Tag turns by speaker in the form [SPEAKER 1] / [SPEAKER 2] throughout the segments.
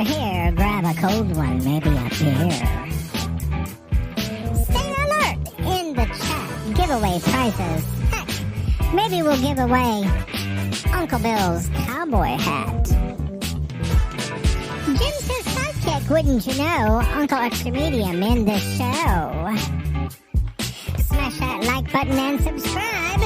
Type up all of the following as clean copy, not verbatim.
[SPEAKER 1] here, grab a cold one, maybe a beer. Stay alert in the chat. Giveaway prizes. Heck, maybe we'll give away Uncle Bill's cowboy hat. Jim's his sidekick, wouldn't you know? Uncle Extra Medium in the show. Smash that like button and subscribe.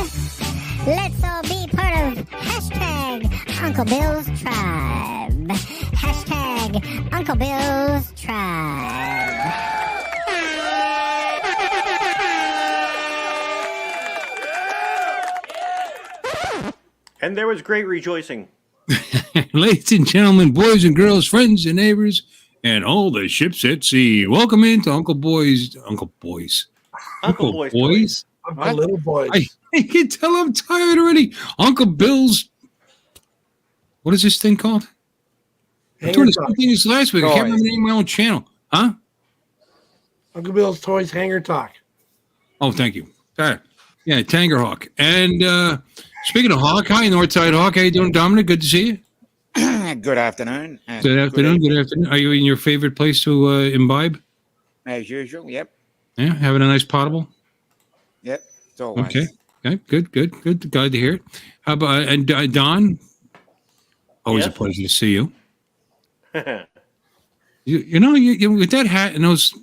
[SPEAKER 1] Let's all be part of hashtag Uncle Bill's Tribe. Hashtag Uncle Bill's Tribe.
[SPEAKER 2] And there was great rejoicing.
[SPEAKER 3] Ladies and gentlemen, boys and girls, friends and neighbors, and all the ships at sea. Welcome into Uncle Boys.
[SPEAKER 2] Uncle Boys.
[SPEAKER 4] Uncle Little Boys.
[SPEAKER 3] I can tell I'm tired already. Uncle Bill's. What is this thing called? I told this thing this last week. I can't remember the name of my own channel. Huh?
[SPEAKER 4] Uncle Bill's Toys Hanger Talk.
[SPEAKER 3] Oh, thank you. Yeah, Tangerhawk. And speaking of Hawk, hi, Northside Hawk. How you doing, Dominic? Good to see you.
[SPEAKER 5] Good afternoon.
[SPEAKER 3] Good afternoon. Are you in your favorite place to imbibe?
[SPEAKER 5] As usual, yep.
[SPEAKER 3] Yeah, having a nice potable?
[SPEAKER 5] Yep, it's always.
[SPEAKER 3] Okay, good. Glad to hear it. How about, and Don? Always a pleasure to see you. you with that hat and those,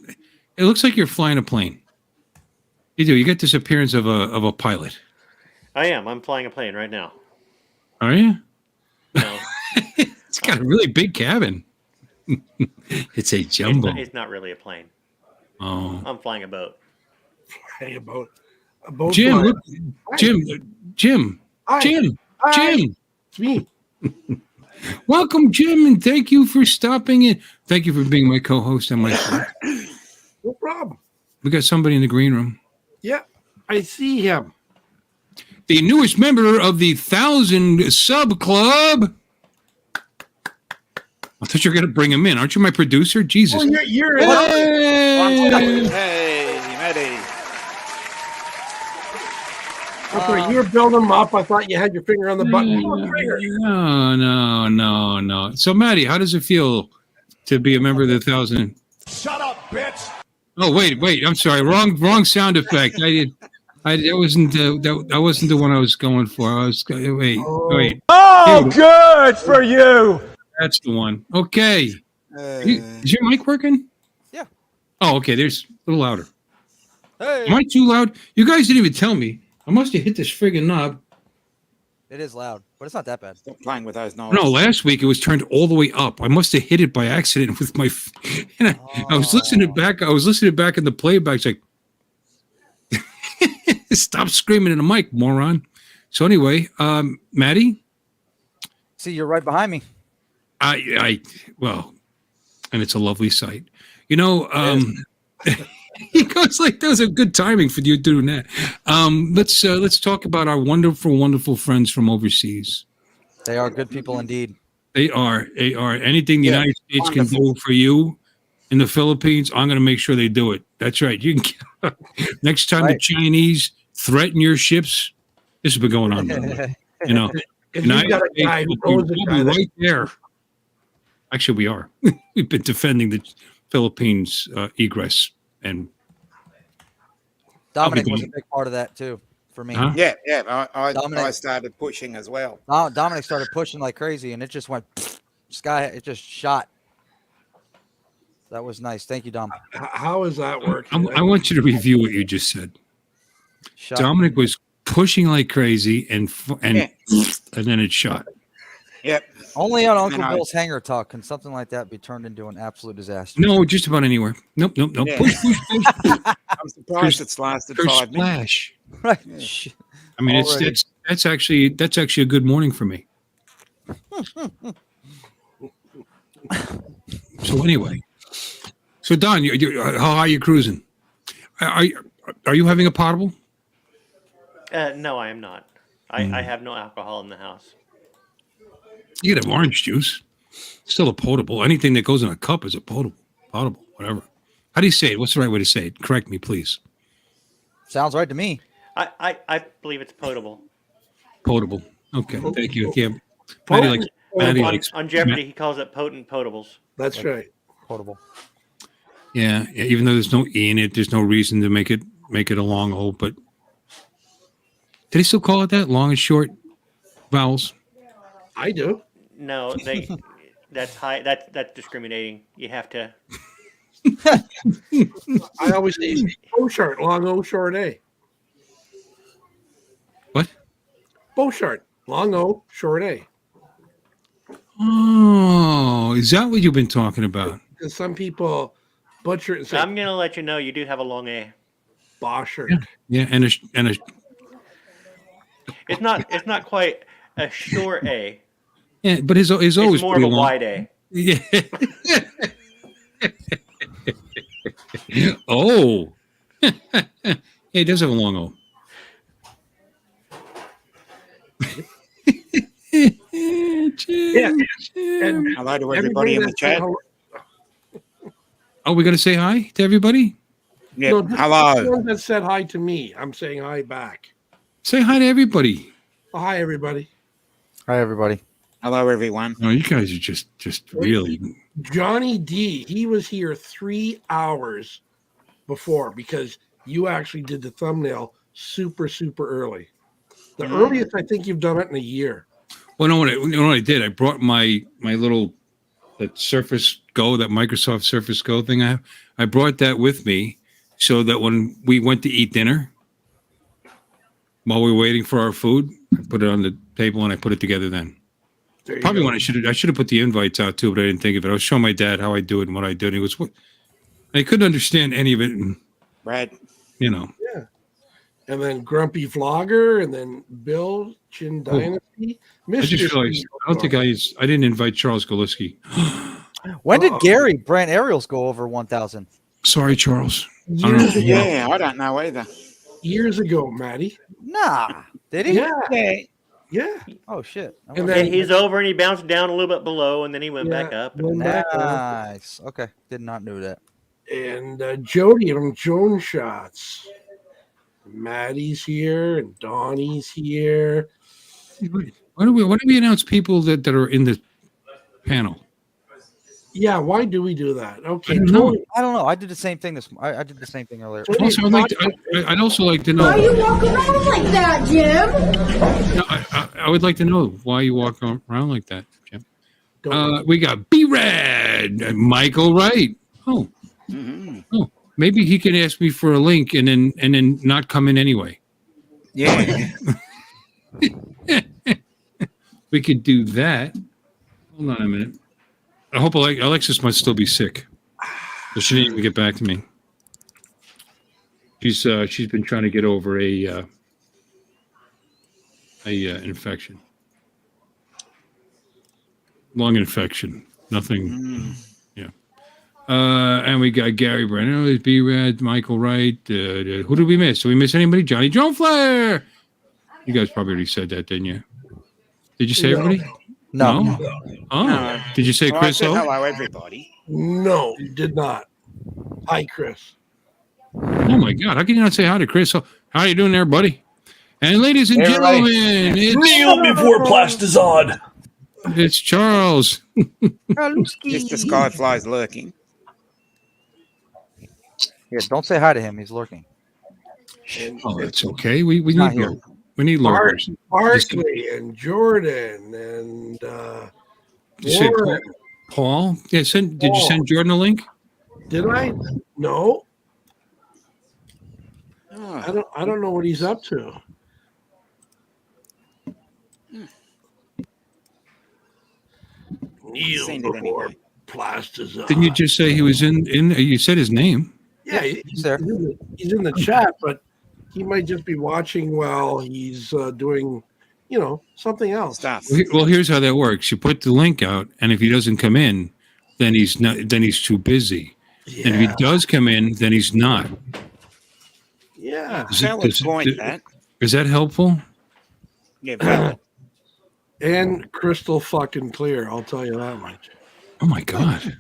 [SPEAKER 3] it looks like you're flying a plane. You do. You get this appearance of a pilot.
[SPEAKER 2] I am. I'm flying a plane right now.
[SPEAKER 3] Are you?
[SPEAKER 2] No.
[SPEAKER 3] It's got a really big cabin. It's a jumbo.
[SPEAKER 2] It's not really a plane.
[SPEAKER 3] Oh.
[SPEAKER 2] I'm flying a boat.
[SPEAKER 4] Hey, a boat. A boat.
[SPEAKER 3] Jim.
[SPEAKER 4] Flying.
[SPEAKER 3] Jim.
[SPEAKER 4] Hi.
[SPEAKER 3] Jim.
[SPEAKER 4] It's me.
[SPEAKER 3] Welcome, Jim, and thank you for stopping in. Thank you for being my co-host on my show.
[SPEAKER 4] No problem.
[SPEAKER 3] We got somebody in the green room.
[SPEAKER 4] Yeah, I see him.
[SPEAKER 3] The newest member of the 1,000 Sub Club. I thought you were going to bring him in. Aren't you my producer? Jesus.
[SPEAKER 4] Oh, you're
[SPEAKER 3] Hey!
[SPEAKER 5] Hey, Maddie.
[SPEAKER 4] Okay, you were building him up. I thought you had your finger on the button.
[SPEAKER 3] No. So, Maddie, how does it feel to be a member of the 1,000?
[SPEAKER 6] Shut up, bitch!
[SPEAKER 3] Oh, wait. I'm sorry. Wrong sound effect. That wasn't the one I was going for. Wait.
[SPEAKER 6] Oh, good for you!
[SPEAKER 3] That's the one. Okay. Is your mic working?
[SPEAKER 7] Yeah.
[SPEAKER 3] Oh, okay. There's a little louder.
[SPEAKER 7] Hey.
[SPEAKER 3] Am I too loud? You guys didn't even tell me. I must have hit this friggin' knob.
[SPEAKER 7] It is loud, but it's not that bad.
[SPEAKER 5] Stop playing with those knobs.
[SPEAKER 3] No, last week it was turned all the way up. I must have hit it by accident with my. And I was listening back. I was listening back in the playback. It's like, stop screaming in the mic, moron. So anyway, Maddie.
[SPEAKER 7] See, you're right behind me.
[SPEAKER 3] Well, and it's a lovely sight. You know, he goes like, that was a good timing for you doing that. Let's talk about our wonderful friends from overseas.
[SPEAKER 7] They are good people indeed.
[SPEAKER 3] They are. Anything the United States can do for you in the Philippines, I'm going to make sure they do it. That's right. You can. Next time the Chinese threaten your ships, this has been going on. You know, United States will be right there. Actually, we are. We've been defending the Philippines egress, and
[SPEAKER 7] Dominic was a big part of that too for me.
[SPEAKER 3] Huh?
[SPEAKER 5] Yeah. I started pushing as well.
[SPEAKER 7] Dominic started pushing like crazy, and it just went sky. It just shot. That was nice. Thank you, Dom.
[SPEAKER 4] How is that working?
[SPEAKER 3] I want you to review what you just said.
[SPEAKER 7] Shot.
[SPEAKER 3] Dominic was pushing like crazy, and then it shot.
[SPEAKER 5] Yep.
[SPEAKER 7] Only on Uncle Bill's Hanger Talk can something like that be turned into an absolute disaster.
[SPEAKER 3] No, just about anywhere. Nope.
[SPEAKER 5] Yeah.
[SPEAKER 3] Push.
[SPEAKER 5] I'm surprised it's lasted 5 minutes.
[SPEAKER 3] Splash.
[SPEAKER 7] Right.
[SPEAKER 3] I mean, that's actually a good morning for me. So anyway, Don, how are you cruising? Are you having a potable?
[SPEAKER 2] No, I am not. I have no alcohol in the house.
[SPEAKER 3] You could have orange juice. Still a potable. Anything that goes in a cup is a potable, whatever. How do you say it? What's the right way to say it? Correct me, please.
[SPEAKER 7] Sounds right to me.
[SPEAKER 2] I believe it's potable.
[SPEAKER 3] Potable. Okay, thank you. Yeah, Maddie likes
[SPEAKER 2] On Jeopardy, he calls it potent potables.
[SPEAKER 4] That's right.
[SPEAKER 7] Potable.
[SPEAKER 3] Yeah, even though there's no E in it, there's no reason to make it a long O. But do they still call it that? Long and short vowels?
[SPEAKER 4] I do.
[SPEAKER 2] No, that's high. That's discriminating. You have to.
[SPEAKER 4] I always say O short, long O, short A.
[SPEAKER 3] What?
[SPEAKER 4] Beauchart, long O, short A.
[SPEAKER 3] Oh, is that what you've been talking about?
[SPEAKER 4] Because some people butcher it and say
[SPEAKER 2] I'm gonna let you know you do have a long A.
[SPEAKER 4] Boschert.
[SPEAKER 3] Yeah, and a
[SPEAKER 2] It's not quite a short A.
[SPEAKER 3] yeah, but his always
[SPEAKER 2] It's more of
[SPEAKER 3] pretty
[SPEAKER 2] a
[SPEAKER 3] long.
[SPEAKER 2] wide A.
[SPEAKER 3] Yeah. Oh. Yeah, he does have a long O.
[SPEAKER 4] Yeah. And
[SPEAKER 5] Hello to everybody in the
[SPEAKER 4] that
[SPEAKER 5] chat.
[SPEAKER 4] said
[SPEAKER 3] Oh, we got to say hi to everybody?
[SPEAKER 5] Yep.
[SPEAKER 4] No, just
[SPEAKER 5] Hello.
[SPEAKER 4] everyone that said hi to me. I'm saying hi back.
[SPEAKER 3] Say hi to everybody.
[SPEAKER 4] Oh, hi, everybody.
[SPEAKER 7] Hi, everybody.
[SPEAKER 5] Hello, everyone.
[SPEAKER 3] No, you guys are just really.
[SPEAKER 4] Johnny D, he was here 3 hours before because you actually did the thumbnail super, super early. The earliest I think you've done it in a year.
[SPEAKER 3] Well, no, what I did, I brought my little that Surface Go, that Microsoft Surface Go thing I have. I brought that with me so that when we went to eat dinner, while we were waiting for our food, I put it on the table and I put it together then.
[SPEAKER 4] There you
[SPEAKER 3] Probably
[SPEAKER 4] go.
[SPEAKER 3] when I should have put the invites out too, but I didn't think of it. I was showing my dad how I do it and what I do, and he was, what? I couldn't understand any of it, and
[SPEAKER 5] Brad.
[SPEAKER 3] you know.
[SPEAKER 4] And then Grumpy Vlogger, and then Bill Chin Dynasty.
[SPEAKER 3] I just realized I didn't invite Charles Goliski.
[SPEAKER 7] When did Gary Brand Aerials go over 1,000?
[SPEAKER 3] Sorry, Charles.
[SPEAKER 4] Years ago,
[SPEAKER 5] Yeah, I don't know either.
[SPEAKER 4] years ago, Maddie.
[SPEAKER 7] Nah. Did he?
[SPEAKER 4] Yeah,
[SPEAKER 5] Yeah.
[SPEAKER 4] yeah.
[SPEAKER 7] Oh, shit. I
[SPEAKER 4] And
[SPEAKER 7] wonder-
[SPEAKER 4] then-
[SPEAKER 2] And he's over and he bounced down a little bit below and then he went back up.
[SPEAKER 4] went back up.
[SPEAKER 7] Nice. Okay. Did not know that.
[SPEAKER 4] And Jody from Jones Shots. Maddie's here, and Donnie's here.
[SPEAKER 3] Why do we announce people that are in the panel?
[SPEAKER 4] Yeah, why do we do that? Okay,
[SPEAKER 3] I don't know.
[SPEAKER 7] I don't know. I did the same thing I did the same thing earlier.
[SPEAKER 3] Also, I'd also like to know.
[SPEAKER 8] Why you walk around like that, Jim?
[SPEAKER 3] No, I would like to know why you walk around like that, Jim.
[SPEAKER 4] Don't-
[SPEAKER 3] We got B-Rad, Michael Wright. Oh, maybe he can ask me for a link and then not come in anyway.
[SPEAKER 5] Yeah.
[SPEAKER 3] We could do that. Hold on a minute. I hope Alexis must still be sick. So she didn't even get back to me. She's been trying to get over a infection, lung infection. Nothing. Yeah. And we got Gary Brennan, B-Rad, Michael Wright. Who did we miss? Did we miss anybody? Johnny Joan Flair. You guys probably already said that, didn't you? Did you say
[SPEAKER 4] No.
[SPEAKER 3] everybody?
[SPEAKER 7] No.
[SPEAKER 3] Oh,
[SPEAKER 5] No.
[SPEAKER 3] did you say
[SPEAKER 5] Well, I
[SPEAKER 3] Chris
[SPEAKER 5] said
[SPEAKER 3] O?
[SPEAKER 5] hello, everybody.
[SPEAKER 4] No, you did not. Hi, Chris.
[SPEAKER 3] Oh my God! How can you not say hi to Chris? How are you doing there, buddy? And ladies and
[SPEAKER 7] Hey, everybody.
[SPEAKER 3] gentlemen,
[SPEAKER 6] Kneel before Plastizod.
[SPEAKER 3] it's Charles.
[SPEAKER 5] Mr. Skyfly's lurking.
[SPEAKER 7] Here, don't say hi to him. He's lurking.
[SPEAKER 3] Oh, that's okay. We
[SPEAKER 7] Not
[SPEAKER 3] need
[SPEAKER 7] here.
[SPEAKER 3] we need lurkers.
[SPEAKER 4] Barkley and Jordan and
[SPEAKER 3] Did you say
[SPEAKER 4] Warren.
[SPEAKER 3] Paul? Yeah, did you send Jordan a link?
[SPEAKER 4] Did I? No,
[SPEAKER 5] Oh,
[SPEAKER 4] I don't know what he's up to. Kneel
[SPEAKER 5] Seen it
[SPEAKER 4] before
[SPEAKER 5] anyway.
[SPEAKER 4] Plastizod.
[SPEAKER 3] Didn't you just say he was in? You said his name.
[SPEAKER 4] Yeah,
[SPEAKER 7] he's there.
[SPEAKER 4] He's in the chat, but he might just be watching while he's doing, something else.
[SPEAKER 5] stuff.
[SPEAKER 3] Well, here's how that works. You put the link out, and if he doesn't come in, then he's not. Then he's too busy. And if he does come in, then he's not.
[SPEAKER 4] Yeah.
[SPEAKER 5] Valid point, that.
[SPEAKER 3] Is that helpful?
[SPEAKER 5] Yeah, valid.
[SPEAKER 4] And crystal fucking clear, I'll tell you that much.
[SPEAKER 3] Oh my God.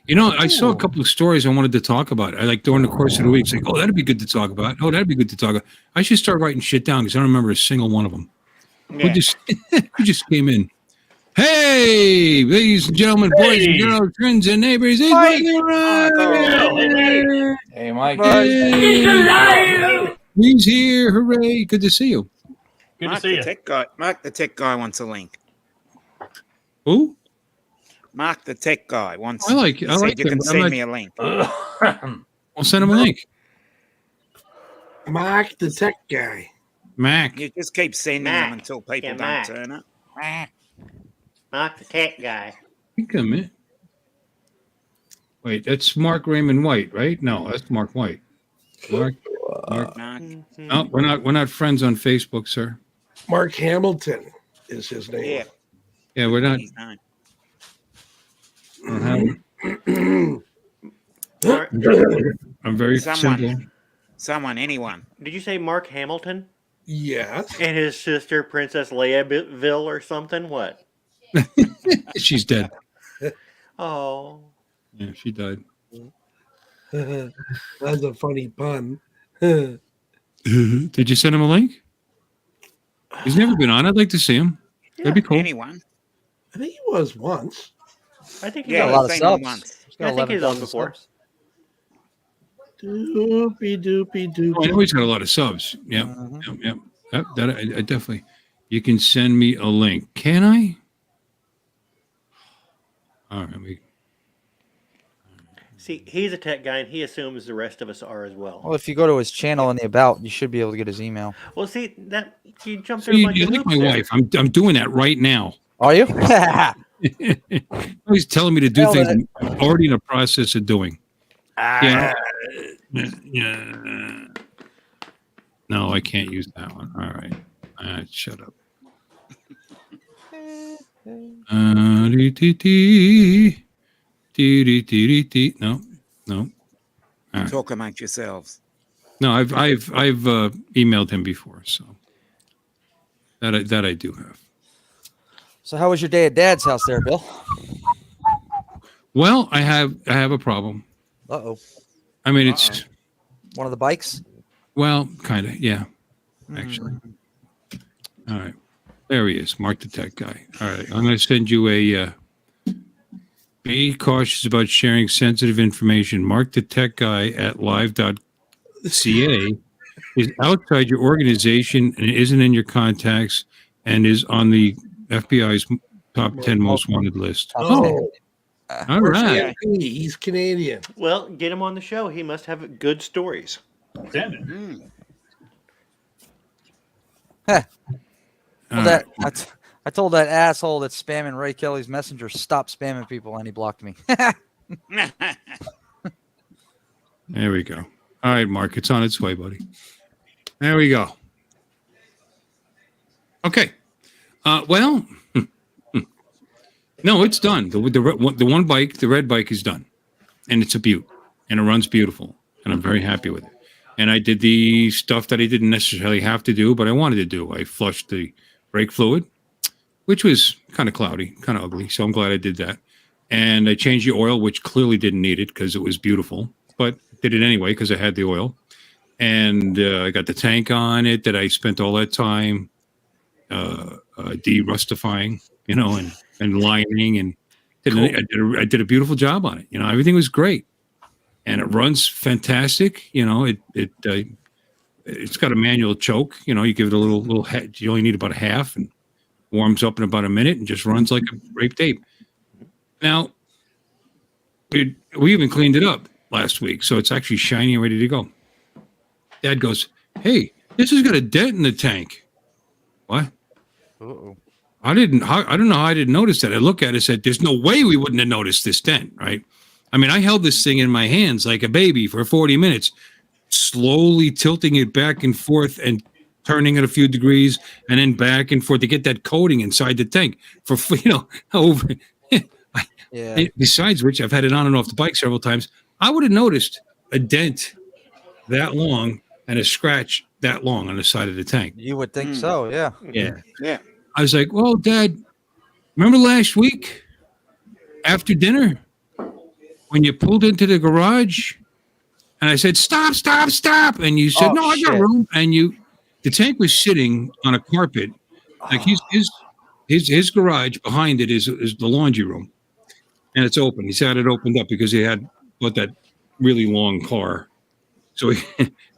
[SPEAKER 3] I saw a couple of stories I wanted to talk about. I like during the course of the week, it's like, oh, that'd be good to talk about. Oh, that'd be good to talk about. I should start writing shit down because I don't remember a single one of them.
[SPEAKER 5] Yeah.
[SPEAKER 3] Who just came in? Hey, ladies and gentlemen, boys and girls, friends and neighbors, it's Mike.
[SPEAKER 6] Hey, Mike.
[SPEAKER 3] He's here. Hooray. Good to see you.
[SPEAKER 6] Good to
[SPEAKER 5] Mark
[SPEAKER 6] see
[SPEAKER 5] the
[SPEAKER 6] you.
[SPEAKER 5] tech guy. Mark the tech guy wants a link.
[SPEAKER 3] Who?
[SPEAKER 5] Mark the tech guy wants.
[SPEAKER 3] I like
[SPEAKER 5] he
[SPEAKER 3] I
[SPEAKER 5] said
[SPEAKER 3] like
[SPEAKER 5] you
[SPEAKER 3] him,
[SPEAKER 5] can
[SPEAKER 3] but I'm
[SPEAKER 5] send
[SPEAKER 3] not-
[SPEAKER 5] me a link.
[SPEAKER 3] I'll send him a link.
[SPEAKER 4] Mark the tech guy.
[SPEAKER 3] Mac.
[SPEAKER 5] You just keep sending
[SPEAKER 2] Mac.
[SPEAKER 5] them until people
[SPEAKER 2] Yeah,
[SPEAKER 5] don't
[SPEAKER 2] Mac.
[SPEAKER 5] turn up.
[SPEAKER 2] Mark the tech guy.
[SPEAKER 3] You come in. Wait, that's Mark Raymond White, right? No, that's Mark White. Mark.
[SPEAKER 5] Mark.
[SPEAKER 3] No, we're not friends on Facebook, sir.
[SPEAKER 4] Mark Hamilton is his name.
[SPEAKER 5] Yeah,
[SPEAKER 3] Yeah, we're not.
[SPEAKER 5] he's known.
[SPEAKER 2] Mark,
[SPEAKER 3] I'm very
[SPEAKER 5] Someone.
[SPEAKER 3] simple.
[SPEAKER 5] Someone, anyone.
[SPEAKER 2] did you say Mark Hamilton
[SPEAKER 4] Yes.
[SPEAKER 2] and his sister Princess Leiaville or something? What?
[SPEAKER 3] She's dead.
[SPEAKER 2] Oh,
[SPEAKER 3] Yeah, she died.
[SPEAKER 4] That's a funny pun.
[SPEAKER 3] Did you send him a link? He's never been on. I'd like to see him. That'd be cool.
[SPEAKER 5] Anyone.
[SPEAKER 4] I think he was once.
[SPEAKER 2] I think he's
[SPEAKER 5] Yeah,
[SPEAKER 7] a
[SPEAKER 2] on.
[SPEAKER 7] lot of
[SPEAKER 5] I've seen him
[SPEAKER 7] subs.
[SPEAKER 5] once.
[SPEAKER 7] He's got
[SPEAKER 2] I think he's on
[SPEAKER 7] 11,000
[SPEAKER 2] before.
[SPEAKER 7] subs.
[SPEAKER 4] Doopy doopy
[SPEAKER 3] Oh, I know
[SPEAKER 4] doopy.
[SPEAKER 3] he's got a lot of subs. Yep.
[SPEAKER 7] Mhm.
[SPEAKER 3] Yep. That I definitely. You can send me a link. Can I? All right.
[SPEAKER 2] See, he's a tech guy, and he assumes the rest of us are as
[SPEAKER 7] Well,
[SPEAKER 2] well.
[SPEAKER 7] if you go to his channel in the about, you should be able to get his email.
[SPEAKER 2] Well, see that you jumped through a
[SPEAKER 3] See,
[SPEAKER 2] bunch
[SPEAKER 3] you
[SPEAKER 2] of
[SPEAKER 3] like
[SPEAKER 2] hoops
[SPEAKER 3] my
[SPEAKER 2] there.
[SPEAKER 3] wife. I'm doing that right now.
[SPEAKER 7] Are you?
[SPEAKER 3] He's telling me to do
[SPEAKER 7] Hell,
[SPEAKER 3] things
[SPEAKER 7] that-
[SPEAKER 3] I'm already in the process of doing. Yeah. No, I can't use that one. All right. Shut up. No. All right.
[SPEAKER 5] Talk amongst yourselves.
[SPEAKER 3] No, I've emailed him before, so that I do have.
[SPEAKER 7] So how was your day at Dad's house there, Bill?
[SPEAKER 3] Well, I have a problem.
[SPEAKER 7] Uh-oh.
[SPEAKER 3] I mean, it's
[SPEAKER 7] One of the bikes?
[SPEAKER 3] well, kind of, yeah, actually. All right, there he is, Mark the Tech Guy. All right, I'm going to send you a. Be cautious about sharing sensitive information. Mark the Tech Guy at live.ca is outside your organization and isn't in your contacts and is on the FBI's top 10 most wanted list.
[SPEAKER 4] Oh,
[SPEAKER 3] All right.
[SPEAKER 4] he's Canadian.
[SPEAKER 2] Well, get him on the show. He must have good stories.
[SPEAKER 6] Send it.
[SPEAKER 7] Heh.
[SPEAKER 3] All
[SPEAKER 7] Well,
[SPEAKER 3] right.
[SPEAKER 7] I told that asshole that's spamming Ray Kelly's messenger, stop spamming people, and he blocked me.
[SPEAKER 3] There we go. All right, Mark, it's on its way, buddy. There we go. Okay. Well, no, it's done. The one bike, the red bike, is done, and it's a beaut, and it runs beautiful, and I'm very happy with it. And I did the stuff that I didn't necessarily have to do, but I wanted to do. I flushed the brake fluid, which was kind of cloudy, kind of ugly. So I'm glad I did that. And I changed the oil, which clearly didn't need it because it was beautiful, but did it anyway because I had the oil. And I got the tank on it that I spent all that time de-rustifying, and lining, and I did a beautiful job on it. Everything was great, and it runs fantastic. It's got a manual choke. You give it a little head. You only need about a half, and warms up in about a minute, and just runs like a raped ape. Now, we even cleaned it up last week, so it's actually shiny and ready to go. Dad goes, "Hey, this has got a dent in the tank." What?
[SPEAKER 7] Uh-oh.
[SPEAKER 3] I don't know how I didn't notice that. I look at it and said, "There's no way we wouldn't have noticed this dent, right?" I mean, I held this thing in my hands like a baby for 40 minutes, slowly tilting it back and forth and turning it a few degrees and then back and forth to get that coating inside the tank for over.
[SPEAKER 7] Yeah.
[SPEAKER 3] Besides which, I've had it on and off the bike several times. I would have noticed a dent that long and a scratch that long on the side of the tank.
[SPEAKER 7] You would think so, yeah.
[SPEAKER 3] Yeah.
[SPEAKER 5] Yeah.
[SPEAKER 3] I was like, "Well, Dad, remember last week after dinner when you pulled into the garage and I said, stop, stop, stop. And you said,
[SPEAKER 7] Oh,
[SPEAKER 3] no, I got
[SPEAKER 7] shit.
[SPEAKER 3] room. And the tank was sitting on a carpet. Like his his garage behind it is the laundry room, and it's open. He's had it opened up because he had bought that really long car, so he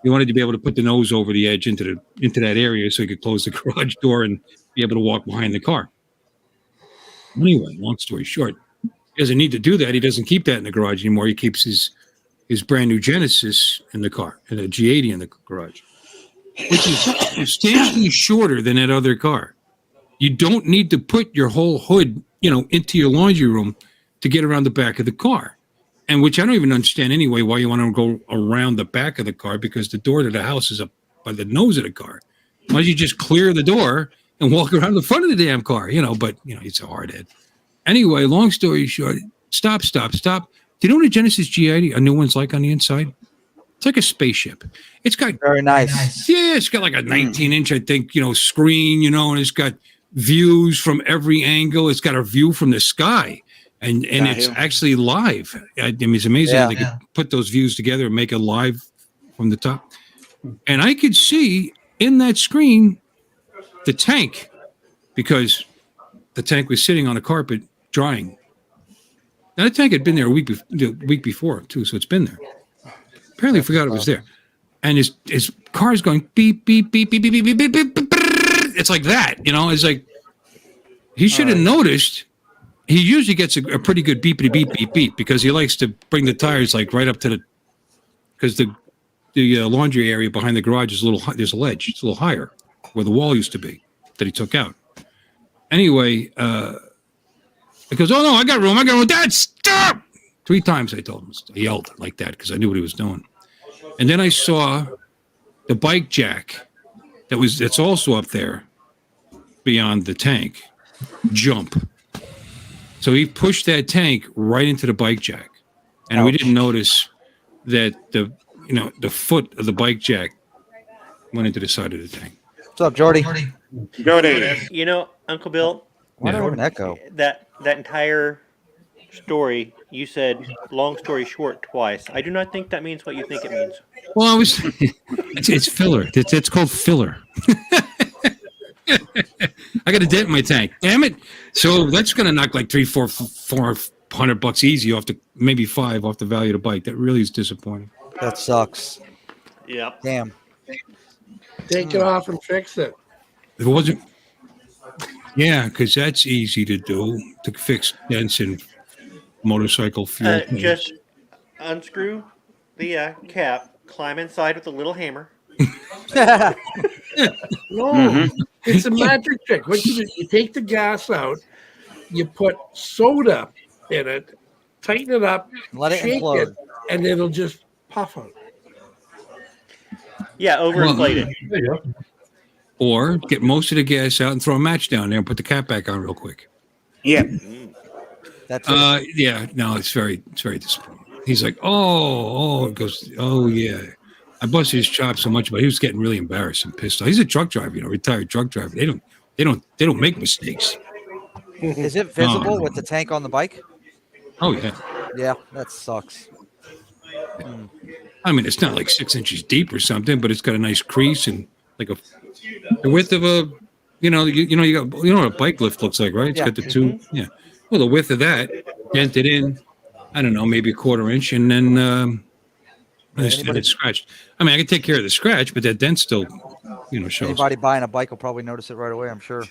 [SPEAKER 3] wanted to be able to put the nose over the edge into that area so he could close the garage door and be able to walk behind the car. Anyway, long story short, he doesn't need to do that. He doesn't keep that in the garage anymore. He keeps his brand new Genesis in the car and a G80 in the garage, which is substantially shorter than that other car. You don't need to put your whole hood, into your laundry room to get around the back of the car. And which I don't even understand anyway, why you want to go around the back of the car, because the door to the house is up by the nose of the car. Why don't you just clear the door and walk around the front of the damn car, but it's a hard head. Anyway, long story short, stop. Do you know what a Genesis G80, a new one's like on the inside? It's like a spaceship. It's got
[SPEAKER 7] Very nice.
[SPEAKER 3] Yeah, it's got like a 19-inch, I think, screen, and it's got views from every angle. It's got a view from the sky, and it's actually live. I mean, it's amazing how they could put those views together and make it live from the top. And I could see in that screen the tank, because the tank was sitting on a carpet drying. Now, the tank had been there the week before, too, so it's been there. Apparently, forgot it was there. And his car's going beep, beep, beep, beep, beep, beep, beep, beep, beep, beep. It's like that, It's like he should have noticed. He usually gets a pretty good beepity beep, beep, beep, because he likes to bring the tires like right up to because the laundry area behind the garage is there's a ledge. It's a little higher where the wall used to be that he took out. Anyway, he goes, "Oh no, I got room. Dad, stop!" 3 times I told him. I yelled like that because I knew what he was doing. And then I saw the bike jack that's also up there beyond the tank jump. So he pushed that tank right into the bike jack. And we didn't notice that the foot of the bike jack went into the side of the tank.
[SPEAKER 7] What's up, Jordy?
[SPEAKER 5] Jordy.
[SPEAKER 2] Uncle Bill,
[SPEAKER 7] Why do I have an echo?
[SPEAKER 2] that entire story, you said long story short twice. I do not think that means what you think it means.
[SPEAKER 3] Well, it's filler. It's called filler. I got a dent in my tank. Damn it! So that's going to knock like $400 easy off maybe $500 off the value of the bike. That really is disappointing.
[SPEAKER 7] That sucks.
[SPEAKER 2] Yep.
[SPEAKER 7] Damn.
[SPEAKER 4] Take it off and fix it.
[SPEAKER 3] If it wasn't, because that's easy to do, to fix dents in motorcycle fuel.
[SPEAKER 2] Just unscrew the cap, climb inside with a little hammer.
[SPEAKER 4] No, it's a magic trick. What you do, you take the gas out, you put soda in it, tighten it up,
[SPEAKER 7] Let it
[SPEAKER 4] shake
[SPEAKER 7] implode.
[SPEAKER 4] it, and it'll just puff out.
[SPEAKER 2] Yeah, overinflated.
[SPEAKER 6] There you go.
[SPEAKER 3] Or get most of the gas out and throw a match down there and put the cap back on real quick.
[SPEAKER 5] Yeah.
[SPEAKER 7] That's it.
[SPEAKER 3] No, it's very disappointing. He's like, it goes, oh yeah. I busted his chops so much, but he was getting really embarrassed and pissed off. He's a truck driver, retired truck driver. They don't make mistakes.
[SPEAKER 7] Is it visible with the tank on the bike?
[SPEAKER 3] Oh yeah.
[SPEAKER 7] Yeah, that sucks.
[SPEAKER 3] I mean, it's not like 6 inches deep or something, but it's got a nice crease and like the width of a, you know what a bike lift looks like, right? It's got the two, Well, the width of that, dented in, I don't know, maybe a 1/4 inch, and then and it's scratched. I mean, I can take care of the scratch, but that dent still, shows.
[SPEAKER 7] Anybody buying a bike will probably notice it right away, I'm sure.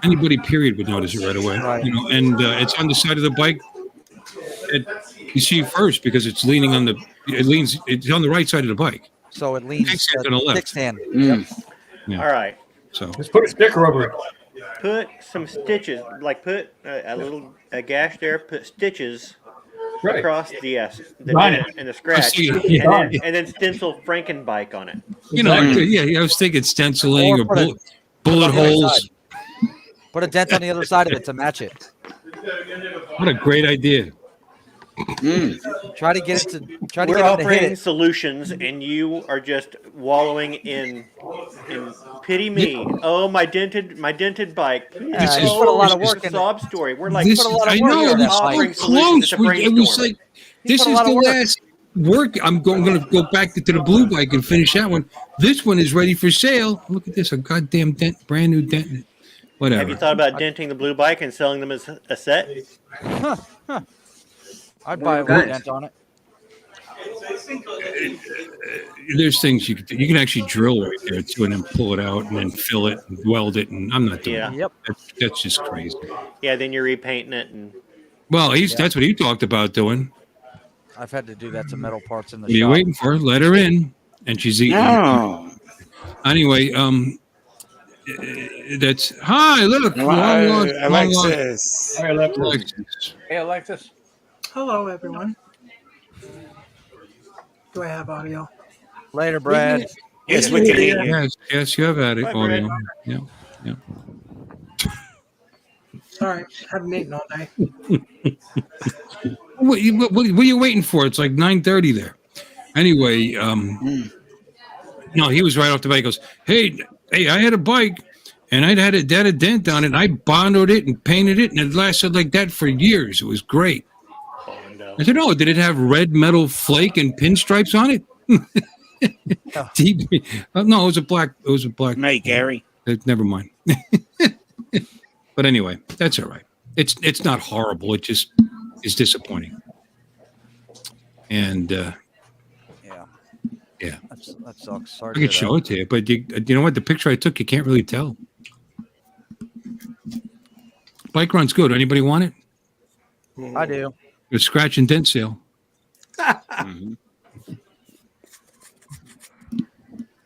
[SPEAKER 3] Anybody, period, would notice it right away.
[SPEAKER 7] Right.
[SPEAKER 3] And it's on the side of the bike. You see first because it's leaning on it's on the right side of the bike.
[SPEAKER 7] So it leans
[SPEAKER 3] Kickstand on the left.
[SPEAKER 7] kickstand.
[SPEAKER 3] Yeah.
[SPEAKER 2] All right.
[SPEAKER 3] So
[SPEAKER 6] Just put a sticker over it.
[SPEAKER 2] Put some stitches, like put a gash there, put stitches
[SPEAKER 6] Right.
[SPEAKER 2] across the
[SPEAKER 6] Line
[SPEAKER 2] dent
[SPEAKER 6] it.
[SPEAKER 2] and the scratch,
[SPEAKER 6] Yeah.
[SPEAKER 2] and then stencil Frankenbike on it.
[SPEAKER 3] I was thinking stenciling
[SPEAKER 7] Or
[SPEAKER 3] or
[SPEAKER 7] put a-
[SPEAKER 3] bullet
[SPEAKER 7] on the other
[SPEAKER 3] holes.
[SPEAKER 7] side. Put a dent on the other side of it to match it.
[SPEAKER 3] What a great idea.
[SPEAKER 7] Try to get it to
[SPEAKER 2] We're
[SPEAKER 7] get him to hit
[SPEAKER 2] offering
[SPEAKER 7] it.
[SPEAKER 2] solutions, and you are just wallowing in pity me. Oh, my dented bike.
[SPEAKER 3] This
[SPEAKER 7] you
[SPEAKER 3] is-
[SPEAKER 7] put a lot of
[SPEAKER 2] It's
[SPEAKER 7] work
[SPEAKER 2] a
[SPEAKER 7] in
[SPEAKER 2] sob story. We're like,
[SPEAKER 3] This,
[SPEAKER 7] put a lot of
[SPEAKER 3] I
[SPEAKER 7] work
[SPEAKER 3] know,
[SPEAKER 7] into
[SPEAKER 3] we're
[SPEAKER 7] that
[SPEAKER 3] so
[SPEAKER 7] bike.
[SPEAKER 3] close.
[SPEAKER 2] It's a
[SPEAKER 3] It was
[SPEAKER 2] brainstorm.
[SPEAKER 3] like, this
[SPEAKER 7] put a
[SPEAKER 3] is
[SPEAKER 7] lot
[SPEAKER 3] the
[SPEAKER 7] of work.
[SPEAKER 3] last work. I'm going to go back to the blue bike and finish that one. This one is ready for sale. Look at this, a goddamn dent, brand new dent. Whatever.
[SPEAKER 2] Have you thought about denting the blue bike and selling them as a set?
[SPEAKER 7] I'd buy it with a dent on it.
[SPEAKER 3] There's things you can actually drill right there too, and then pull it out and then fill it and weld it. And I'm not doing
[SPEAKER 2] Yeah.
[SPEAKER 3] that.
[SPEAKER 7] Yep.
[SPEAKER 3] That's just crazy.
[SPEAKER 2] Yeah, then you're repainting it and
[SPEAKER 3] Well, that's what he talked about doing.
[SPEAKER 7] I've had to do that to metal parts in the
[SPEAKER 3] What are you
[SPEAKER 7] shop.
[SPEAKER 3] waiting for? Let her in, and she's eating.
[SPEAKER 5] No.
[SPEAKER 3] Anyway, that's hi. Look,
[SPEAKER 5] Alexis.
[SPEAKER 6] Hey, Alexis.
[SPEAKER 3] Alexis.
[SPEAKER 6] Hey, Alexis.
[SPEAKER 9] Hello, everyone. Do I have audio?
[SPEAKER 7] Later, Brad.
[SPEAKER 5] Yes, we can hear you.
[SPEAKER 3] Yes, you have had it.
[SPEAKER 2] Hi,
[SPEAKER 3] Audio.
[SPEAKER 2] Brad.
[SPEAKER 3] Yeah.
[SPEAKER 9] Sorry, haven't eaten all day.
[SPEAKER 3] What are you waiting for? It's like 9:30 there. Anyway, no, he was right off the bat. He goes, hey, I had a bike, and I'd had a dent on it, and I bonded it and painted it, and it lasted like that for years. It was great. I said, oh, did it have red metal flake and pinstripes on it? No, it was a black. It was a black.
[SPEAKER 5] Mate, Gary.
[SPEAKER 3] Never mind. But anyway, that's all right. It's not horrible. It just is disappointing. And yeah,
[SPEAKER 7] That sucks. Sorry.
[SPEAKER 3] I
[SPEAKER 7] to
[SPEAKER 3] could
[SPEAKER 7] hear
[SPEAKER 3] show it to you, but you know what? The picture I took, you can't really tell. Bike run's good. Anybody want it?
[SPEAKER 7] that. I do.
[SPEAKER 3] A scratch and dent sale.
[SPEAKER 7] I'll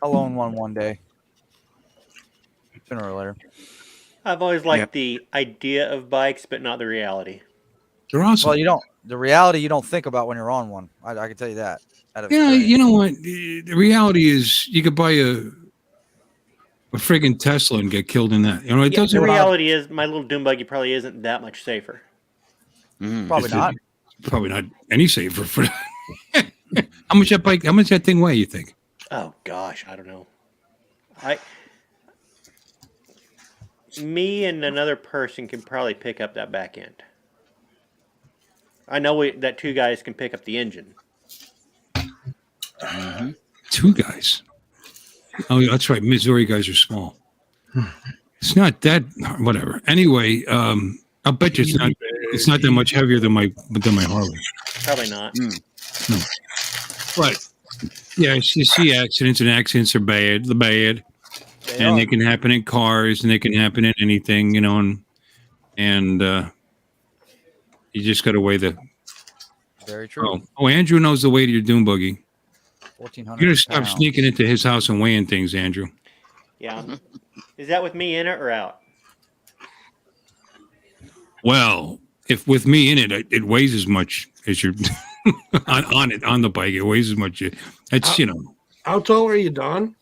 [SPEAKER 7] own one day. Sooner or later.
[SPEAKER 2] I've always liked the idea of bikes, but not the reality.
[SPEAKER 3] They're awesome.
[SPEAKER 7] Well, the reality you don't think about when you're on one. I can tell you that. out of
[SPEAKER 3] Yeah,
[SPEAKER 7] experience.
[SPEAKER 3] you know what? The reality is you could buy a friggin' Tesla and get killed in that. You know, it
[SPEAKER 2] Yeah,
[SPEAKER 3] doesn't.
[SPEAKER 2] the reality is, my little dune buggy probably isn't that much safer.
[SPEAKER 7] Probably not.
[SPEAKER 3] Probably not any safer for that. How much that thing weigh, you think?
[SPEAKER 2] Oh gosh, I don't know. Me and another person can probably pick up that back end. I know that two guys can pick up the engine.
[SPEAKER 3] Two guys. Oh, that's right. Missouri guys are small. It's not that whatever. Anyway, I'll bet you it's not that much heavier than my Harley.
[SPEAKER 2] Probably not.
[SPEAKER 3] No. But yeah, you see accidents, and accidents are bad. And they can happen in cars, and they can happen in anything, you know, and you just got to weigh the.
[SPEAKER 7] Very true.
[SPEAKER 3] Oh, Andrew knows the weight of your dune buggy.
[SPEAKER 7] 1,400.
[SPEAKER 3] You got to stop sneaking into his house and weighing things, Andrew.
[SPEAKER 2] Yeah. Is that with me in it or out?
[SPEAKER 3] Well, if with me in it, it weighs as much as your on the bike. It weighs as much. That's
[SPEAKER 4] How tall are you, Don?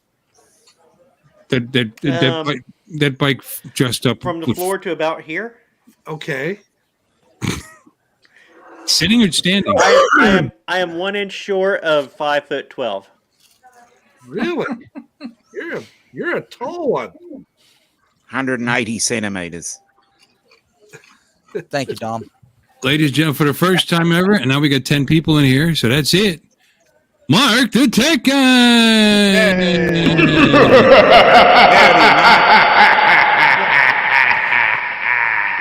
[SPEAKER 3] That bike dressed up
[SPEAKER 2] From the
[SPEAKER 3] with-
[SPEAKER 2] floor to about here?
[SPEAKER 4] Okay.
[SPEAKER 3] sitting or standing.
[SPEAKER 2] I am 1 inch short of 5'12".
[SPEAKER 4] Really? You're a tall one.
[SPEAKER 5] 180 centimeters.
[SPEAKER 7] Thank you, Dom.
[SPEAKER 3] Ladies and gentlemen, for the first time ever, and now we got 10 people in here, so that's it. Mark the Tech Guy!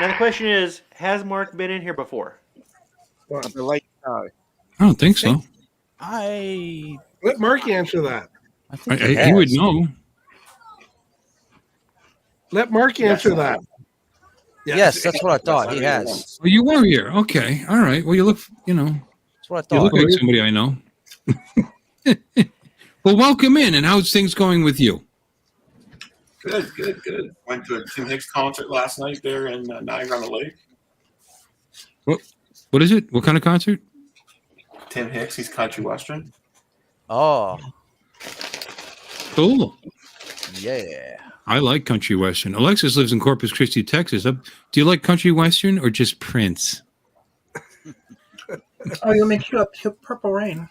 [SPEAKER 2] Now the question is, has Mark been in here before?
[SPEAKER 5] I believe so.
[SPEAKER 3] I don't think so.
[SPEAKER 4] Let Mark answer that.
[SPEAKER 3] He would know.
[SPEAKER 4] Let Mark answer that.
[SPEAKER 7] Yes, that's what I thought. He has.
[SPEAKER 3] Well, you were here. Okay. All right. Well, you look,
[SPEAKER 7] That's what I
[SPEAKER 3] you
[SPEAKER 7] thought.
[SPEAKER 3] look like somebody I know. Well, welcome in. And how's things going with you?
[SPEAKER 10] Good. Went to a Tim Hicks concert last night there in Niagara-on-the-Lake.
[SPEAKER 3] What is it? What kind of concert?
[SPEAKER 10] Tim Hicks, he's country western.
[SPEAKER 7] Oh,
[SPEAKER 3] Cool.
[SPEAKER 7] yeah.
[SPEAKER 3] I like country western. Alexis lives in Corpus Christi, Texas. Do you like country western or just Prince?
[SPEAKER 9] Oh, you'll make sure Purple Rain.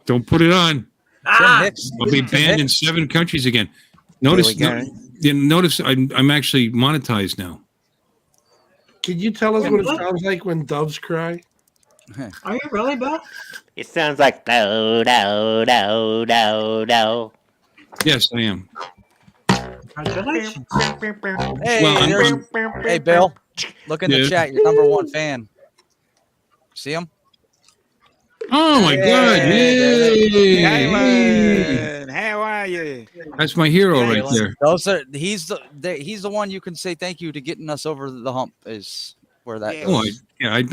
[SPEAKER 3] Don't put it on.
[SPEAKER 7] Tim Hicks.
[SPEAKER 3] I'll be banned in 7 countries again. Notice I'm actually monetized now.
[SPEAKER 4] Could you tell us what it sounds like when doves cry?
[SPEAKER 9] Are you really, Bill?
[SPEAKER 2] It sounds like do, do, do, do, do.
[SPEAKER 3] Yes, I am.
[SPEAKER 9] Congratulations.
[SPEAKER 7] Hey,
[SPEAKER 3] Well,
[SPEAKER 7] hey, Bill. Look in the
[SPEAKER 3] Yeah.
[SPEAKER 7] chat. Your number one fan. See him?
[SPEAKER 3] Oh my God! Yay!
[SPEAKER 5] Galen, how are you?
[SPEAKER 3] That's my hero right there.
[SPEAKER 7] Those are he's the one you can say thank you to getting us over the hump. Is where that
[SPEAKER 5] Yeah.
[SPEAKER 3] Oh,
[SPEAKER 7] goes.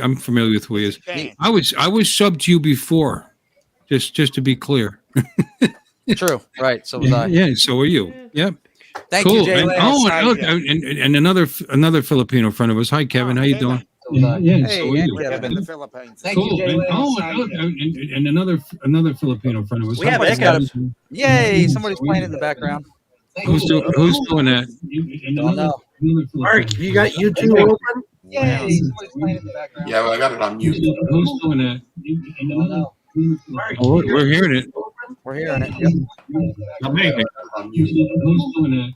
[SPEAKER 3] I'm familiar with who he is.
[SPEAKER 5] Fan.
[SPEAKER 3] I was subbed to you before, just to be clear.
[SPEAKER 7] True. Right. So was I.
[SPEAKER 3] Yeah, so are you. Yep.
[SPEAKER 7] Thank
[SPEAKER 3] Cool.
[SPEAKER 7] you, Jay.
[SPEAKER 3] And, and look, and another Filipino friend of us. Hi, Kevin. How you doing?
[SPEAKER 7] So was I.
[SPEAKER 3] Yeah,
[SPEAKER 7] Hey,
[SPEAKER 3] so are
[SPEAKER 7] and
[SPEAKER 3] you.
[SPEAKER 5] We live in
[SPEAKER 7] Kevin.
[SPEAKER 5] the Philippines.
[SPEAKER 9] Thank
[SPEAKER 3] Cool.
[SPEAKER 9] you, Jay.
[SPEAKER 3] And another Filipino friend of us.
[SPEAKER 2] We have
[SPEAKER 3] Hi,
[SPEAKER 2] echoes.
[SPEAKER 3] Kevin.
[SPEAKER 7] Yay! Somebody's playing in the background.
[SPEAKER 3] Who's doing that?
[SPEAKER 7] Don't know.
[SPEAKER 4] Mark, you got YouTube open?
[SPEAKER 7] Yay! Somebody's playing in the background.
[SPEAKER 10] Yeah, well, I got it on mute.
[SPEAKER 3] Who's doing that?
[SPEAKER 7] Don't know.
[SPEAKER 3] Oh, we're hearing it.
[SPEAKER 7] We're hearing it. Yep.
[SPEAKER 3] Amazing.
[SPEAKER 10] On mute.
[SPEAKER 3] Who's doing that?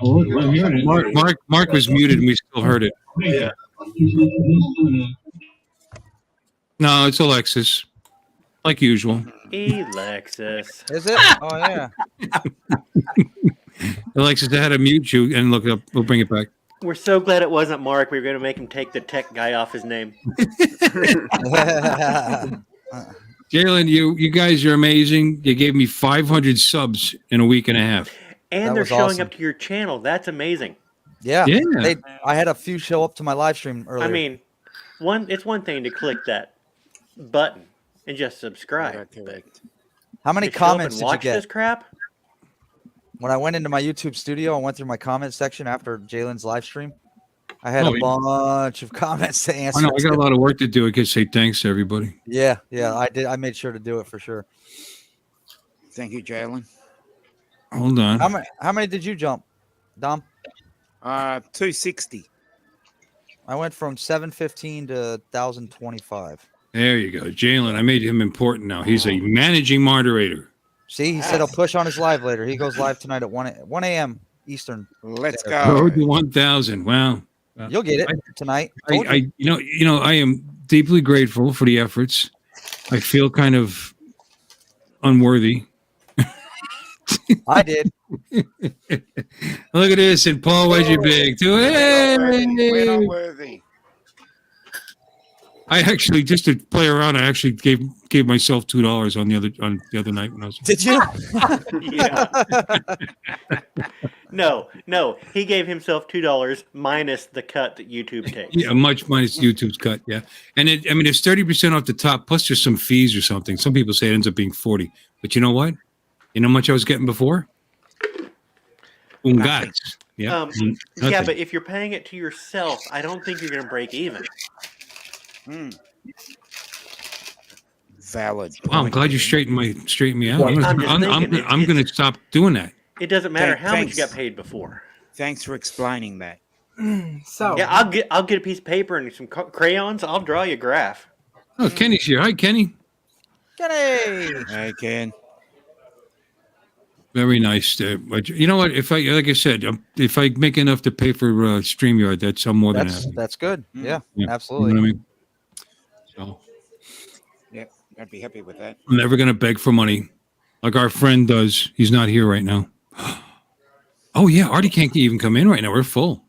[SPEAKER 3] Oh, we're hearing it. Mark was muted and we still heard it.
[SPEAKER 10] Yeah.
[SPEAKER 3] No, it's Alexis, like usual.
[SPEAKER 2] Alexis.
[SPEAKER 7] Is it? Oh yeah.
[SPEAKER 3] Alexis, I had to mute you and look it up. We'll bring it back.
[SPEAKER 2] We're so glad it wasn't Mark. We were going to make him take the tech guy off his name.
[SPEAKER 3] Jalen, you guys are amazing. You gave me 500 subs in a week and a half.
[SPEAKER 2] And
[SPEAKER 7] That
[SPEAKER 2] they're
[SPEAKER 7] was
[SPEAKER 2] showing
[SPEAKER 7] awesome.
[SPEAKER 2] up to your channel. That's amazing.
[SPEAKER 7] Yeah.
[SPEAKER 3] Yeah.
[SPEAKER 7] I had a few show up to my live stream earlier.
[SPEAKER 2] I mean, it's one thing to click that button and just subscribe. But
[SPEAKER 7] how many
[SPEAKER 2] to show up
[SPEAKER 7] comments
[SPEAKER 2] and
[SPEAKER 7] did you
[SPEAKER 2] watch
[SPEAKER 7] get?
[SPEAKER 2] this crap?
[SPEAKER 7] When I went into my YouTube studio and went through my comment section after Jalen's live stream, I had
[SPEAKER 3] Oh,
[SPEAKER 7] a
[SPEAKER 3] yeah.
[SPEAKER 7] bunch of comments to answer.
[SPEAKER 3] I know I got a
[SPEAKER 7] to.
[SPEAKER 3] lot of work to do. I could say thanks to everybody.
[SPEAKER 7] Yeah, I did. I made sure to do it for sure.
[SPEAKER 5] Thank you, Jalen.
[SPEAKER 3] Hold on.
[SPEAKER 7] How many did you jump, Dom?
[SPEAKER 5] 260.
[SPEAKER 7] I went from 715 to 1025.
[SPEAKER 3] There you go. Jalen, I made him important now. He's a managing moderator.
[SPEAKER 7] See, he said he'll push on his live later. He goes live tonight at 1 a.m. Eastern.
[SPEAKER 5] Let's
[SPEAKER 3] Road
[SPEAKER 5] go.
[SPEAKER 3] to 1,000. Wow.
[SPEAKER 7] You'll get it tonight. Told you.
[SPEAKER 3] I am deeply grateful for the efforts. I feel kind of unworthy.
[SPEAKER 7] I did.
[SPEAKER 3] Look at this, and Paul Wedgie Big too.
[SPEAKER 5] We're not
[SPEAKER 3] Hey!
[SPEAKER 5] worthy.
[SPEAKER 3] I actually, just to play around, I actually gave myself $2 on the other night when I was.
[SPEAKER 7] Did you?
[SPEAKER 2] Yeah. No. He gave himself $2 minus the cut that YouTube takes.
[SPEAKER 3] Yeah, much minus YouTube's cut. Yeah, and it's 30% off the top plus there's some fees or something. Some people say it ends up being 40, but you know what? You know how much I was getting before? Ungats. Yeah.
[SPEAKER 2] Yeah,
[SPEAKER 3] nothing.
[SPEAKER 2] but if you're paying it to yourself, I don't think you're going to break even.
[SPEAKER 5] Valid.
[SPEAKER 3] Wow, I'm glad you straightened me out.
[SPEAKER 2] I'm
[SPEAKER 3] I'm going to stop doing that.
[SPEAKER 2] It doesn't matter how much
[SPEAKER 5] Thanks.
[SPEAKER 2] you got paid before.
[SPEAKER 5] Thanks for explaining that.
[SPEAKER 9] So,
[SPEAKER 2] Yeah, I'll get a piece of paper and some crayons. I'll draw you a graph.
[SPEAKER 3] Oh, Kenny's here. Hi, Kenny.
[SPEAKER 7] Kenny.
[SPEAKER 5] I can.
[SPEAKER 3] Very nice. But you know what? Like I said, if I make enough to pay for StreamYard, I'm more than happy.
[SPEAKER 7] That's good. Yeah,
[SPEAKER 3] Yeah.
[SPEAKER 7] absolutely.
[SPEAKER 3] You know what I mean? So
[SPEAKER 5] Yep, I'd be happy with that.
[SPEAKER 3] I'm never going to beg for money like our friend does. He's not here right now. Oh, yeah. Artie can't even come in right now. We're full.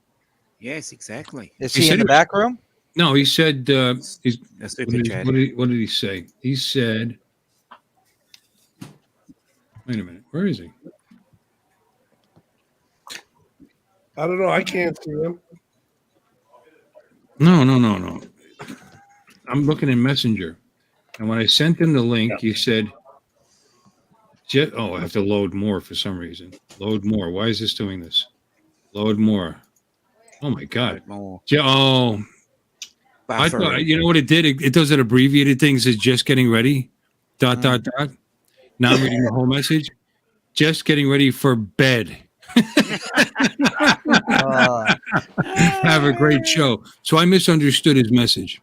[SPEAKER 5] Yes, exactly.
[SPEAKER 7] Is
[SPEAKER 3] He
[SPEAKER 7] he in
[SPEAKER 3] said
[SPEAKER 7] the
[SPEAKER 3] it-
[SPEAKER 7] back room?
[SPEAKER 3] No, he said, he's,
[SPEAKER 5] A
[SPEAKER 3] what
[SPEAKER 5] super
[SPEAKER 3] did,
[SPEAKER 5] chat.
[SPEAKER 3] what did he say? He said, wait a minute. Where is he?
[SPEAKER 4] I don't know. I can't see him.
[SPEAKER 3] No. I'm looking in Messenger. And when I sent him the link, he said, I have to load more for some reason. Load more. Why is this doing this? Load more. Oh, my God.
[SPEAKER 5] More.
[SPEAKER 3] Oh, I thought,
[SPEAKER 5] Buffering.
[SPEAKER 3] you know what it did? It does that abbreviated thing. It says just getting ready, ... Now I'm reading the whole message. Just getting ready for bed. Have a great show. So I misunderstood his message.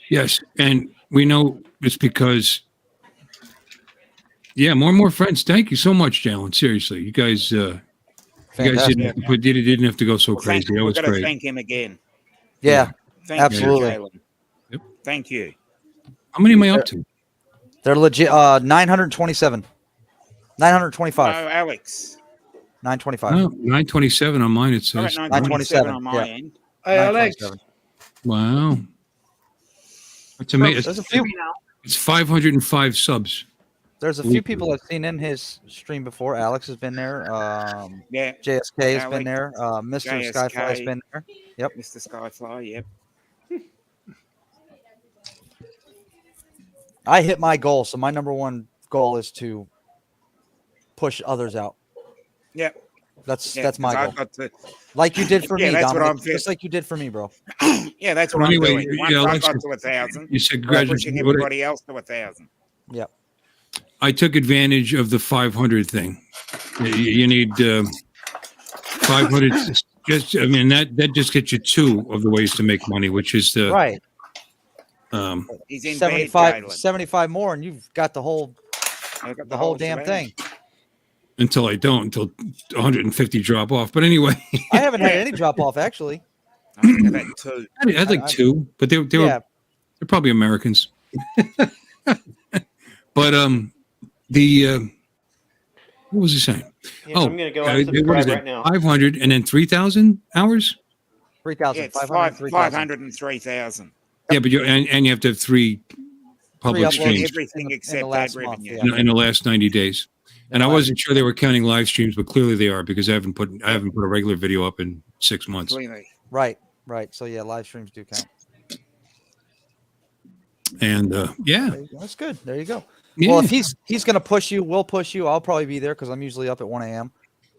[SPEAKER 3] Yes, and we know it's because, more and more friends. Thank you so much, Jalen. Seriously, you guys didn't have to go so crazy. That
[SPEAKER 5] We've
[SPEAKER 3] was
[SPEAKER 5] got to
[SPEAKER 3] great.
[SPEAKER 5] thank him again.
[SPEAKER 7] Yeah,
[SPEAKER 5] Thank
[SPEAKER 7] absolutely.
[SPEAKER 5] You, Jalen.
[SPEAKER 3] Yep.
[SPEAKER 5] Thank you.
[SPEAKER 3] How many am I up to?
[SPEAKER 7] They're legit. 927. 925.
[SPEAKER 5] Oh, Alex.
[SPEAKER 7] 925.
[SPEAKER 3] Oh, 927 on mine, it
[SPEAKER 5] I'm at
[SPEAKER 3] says.
[SPEAKER 5] 927 on my
[SPEAKER 7] yeah.
[SPEAKER 5] end.
[SPEAKER 9] Hey, Alex.
[SPEAKER 7] 927.
[SPEAKER 3] Wow. That's amazing.
[SPEAKER 7] There's a few.
[SPEAKER 3] It's 505 subs.
[SPEAKER 7] There's a few people I've seen in his stream before. Alex has been there.
[SPEAKER 5] Yeah.
[SPEAKER 7] JSK has
[SPEAKER 5] Alex,
[SPEAKER 7] been there. Mr.
[SPEAKER 5] JSK.
[SPEAKER 7] Skyfly has been there. Yep.
[SPEAKER 5] Mr. Skyfly, yep.
[SPEAKER 7] I hit my goal, so my number one goal is to push others out.
[SPEAKER 5] Yep.
[SPEAKER 7] That's
[SPEAKER 5] Yeah,
[SPEAKER 7] my
[SPEAKER 5] 'cause
[SPEAKER 7] goal.
[SPEAKER 5] I've got to,
[SPEAKER 7] Like you did for
[SPEAKER 5] Yeah,
[SPEAKER 7] me,
[SPEAKER 5] that's what
[SPEAKER 7] Dominic.
[SPEAKER 5] I'm feeling.
[SPEAKER 7] Just like you did for me, bro.
[SPEAKER 5] yeah, that's what
[SPEAKER 3] Well, anyway,
[SPEAKER 5] I'm doing. Once
[SPEAKER 3] yeah,
[SPEAKER 5] I
[SPEAKER 3] Alex,
[SPEAKER 5] got to 1,000,
[SPEAKER 3] You said
[SPEAKER 5] I'm
[SPEAKER 3] graduate.
[SPEAKER 5] pushing everybody else to 1,000.
[SPEAKER 7] Yep.
[SPEAKER 3] I took advantage of the 500 thing. You need 500. Just, I mean, that just gets you two of the ways to make money, which is the
[SPEAKER 7] Right.
[SPEAKER 5] He's in
[SPEAKER 7] 75,
[SPEAKER 5] bed,
[SPEAKER 7] 75 more, and you've got the whole
[SPEAKER 5] I've got
[SPEAKER 7] the whole damn
[SPEAKER 5] shebang.
[SPEAKER 7] thing.
[SPEAKER 3] until 150 drop off. But anyway,
[SPEAKER 7] I haven't had any drop off actually.
[SPEAKER 5] I think I've had two.
[SPEAKER 3] I had like two, but they
[SPEAKER 7] Yeah.
[SPEAKER 3] were they're probably Americans. But what was he saying?
[SPEAKER 2] Yeah, I'm gonna go and
[SPEAKER 3] what is
[SPEAKER 2] subscribe
[SPEAKER 3] it?
[SPEAKER 2] right now.
[SPEAKER 3] 500 and then 3,000 hours.
[SPEAKER 7] 3,000.
[SPEAKER 5] Yeah, it's
[SPEAKER 7] 500, 3,000.
[SPEAKER 5] 503,000.
[SPEAKER 3] Yeah, but and you have to have three public
[SPEAKER 7] uploads.
[SPEAKER 3] streams
[SPEAKER 5] Everything
[SPEAKER 7] in the
[SPEAKER 5] except
[SPEAKER 7] last
[SPEAKER 5] ad
[SPEAKER 7] month,
[SPEAKER 5] revenue.
[SPEAKER 7] yeah.
[SPEAKER 3] in the last 90 days. And I
[SPEAKER 7] Wow.
[SPEAKER 3] wasn't sure they were counting live streams, but clearly they are because I haven't put a regular video up in 6 months.
[SPEAKER 5] Clearly.
[SPEAKER 7] Right. So yeah, live streams do count.
[SPEAKER 3] And yeah,
[SPEAKER 7] There you go. That's good. There you go.
[SPEAKER 3] yeah.
[SPEAKER 7] Well, if he's gonna push you, we'll push you. I'll probably be there because I'm usually up at 1 a.m.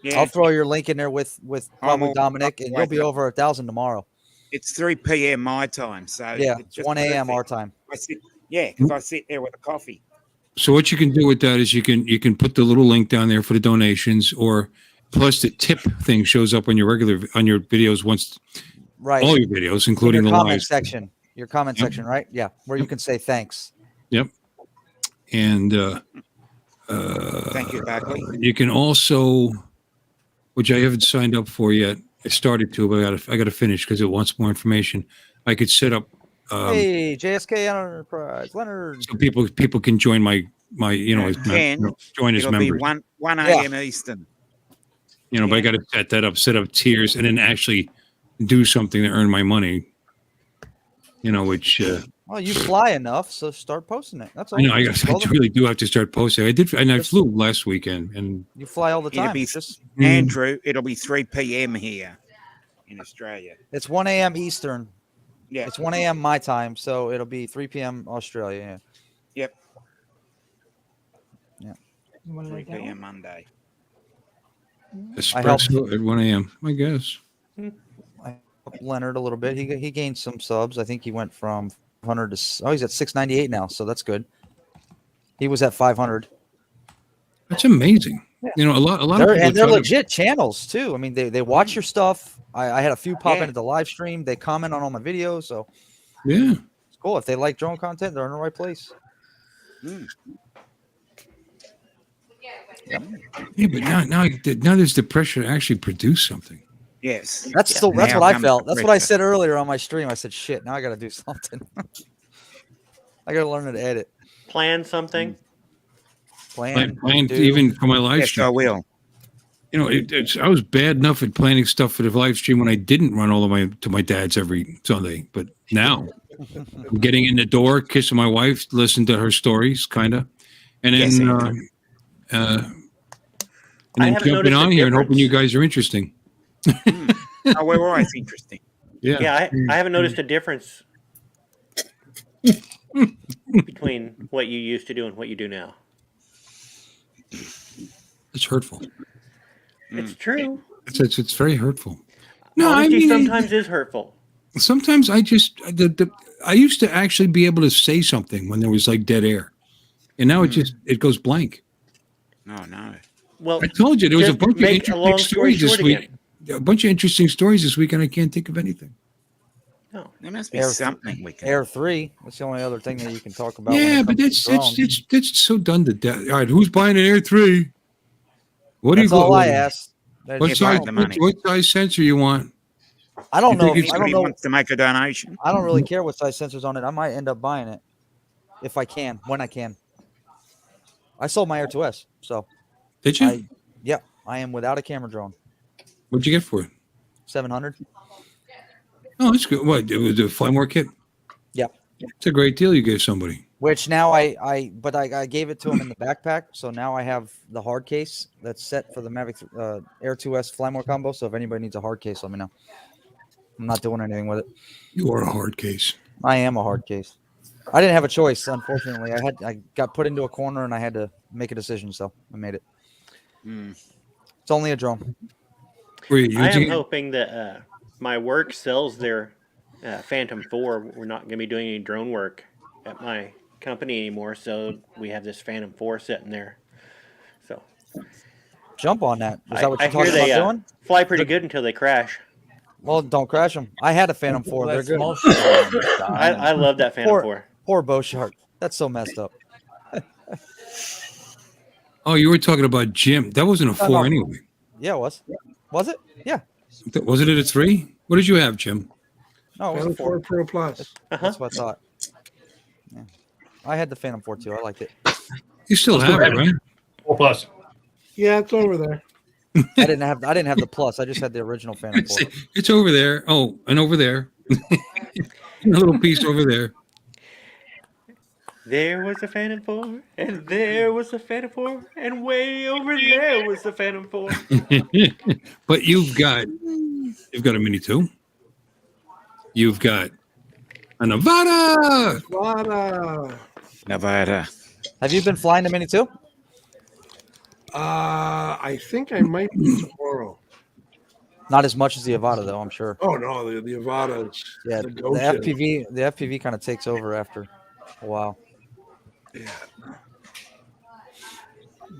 [SPEAKER 5] Yeah,
[SPEAKER 7] I'll throw your link in there with probably
[SPEAKER 5] all-
[SPEAKER 7] Dominic, and you'll be
[SPEAKER 5] wake up.
[SPEAKER 7] over 1,000 tomorrow.
[SPEAKER 5] it's 3 p.m. my time. So
[SPEAKER 7] Yeah,
[SPEAKER 5] it's just
[SPEAKER 7] 1 a.m. our
[SPEAKER 5] perfect.
[SPEAKER 7] time.
[SPEAKER 5] Because I sit there with a coffee.
[SPEAKER 3] So what you can do with that is you can put the little link down there for the donations, or plus the tip thing shows up on your videos once
[SPEAKER 7] Right.
[SPEAKER 3] all your videos,
[SPEAKER 7] In
[SPEAKER 3] including
[SPEAKER 7] your
[SPEAKER 3] the
[SPEAKER 7] comment
[SPEAKER 3] live.
[SPEAKER 7] section. Your comment
[SPEAKER 3] Yep.
[SPEAKER 7] section, right? Yeah, where you can say thanks.
[SPEAKER 3] Yep. And
[SPEAKER 5] Thank you, Bagley.
[SPEAKER 3] you can also, which I haven't signed up for yet. I started to, but I got to finish because it wants more information. I could set up
[SPEAKER 7] Hey, JSK Enterprise, Leonard.
[SPEAKER 3] so people can join my as join as
[SPEAKER 5] It'll be
[SPEAKER 3] members.
[SPEAKER 5] 1
[SPEAKER 7] Yeah.
[SPEAKER 5] a.m. Eastern.
[SPEAKER 3] But I got to set that up, set up tiers, and then actually do something to earn my money. Which
[SPEAKER 7] Well, you fly enough, so start posting it. That's all.
[SPEAKER 3] I know I
[SPEAKER 7] Well,
[SPEAKER 3] really do have to start posting. I did, and I flew last weekend, and
[SPEAKER 7] You fly all the
[SPEAKER 5] It'll
[SPEAKER 7] time.
[SPEAKER 5] be
[SPEAKER 7] Just
[SPEAKER 5] Andrew. It'll be 3 p.m. here in Australia.
[SPEAKER 7] it's 1 a.m. Eastern.
[SPEAKER 5] Yeah.
[SPEAKER 7] It's 1 a.m. my time, so it'll be 3 p.m. Australia.
[SPEAKER 5] Yep.
[SPEAKER 7] Yeah.
[SPEAKER 5] 3 p.m. Monday.
[SPEAKER 3] espresso at 1 a.m. I guess.
[SPEAKER 7] Leonard a little bit. He gained some subs. I think he went from 100 to he's at 698 now, so that's good. He was at 500.
[SPEAKER 3] That's amazing. A lot of people
[SPEAKER 7] And they're
[SPEAKER 3] try to-
[SPEAKER 7] legit channels too. I mean, they watch your stuff. I had a few pop
[SPEAKER 5] Yeah.
[SPEAKER 7] into the live stream. They comment on all my videos, so
[SPEAKER 3] Yeah.
[SPEAKER 7] it's cool. If they like drone content, they're in the right place.
[SPEAKER 3] Yeah, but now there's the pressure to actually produce something.
[SPEAKER 5] Yes.
[SPEAKER 7] That's
[SPEAKER 5] Now
[SPEAKER 7] what I
[SPEAKER 5] comes
[SPEAKER 7] felt.
[SPEAKER 5] the
[SPEAKER 7] That's what I
[SPEAKER 5] pressure.
[SPEAKER 7] said earlier on my stream. I said, "Shit, now I got to do something. I got to learn how to edit."
[SPEAKER 2] Plan something.
[SPEAKER 7] Plan,
[SPEAKER 3] Planned
[SPEAKER 7] do.
[SPEAKER 3] even for my live
[SPEAKER 5] Yes,
[SPEAKER 3] stream.
[SPEAKER 5] I will.
[SPEAKER 3] I was bad enough at planning stuff for the live stream when I didn't run all to my dad's every Sunday. But now I'm getting in the door, kissing my wife, listen to her stories, kind of, and then
[SPEAKER 5] Yes,
[SPEAKER 2] I haven't
[SPEAKER 3] jumping
[SPEAKER 2] noticed
[SPEAKER 3] on
[SPEAKER 2] a
[SPEAKER 3] here and hoping
[SPEAKER 2] difference.
[SPEAKER 3] you guys are interesting.
[SPEAKER 5] Oh, we're always interesting.
[SPEAKER 2] Yeah, I haven't noticed a difference between what you used to do and what you do now.
[SPEAKER 3] It's hurtful.
[SPEAKER 2] It's true.
[SPEAKER 3] It's very hurtful. No,
[SPEAKER 2] Honesty
[SPEAKER 3] I mean,
[SPEAKER 2] sometimes is hurtful.
[SPEAKER 3] sometimes I just I used to actually be able to say something when there was like dead air, and now it goes blank.
[SPEAKER 5] Oh, no.
[SPEAKER 2] Well,
[SPEAKER 3] I told you there was a
[SPEAKER 2] just
[SPEAKER 3] bunch of
[SPEAKER 2] make a long
[SPEAKER 3] interesting
[SPEAKER 2] story
[SPEAKER 3] stories this
[SPEAKER 2] short
[SPEAKER 3] week.
[SPEAKER 2] again.
[SPEAKER 3] A bunch of interesting stories this week, and I can't think of anything.
[SPEAKER 2] No.
[SPEAKER 5] There must be
[SPEAKER 7] Air-
[SPEAKER 5] something we can.
[SPEAKER 7] Air 3. That's the only other thing that you can talk about. when
[SPEAKER 3] Yeah,
[SPEAKER 7] it
[SPEAKER 3] but
[SPEAKER 7] comes to drones.
[SPEAKER 3] that's so done to death. All right, who's buying an Air 3? What do you
[SPEAKER 7] That's all
[SPEAKER 3] go?
[SPEAKER 7] I asked.
[SPEAKER 3] What
[SPEAKER 5] Get
[SPEAKER 3] size?
[SPEAKER 5] back the money.
[SPEAKER 3] What size sensor you want?
[SPEAKER 7] I don't
[SPEAKER 3] You
[SPEAKER 7] know.
[SPEAKER 3] think
[SPEAKER 7] If,
[SPEAKER 3] it's-
[SPEAKER 7] I don't
[SPEAKER 5] Anybody
[SPEAKER 7] know.
[SPEAKER 5] wants to make a donation.
[SPEAKER 7] I don't really care what size sensors on it. I might end up buying it if I can, when I can. I sold my Air 2S, so
[SPEAKER 3] Did you?
[SPEAKER 7] I am without a camera drone.
[SPEAKER 3] What'd you get for it?
[SPEAKER 7] 700.
[SPEAKER 3] Oh, that's good. What? It was a Flymore kit?
[SPEAKER 7] Yep.
[SPEAKER 3] It's a great deal you gave somebody.
[SPEAKER 7] Which now I gave it to him in the backpack, so now I have the hard case that's set for the Mavic Air 2S Flymore combo. So if anybody needs a hard case, let me know. I'm not doing anything with it.
[SPEAKER 3] You are a hard case.
[SPEAKER 7] I am a hard case. I didn't have a choice, unfortunately. I got put into a corner and I had to make a decision, so I made it. It's only a drone.
[SPEAKER 3] Were you
[SPEAKER 2] I am
[SPEAKER 3] using it?
[SPEAKER 2] hoping that my work sells their Phantom 4. We're not going to be doing any drone work at my company anymore, so we have this Phantom 4 sitting there. So
[SPEAKER 7] Jump on that. Is that what
[SPEAKER 2] I
[SPEAKER 7] you're
[SPEAKER 2] hear
[SPEAKER 7] talking
[SPEAKER 2] they
[SPEAKER 7] about doing?
[SPEAKER 2] fly pretty good until they crash.
[SPEAKER 7] Well, don't crash them. I had a Phantom 4. They're good.
[SPEAKER 2] I love that Phantom 4.
[SPEAKER 7] Poor Bow Shark. That's so messed up.
[SPEAKER 3] Oh, you were talking about Jim. That wasn't a 4
[SPEAKER 7] no.
[SPEAKER 3] anyway.
[SPEAKER 7] Yeah, it was. Was it? Yeah.
[SPEAKER 3] Was it at a 3? What did you have, Jim?
[SPEAKER 7] No, it was
[SPEAKER 4] Phantom
[SPEAKER 7] a 4.
[SPEAKER 4] 4 Pro Plus.
[SPEAKER 7] That's what I thought. Yeah. I had the Phantom 4 too. I liked it.
[SPEAKER 3] You still have it, right?
[SPEAKER 6] 4 Plus.
[SPEAKER 4] Yeah, it's over there.
[SPEAKER 7] I didn't have the Plus. I just had the original Phantom 4.
[SPEAKER 3] It's over there. Oh, and over there. A little piece over there.
[SPEAKER 2] There was a Phantom 4, and there was a Phantom 4, and way over there was the Phantom 4.
[SPEAKER 3] But you've got a Mini 2. You've got a Nevada.
[SPEAKER 5] Nevada.
[SPEAKER 7] Have you been flying the Mini too?
[SPEAKER 4] I think I might be tomorrow.
[SPEAKER 7] Not as much as the Avata, though. I'm sure.
[SPEAKER 4] Oh no, the Avata.
[SPEAKER 7] Yeah, the FPV kind of takes over after a while.
[SPEAKER 4] Yeah.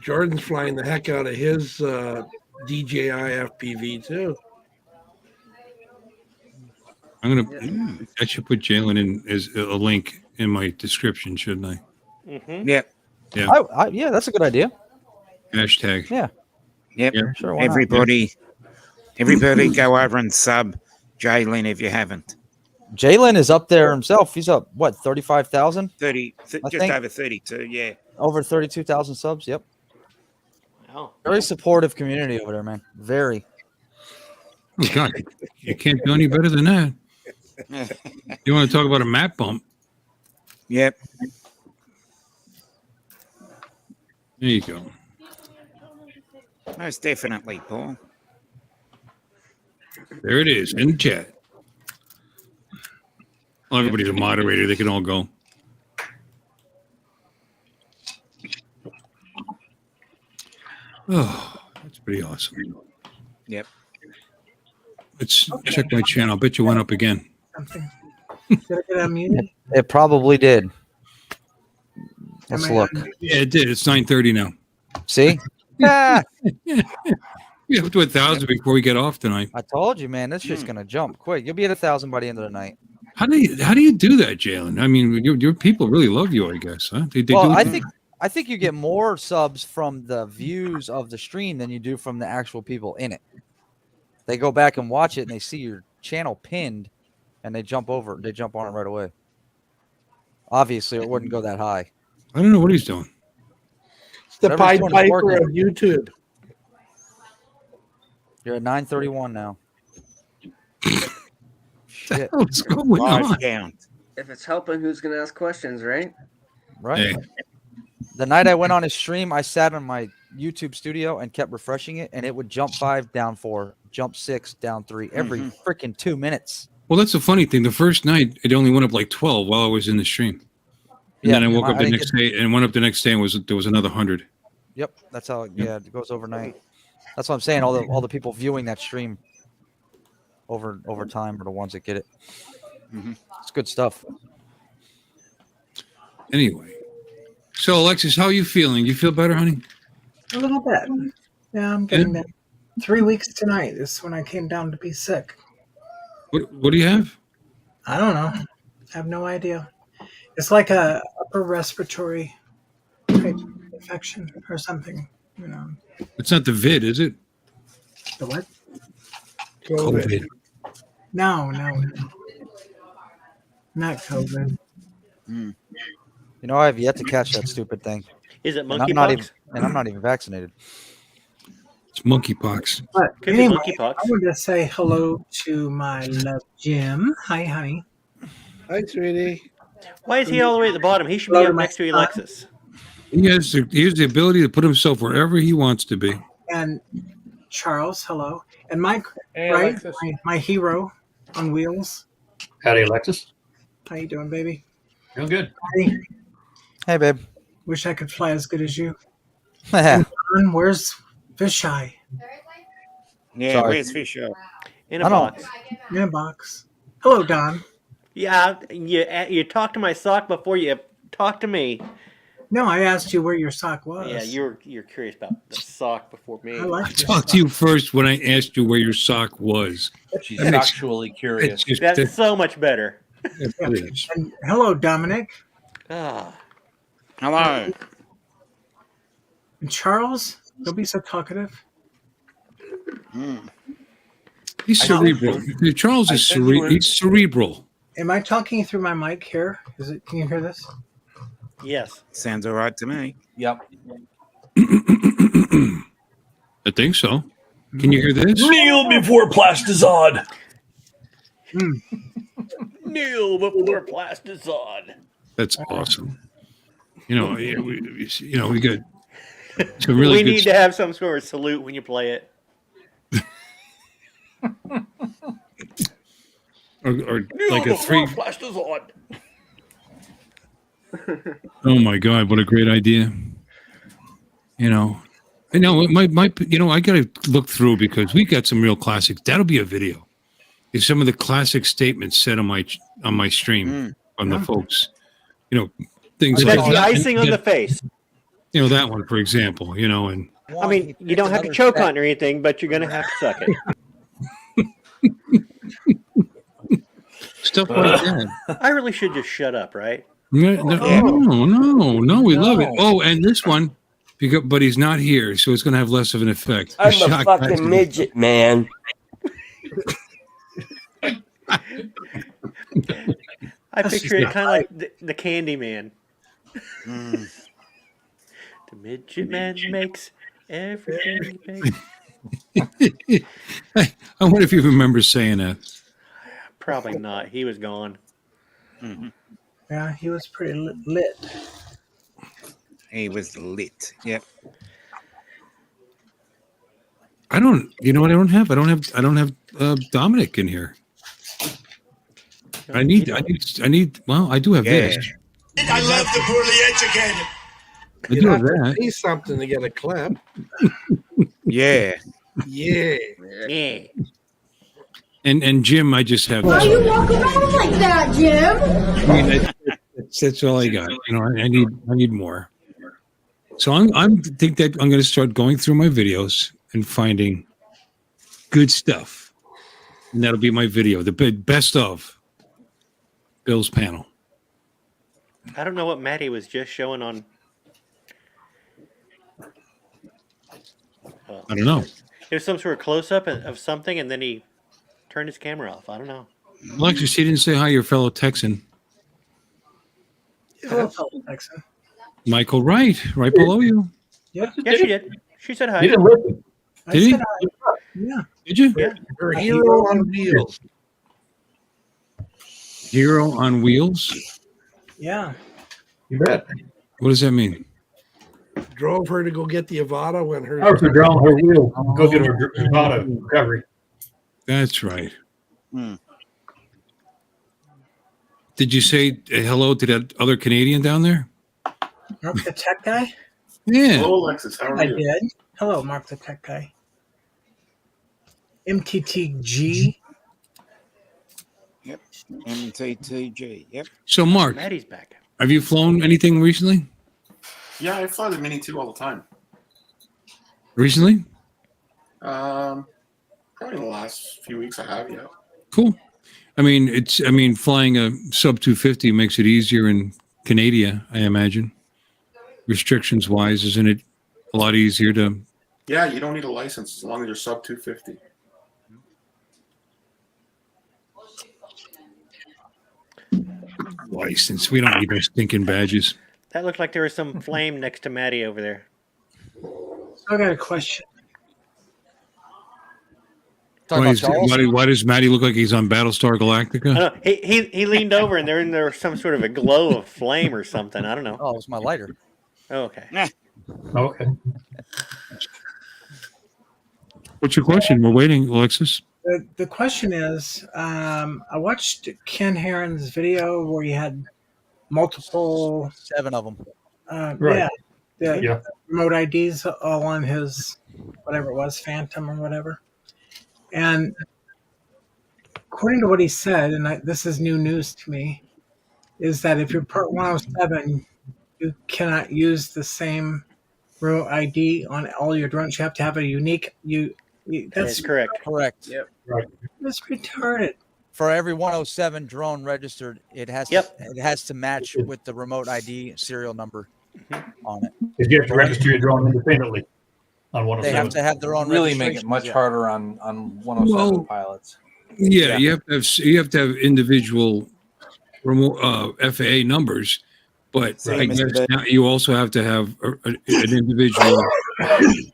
[SPEAKER 4] Jordan's flying the heck out of his DJI FPV too.
[SPEAKER 3] I should put Jalen in as a link in my description, shouldn't I?
[SPEAKER 2] Mm-hmm.
[SPEAKER 5] Yep.
[SPEAKER 3] Yeah.
[SPEAKER 7] Yeah, that's a good idea.
[SPEAKER 3] Hashtag.
[SPEAKER 7] Yeah.
[SPEAKER 5] Yep.
[SPEAKER 3] Yeah.
[SPEAKER 7] Sure. Why not?
[SPEAKER 5] Everybody go over and sub Jalen if you haven't.
[SPEAKER 7] Jalen is up there himself. He's up, what, 35,000?
[SPEAKER 5] 30,
[SPEAKER 7] I
[SPEAKER 5] just
[SPEAKER 7] think.
[SPEAKER 5] over 32, yeah.
[SPEAKER 7] Over 32,000 subs. Yep.
[SPEAKER 2] Wow.
[SPEAKER 7] Very supportive community over there, man. Very.
[SPEAKER 3] Oh, God, you can't do any better than that. You want to talk about a map bump?
[SPEAKER 5] Yep.
[SPEAKER 3] There you go.
[SPEAKER 5] Most definitely, Paul.
[SPEAKER 3] There it is in the chat. Well, everybody's a moderator. They can all go. Oh, that's pretty awesome.
[SPEAKER 5] Yep.
[SPEAKER 3] Let's check my channel. I bet you went up again.
[SPEAKER 9] Something. Did I get unmuted?
[SPEAKER 7] It probably did. Let's
[SPEAKER 9] Am I
[SPEAKER 7] look.
[SPEAKER 9] unmuted?
[SPEAKER 3] Yeah, it did. It's 9:30 now.
[SPEAKER 7] See? Ah,
[SPEAKER 3] We have to 1,000 before we get off tonight.
[SPEAKER 7] I told you, man. This shit's gonna jump quick. You'll be at 1,000 by the end of the night.
[SPEAKER 3] How do you do that, Jalen? I mean, your people really love you, I guess, huh? They
[SPEAKER 7] Well,
[SPEAKER 3] do.
[SPEAKER 7] I think you get more subs from the views of the stream than you do from the actual people in it. They go back and watch it and they see your channel pinned and they jump on it right away. Obviously, it wouldn't go that high.
[SPEAKER 3] I don't know what he's doing.
[SPEAKER 4] It's the
[SPEAKER 7] Whatever he's
[SPEAKER 4] Pied
[SPEAKER 7] doing is
[SPEAKER 4] Piper
[SPEAKER 7] working.
[SPEAKER 4] of YouTube.
[SPEAKER 7] You're at 931 now. Shit.
[SPEAKER 3] What's going on?
[SPEAKER 5] Live count.
[SPEAKER 11] If it's helping, who's going to ask questions, right?
[SPEAKER 7] Right.
[SPEAKER 3] Hey,
[SPEAKER 7] The night I went on his stream, I sat in my YouTube studio and kept refreshing it, and it would jump 5, down 4, jump 6, down 3 every freaking 2 minutes.
[SPEAKER 3] well, that's the funny thing. The first night, it only went up like 12 while I was in the stream. And then I woke up the next day and went up the next day and there was another 100.
[SPEAKER 7] Yep, that's how. Yeah, it goes overnight. That's what I'm saying. All the people viewing that stream over time are the ones that get it. It's good stuff.
[SPEAKER 3] Anyway, so Alexis, how are you feeling? You feel better, honey?
[SPEAKER 9] A little bit. Yeah, I'm getting there. 3 weeks tonight is when I came down to be sick.
[SPEAKER 3] What do you have?
[SPEAKER 9] I don't know. I have no idea. It's like a upper respiratory type infection or something. You know.
[SPEAKER 3] It's not the vid, is it?
[SPEAKER 9] The what?
[SPEAKER 3] COVID.
[SPEAKER 9] No. Not COVID.
[SPEAKER 7] You know, I have yet to catch that stupid thing.
[SPEAKER 2] Is it
[SPEAKER 7] And I'm not
[SPEAKER 2] monkeypox?
[SPEAKER 7] even vaccinated.
[SPEAKER 3] It's monkeypox.
[SPEAKER 9] But
[SPEAKER 2] Could be
[SPEAKER 9] anyway,
[SPEAKER 2] monkeypox.
[SPEAKER 9] I wanted to say hello to my love Jim. Hi, honey.
[SPEAKER 4] Hi, sweetie.
[SPEAKER 2] Why is he all the way at the bottom? He should be
[SPEAKER 9] Hello to
[SPEAKER 2] up
[SPEAKER 9] my
[SPEAKER 2] next to
[SPEAKER 9] son.
[SPEAKER 2] Alexis.
[SPEAKER 3] He has the ability to put himself wherever he wants to be.
[SPEAKER 9] And Charles, hello. And Mike,
[SPEAKER 6] Hey,
[SPEAKER 9] right?
[SPEAKER 6] Alexis.
[SPEAKER 9] My hero on wheels.
[SPEAKER 6] Howdy, Alexis.
[SPEAKER 9] How you doing, baby?
[SPEAKER 6] Real good.
[SPEAKER 9] Hi.
[SPEAKER 7] Hey, babe.
[SPEAKER 9] Wish I could fly as good as you.
[SPEAKER 7] yeah,
[SPEAKER 9] John, where's Fisheye?
[SPEAKER 5] Yeah,
[SPEAKER 7] Sorry.
[SPEAKER 5] where's Fisher?
[SPEAKER 2] In a
[SPEAKER 7] I don't-
[SPEAKER 2] box.
[SPEAKER 9] In a box. Hello, Don.
[SPEAKER 2] Yeah, you talked to my sock before you talked to me.
[SPEAKER 9] No, I asked you where your sock was.
[SPEAKER 2] Yeah, you're curious about the sock before me.
[SPEAKER 9] I
[SPEAKER 3] I
[SPEAKER 9] like your
[SPEAKER 3] talked to you first when I asked you where your sock was.
[SPEAKER 6] She's
[SPEAKER 3] That makes-
[SPEAKER 6] actually
[SPEAKER 3] It's
[SPEAKER 6] curious.
[SPEAKER 3] just
[SPEAKER 2] That's so much better.
[SPEAKER 3] it is.
[SPEAKER 9] And hello, Dominic.
[SPEAKER 2] Ah,
[SPEAKER 5] Hello.
[SPEAKER 9] And Charles, don't be so talkative.
[SPEAKER 3] He's
[SPEAKER 6] I know.
[SPEAKER 3] cerebral. Charles
[SPEAKER 6] I
[SPEAKER 3] is
[SPEAKER 6] said you were-
[SPEAKER 3] he's cerebral.
[SPEAKER 9] Am I talking through my mic here? Can you hear this?
[SPEAKER 2] yes.
[SPEAKER 5] Sounds all right to me.
[SPEAKER 6] Yep.
[SPEAKER 3] I think so. Can you hear this?
[SPEAKER 6] Kneel before Plastizod.
[SPEAKER 2] Kneel before Plastizod.
[SPEAKER 3] That's awesome. We got some really
[SPEAKER 2] We
[SPEAKER 3] good.
[SPEAKER 2] need to have some sort of salute when you play it.
[SPEAKER 3] or like a three.
[SPEAKER 2] Plastizod.
[SPEAKER 3] Oh my God! What a great idea. I know my I got to look through because we got some real classics. That'll be a video. It's some of the classic statements said on my stream from the folks. Things
[SPEAKER 2] That's
[SPEAKER 3] like
[SPEAKER 2] the
[SPEAKER 3] that.
[SPEAKER 2] icing on the face.
[SPEAKER 3] That one, for example. And
[SPEAKER 2] I mean, you don't have to choke on it or anything, but you're going to have to suck it.
[SPEAKER 3] stuff like that.
[SPEAKER 2] I really should just shut up, right?
[SPEAKER 3] No, we love it. Oh, and this one, but he's not here, so it's going to have less of an effect.
[SPEAKER 12] I'm a
[SPEAKER 3] Shock
[SPEAKER 12] fucking
[SPEAKER 3] factor.
[SPEAKER 12] midget, man.
[SPEAKER 2] I picture it kind of like the Candy Man. The midget man makes everything he makes.
[SPEAKER 3] I wonder if you remember saying that.
[SPEAKER 2] Probably not. He was gone.
[SPEAKER 9] Yeah, he was pretty lit.
[SPEAKER 5] He was lit. Yep.
[SPEAKER 3] I don't. You know what? I don't have Dominic in here. I need. Well, I do have this.
[SPEAKER 12] I love the poorly educated.
[SPEAKER 3] I
[SPEAKER 4] You
[SPEAKER 3] do
[SPEAKER 4] have
[SPEAKER 3] have
[SPEAKER 4] to
[SPEAKER 3] that.
[SPEAKER 4] say something to get a clip.
[SPEAKER 5] Yeah.
[SPEAKER 4] Yeah.
[SPEAKER 2] Yeah.
[SPEAKER 3] And Jim, I just have.
[SPEAKER 8] Why you walk around like that, Jim?
[SPEAKER 3] I mean, that's all I got. I need more. So I'm think that I'm going to start going through my videos and finding good stuff, and that'll be my video, the best of Bill's panel.
[SPEAKER 2] I don't know what Maddie was just showing on.
[SPEAKER 3] I don't know.
[SPEAKER 2] It was some sort of close up of something, and then he turned his camera off. I don't know.
[SPEAKER 3] Alexis, he didn't say hi, your fellow Texan,
[SPEAKER 9] Hello, fellow Texan.
[SPEAKER 3] Michael Wright, right below you.
[SPEAKER 9] Yeah.
[SPEAKER 2] Yeah, she did. She said hi.
[SPEAKER 6] You didn't listen.
[SPEAKER 9] I
[SPEAKER 3] Did he?
[SPEAKER 9] said hi. Yeah.
[SPEAKER 3] Did you?
[SPEAKER 2] Yeah.
[SPEAKER 4] Her hero on wheels.
[SPEAKER 3] Hero on wheels.
[SPEAKER 9] Yeah.
[SPEAKER 6] You bet.
[SPEAKER 3] What does that mean?
[SPEAKER 4] Drove her to go get the Avada when her.
[SPEAKER 6] I was drawing her wheel. Go get her Nevada recovery.
[SPEAKER 3] That's right.
[SPEAKER 5] Hmm.
[SPEAKER 3] Did you say hello to that other Canadian down there?
[SPEAKER 9] Mark the tech guy?
[SPEAKER 3] Yeah.
[SPEAKER 10] Hello, Alexis. How are
[SPEAKER 9] I
[SPEAKER 10] you?
[SPEAKER 9] did. Hello, Mark the tech guy. MTTG.
[SPEAKER 5] MTTG. Yep.
[SPEAKER 3] So, Mark,
[SPEAKER 2] Maddie's back.
[SPEAKER 3] have you flown anything recently?
[SPEAKER 10] Yeah, I fly the Mini 2 all the time.
[SPEAKER 3] Recently?
[SPEAKER 10] Probably in the last few weeks I have, yeah.
[SPEAKER 3] Cool. I mean, flying a sub 250 makes it easier in Canada, I imagine. Restrictions wise, isn't it a lot easier to?
[SPEAKER 10] Yeah, you don't need a license as long as you're sub 250.
[SPEAKER 3] License. We don't need those stinking badges.
[SPEAKER 2] That looked like there was some flame next to Maddie over there.
[SPEAKER 9] So I got a question.
[SPEAKER 3] Why does Matty look like he's on Battlestar Galactica?
[SPEAKER 2] I don't know. He leaned over and there was some sort of a glow of flame or something. I don't know.
[SPEAKER 7] Oh, it was my lighter.
[SPEAKER 2] Oh, okay.
[SPEAKER 6] Okay.
[SPEAKER 3] What's your question? We're waiting, Alexis.
[SPEAKER 9] The question is, I watched Ken Heron's video where he had multiple
[SPEAKER 7] 7 of them.
[SPEAKER 6] Right.
[SPEAKER 9] The remote IDs all on his whatever it was, Phantom or whatever. And according to what he said, and this is new news to me, is that if you're Part 107, you cannot use the same remote ID on all your drones. You have to have a unique.
[SPEAKER 2] That's correct.
[SPEAKER 7] Correct.
[SPEAKER 11] Yep.
[SPEAKER 6] Right.
[SPEAKER 9] That's retarded.
[SPEAKER 7] For every 107 drone registered, it has to match with the remote ID serial number on it.
[SPEAKER 6] Because you have to register your drone independently on 107.
[SPEAKER 7] They have to have their own.
[SPEAKER 13] Really make it much harder on 107 pilots.
[SPEAKER 3] Yeah, you have to have individual remote FAA numbers, but I guess now you also have to have an individual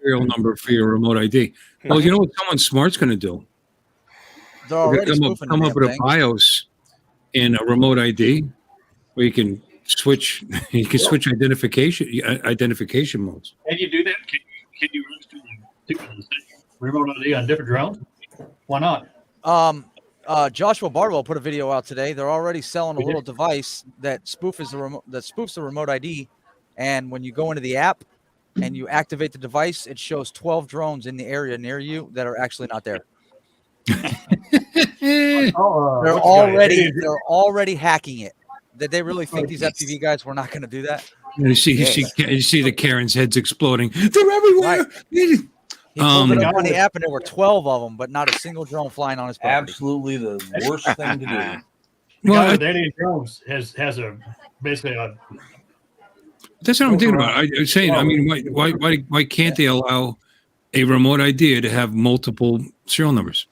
[SPEAKER 3] serial number for your remote ID. Well, you know what someone smart's going to do?
[SPEAKER 7] They're already
[SPEAKER 3] come up with a BIOS and a remote ID where you can switch. You can switch identification modes.
[SPEAKER 6] Can you do that? Can you register remote ID on different drones? Why not?
[SPEAKER 7] Joshua Bardwell put a video out today. They're already selling a little device that spoofs the remote ID, and when you go into the app and you activate the device, it shows 12 drones in the area near you that are actually not there. They're already hacking it. Did they really think these FPV guys were not going to do that?
[SPEAKER 3] You see the Karen's heads exploding. They're everywhere.
[SPEAKER 7] Right. He pulled it up on the app, and there were 12 of them, but not a single drone flying on his property.
[SPEAKER 13] Absolutely the worst thing to do.
[SPEAKER 6] The guy with 88 drones has a basically a.
[SPEAKER 3] That's what I'm thinking about. I'm saying, I mean, why can't they allow a remote ID to have multiple serial numbers?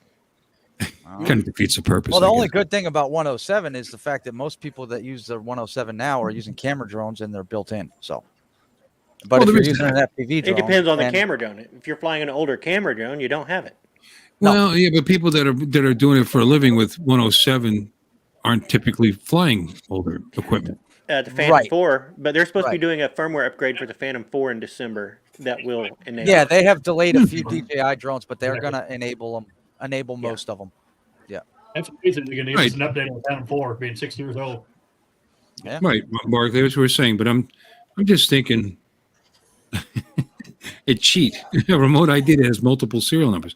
[SPEAKER 3] Kind of defeats the purpose.
[SPEAKER 7] Well, the only good thing about 107 is the fact that most people that use the 107 now are using camera drones and they're built in. So, but if you're using an FPV drone,
[SPEAKER 2] it depends on the camera drone. If you're flying an older camera drone, you don't have it.
[SPEAKER 3] Well, yeah, but people that are doing it for a living with 107 aren't typically flying older equipment.
[SPEAKER 2] The Phantom 4, but they're supposed to be doing a firmware upgrade for the Phantom 4 in December that will enable.
[SPEAKER 7] Yeah, they have delayed a few DJI drones, but they're going to enable most of them. Yeah,
[SPEAKER 6] that's amazing. They're going to give us an update on the Phantom 4 being 6 years old.
[SPEAKER 7] Yeah.
[SPEAKER 3] Right, Mark. That's what we're saying. But I'm just thinking, a cheat, a remote ID that has multiple serial numbers.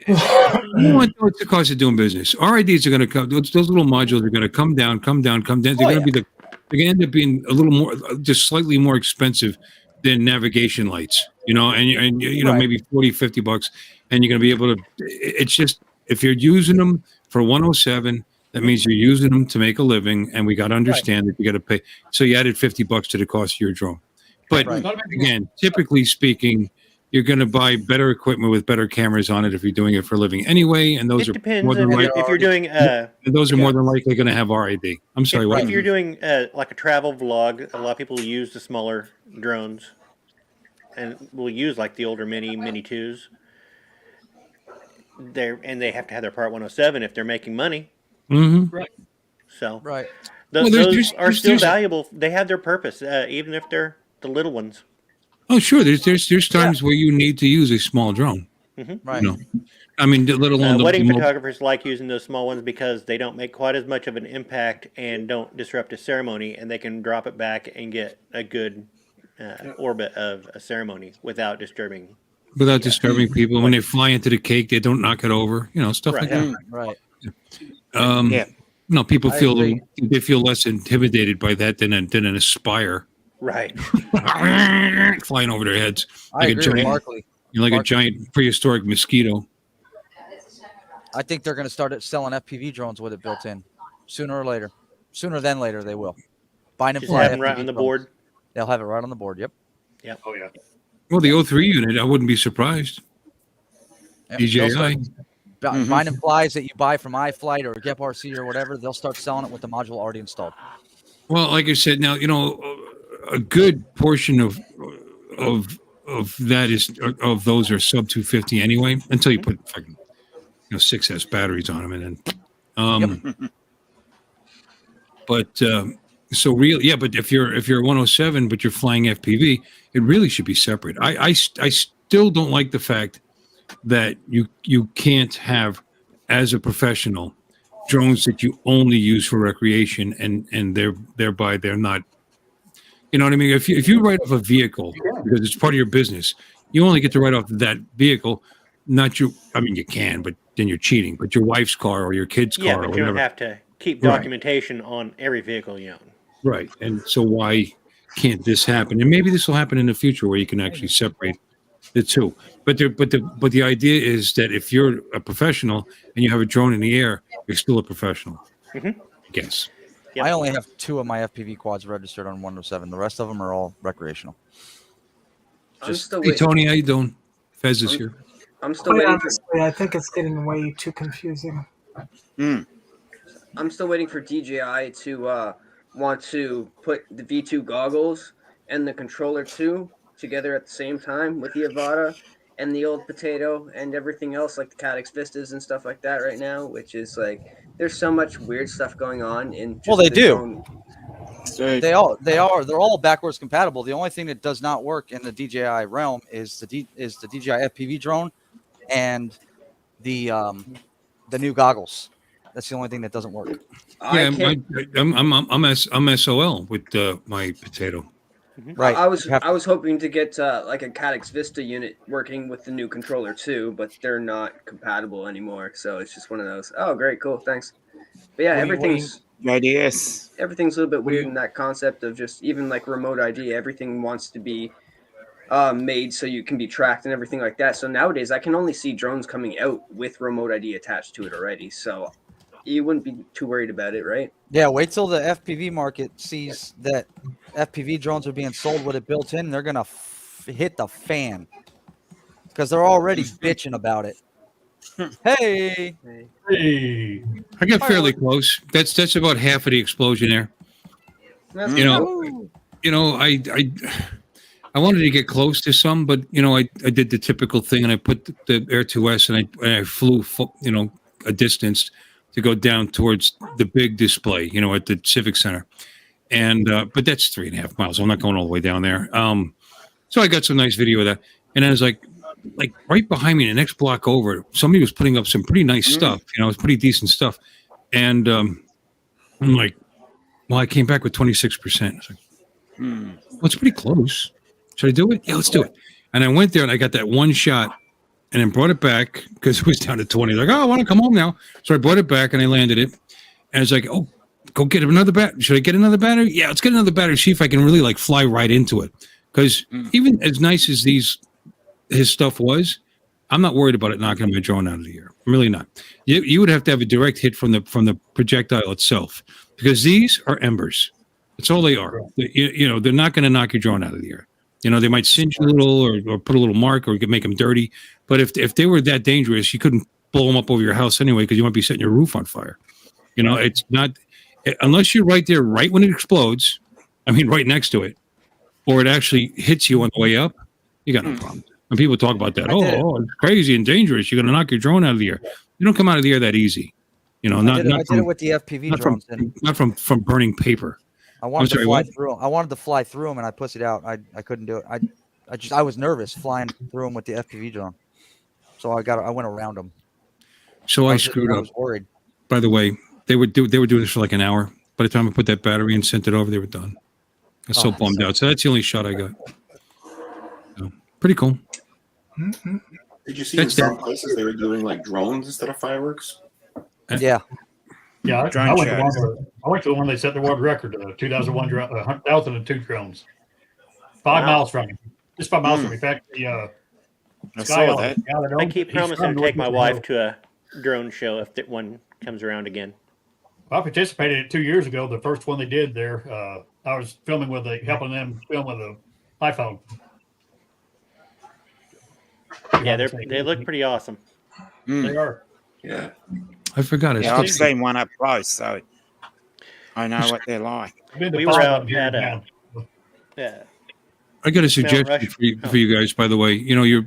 [SPEAKER 3] What's the cost of doing business? Our IDs are going to come. Those little modules are going to come down. They're going to end up being a little more, just slightly more expensive than navigation lights. You know, and maybe $40-$50, and you're going to be able to. It's just if you're using them for 107, that means you're using them to make a living, and we got to understand that you got to pay. So you added $50 to the cost of your drone. But again, typically speaking, you're going to buy better equipment with better cameras on it if you're doing it for a living anyway, and those are more than likely.
[SPEAKER 2] If you're doing,
[SPEAKER 3] those are more than likely going to have RID. I'm sorry.
[SPEAKER 2] If you're doing like a travel vlog, a lot of people use the smaller drones, and will use like the older Mini 2s. They have to have their Part 107 if they're making money.
[SPEAKER 3] Mm-hmm.
[SPEAKER 6] Right.
[SPEAKER 2] So
[SPEAKER 3] Well,
[SPEAKER 2] those are still valuable. They have their purpose, even if they're the little ones.
[SPEAKER 3] Oh, sure. There's times where you need to use a small drone.
[SPEAKER 2] Mm-hmm.
[SPEAKER 7] Right.
[SPEAKER 3] You know? I mean, let alone
[SPEAKER 2] wedding photographers like using those small ones because they don't make quite as much of an impact and don't disrupt a ceremony, and they can drop it back and get a good orbit of a ceremony without disturbing
[SPEAKER 3] people. When they fly into the cake, they don't knock it over. You know, stuff like that.
[SPEAKER 7] Right.
[SPEAKER 3] No, people feel less intimidated by that than an Aspire.
[SPEAKER 2] Right.
[SPEAKER 3] Flying over their heads.
[SPEAKER 7] I agree with Markley.
[SPEAKER 3] A giant prehistoric mosquito.
[SPEAKER 7] I think they're going to start selling FPV drones with it built in sooner or later. Sooner than later, they will. Bind and fly.
[SPEAKER 2] Have right on the board.
[SPEAKER 7] They'll have it right on the board. Yep.
[SPEAKER 2] Yep.
[SPEAKER 6] Oh yeah.
[SPEAKER 3] Well, the O3 unit, I wouldn't be surprised.
[SPEAKER 7] Yep.
[SPEAKER 3] DJI.
[SPEAKER 7] Bind and flies that you buy from iFlight or GepRC or whatever, they'll start selling it with the module already installed.
[SPEAKER 3] Well, like I said, now a good portion of of that is of those are sub 250 anyway. Until you put fucking 6S batteries on them, and then but so real, yeah. But if you're 107, but you're flying FPV, it really should be separate. I still don't like the fact that you can't have, as a professional, drones that you only use for recreation, and thereby they're not. You know what I mean? If you write off a vehicle because it's part of your business, you only get to write off that vehicle, not your. I mean, you can, but then you're cheating. But your wife's car or your kid's car,
[SPEAKER 2] Yeah,
[SPEAKER 3] or
[SPEAKER 2] but you
[SPEAKER 3] whatever.
[SPEAKER 2] don't have to keep documentation on every vehicle you own.
[SPEAKER 3] Right. And so why can't this happen? And maybe this will happen in the future where you can actually separate the two. But the idea is that if you're a professional and you have a drone in the air, you're still a professional.
[SPEAKER 2] Mm-hmm.
[SPEAKER 3] I guess.
[SPEAKER 7] I only have 2 of my FPV quads registered on 107. The rest of them are all recreational.
[SPEAKER 3] Hey Tony, how you doing? Fez is here.
[SPEAKER 11] I'm still
[SPEAKER 9] Quite
[SPEAKER 11] waiting.
[SPEAKER 9] honestly, I think it's getting way too confusing.
[SPEAKER 11] I'm still waiting for DJI to want to put the V2 goggles and the controller 2 together at the same time with the Avata and the old Potato and everything else, like the Caddx Vistas and stuff like that right now, which is like there's so much weird stuff going on in just
[SPEAKER 7] They
[SPEAKER 11] the
[SPEAKER 7] do.
[SPEAKER 11] drone.
[SPEAKER 7] They're all backwards compatible. The only thing that does not work in the DJI realm is the DJI FPV drone and the new goggles. That's the only thing that doesn't work.
[SPEAKER 3] Yeah, I'm SOL with my Potato.
[SPEAKER 7] Right.
[SPEAKER 11] I was hoping to get like a Caddx Vista unit working with the new controller too, but they're not compatible anymore. So it's just one of those. Oh, great, cool, thanks. But yeah, everything's a little bit weird in that concept of just even like remote ID. Everything wants to be made so you can be tracked and everything like that. So nowadays, I can only see drones coming out with remote ID attached to it already. So you wouldn't be too worried about it, right?
[SPEAKER 7] Yeah, wait till the FPV market sees that FPV drones are being sold with it built in. They're gonna hit the fan because they're already bitching about it. Hey,
[SPEAKER 3] I got fairly close. That's about half of the explosion there. I wanted to get close to some, but I did the typical thing, and I put the Air 2S and I flew a distance to go down towards the big display, at the Civic Center. And but that's 3.5 miles. I'm not going all the way down there. So I got some nice video of that. And I was like right behind me, the next block over, somebody was putting up some pretty nice stuff. It was pretty decent stuff. And I'm like, well, I came back with 26%. I was like, well, it's pretty close. Should I do it? Yeah, let's do it. And I went there and I got that one shot and then brought it back because it was down to 20. Like, I want to come home now. So I brought it back and I landed it. And it's like, oh, go get another battery. Should I get another battery? Yeah, let's get another battery. See if I can really fly right into it. Because even as nice as his stuff was, I'm not worried about it knocking my drone out of the air. I'm really not. You would have to have a direct hit from the projectile itself because these are embers. That's all they are. They're not going to knock your drone out of the air. They might singe a little or put a little mark or make them dirty. But if they were that dangerous, you couldn't blow them up over your house anyway because you might be setting your roof on fire. It's not unless you're right there, right when it explodes. I mean, right next to it, or it actually hits you on the way up. You got no problem. When people talk about that, it's crazy and dangerous. You're going to knock your drone out of the air. You don't come out of the air that easy. I did
[SPEAKER 7] it with the FPV drones.
[SPEAKER 3] Not from burning paper.
[SPEAKER 7] I wanted to fly through. I wanted to fly through them, and I pussied out. I couldn't do it. I was nervous flying through them with the FPV drone, so I went around them.
[SPEAKER 3] So I screwed up.
[SPEAKER 7] I was worried.
[SPEAKER 3] By the way, they were doing this for like an hour. By the time I put that battery and sent it over, they were done. I was so bummed out. So that's the only shot I got. So, pretty cool.
[SPEAKER 10] Mm-hmm. Did you see in some places they were doing drones instead of fireworks?
[SPEAKER 7] Yeah.
[SPEAKER 6] Yeah, I went to the one they set the world record, 2002 drones. 5 miles from me. Just 5 miles from me. In fact, the
[SPEAKER 2] I keep promising to take my wife to a drone show if that one comes around again.
[SPEAKER 6] I participated in it 2 years ago. The first one they did there, I was filming helping them film with an iPhone.
[SPEAKER 2] Yeah, they look pretty awesome.
[SPEAKER 6] They are.
[SPEAKER 10] Yeah.
[SPEAKER 3] I forgot it.
[SPEAKER 5] Yeah, I've seen one up close, so I know what they're like.
[SPEAKER 2] We were out at
[SPEAKER 3] I got a suggestion for you guys. By the way, you know your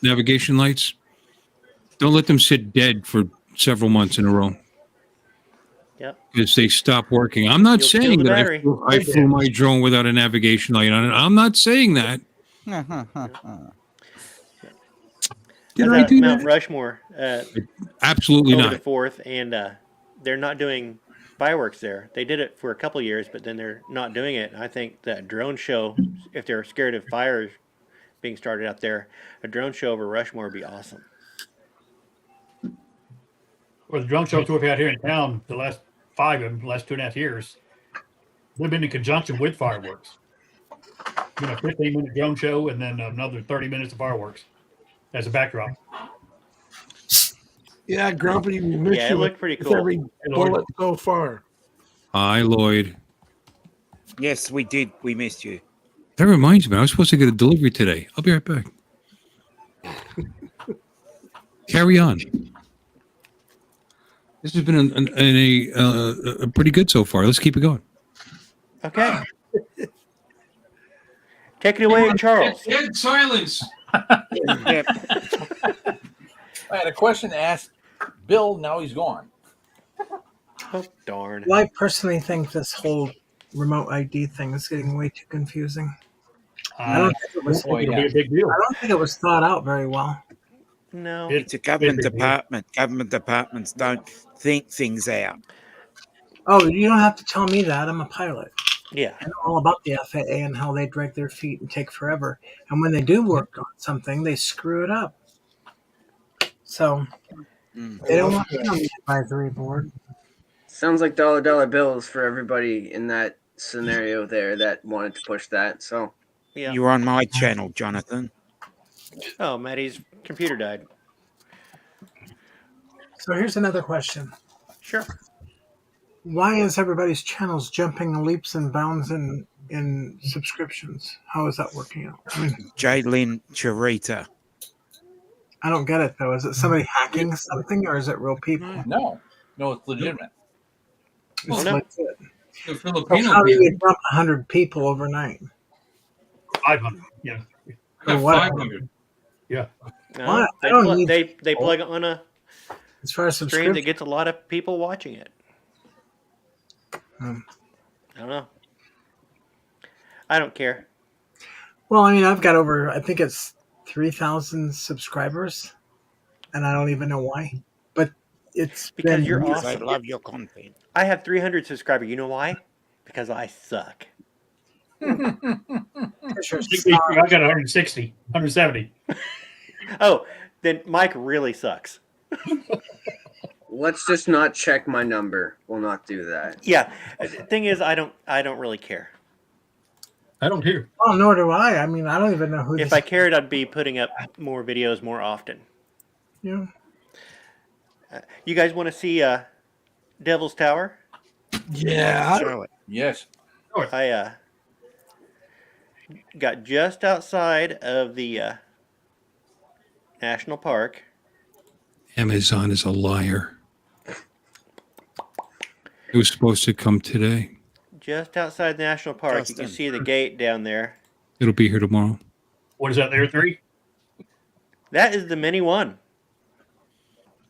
[SPEAKER 3] navigation lights. Don't let them sit dead for several months in a row.
[SPEAKER 2] Yep.
[SPEAKER 3] Because they stop working. I'm not
[SPEAKER 2] You'll
[SPEAKER 3] saying
[SPEAKER 2] kill the
[SPEAKER 3] that
[SPEAKER 2] battery.
[SPEAKER 3] I flew my drone without a navigation light on it. I'm not saying that. Did I do
[SPEAKER 2] Mount
[SPEAKER 3] that?
[SPEAKER 2] Rushmore.
[SPEAKER 3] Absolutely
[SPEAKER 2] over
[SPEAKER 3] not.
[SPEAKER 2] the 4th, and they're not doing fireworks there. They did it for a couple years, but then they're not doing it. I think that drone show, if they're scared of fires being started out there, a drone show over Rushmore would be awesome.
[SPEAKER 6] Well, the drone shows we've had here in town, the last 2.5 years, they've been in conjunction with fireworks. A 15-minute drone show and then another 30 minutes of fireworks as a backdrop.
[SPEAKER 4] Yeah, Grumpy, we missed
[SPEAKER 2] Yeah, it
[SPEAKER 4] you
[SPEAKER 2] looked pretty
[SPEAKER 4] with
[SPEAKER 2] cool.
[SPEAKER 4] every bullet so far.
[SPEAKER 3] Hi, Lloyd.
[SPEAKER 5] Yes, we did. We missed you.
[SPEAKER 3] That reminds me, I was supposed to get a delivery today. I'll be right back. Carry on. This has been a pretty good so far. Let's keep it going.
[SPEAKER 2] Okay. Take it away, Charles.
[SPEAKER 3] Dead silence.
[SPEAKER 13] I had a question to ask Bill. Now he's gone.
[SPEAKER 2] Oh, darn.
[SPEAKER 9] Well, I personally think this whole remote ID thing is getting way too confusing. I don't think it was.
[SPEAKER 6] It'll be a big deal.
[SPEAKER 9] I don't think it was thought out very well.
[SPEAKER 2] No.
[SPEAKER 5] It's a government department. Government departments don't think things out.
[SPEAKER 9] Oh, you don't have to tell me that. I'm a pilot.
[SPEAKER 2] Yeah.
[SPEAKER 9] I know all about the FAA and how they drag their feet and take forever. And when they do work on something, they screw it up. So they don't want to be on the advisory board.
[SPEAKER 11] Sounds like dollar bills for everybody in that scenario there that wanted to push that. So
[SPEAKER 2] Yeah.
[SPEAKER 5] You're on my channel, Jonathan.
[SPEAKER 2] Oh, Maddie's computer died.
[SPEAKER 9] So here's another question.
[SPEAKER 2] Sure.
[SPEAKER 9] Why is everybody's channels jumping leaps and bounds in subscriptions? How is that working out? I mean,
[SPEAKER 5] Jaylin Charita.
[SPEAKER 9] I don't get it though. Is it somebody hacking something or is it real people?
[SPEAKER 13] No, it's legitimate.
[SPEAKER 9] It's
[SPEAKER 2] no.
[SPEAKER 9] legit.
[SPEAKER 3] The
[SPEAKER 9] So
[SPEAKER 3] Filipino
[SPEAKER 9] how do you
[SPEAKER 3] people
[SPEAKER 9] jump 100 people overnight?
[SPEAKER 6] 500. Yeah.
[SPEAKER 3] got
[SPEAKER 9] What?
[SPEAKER 3] 500.
[SPEAKER 6] Yeah.
[SPEAKER 2] No,
[SPEAKER 9] What?
[SPEAKER 2] they,
[SPEAKER 9] I don't
[SPEAKER 2] plug,
[SPEAKER 9] need-
[SPEAKER 2] they plug on a
[SPEAKER 9] As far as
[SPEAKER 2] stream
[SPEAKER 9] subscription,
[SPEAKER 2] that gets a lot of people watching it.
[SPEAKER 9] Hmm.
[SPEAKER 2] I don't know. I don't care.
[SPEAKER 9] well, I mean, I've got over, I think it's 3,000 subscribers, and I don't even know why. But it's
[SPEAKER 2] Because
[SPEAKER 9] been
[SPEAKER 2] you're
[SPEAKER 5] Because I
[SPEAKER 2] awesome.
[SPEAKER 5] love your content.
[SPEAKER 2] I have 300 subscribers. You know why? Because I suck.
[SPEAKER 9] because you're
[SPEAKER 6] I got 160, 170.
[SPEAKER 2] Oh, then Mike really sucks.
[SPEAKER 11] let's just not check my number. We'll not do that.
[SPEAKER 2] Yeah. The thing is, I don't really care.
[SPEAKER 6] I don't hear.
[SPEAKER 9] Oh, nor do I. I mean, I don't even know who.
[SPEAKER 2] If I cared, I'd be putting up more videos more often.
[SPEAKER 9] Yeah.
[SPEAKER 2] You guys want to see Devil's Tower?
[SPEAKER 4] Yeah.
[SPEAKER 5] Show it.
[SPEAKER 13] Yes.
[SPEAKER 2] I got just outside of the national park.
[SPEAKER 3] Amazon is a liar. It was supposed to come today.
[SPEAKER 2] Just outside the national park, you can
[SPEAKER 5] Justin.
[SPEAKER 2] see the gate down there.
[SPEAKER 3] It'll be here tomorrow.
[SPEAKER 6] What is that there, 3?
[SPEAKER 2] That is the mini one.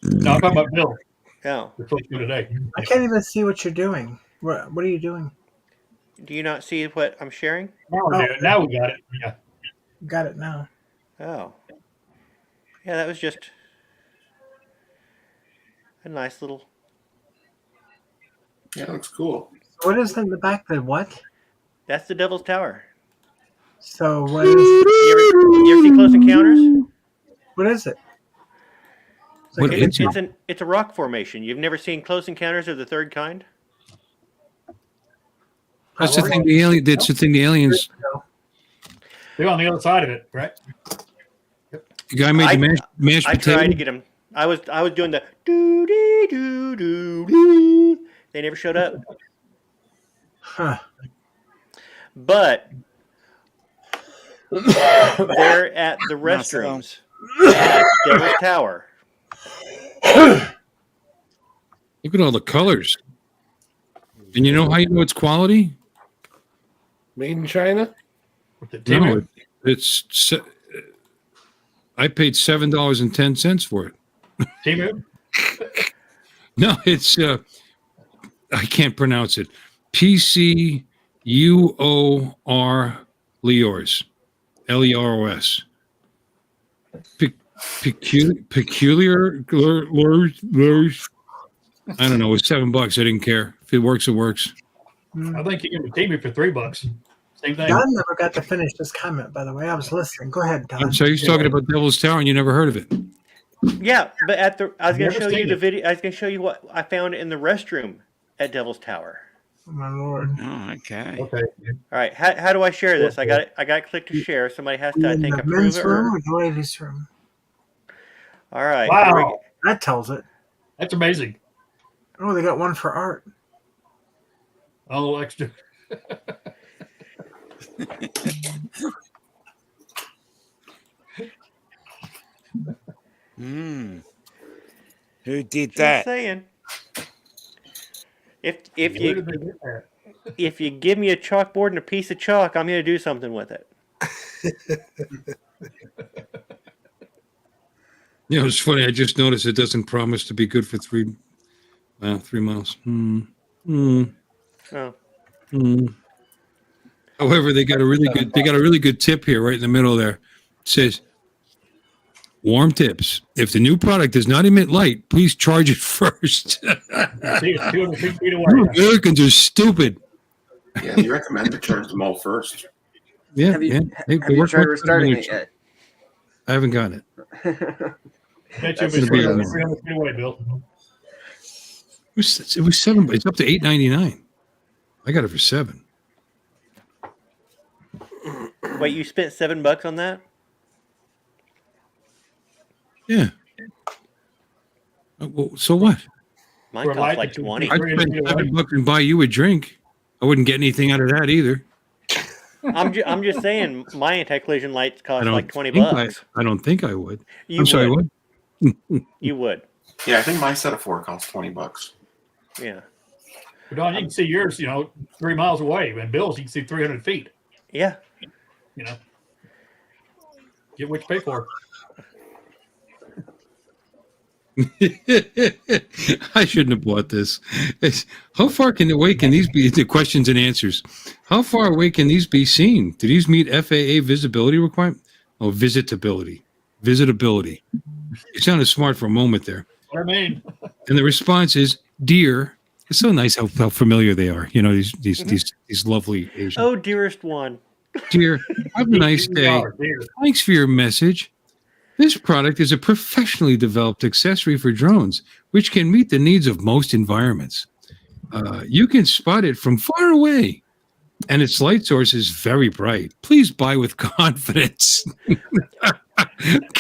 [SPEAKER 6] No, I'm talking about Bill.
[SPEAKER 2] Oh,
[SPEAKER 6] We're supposed to do today.
[SPEAKER 9] I can't even see what you're doing. What are you doing?
[SPEAKER 2] do you not see what I'm sharing?
[SPEAKER 6] Now we got it. Yeah.
[SPEAKER 9] Got it now.
[SPEAKER 2] Oh, yeah, that was just a nice little.
[SPEAKER 10] Yeah, it looks cool.
[SPEAKER 9] What is in the back there? What?
[SPEAKER 2] That's the Devil's Tower.
[SPEAKER 9] So what is?
[SPEAKER 2] You ever see Close Encounters?
[SPEAKER 9] What is it?
[SPEAKER 3] What is it?
[SPEAKER 2] It's a rock formation. You've never seen Close Encounters of the Third Kind?
[SPEAKER 3] That's the thing. That's the thing. The aliens.
[SPEAKER 6] They're on the other side of it, right?
[SPEAKER 3] The guy made the mashed
[SPEAKER 2] I
[SPEAKER 3] potato.
[SPEAKER 2] tried to get them. I was doing the doo dee doo doo doo. They never showed up.
[SPEAKER 9] Huh.
[SPEAKER 2] But they're at the restrooms at Devil's Tower.
[SPEAKER 3] Look at all the colors. And you know how you know it's quality?
[SPEAKER 4] Made in China?
[SPEAKER 6] With the
[SPEAKER 3] No,
[SPEAKER 6] Timu?
[SPEAKER 3] I paid $7.10 for it.
[SPEAKER 6] Timu?
[SPEAKER 3] No, it's I can't pronounce it. PCUOR Leors. Leros. Peculiar. I don't know. It was $7. I didn't care. If it works, it works.
[SPEAKER 6] I think you can get Timu for $3. Same thing.
[SPEAKER 9] Don never got to finish this comment, by the way. I was listening. Go ahead, Don.
[SPEAKER 3] I'm sorry, he's talking about Devil's Tower and you never heard of it.
[SPEAKER 2] Yeah, but I was going to
[SPEAKER 6] Never
[SPEAKER 2] show you
[SPEAKER 6] seen
[SPEAKER 2] the
[SPEAKER 6] it.
[SPEAKER 2] video. I was going to show you what I found in the restroom at Devil's Tower.
[SPEAKER 9] Oh, my Lord.
[SPEAKER 5] Oh, okay.
[SPEAKER 6] Okay.
[SPEAKER 2] All right, how do I share this? I got to click to share. Somebody has to, I
[SPEAKER 9] In
[SPEAKER 2] think,
[SPEAKER 9] the
[SPEAKER 2] approve
[SPEAKER 9] men's
[SPEAKER 2] it.
[SPEAKER 9] room or the ladies' room?
[SPEAKER 2] All right.
[SPEAKER 6] Wow.
[SPEAKER 2] here we go.
[SPEAKER 9] That tells it.
[SPEAKER 6] That's amazing.
[SPEAKER 9] Oh, they got one for art.
[SPEAKER 6] Oh, extra.
[SPEAKER 5] Who did
[SPEAKER 2] Just
[SPEAKER 5] that?
[SPEAKER 2] saying. If
[SPEAKER 6] Where
[SPEAKER 2] you
[SPEAKER 6] did they get that?
[SPEAKER 2] if you give me a chalkboard and a piece of chalk, I'm going to do something with it.
[SPEAKER 3] You know, it's funny. I just noticed it doesn't promise to be good for 3 miles.
[SPEAKER 2] Oh.
[SPEAKER 3] However, they got a really good tip here right in the middle there. It says, warm tips. If the new product does not emit light, please charge it first.
[SPEAKER 6] See, it's 250 feet away.
[SPEAKER 3] You Americans are stupid.
[SPEAKER 10] Yeah, you recommend to charge them all first.
[SPEAKER 3] Yeah,
[SPEAKER 11] Have you,
[SPEAKER 3] yeah. They
[SPEAKER 11] have you
[SPEAKER 3] work
[SPEAKER 11] tried
[SPEAKER 3] much
[SPEAKER 11] restarting
[SPEAKER 3] better
[SPEAKER 11] it
[SPEAKER 3] than
[SPEAKER 11] yet?
[SPEAKER 3] I haven't gotten it.
[SPEAKER 6] Bet you
[SPEAKER 11] That's
[SPEAKER 6] it's
[SPEAKER 3] gonna be
[SPEAKER 6] 300
[SPEAKER 3] a-
[SPEAKER 6] 300 feet away, Bill.
[SPEAKER 3] It was $7. It's up to $8.99. I got it for $7.
[SPEAKER 2] Wait, you spent $7 on that?
[SPEAKER 3] Yeah. Well, so what?
[SPEAKER 2] Mine
[SPEAKER 6] For a
[SPEAKER 2] costs
[SPEAKER 6] light
[SPEAKER 2] like
[SPEAKER 6] that you-
[SPEAKER 2] 20.
[SPEAKER 3] I'd spend $7 and buy you a drink. I wouldn't get anything out of that either.
[SPEAKER 2] I'm just saying, my anti-collision lights
[SPEAKER 3] I
[SPEAKER 2] cost
[SPEAKER 3] don't
[SPEAKER 2] like $20.
[SPEAKER 3] think I don't think I would.
[SPEAKER 2] You
[SPEAKER 3] I'm sorry,
[SPEAKER 2] would.
[SPEAKER 3] what?
[SPEAKER 2] You would.
[SPEAKER 10] Yeah, I think my set of 4 costs $20.
[SPEAKER 2] Yeah.
[SPEAKER 6] But Don, you can see yours, 3 miles away. And Bill's, you can see 300 feet.
[SPEAKER 2] Yeah.
[SPEAKER 6] Get what you pay for.
[SPEAKER 3] I shouldn't have bought this. How far away can these be? The questions and answers. How far away can these be seen? Do these meet FAA visibility requirement? Oh, visitability. Visitability. You sounded smart for a moment there.
[SPEAKER 6] What I mean.
[SPEAKER 3] And the response is dear. It's so nice how familiar they are. You know, these lovely Asians.
[SPEAKER 2] Oh, dearest one.
[SPEAKER 3] Dear, have a nice day. Thanks for your message. This product is a professionally developed accessory for drones, which can meet the needs of most environments. You can spot it from far away, and its light source is very bright. Please buy with confidence.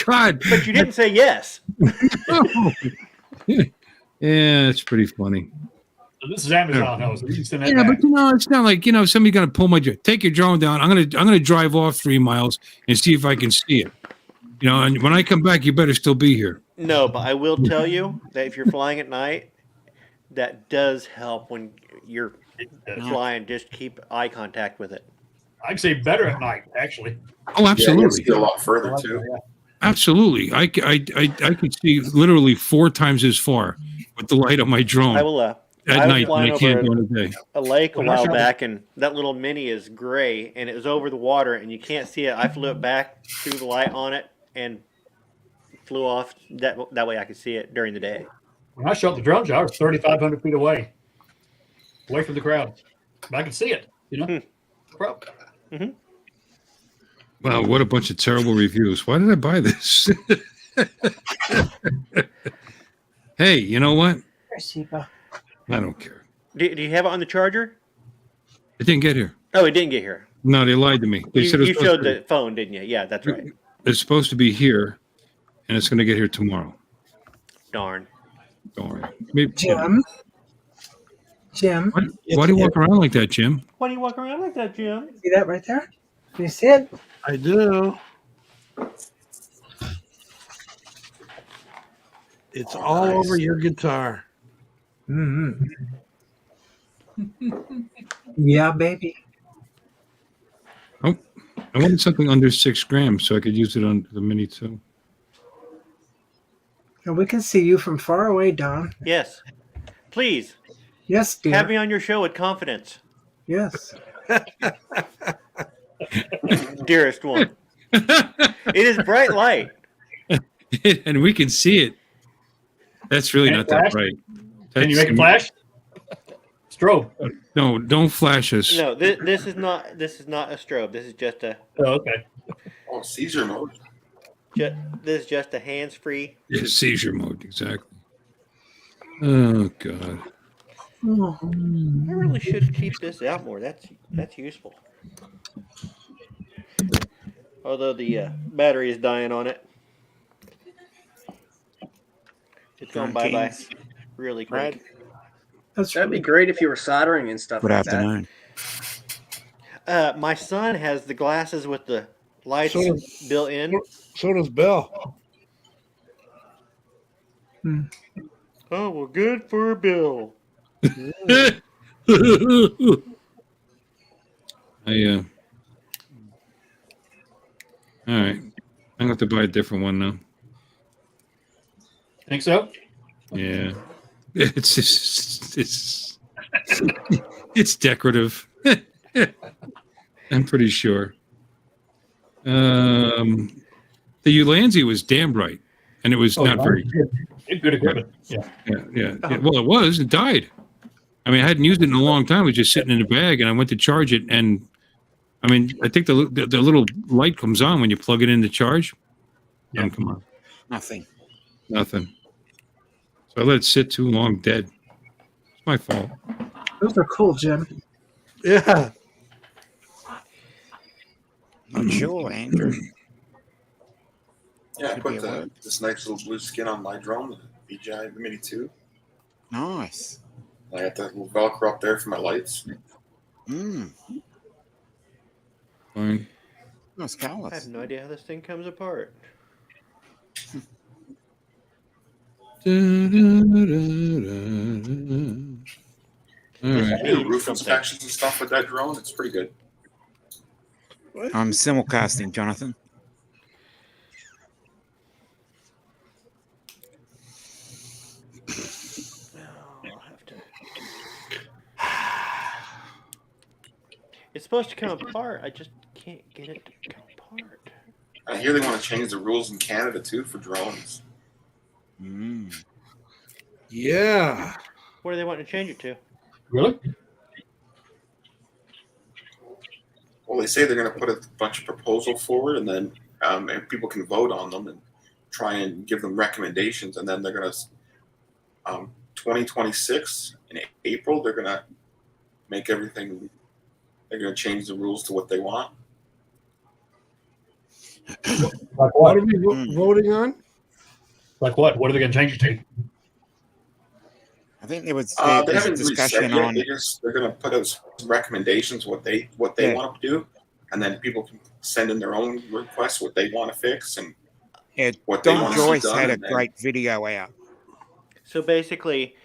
[SPEAKER 3] God.
[SPEAKER 2] But you didn't say yes.
[SPEAKER 3] Yeah, it's pretty funny.
[SPEAKER 6] So this is Amazon, though, so you can send that
[SPEAKER 3] Yeah,
[SPEAKER 6] back.
[SPEAKER 3] but it's not like somebody's gonna pull my take your drone down. I'm gonna drive off 3 miles and see if I can see it. And when I come back, you better still be here.
[SPEAKER 2] No, but I will tell you that if you're flying at night, that does help when you're flying. Just keep eye contact with it.
[SPEAKER 6] I'd say better at night, actually.
[SPEAKER 3] Oh, absolutely.
[SPEAKER 10] Yeah, you see a lot further too.
[SPEAKER 3] Absolutely. I could see literally 4 times as far with the light on my drone
[SPEAKER 2] I will.
[SPEAKER 3] at
[SPEAKER 2] I was
[SPEAKER 3] night than
[SPEAKER 2] flying
[SPEAKER 3] I can't
[SPEAKER 2] over
[SPEAKER 3] during the day.
[SPEAKER 2] a lake a
[SPEAKER 6] When I
[SPEAKER 2] while
[SPEAKER 6] shot it-
[SPEAKER 2] back, and that little mini is gray, and it was over the water, and you can't see it. I flew it back, threw the light on it, and flew off. That way I could see it during the day.
[SPEAKER 6] When I shot the drone shot, I was 3,500 feet away from the crowd. But I could see it, Problem.
[SPEAKER 3] Wow, what a bunch of terrible reviews. Why did I buy this? Hey, you know what? I don't care.
[SPEAKER 2] Do you have it on the charger?
[SPEAKER 3] It didn't get here.
[SPEAKER 2] Oh, it didn't get here.
[SPEAKER 3] No, they lied to me. They said
[SPEAKER 2] You
[SPEAKER 3] it was
[SPEAKER 2] showed
[SPEAKER 3] supposed to
[SPEAKER 2] the phone, didn't you? Yeah, that's right.
[SPEAKER 3] it's supposed to be here, and it's going to get here tomorrow.
[SPEAKER 2] Darn.
[SPEAKER 3] Don't worry. Maybe,
[SPEAKER 9] Jim.
[SPEAKER 3] Why do you walk around like that, Jim?
[SPEAKER 2] Why do you walk around like that, Jim?
[SPEAKER 9] See that right there? Can you see it?
[SPEAKER 4] I do. It's all over your guitar.
[SPEAKER 9] Mm-hmm. Yeah, baby.
[SPEAKER 3] I wanted something under 6 grams so I could use it on the Mini too.
[SPEAKER 9] And we can see you from far away, Don.
[SPEAKER 2] Yes. Please.
[SPEAKER 9] Yes, dear.
[SPEAKER 2] Have me on your show with confidence.
[SPEAKER 9] Yes.
[SPEAKER 2] Dearest one. It is bright light.
[SPEAKER 3] And we can see it. That's really
[SPEAKER 6] Can
[SPEAKER 3] not
[SPEAKER 6] it flash?
[SPEAKER 3] that bright.
[SPEAKER 6] Can you make it flash? Strobe.
[SPEAKER 3] No, don't flash us.
[SPEAKER 2] No, this is not a strobe. This is just a
[SPEAKER 6] Oh, okay.
[SPEAKER 10] Oh, seizure mode.
[SPEAKER 2] this is just a hands-free.
[SPEAKER 3] Yeah, seizure mode, exactly. Oh God.
[SPEAKER 2] I really should keep this out more. That's useful. Although the battery is dying on it. It's going bye-bye really quick.
[SPEAKER 11] That'd be great if you were soldering and stuff
[SPEAKER 5] Good
[SPEAKER 11] like
[SPEAKER 5] afternoon.
[SPEAKER 2] My son has the glasses with the lights built in.
[SPEAKER 4] So does Bill.
[SPEAKER 2] Oh, well, good for Bill.
[SPEAKER 3] All right. I'm gonna have to buy a different one now.
[SPEAKER 6] Think so?
[SPEAKER 3] Yeah. It's just, it's decorative. I'm pretty sure. The Ulanzi was damn bright, and it was not very
[SPEAKER 6] good equipment. Yeah.
[SPEAKER 3] Yeah. Well, it was. It died. I mean, I hadn't used it in a long time. It was just sitting in the bag, and I went to charge it, and I mean, I think the little light comes on when you plug it in to charge.
[SPEAKER 6] Yeah.
[SPEAKER 3] Oh, come on.
[SPEAKER 5] Nothing.
[SPEAKER 3] Nothing. So I let it sit too long dead. It's my fault.
[SPEAKER 9] Those are cool, Jim.
[SPEAKER 4] Yeah.
[SPEAKER 5] Not sure, Andrew.
[SPEAKER 10] Yeah, I
[SPEAKER 5] Should
[SPEAKER 10] put
[SPEAKER 5] be able to-
[SPEAKER 10] this nice little blue skin on my drone, the DJI Mini 2.
[SPEAKER 5] Nice.
[SPEAKER 10] I got that little Velcro up there for my lights.
[SPEAKER 5] Mm.
[SPEAKER 3] Fine.
[SPEAKER 5] Nice
[SPEAKER 2] I
[SPEAKER 5] colours.
[SPEAKER 2] have no idea how this thing comes apart.
[SPEAKER 3] All
[SPEAKER 10] I
[SPEAKER 3] right.
[SPEAKER 10] do roof inspections and stuff with that drone. It's pretty good.
[SPEAKER 5] I'm simulcasting, Jonathan.
[SPEAKER 2] I'll have to. It's supposed to come apart. I just can't get it to come apart.
[SPEAKER 10] I hear they want to change the rules in Canada too for drones.
[SPEAKER 5] Mm.
[SPEAKER 4] Yeah.
[SPEAKER 2] What do they want to change it to?
[SPEAKER 6] Really?
[SPEAKER 10] Well, they say they're going to put a bunch of proposals forward, and then and people can vote on them and try and give them recommendations, and then they're going to 2026 in April. They're going to make everything. They're going to change the rules to what they want.
[SPEAKER 6] Like
[SPEAKER 4] What
[SPEAKER 6] what?
[SPEAKER 4] are we voting on?
[SPEAKER 6] Like what? What are they going to change it to?
[SPEAKER 5] I think there was
[SPEAKER 10] They
[SPEAKER 5] there's a
[SPEAKER 10] haven't really said
[SPEAKER 5] discussion
[SPEAKER 10] yet.
[SPEAKER 5] on.
[SPEAKER 10] They're going to put out some recommendations what they
[SPEAKER 5] Yeah.
[SPEAKER 10] want to do, and then people can send in their own requests what they want to fix and
[SPEAKER 5] Yeah,
[SPEAKER 10] what they
[SPEAKER 5] Don
[SPEAKER 10] want to see
[SPEAKER 5] Joyce
[SPEAKER 10] done.
[SPEAKER 5] had a
[SPEAKER 10] and then-
[SPEAKER 5] great video out.
[SPEAKER 2] So basically,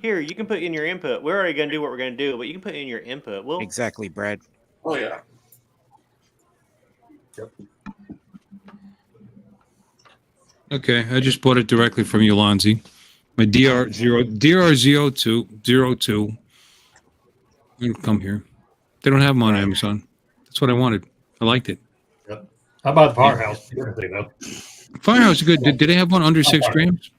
[SPEAKER 2] here you can put in your input. We're already going to do what we're going to do, but you can put in your input. Well,
[SPEAKER 5] Exactly, Brad.
[SPEAKER 10] Oh yeah.
[SPEAKER 3] Okay, I just bought it directly from Ulanzi. My DRZ02. You can come here. They don't have them on Amazon. That's what I wanted. I liked it.
[SPEAKER 6] Yep. How about the Firehouse? Different thing, though.
[SPEAKER 3] Firehouse is good. Did they have one under 6 grams?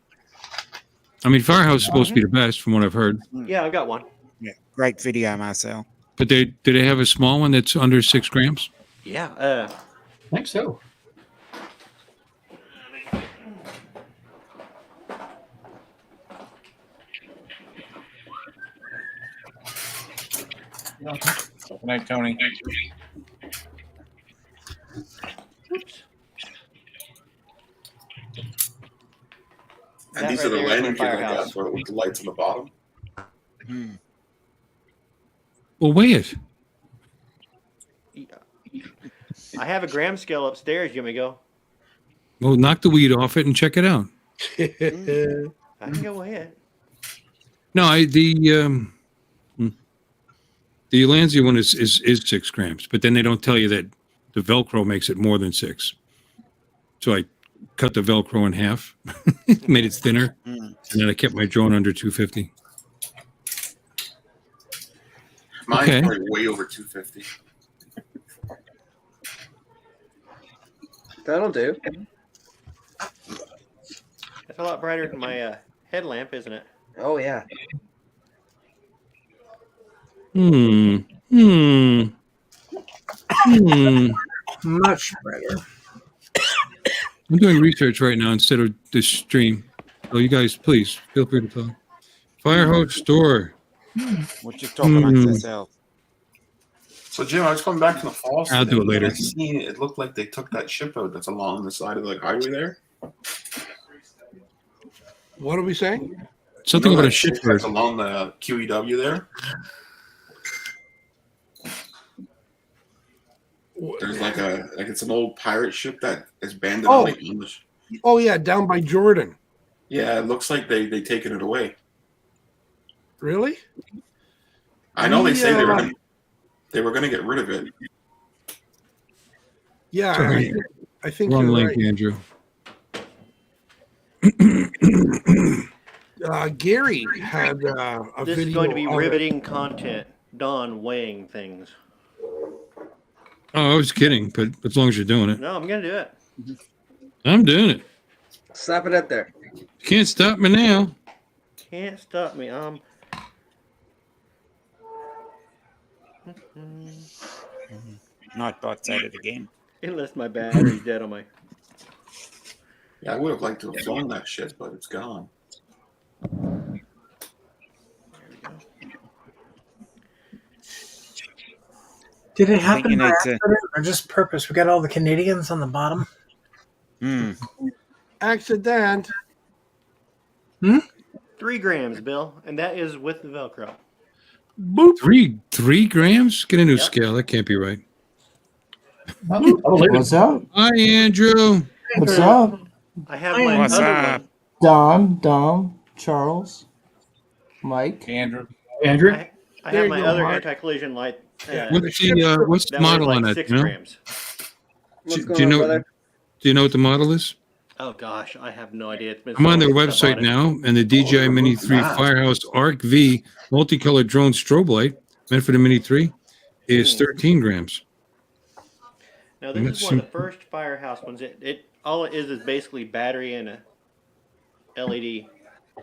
[SPEAKER 3] I mean, Firehouse is supposed to be the best from what I've heard.
[SPEAKER 2] yeah, I got one.
[SPEAKER 5] Yeah, great video, Marcel.
[SPEAKER 3] But do they have a small one that's under 6 grams?
[SPEAKER 2] Yeah.
[SPEAKER 6] I think so.
[SPEAKER 13] Good night, Tony.
[SPEAKER 2] Oops.
[SPEAKER 10] And
[SPEAKER 2] That
[SPEAKER 10] these
[SPEAKER 2] right
[SPEAKER 10] are the
[SPEAKER 2] there is
[SPEAKER 10] landing
[SPEAKER 2] my
[SPEAKER 10] gear I
[SPEAKER 2] Firehouse.
[SPEAKER 10] got for it with the lights on the bottom.
[SPEAKER 5] Mm.
[SPEAKER 3] Well, weigh it.
[SPEAKER 2] I have a gram scale upstairs. You want me to go?
[SPEAKER 3] Well, knock the weed off it and check it out.
[SPEAKER 2] I can go ahead.
[SPEAKER 3] No, the Ulanzi one is 6 grams, but then they don't tell you that the Velcro makes it more than 6. So I cut the Velcro in half, made it thinner, and then I kept my drone under 250.
[SPEAKER 10] Mine's
[SPEAKER 3] Okay.
[SPEAKER 10] probably way over 250.
[SPEAKER 11] That'll do.
[SPEAKER 2] That's a lot brighter than my headlamp, isn't it?
[SPEAKER 11] Oh yeah.
[SPEAKER 9] Much better.
[SPEAKER 3] I'm doing research right now instead of this stream. So you guys, please feel free to talk. Firehouse store.
[SPEAKER 5] What you talking amongst yourself?
[SPEAKER 10] So Jim, I was coming back from the falls.
[SPEAKER 3] I'll do it
[SPEAKER 10] today, and
[SPEAKER 3] later.
[SPEAKER 10] I seen it looked like they took that ship out that's along the side of the highway there.
[SPEAKER 4] What are we saying?
[SPEAKER 3] Something
[SPEAKER 10] You know
[SPEAKER 3] about a
[SPEAKER 10] that ship
[SPEAKER 3] shipyard.
[SPEAKER 10] that's along the QEW there. There's like it's an old pirate ship that is abandoned
[SPEAKER 4] Oh.
[SPEAKER 10] on the English.
[SPEAKER 4] Oh yeah, down by Jordan.
[SPEAKER 10] Yeah, it looks like they taken it away.
[SPEAKER 4] Really?
[SPEAKER 10] I know they say
[SPEAKER 4] Yeah.
[SPEAKER 10] they were gonna get rid of it.
[SPEAKER 4] Yeah,
[SPEAKER 3] Sorry.
[SPEAKER 4] I think
[SPEAKER 3] Wrong
[SPEAKER 4] you're
[SPEAKER 3] link,
[SPEAKER 4] right.
[SPEAKER 3] Andrew.
[SPEAKER 4] Gary had a
[SPEAKER 2] This
[SPEAKER 4] video.
[SPEAKER 2] is going to be
[SPEAKER 4] of it.
[SPEAKER 2] riveting content. Don weighing things.
[SPEAKER 3] Oh, I was kidding, but as long as you're doing it,
[SPEAKER 2] No, I'm going to do it.
[SPEAKER 3] I'm doing it.
[SPEAKER 11] Slap it up there.
[SPEAKER 3] Can't stop me now.
[SPEAKER 2] Can't stop me.
[SPEAKER 5] Not bought side of the game.
[SPEAKER 2] Unless my battery's dead on my.
[SPEAKER 10] Yeah, I would have liked to have flown that ship, but it's gone.
[SPEAKER 9] Did it
[SPEAKER 5] I think
[SPEAKER 9] happen
[SPEAKER 5] you
[SPEAKER 9] by
[SPEAKER 5] need to-
[SPEAKER 9] accident or just purpose? We got all the Canadians on the bottom.
[SPEAKER 4] Accident.
[SPEAKER 2] 3 grams, Bill, and that is with the Velcro.
[SPEAKER 4] Boop.
[SPEAKER 3] 3 grams? Get a new scale. That can't be right.
[SPEAKER 14] What's up?
[SPEAKER 3] Hi, Andrew.
[SPEAKER 14] What's up?
[SPEAKER 2] I have my
[SPEAKER 5] What's
[SPEAKER 2] other
[SPEAKER 5] up?
[SPEAKER 2] one.
[SPEAKER 14] Dom, Charles, Mike,
[SPEAKER 6] Andrew.
[SPEAKER 2] I
[SPEAKER 4] There
[SPEAKER 2] have
[SPEAKER 4] you
[SPEAKER 2] my
[SPEAKER 4] go,
[SPEAKER 2] other
[SPEAKER 4] Mark.
[SPEAKER 2] anti-collision light.
[SPEAKER 3] What's the
[SPEAKER 2] that
[SPEAKER 3] model
[SPEAKER 2] weighs
[SPEAKER 3] on
[SPEAKER 2] like
[SPEAKER 3] that?
[SPEAKER 2] 6
[SPEAKER 3] You know?
[SPEAKER 2] grams.
[SPEAKER 11] What's
[SPEAKER 3] Do
[SPEAKER 11] going
[SPEAKER 3] you
[SPEAKER 11] on,
[SPEAKER 3] know?
[SPEAKER 11] brother?
[SPEAKER 3] Do you know what the model is?
[SPEAKER 2] Oh gosh, I have no idea. It's been
[SPEAKER 3] I'm
[SPEAKER 2] so
[SPEAKER 3] on their
[SPEAKER 2] long since I
[SPEAKER 3] website
[SPEAKER 2] bought it.
[SPEAKER 3] now, and the DJI Mini 3
[SPEAKER 10] wow.
[SPEAKER 3] Firehouse Arc V multicolored drone strobe light meant for the Mini 3 is 13 grams.
[SPEAKER 2] Now
[SPEAKER 3] And
[SPEAKER 2] this is
[SPEAKER 3] that's
[SPEAKER 2] one of the first Firehouse ones. It all it is basically battery and a LED.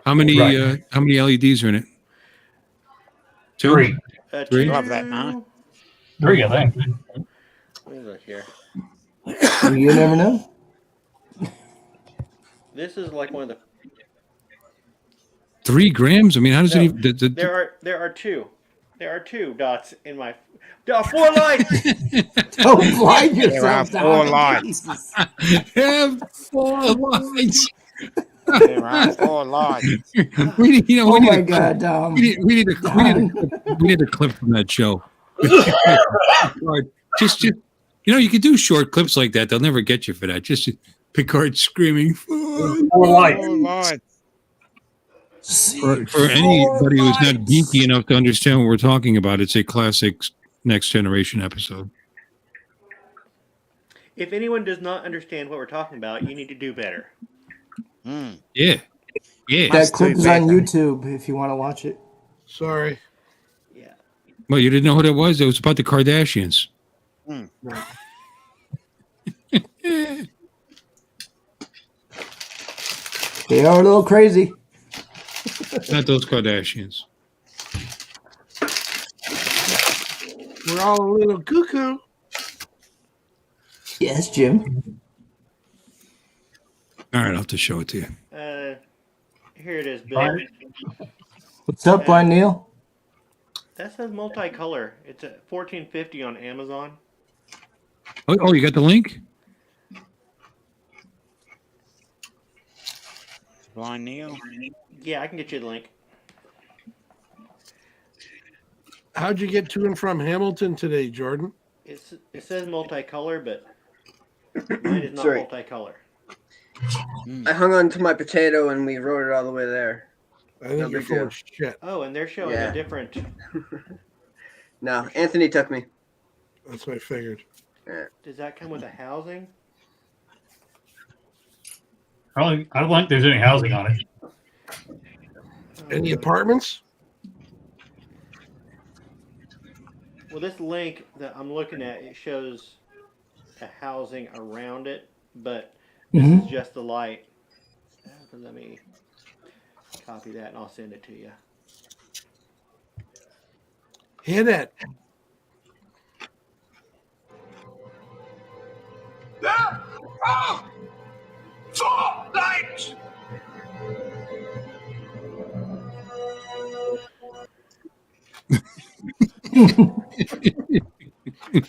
[SPEAKER 3] How many
[SPEAKER 6] Right.
[SPEAKER 3] how many LEDs are in it? 2?
[SPEAKER 6] 3.
[SPEAKER 3] Three?
[SPEAKER 5] Love that, man.
[SPEAKER 6] 3, I think.
[SPEAKER 2] Let me look here.
[SPEAKER 14] you never know.
[SPEAKER 2] This is like one of the.
[SPEAKER 3] 3 grams? I mean, how does
[SPEAKER 2] No,
[SPEAKER 3] it even?
[SPEAKER 2] there are two. There are 2 dots in my. 4 lights.
[SPEAKER 14] Don't blind
[SPEAKER 5] There are
[SPEAKER 14] yourself.
[SPEAKER 5] 4
[SPEAKER 14] Dom.
[SPEAKER 5] lights.
[SPEAKER 3] Have 4 lights.
[SPEAKER 5] There are 4 lights.
[SPEAKER 3] We need,
[SPEAKER 14] Oh
[SPEAKER 3] we need
[SPEAKER 14] my
[SPEAKER 3] a,
[SPEAKER 14] God, Dom.
[SPEAKER 3] we need a clip from that show. just you could do short clips like that. They'll never get you for that. Just Picard screaming.
[SPEAKER 6] 4 lights.
[SPEAKER 5] 4 lights.
[SPEAKER 3] For anybody who's not geeky enough to understand what we're talking about, it's a classic Next Generation episode.
[SPEAKER 2] If anyone does not understand what we're talking about, you need to do better.
[SPEAKER 3] Yeah.
[SPEAKER 14] That clip is on YouTube if you want to watch it.
[SPEAKER 4] Sorry.
[SPEAKER 2] Yeah.
[SPEAKER 3] Well, you didn't know who that was? It was about the Kardashians.
[SPEAKER 14] They are a little crazy.
[SPEAKER 3] Not those Kardashians.
[SPEAKER 4] We're all a little cuckoo.
[SPEAKER 14] Yes, Jim.
[SPEAKER 3] All right, I'll have to show it to you.
[SPEAKER 2] Here it is, Bill.
[SPEAKER 14] What's up, Blind Neil?
[SPEAKER 2] That says multicolor. It's at $14.50 on Amazon.
[SPEAKER 3] Oh, you got the link?
[SPEAKER 5] Blind Neil.
[SPEAKER 2] Yeah, I can get you the link.
[SPEAKER 4] How'd you get to and from Hamilton today, Jordan?
[SPEAKER 2] It says multicolor, but mine is not
[SPEAKER 11] Sorry.
[SPEAKER 2] multicolor.
[SPEAKER 11] I hung on to my potato and we rode it all the way there.
[SPEAKER 4] I think
[SPEAKER 11] No
[SPEAKER 4] you're
[SPEAKER 11] big
[SPEAKER 4] full
[SPEAKER 11] deal.
[SPEAKER 4] of shit.
[SPEAKER 2] Oh, and they're showing
[SPEAKER 11] Yeah.
[SPEAKER 2] a different.
[SPEAKER 11] No, Anthony took me.
[SPEAKER 4] That's what I figured.
[SPEAKER 2] Does that come with a housing?
[SPEAKER 6] I don't think there's any housing on it.
[SPEAKER 4] Any apartments?
[SPEAKER 2] Well, this link that I'm looking at, it shows a housing around it, but this is just the light. Let me copy that and I'll send it to you.
[SPEAKER 4] Hit it.
[SPEAKER 12] There are 4 lights.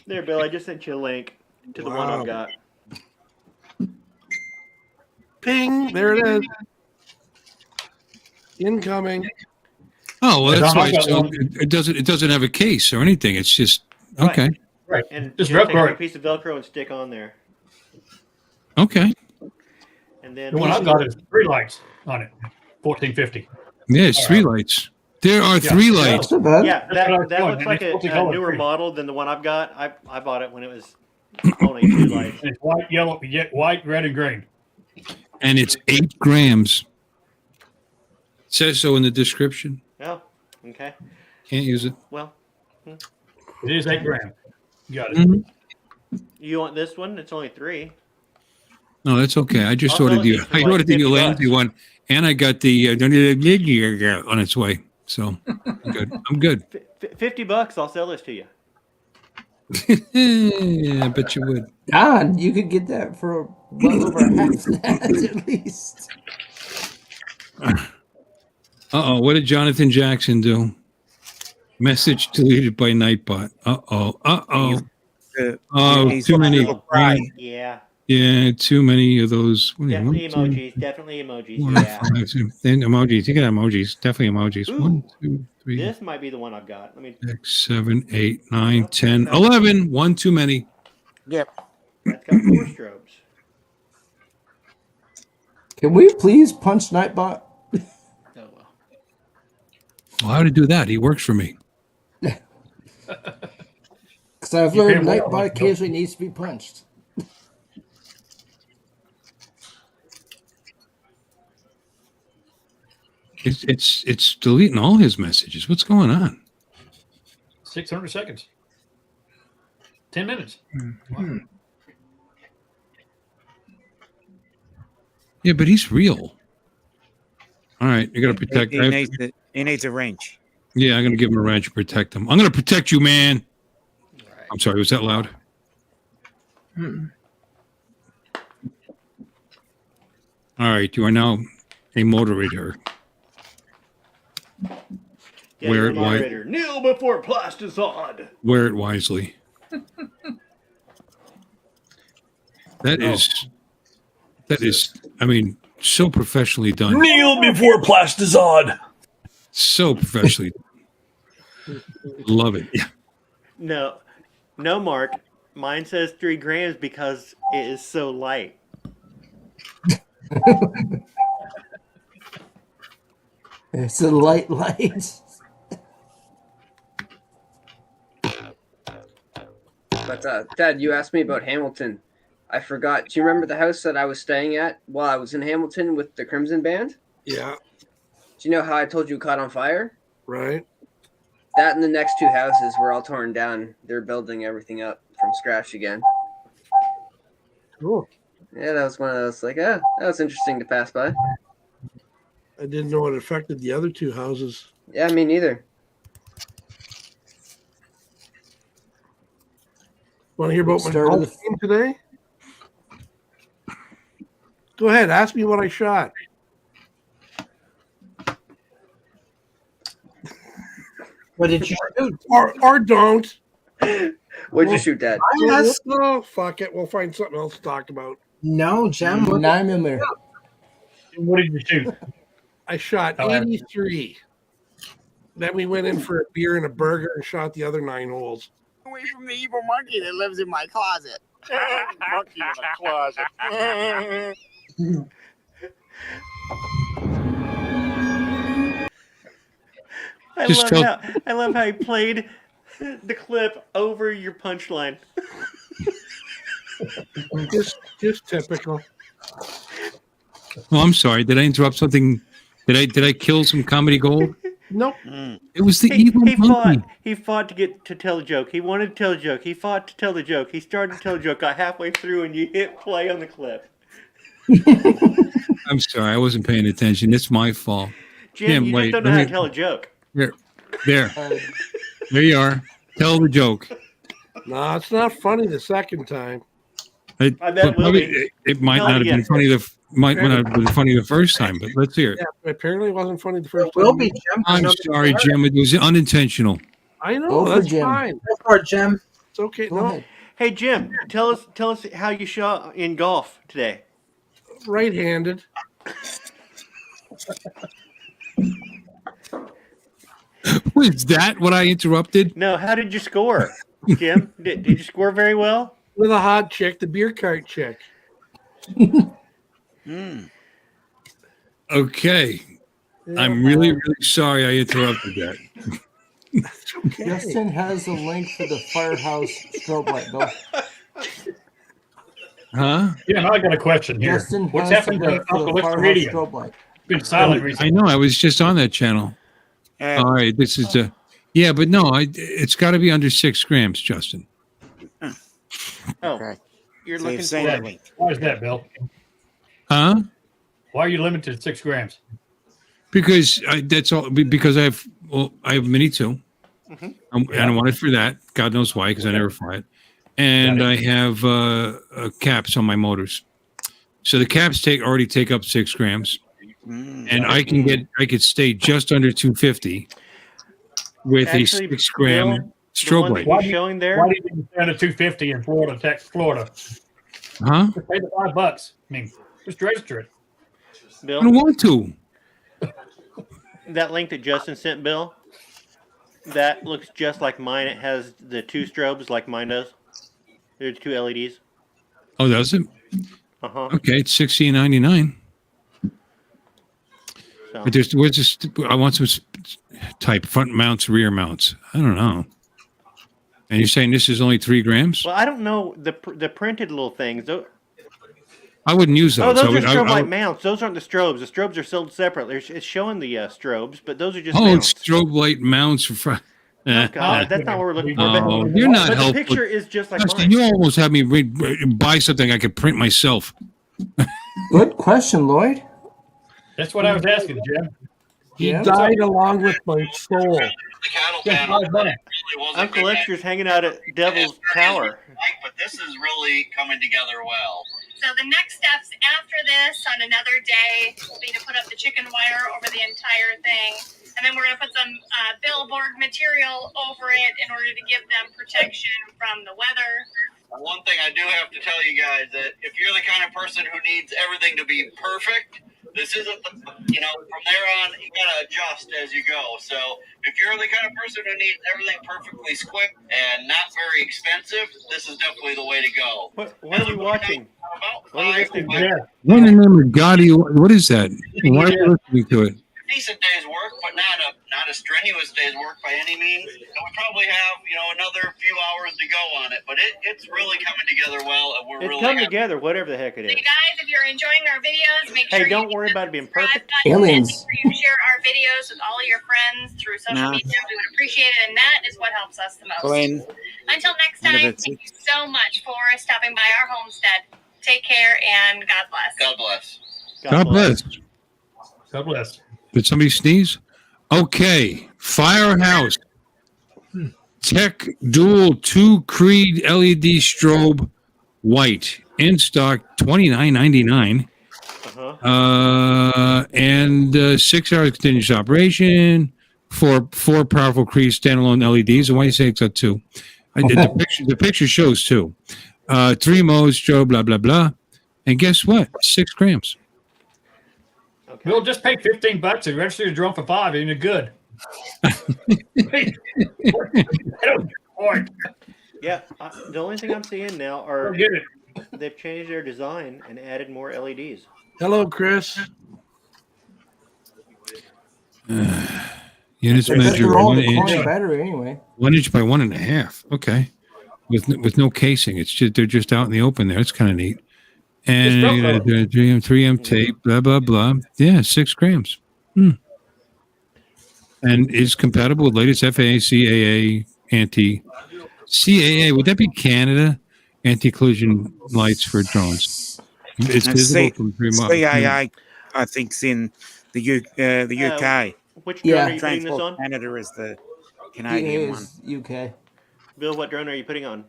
[SPEAKER 2] There, Bill, I just sent you a link to the one I've got.
[SPEAKER 4] Ping, there it is. Incoming.
[SPEAKER 3] Oh well, that's why it doesn't have a case or anything. It's just okay.
[SPEAKER 6] Right.
[SPEAKER 2] And
[SPEAKER 6] Just
[SPEAKER 2] take
[SPEAKER 6] Velcro
[SPEAKER 2] a piece of Velcro and stick on there.
[SPEAKER 3] Okay.
[SPEAKER 2] And then
[SPEAKER 6] The one I've got is 3 lights on it. 1450.
[SPEAKER 3] Yeah, it's 3 lights. There are 3 lights.
[SPEAKER 2] Yeah, that looks like a newer model than the one I've got. I bought it when it was only 2 lights.
[SPEAKER 6] And it's white, yellow, white, red, and green.
[SPEAKER 3] And it's 8 grams. It says so in the description.
[SPEAKER 2] Oh, okay.
[SPEAKER 3] Can't use it.
[SPEAKER 2] Well,
[SPEAKER 6] It is 8 grams. You got it.
[SPEAKER 3] Mm-hmm.
[SPEAKER 2] you want this one? It's only 3.
[SPEAKER 3] No, that's okay. I just
[SPEAKER 2] I'll
[SPEAKER 3] ordered
[SPEAKER 2] sell it
[SPEAKER 3] the
[SPEAKER 2] to you for like
[SPEAKER 3] ordered the
[SPEAKER 2] $50.
[SPEAKER 3] Ulanzi one, and I got the on its way. So I'm good. I'm good.
[SPEAKER 2] $50. I'll sell this to you.
[SPEAKER 3] Yeah, I bet you would.
[SPEAKER 14] God, you could get that for well over half that at least.
[SPEAKER 3] Uh-oh, what did Jonathan Jackson do? Message deleted by Nightbot. Uh-oh. Oh, too many.
[SPEAKER 2] Yeah.
[SPEAKER 3] Yeah, too many of those.
[SPEAKER 2] Definitely emojis. Definitely emojis.
[SPEAKER 3] One,
[SPEAKER 2] Yeah.
[SPEAKER 3] 5, 6, then emojis. You got emojis. Definitely emojis.
[SPEAKER 2] Ooh.
[SPEAKER 3] 1, 2, 3,
[SPEAKER 2] This might be the one I've got.
[SPEAKER 3] 6, 7, 8, 9, 10, 11. One too many.
[SPEAKER 5] Yep.
[SPEAKER 2] That's got 4 strobes.
[SPEAKER 14] Can we please punch Nightbot?
[SPEAKER 2] Oh well.
[SPEAKER 3] Well, how to do that? He works for me.
[SPEAKER 14] Because I've
[SPEAKER 6] You
[SPEAKER 14] learned
[SPEAKER 6] pay him well,
[SPEAKER 14] Nightbot occasionally needs to be punched.
[SPEAKER 3] It's deleting all his messages. What's going on?
[SPEAKER 6] 600 seconds. 10 minutes.
[SPEAKER 3] Hmm. Yeah, but he's real. All right, you got to protect.
[SPEAKER 5] He needs a wrench.
[SPEAKER 3] Yeah, I'm going to give him a wrench to protect him. I'm going to protect you, man.
[SPEAKER 2] Right.
[SPEAKER 3] I'm sorry, was that loud? All right, you are now a moderator.
[SPEAKER 2] Yeah,
[SPEAKER 3] Wear
[SPEAKER 2] you're
[SPEAKER 3] it
[SPEAKER 2] a moderator. Kneel before Plasticide.
[SPEAKER 3] Wear it wisely. That is, I mean, so professionally done.
[SPEAKER 12] Kneel before Plasticide.
[SPEAKER 3] So professionally done. Love it. Yeah.
[SPEAKER 2] No, Mark. Mine says 3 grams because it is so light.
[SPEAKER 14] It's a light.
[SPEAKER 11] But Dad, you asked me about Hamilton. I forgot. Do you remember the house that I was staying at while I was in Hamilton with the Crimson Band?
[SPEAKER 4] Yeah.
[SPEAKER 11] Do you know how I told you it caught on fire?
[SPEAKER 4] Right.
[SPEAKER 11] That and the next 2 houses were all torn down. They're building everything up from scratch again.
[SPEAKER 4] Cool.
[SPEAKER 11] Yeah, that was one of those like, that was interesting to pass by.
[SPEAKER 4] I didn't know it affected the other 2 houses.
[SPEAKER 11] Yeah, me neither.
[SPEAKER 4] Want to hear about my golf game today? Go ahead. Ask me what I shot.
[SPEAKER 9] What did you shoot?
[SPEAKER 4] Or don't.
[SPEAKER 11] What'd you shoot, Dad?
[SPEAKER 4] No, fuck it. We'll find something else to talk about.
[SPEAKER 9] No, Jim.
[SPEAKER 14] 9mm.
[SPEAKER 6] What did you shoot?
[SPEAKER 4] I shot 83. Then we went in for a beer and a burger and shot the other 9 holes.
[SPEAKER 15] Away from the evil monkey that lives in my closet. Monkey in the closet.
[SPEAKER 2] I love how he played the clip over your punchline.
[SPEAKER 4] Just typical.
[SPEAKER 3] Oh, I'm sorry. Did I interrupt something? Did I kill some comedy gold?
[SPEAKER 4] Nope.
[SPEAKER 3] It was the evil monkey.
[SPEAKER 2] He fought to tell a joke. He wanted to tell a joke. He fought to tell the joke. He started to tell a joke, got halfway through, and you hit play on the clip.
[SPEAKER 3] I'm sorry. I wasn't paying attention. It's my fault.
[SPEAKER 2] Jim, you just don't know how to tell a joke.
[SPEAKER 3] There. There you are. Tell the joke.
[SPEAKER 4] No, it's not funny the second time.
[SPEAKER 3] It might not have been funny might not have been funny the first time, but let's hear it.
[SPEAKER 4] Yeah, apparently it wasn't funny the first
[SPEAKER 9] It
[SPEAKER 4] time.
[SPEAKER 9] will be, Jim.
[SPEAKER 3] I'm sorry, Jim. It was unintentional.
[SPEAKER 4] I know.
[SPEAKER 14] Go for
[SPEAKER 4] That's
[SPEAKER 14] Jim.
[SPEAKER 4] fine.
[SPEAKER 9] Go for it, Jim.
[SPEAKER 4] It's okay.
[SPEAKER 14] Go
[SPEAKER 4] No,
[SPEAKER 14] ahead.
[SPEAKER 2] Hey, Jim, tell us how you shot in golf today.
[SPEAKER 4] right-handed.
[SPEAKER 3] Was that what I interrupted?
[SPEAKER 2] No, how did you score, Jim? did you score very well?
[SPEAKER 4] With a hot chick, the beer cart chick.
[SPEAKER 3] Okay. I'm really sorry I interrupted that.
[SPEAKER 4] Okay.
[SPEAKER 14] Justin has a link for the firehouse strobe light, Bill.
[SPEAKER 3] Huh?
[SPEAKER 6] Yeah, I got a question here.
[SPEAKER 14] Justin
[SPEAKER 6] What's
[SPEAKER 14] has
[SPEAKER 6] happened
[SPEAKER 14] the
[SPEAKER 6] to
[SPEAKER 14] link for the
[SPEAKER 6] Uncle Lister
[SPEAKER 14] firehouse
[SPEAKER 6] Radio?
[SPEAKER 14] strobe light.
[SPEAKER 6] It's been silent
[SPEAKER 3] I
[SPEAKER 6] recently.
[SPEAKER 3] know. I was just on that channel. All right. This is yeah, but no, it's got to be under 6 grams, Justin.
[SPEAKER 2] Oh, you're
[SPEAKER 5] So
[SPEAKER 2] looking
[SPEAKER 5] you're
[SPEAKER 2] for
[SPEAKER 5] saying
[SPEAKER 2] it.
[SPEAKER 6] Why is that, Bill?
[SPEAKER 3] Huh?
[SPEAKER 6] Why are you limited to 6 grams?
[SPEAKER 3] Because that's all. Because I have Mini 2. I don't want it for that. God knows why, because I never fly it. And I have caps on my motors. So the caps already take up 6 grams, and I could stay just under 250 with
[SPEAKER 2] Actually,
[SPEAKER 3] a 6 gram
[SPEAKER 2] Bill, the
[SPEAKER 3] strobe
[SPEAKER 2] one
[SPEAKER 3] light.
[SPEAKER 2] that you're showing there.
[SPEAKER 6] Why did you stand at 250 in Florida, Texas, Florida?
[SPEAKER 3] Huh?
[SPEAKER 6] Just pay the $5. I mean, just register it.
[SPEAKER 3] I
[SPEAKER 2] Bill,
[SPEAKER 3] don't want to.
[SPEAKER 2] that link that Justin sent, Bill, that looks just like mine. It has the 2 strobes like mine does. There's 2 LEDs.
[SPEAKER 3] Oh, does it?
[SPEAKER 2] Uh-huh.
[SPEAKER 3] Okay, it's $16.99.
[SPEAKER 2] So,
[SPEAKER 3] But where's this? I want some type front mounts, rear mounts. I don't know. And you're saying this is only 3 grams?
[SPEAKER 2] well, I don't know the printed little things.
[SPEAKER 3] I wouldn't use those.
[SPEAKER 2] Oh, those
[SPEAKER 3] I would-
[SPEAKER 2] are strobe
[SPEAKER 3] I
[SPEAKER 2] light
[SPEAKER 3] would-
[SPEAKER 2] mounts. Those aren't the strobes. The strobes are sold separately. It's showing the strobes, but those are just
[SPEAKER 3] Oh,
[SPEAKER 2] mounts.
[SPEAKER 3] it's strobe light mounts for front.
[SPEAKER 2] Oh, God, that's not what we're looking for.
[SPEAKER 3] Oh,
[SPEAKER 2] but
[SPEAKER 3] you're not
[SPEAKER 2] but
[SPEAKER 3] helpful.
[SPEAKER 2] the picture is just like
[SPEAKER 3] Justin,
[SPEAKER 2] mine.
[SPEAKER 3] you almost have me buy something I could print myself.
[SPEAKER 14] Good question, Lloyd.
[SPEAKER 6] That's what I was asking, Jim.
[SPEAKER 4] He
[SPEAKER 14] Yeah.
[SPEAKER 4] died along with my soul.
[SPEAKER 6] Just $5.
[SPEAKER 2] Uncle Extra's hanging out at Devil's Tower.
[SPEAKER 16] But this is really coming together well.
[SPEAKER 17] So the next steps after this on another day will be to put up the chicken wire over the entire thing. And then we're going to put some billboard material over it in order to give them protection from the weather.
[SPEAKER 16] One thing I do have to tell you guys that if you're the kind of person who needs everything to be perfect, this isn't the, from there on, you got to adjust as you go. So if you're the kind of person who needs everything perfectly squick and not very expensive, this is definitely the way to go.
[SPEAKER 2] What are we watching? What are we listening to?
[SPEAKER 6] Yeah.
[SPEAKER 3] What in the name of God do you? What is that? Why are you listening to it?
[SPEAKER 16] Decent day's work, but not a strenuous day's work by any means. And we probably have another few hours to go on it, but it's really coming together well, and we're
[SPEAKER 2] It's
[SPEAKER 16] really
[SPEAKER 2] come
[SPEAKER 16] happy.
[SPEAKER 2] together, whatever the heck it
[SPEAKER 17] So
[SPEAKER 2] is.
[SPEAKER 17] you guys, if you're enjoying our videos, make sure
[SPEAKER 2] Hey, don't worry about it being perfect.
[SPEAKER 14] Aliens.
[SPEAKER 17] you share our videos with all your friends through social
[SPEAKER 5] No.
[SPEAKER 17] media. We would appreciate it, and that is what helps us the most.
[SPEAKER 5] Glenn,
[SPEAKER 17] Until next time,
[SPEAKER 5] Number
[SPEAKER 17] thank you so much for stopping by our homestead. Take care and God bless.
[SPEAKER 16] God bless.
[SPEAKER 3] God bless.
[SPEAKER 6] God bless.
[SPEAKER 3] Did somebody sneeze? Okay, Firehouse Tech Dual 2 Creed LED strobe white in stock, $29.99. And 6 hours continuous operation. Four powerful Creed standalone LEDs. And why do you say it's got 2? The picture shows 2. 3 modes, strobe, blah blah blah. And guess what? 6 grams.
[SPEAKER 6] We'll just pay $15 and register your drone for $5, and you're good.
[SPEAKER 2] Yeah, the only thing I'm seeing now are
[SPEAKER 6] Don't get it.
[SPEAKER 2] they've changed their design and added more LEDs.
[SPEAKER 4] Hello, Chris.
[SPEAKER 3] Units
[SPEAKER 14] They're
[SPEAKER 3] measure
[SPEAKER 14] all
[SPEAKER 3] 1
[SPEAKER 14] the corny
[SPEAKER 3] inch.
[SPEAKER 14] battery anyway.
[SPEAKER 3] 1 inch by 1.5. Okay. with no casing. It's just they're just out in the open there. It's kind of neat. And
[SPEAKER 6] Velcro.
[SPEAKER 3] the 3M tape, blah blah blah. Yeah, 6 grams. And is compatible with latest FAA, CAA, CAA. Would that be Canada? Anti-collision lights for drones. It's
[SPEAKER 5] And
[SPEAKER 3] visible from 3 miles.
[SPEAKER 5] CAA, I think's in the UK.
[SPEAKER 2] Which drone
[SPEAKER 14] Yeah.
[SPEAKER 2] are you putting this
[SPEAKER 5] Transport
[SPEAKER 2] on?
[SPEAKER 5] Canada is the Canadian one.
[SPEAKER 14] is UK.
[SPEAKER 2] Bill, what drone are you putting on?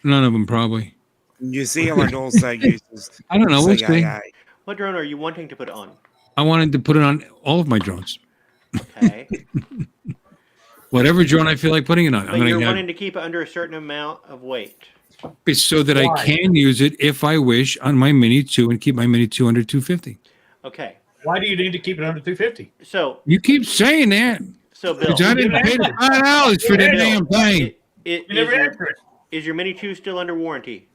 [SPEAKER 3] None of them probably.
[SPEAKER 5] New Zealand also uses
[SPEAKER 3] I don't know. We'll see.
[SPEAKER 5] CAA.
[SPEAKER 2] What drone are you wanting to put on?
[SPEAKER 3] I wanted to put it on all of my drones.
[SPEAKER 2] Okay.
[SPEAKER 3] Whatever drone I feel like putting it on.
[SPEAKER 2] But
[SPEAKER 3] I'm
[SPEAKER 2] you're
[SPEAKER 3] going to
[SPEAKER 2] wanting to keep it under a certain amount of weight.
[SPEAKER 3] it's so that
[SPEAKER 2] Why?
[SPEAKER 3] I can use it if I wish on my Mini 2 and keep my Mini 2 under 250.
[SPEAKER 2] Okay.
[SPEAKER 6] Why do you need to keep it under 250?
[SPEAKER 2] So,
[SPEAKER 3] You keep saying that.
[SPEAKER 2] so Bill,
[SPEAKER 3] Because I didn't pay the $5 for that damn thing.
[SPEAKER 2] Is
[SPEAKER 6] You never
[SPEAKER 2] your,
[SPEAKER 6] answered it.
[SPEAKER 2] is your Mini 2 still under warranty?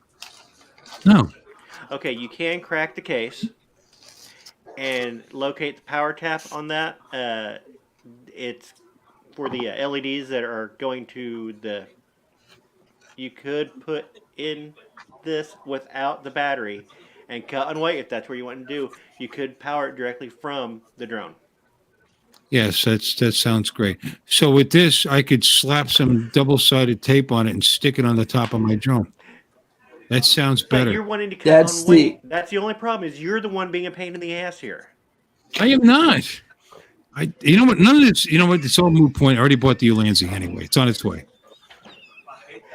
[SPEAKER 3] No.
[SPEAKER 2] Okay, you can crack the case and locate the power tap on that. It's for the LEDs that are going to the. You could put in this without the battery and cut on weight if that's what you want to do. You could power it directly from the drone.
[SPEAKER 3] Yes, that sounds great. So with this, I could slap some double-sided tape on it and stick it on the top of my drone. That sounds
[SPEAKER 2] But
[SPEAKER 3] better.
[SPEAKER 2] you're wanting to cut
[SPEAKER 14] That's
[SPEAKER 2] on weight. That's the only problem is you're the one being a pain in the ass here.
[SPEAKER 3] I am not. You know what? None of this. You know what? It's all moot point. I already bought the Ulanzi anyway. It's on its way.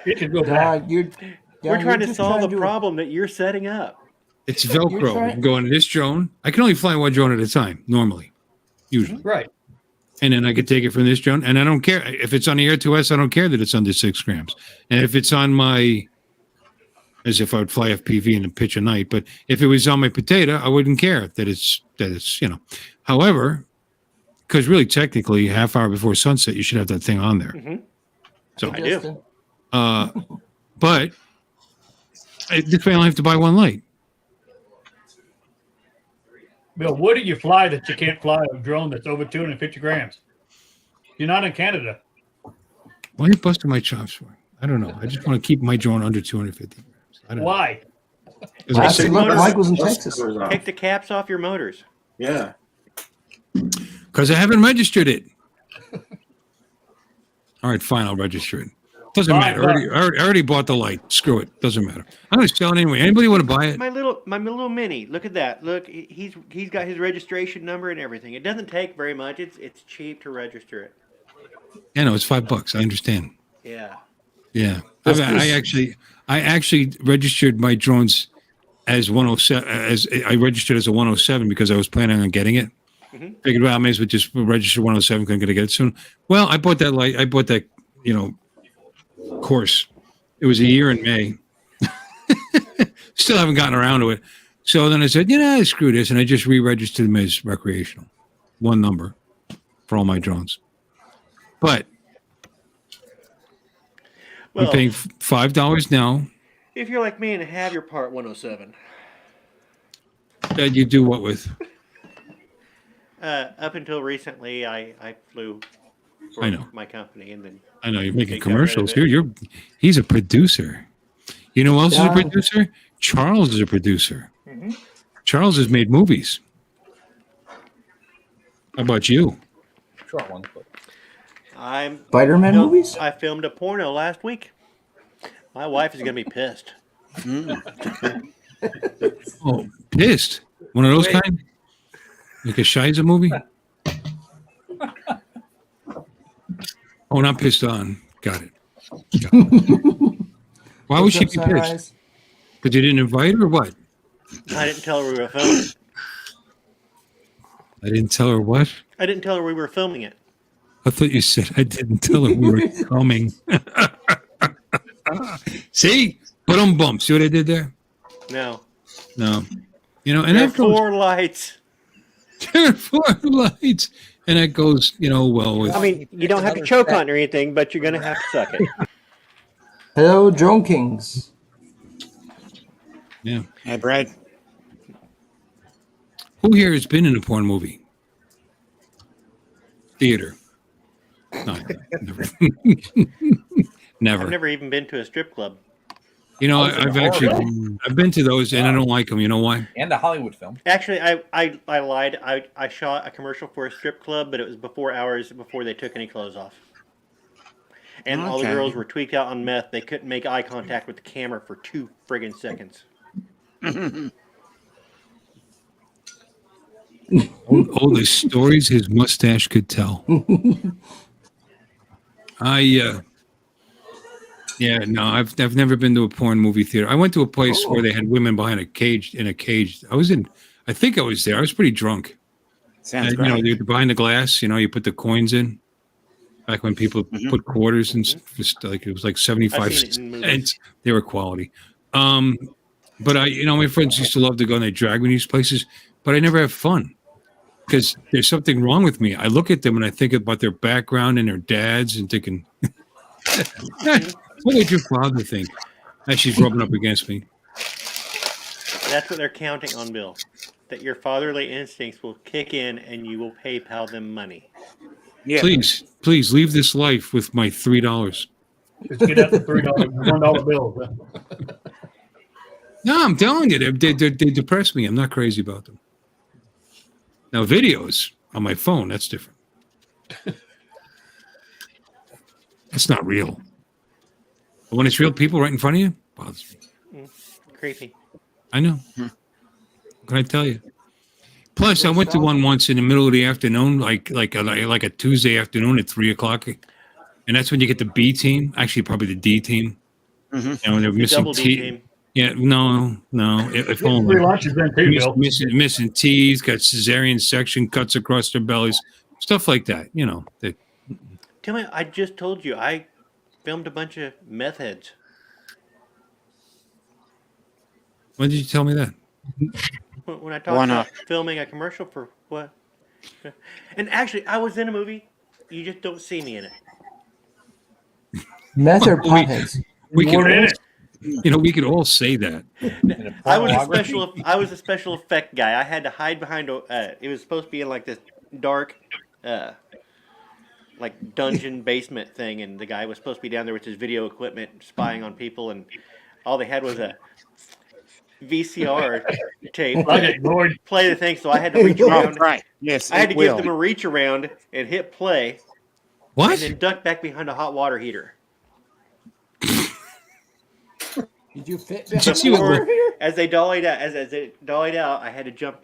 [SPEAKER 6] It could go back.
[SPEAKER 2] We're trying to solve a problem that you're setting up.
[SPEAKER 3] It's Velcro. I can go into this drone. I can only fly one drone at a time normally, usually.
[SPEAKER 6] Right.
[SPEAKER 3] And then I could take it from this drone, and I don't care if it's on the Air 2S. I don't care that it's under 6 grams. And if it's on my, as if I would fly FPV in the pitch of night, but if it was on my potato, I wouldn't care that it's However, because really technically, half hour before sunset, you should have that thing on there.
[SPEAKER 2] Mm-hmm.
[SPEAKER 3] So
[SPEAKER 2] I do.
[SPEAKER 3] But this way I only have to buy one light.
[SPEAKER 6] Bill, what do you fly that you can't fly a drone that's over 250 grams? You're not in Canada.
[SPEAKER 3] Why are you busting my chops for? I don't know. I just want to keep my drone under 250 grams. I don't
[SPEAKER 6] Why?
[SPEAKER 3] know. 'Cause I-
[SPEAKER 14] Mike was in Texas.
[SPEAKER 2] Take the caps off your motors.
[SPEAKER 10] Yeah.
[SPEAKER 3] Because I haven't registered it. All right, fine. I'll register it. Doesn't matter. I already bought the light. Screw it. Doesn't matter. I'm going to sell it anyway. Anybody want to buy it?
[SPEAKER 2] My little mini. Look at that. Look, he's got his registration number and everything. It doesn't take very much. It's cheap to register it.
[SPEAKER 3] Yeah, no, it's $5. I understand.
[SPEAKER 2] Yeah.
[SPEAKER 3] Yeah. I actually registered my drones as 107. As I registered as a 107 because I was planning on getting it.
[SPEAKER 2] Mm-hmm.
[SPEAKER 3] Figured, well, I may as well just register 107 because I'm going to get it soon. Well, I bought that light. I bought that, course. It was a year in May. Still haven't gotten around to it. So then I said, screw this. And I just re-registered them as recreational. One number for all my drones. But I'm paying $5 now.
[SPEAKER 2] If you're like me and have your Part 107.
[SPEAKER 3] That you do what with?
[SPEAKER 2] Up until recently, I flew for
[SPEAKER 3] I know.
[SPEAKER 2] my company, and then
[SPEAKER 3] I know you're making
[SPEAKER 2] they got rid of
[SPEAKER 3] commercials.
[SPEAKER 2] it.
[SPEAKER 3] He's a producer. You know who else is a
[SPEAKER 14] Yeah.
[SPEAKER 3] producer? Charles is a producer.
[SPEAKER 2] Mm-hmm.
[SPEAKER 3] Charles has made movies. How about you?
[SPEAKER 13] Short ones, but
[SPEAKER 14] Spider-Man movies?
[SPEAKER 2] I filmed a porno last week. My wife is gonna be pissed.
[SPEAKER 3] Oh, pissed. One of those kind? Like a Shiza movie? Oh, not pissed on. Got it. Why would she be pissed? Because you didn't invite her or what?
[SPEAKER 2] I didn't tell her we were filming.
[SPEAKER 3] I didn't tell her what?
[SPEAKER 2] I didn't tell her we were filming it.
[SPEAKER 3] I thought you said I didn't tell her we were coming. See? Bump. See what I did there?
[SPEAKER 2] No.
[SPEAKER 3] No. And
[SPEAKER 2] There are
[SPEAKER 3] that goes
[SPEAKER 2] 4 lights.
[SPEAKER 3] there are 4 lights. And that goes, well with
[SPEAKER 2] I mean, you don't have to choke on it or anything, but you're gonna have to suck it.
[SPEAKER 14] Hello, Drone Kings.
[SPEAKER 3] yeah.
[SPEAKER 5] Hey, Brad.
[SPEAKER 3] Who here has been in a porn movie? Theater. No, never. Never.
[SPEAKER 2] I've never even been to a strip club.
[SPEAKER 3] You know,
[SPEAKER 13] I was in
[SPEAKER 3] I've
[SPEAKER 13] a horror
[SPEAKER 3] actually
[SPEAKER 13] film.
[SPEAKER 3] I've been to those and I don't like them. You know why?
[SPEAKER 13] And a Hollywood film.
[SPEAKER 2] Actually, I lied. I shot a commercial for a strip club, but it was before hours before they took any clothes off. And all the
[SPEAKER 5] Okay.
[SPEAKER 2] girls were tweaked out on meth. They couldn't make eye contact with the camera for 2 friggin' seconds.
[SPEAKER 3] All the stories his mustache could tell. I've never been to a porn movie theater. I went to a place where they had women behind a cage in a cage. I think I was there. I was pretty drunk.
[SPEAKER 5] Sounds
[SPEAKER 3] You
[SPEAKER 5] great.
[SPEAKER 3] know, you're behind the glass, you know, you put the coins in. Back when people put quarters and just like it was like 75
[SPEAKER 2] I've seen it in movies.
[SPEAKER 3] cents. They were quality. But my friends used to love to go and they drag me to these places, but I never have fun because there's something wrong with me. I look at them and I think about their background and their dads and thinking, what would your father think? As she's rubbing up against me.
[SPEAKER 2] That's what they're counting on, Bill. That your fatherly instincts will kick in and you will PayPal them money.
[SPEAKER 5] Yeah.
[SPEAKER 3] Please leave this life with my $3.
[SPEAKER 6] Just get out the $1 bills.
[SPEAKER 3] No, I'm telling you, they depress me. I'm not crazy about them. Now, videos on my phone, that's different. That's not real. But when it's real people right in front of you, bothers me.
[SPEAKER 2] Creepy.
[SPEAKER 3] I know. What can I tell you? Plus, I went to one once in the middle of the afternoon, like a Tuesday afternoon at 3:00, and that's when you get the B team. Actually, probably the D team.
[SPEAKER 5] Mm-hmm.
[SPEAKER 3] You know, they're
[SPEAKER 2] The
[SPEAKER 3] missing
[SPEAKER 2] double D
[SPEAKER 3] teeth.
[SPEAKER 2] team.
[SPEAKER 3] Yeah, no. If only.
[SPEAKER 6] Free lunch is then too, Bill.
[SPEAKER 3] Missing teeth, got cesarean section cuts across their bellies, stuff like that. You know.
[SPEAKER 2] Tell me, I just told you I filmed a bunch of meth heads.
[SPEAKER 3] When did you tell me that?
[SPEAKER 2] When I
[SPEAKER 5] Why
[SPEAKER 2] talked about
[SPEAKER 5] not?
[SPEAKER 2] filming a commercial for what? And actually, I was in a movie. You just don't see me in it.
[SPEAKER 14] Meth or potheads?
[SPEAKER 3] We
[SPEAKER 6] We're in it.
[SPEAKER 3] we could all say that.
[SPEAKER 2] I was a special effect guy. I had to hide behind it was supposed to be in like this dark like dungeon basement thing, and the guy was supposed to be down there with his video equipment spying on people, and all they had was a VCR tape. Play the thing, so I had to reach around.
[SPEAKER 5] Right. Yes.
[SPEAKER 2] I had to
[SPEAKER 5] it will.
[SPEAKER 2] give them a reach around and hit play.
[SPEAKER 3] What?
[SPEAKER 2] And then duck back behind a hot water heater.
[SPEAKER 14] Did you fit?
[SPEAKER 3] Did you see what?
[SPEAKER 2] As they dollied out, I had to jump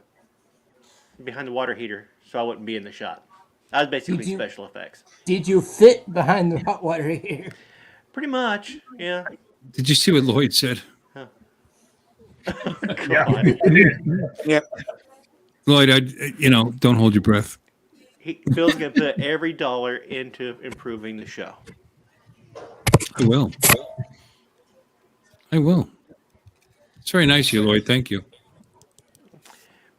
[SPEAKER 2] behind the water heater so I wouldn't be in the shot. I was basically special effects.
[SPEAKER 14] Did you fit behind the hot water heater?
[SPEAKER 2] Pretty much, yeah.
[SPEAKER 3] Did you see what Lloyd said?
[SPEAKER 6] Yeah.
[SPEAKER 5] Yep.
[SPEAKER 3] Lloyd, don't hold your breath.
[SPEAKER 2] Bill's going to put every dollar into improving the show.
[SPEAKER 3] I will. It's very nice of you, Lloyd. Thank you.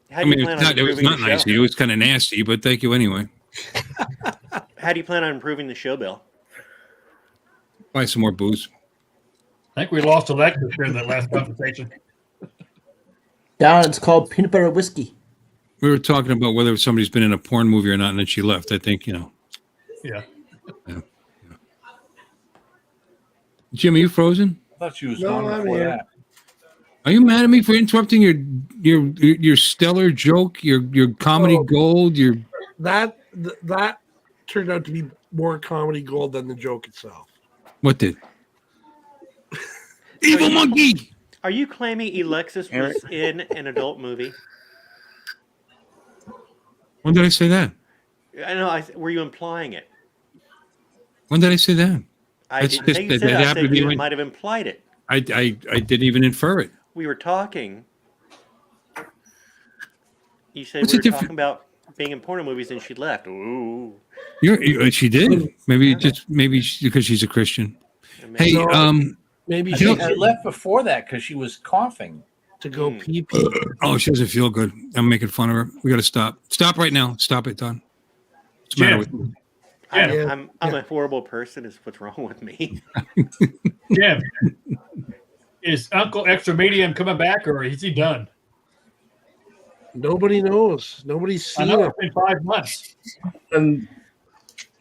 [SPEAKER 2] How do you plan on
[SPEAKER 3] it was
[SPEAKER 2] improving
[SPEAKER 3] not
[SPEAKER 2] the
[SPEAKER 3] nice
[SPEAKER 2] show?
[SPEAKER 3] of you. It was kind of nasty, but thank you anyway.
[SPEAKER 2] How do you plan on improving the show, Bill?
[SPEAKER 3] Buy some more booze.
[SPEAKER 6] I think we lost Alexis during that last conversation.
[SPEAKER 14] Down, it's called peanut butter whiskey.
[SPEAKER 3] We were talking about whether somebody's been in a porn movie or not, and then she left. I think,
[SPEAKER 6] Yeah.
[SPEAKER 3] Jim, are you frozen?
[SPEAKER 13] I thought you was
[SPEAKER 4] No,
[SPEAKER 13] gone
[SPEAKER 4] I'm
[SPEAKER 13] before
[SPEAKER 4] here.
[SPEAKER 13] that.
[SPEAKER 3] Are you mad at me for interrupting your stellar joke, your comedy gold, your
[SPEAKER 4] That turned out to be more comedy gold than the joke itself.
[SPEAKER 3] what did? Evil monkey.
[SPEAKER 2] Are you claiming Alexis was in an adult movie?
[SPEAKER 3] When did I say that?
[SPEAKER 2] I know. Were you implying it?
[SPEAKER 3] When did I say that?
[SPEAKER 2] I
[SPEAKER 3] That's
[SPEAKER 2] didn't
[SPEAKER 3] just-
[SPEAKER 2] think you
[SPEAKER 3] that
[SPEAKER 2] said. I
[SPEAKER 3] happened to
[SPEAKER 2] think
[SPEAKER 3] be
[SPEAKER 2] you
[SPEAKER 3] when-
[SPEAKER 2] might have implied it.
[SPEAKER 3] I didn't even infer it.
[SPEAKER 2] We were talking. You said
[SPEAKER 3] What's
[SPEAKER 2] we
[SPEAKER 3] the
[SPEAKER 2] were
[SPEAKER 3] difference?
[SPEAKER 2] talking about being in porno movies, and she left. Ooh.
[SPEAKER 3] She did. Maybe because she's a Christian. Hey,
[SPEAKER 4] Maybe
[SPEAKER 13] I
[SPEAKER 4] she
[SPEAKER 13] think she left before that because she was coughing.
[SPEAKER 4] to go pee pee.
[SPEAKER 3] Oh, she doesn't feel good. I'm making fun of her. We got to stop. Stop right now. Stop it, Don. What's the matter with you?
[SPEAKER 2] I'm a horrible person. Is what's wrong with me?
[SPEAKER 6] Jim, is Uncle Extra Medium coming back, or is he done?
[SPEAKER 4] Nobody knows. Nobody's
[SPEAKER 6] I
[SPEAKER 4] seen
[SPEAKER 6] know
[SPEAKER 4] it.
[SPEAKER 6] it's been 5 months.
[SPEAKER 4] And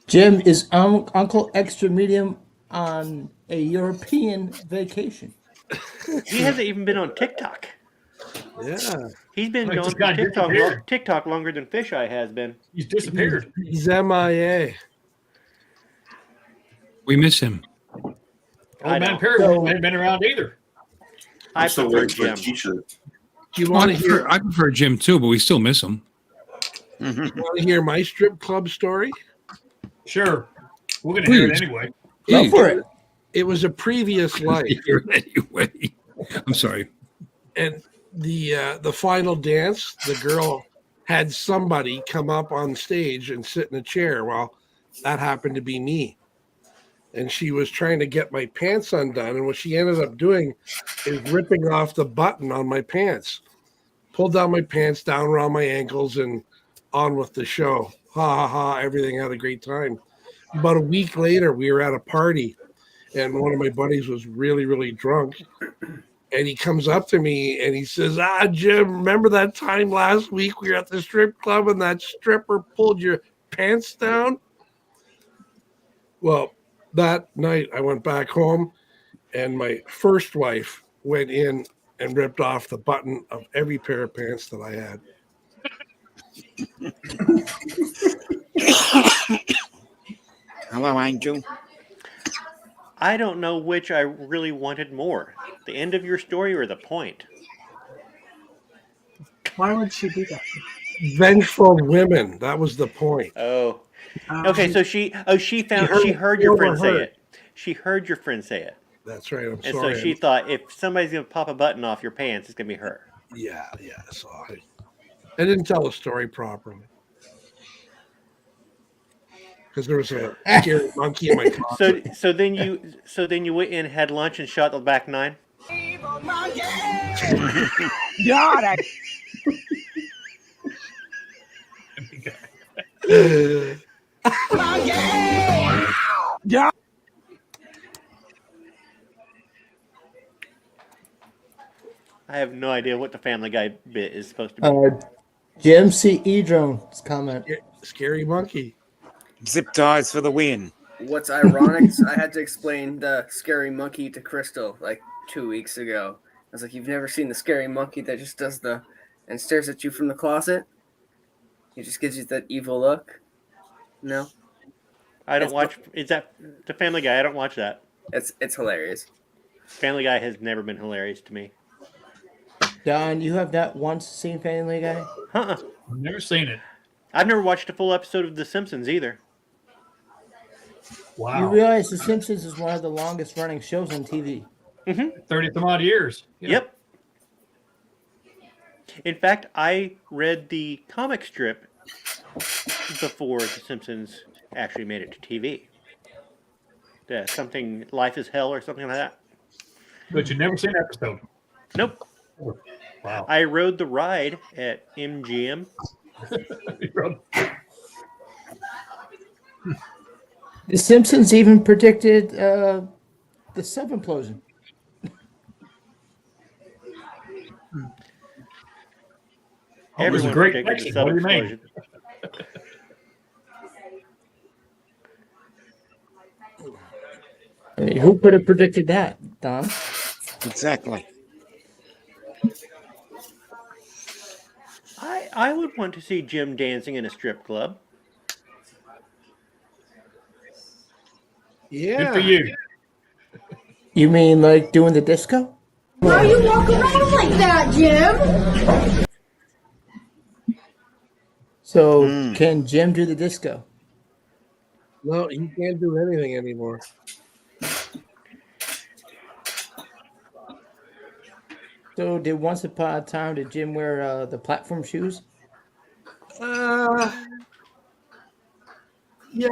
[SPEAKER 14] Jim, is Uncle Extra Medium on a European vacation.
[SPEAKER 2] He hasn't even been on TikTok.
[SPEAKER 4] Yeah.
[SPEAKER 2] He's been
[SPEAKER 6] He
[SPEAKER 2] gone
[SPEAKER 6] just
[SPEAKER 2] from
[SPEAKER 6] got disappeared.
[SPEAKER 2] TikTok longer than Fisheye has been.
[SPEAKER 6] He's disappeared.
[SPEAKER 4] He's MIA.
[SPEAKER 3] We miss him.
[SPEAKER 6] Old man Perry hasn't been around either.
[SPEAKER 2] I
[SPEAKER 10] still
[SPEAKER 2] prefer
[SPEAKER 10] waiting for a
[SPEAKER 2] Jim.
[SPEAKER 10] t-shirt.
[SPEAKER 4] Do you
[SPEAKER 3] Well,
[SPEAKER 4] want to hear?
[SPEAKER 3] I prefer Jim too, but we still miss him.
[SPEAKER 4] Want to hear my strip club story?
[SPEAKER 6] Sure. We're going to hear it
[SPEAKER 3] Please.
[SPEAKER 6] anyway.
[SPEAKER 14] Go for it.
[SPEAKER 4] It was a previous life.
[SPEAKER 3] Anyway, I'm sorry.
[SPEAKER 4] And the final dance, the girl had somebody come up on stage and sit in a chair. Well, that happened to be me. And she was trying to get my pants undone. And what she ended up doing is ripping off the button on my pants. Pulled down my pants down around my ankles and on with the show. Ha ha ha. Everything had a great time. About a week later, we were at a party. And one of my buddies was really, really drunk. And he comes up to me and he says, Jim, remember that time last week we were at the strip club and that stripper pulled your pants down? Well, that night I went back home and my first wife went in and ripped off the button of every pair of pants that I had.
[SPEAKER 5] Hello, Angel.
[SPEAKER 2] I don't know which I really wanted more. The end of your story or the point?
[SPEAKER 9] Why would she do that?
[SPEAKER 4] Vengeful women. That was the point.
[SPEAKER 2] Oh. Okay, so she heard your friend say it. She heard your friend say it.
[SPEAKER 4] That's right. I'm
[SPEAKER 2] And
[SPEAKER 4] sorry.
[SPEAKER 2] so she thought if somebody's gonna pop a button off your pants, it's gonna be her.
[SPEAKER 4] Yeah. So I didn't tell the story properly. Because there was a scary monkey in my closet.
[SPEAKER 2] So then you went in, had lunch, and shot the back nine.
[SPEAKER 9] God,
[SPEAKER 4] Yeah.
[SPEAKER 2] I have no idea what the Family Guy bit is supposed to be.
[SPEAKER 14] Jim C. Edrone's comment.
[SPEAKER 4] Scary monkey.
[SPEAKER 5] Zip ties for the win.
[SPEAKER 11] What's ironic is I had to explain the scary monkey to Crystal like 2 weeks ago. I was like, you've never seen the scary monkey that just does and stares at you from the closet? He just gives you that evil look. No?
[SPEAKER 2] I don't watch. Is that the Family Guy? I don't watch that.
[SPEAKER 11] It's hilarious.
[SPEAKER 2] Family Guy has never been hilarious to me.
[SPEAKER 14] Don, you have not once seen Family Guy?
[SPEAKER 2] I've
[SPEAKER 6] never seen it.
[SPEAKER 2] I've never watched a full episode of The Simpsons either.
[SPEAKER 6] Wow.
[SPEAKER 14] You realize The Simpsons is one of the longest running shows on TV.
[SPEAKER 6] 30 some odd years.
[SPEAKER 2] Yep. In fact, I read the comic strip before The Simpsons actually made it to TV. Yeah, something Life is Hell or something like that.
[SPEAKER 6] But you've never seen an episode.
[SPEAKER 2] Nope.
[SPEAKER 6] Wow.
[SPEAKER 2] I rode the ride at MGM.
[SPEAKER 14] The Simpsons even predicted the sub implosion.
[SPEAKER 6] It was a great
[SPEAKER 2] predicted
[SPEAKER 6] prediction.
[SPEAKER 2] the
[SPEAKER 6] What do you
[SPEAKER 2] sub-explosion.
[SPEAKER 6] mean?
[SPEAKER 14] I mean, who could have predicted that, Don?
[SPEAKER 5] Exactly.
[SPEAKER 2] I would want to see Jim dancing in a strip club.
[SPEAKER 4] Yeah.
[SPEAKER 6] Good for you.
[SPEAKER 14] You mean like doing the disco?
[SPEAKER 8] Why you walk around like that, Jim?
[SPEAKER 14] So can Jim do the disco?
[SPEAKER 4] No, he can't do anything anymore.
[SPEAKER 14] So did once upon a time did Jim wear the platform shoes?
[SPEAKER 4] Yeah,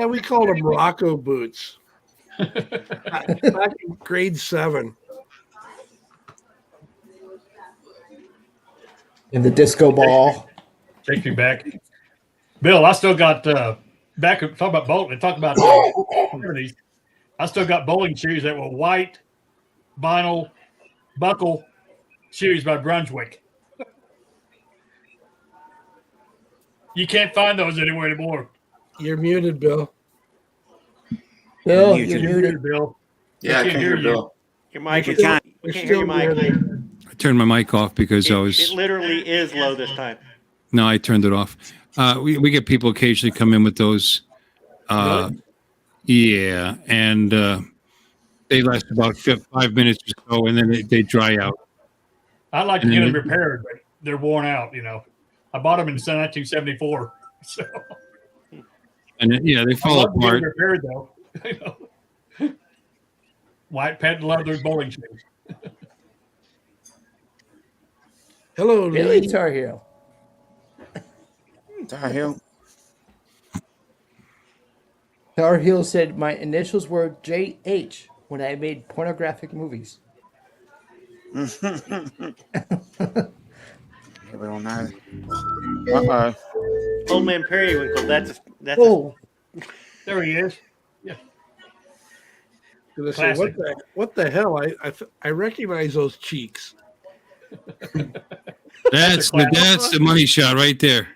[SPEAKER 4] we called them Rocco boots. Back in grade 7.
[SPEAKER 14] In the disco ball.
[SPEAKER 6] Take me back. Bill, I still got back talk about bowling. Talk about these. I still got bowling shoes that were white vinyl buckle shoes by Brunswick. You can't find those anywhere anymore.
[SPEAKER 4] You're muted, Bill.
[SPEAKER 14] Bill,
[SPEAKER 5] Muted.
[SPEAKER 14] you're muted.
[SPEAKER 6] Bill.
[SPEAKER 10] Yeah, I can't hear Bill.
[SPEAKER 2] Your mic
[SPEAKER 10] We
[SPEAKER 2] is
[SPEAKER 10] can't-
[SPEAKER 2] we can't hear your mic.
[SPEAKER 3] I turned my mic off because I was.
[SPEAKER 2] It literally is low this time.
[SPEAKER 3] No, I turned it off. We get people occasionally come in with those. Yeah, and they last about 5 minutes or so, and then they dry out.
[SPEAKER 6] I'd like to get them repaired, but they're worn out. I bought them in 1974. So.
[SPEAKER 3] And yeah, they fall
[SPEAKER 6] I'd love to get
[SPEAKER 3] apart.
[SPEAKER 6] them repaired though. White patent leather bowling shoes.
[SPEAKER 4] Hello,
[SPEAKER 18] Billy
[SPEAKER 4] Lee.
[SPEAKER 18] Tar Heel.
[SPEAKER 5] Tar Heel.
[SPEAKER 18] Tar Heel said my initials were JH when I made pornographic movies.
[SPEAKER 5] Everyone knows. Uh-oh.
[SPEAKER 2] Old Man Periwinkle. That's
[SPEAKER 18] Oh.
[SPEAKER 6] There he is. Yeah.
[SPEAKER 4] Gonna say,
[SPEAKER 6] Classic.
[SPEAKER 4] what the hell? I recognize those cheeks.
[SPEAKER 3] That's the money shot right there.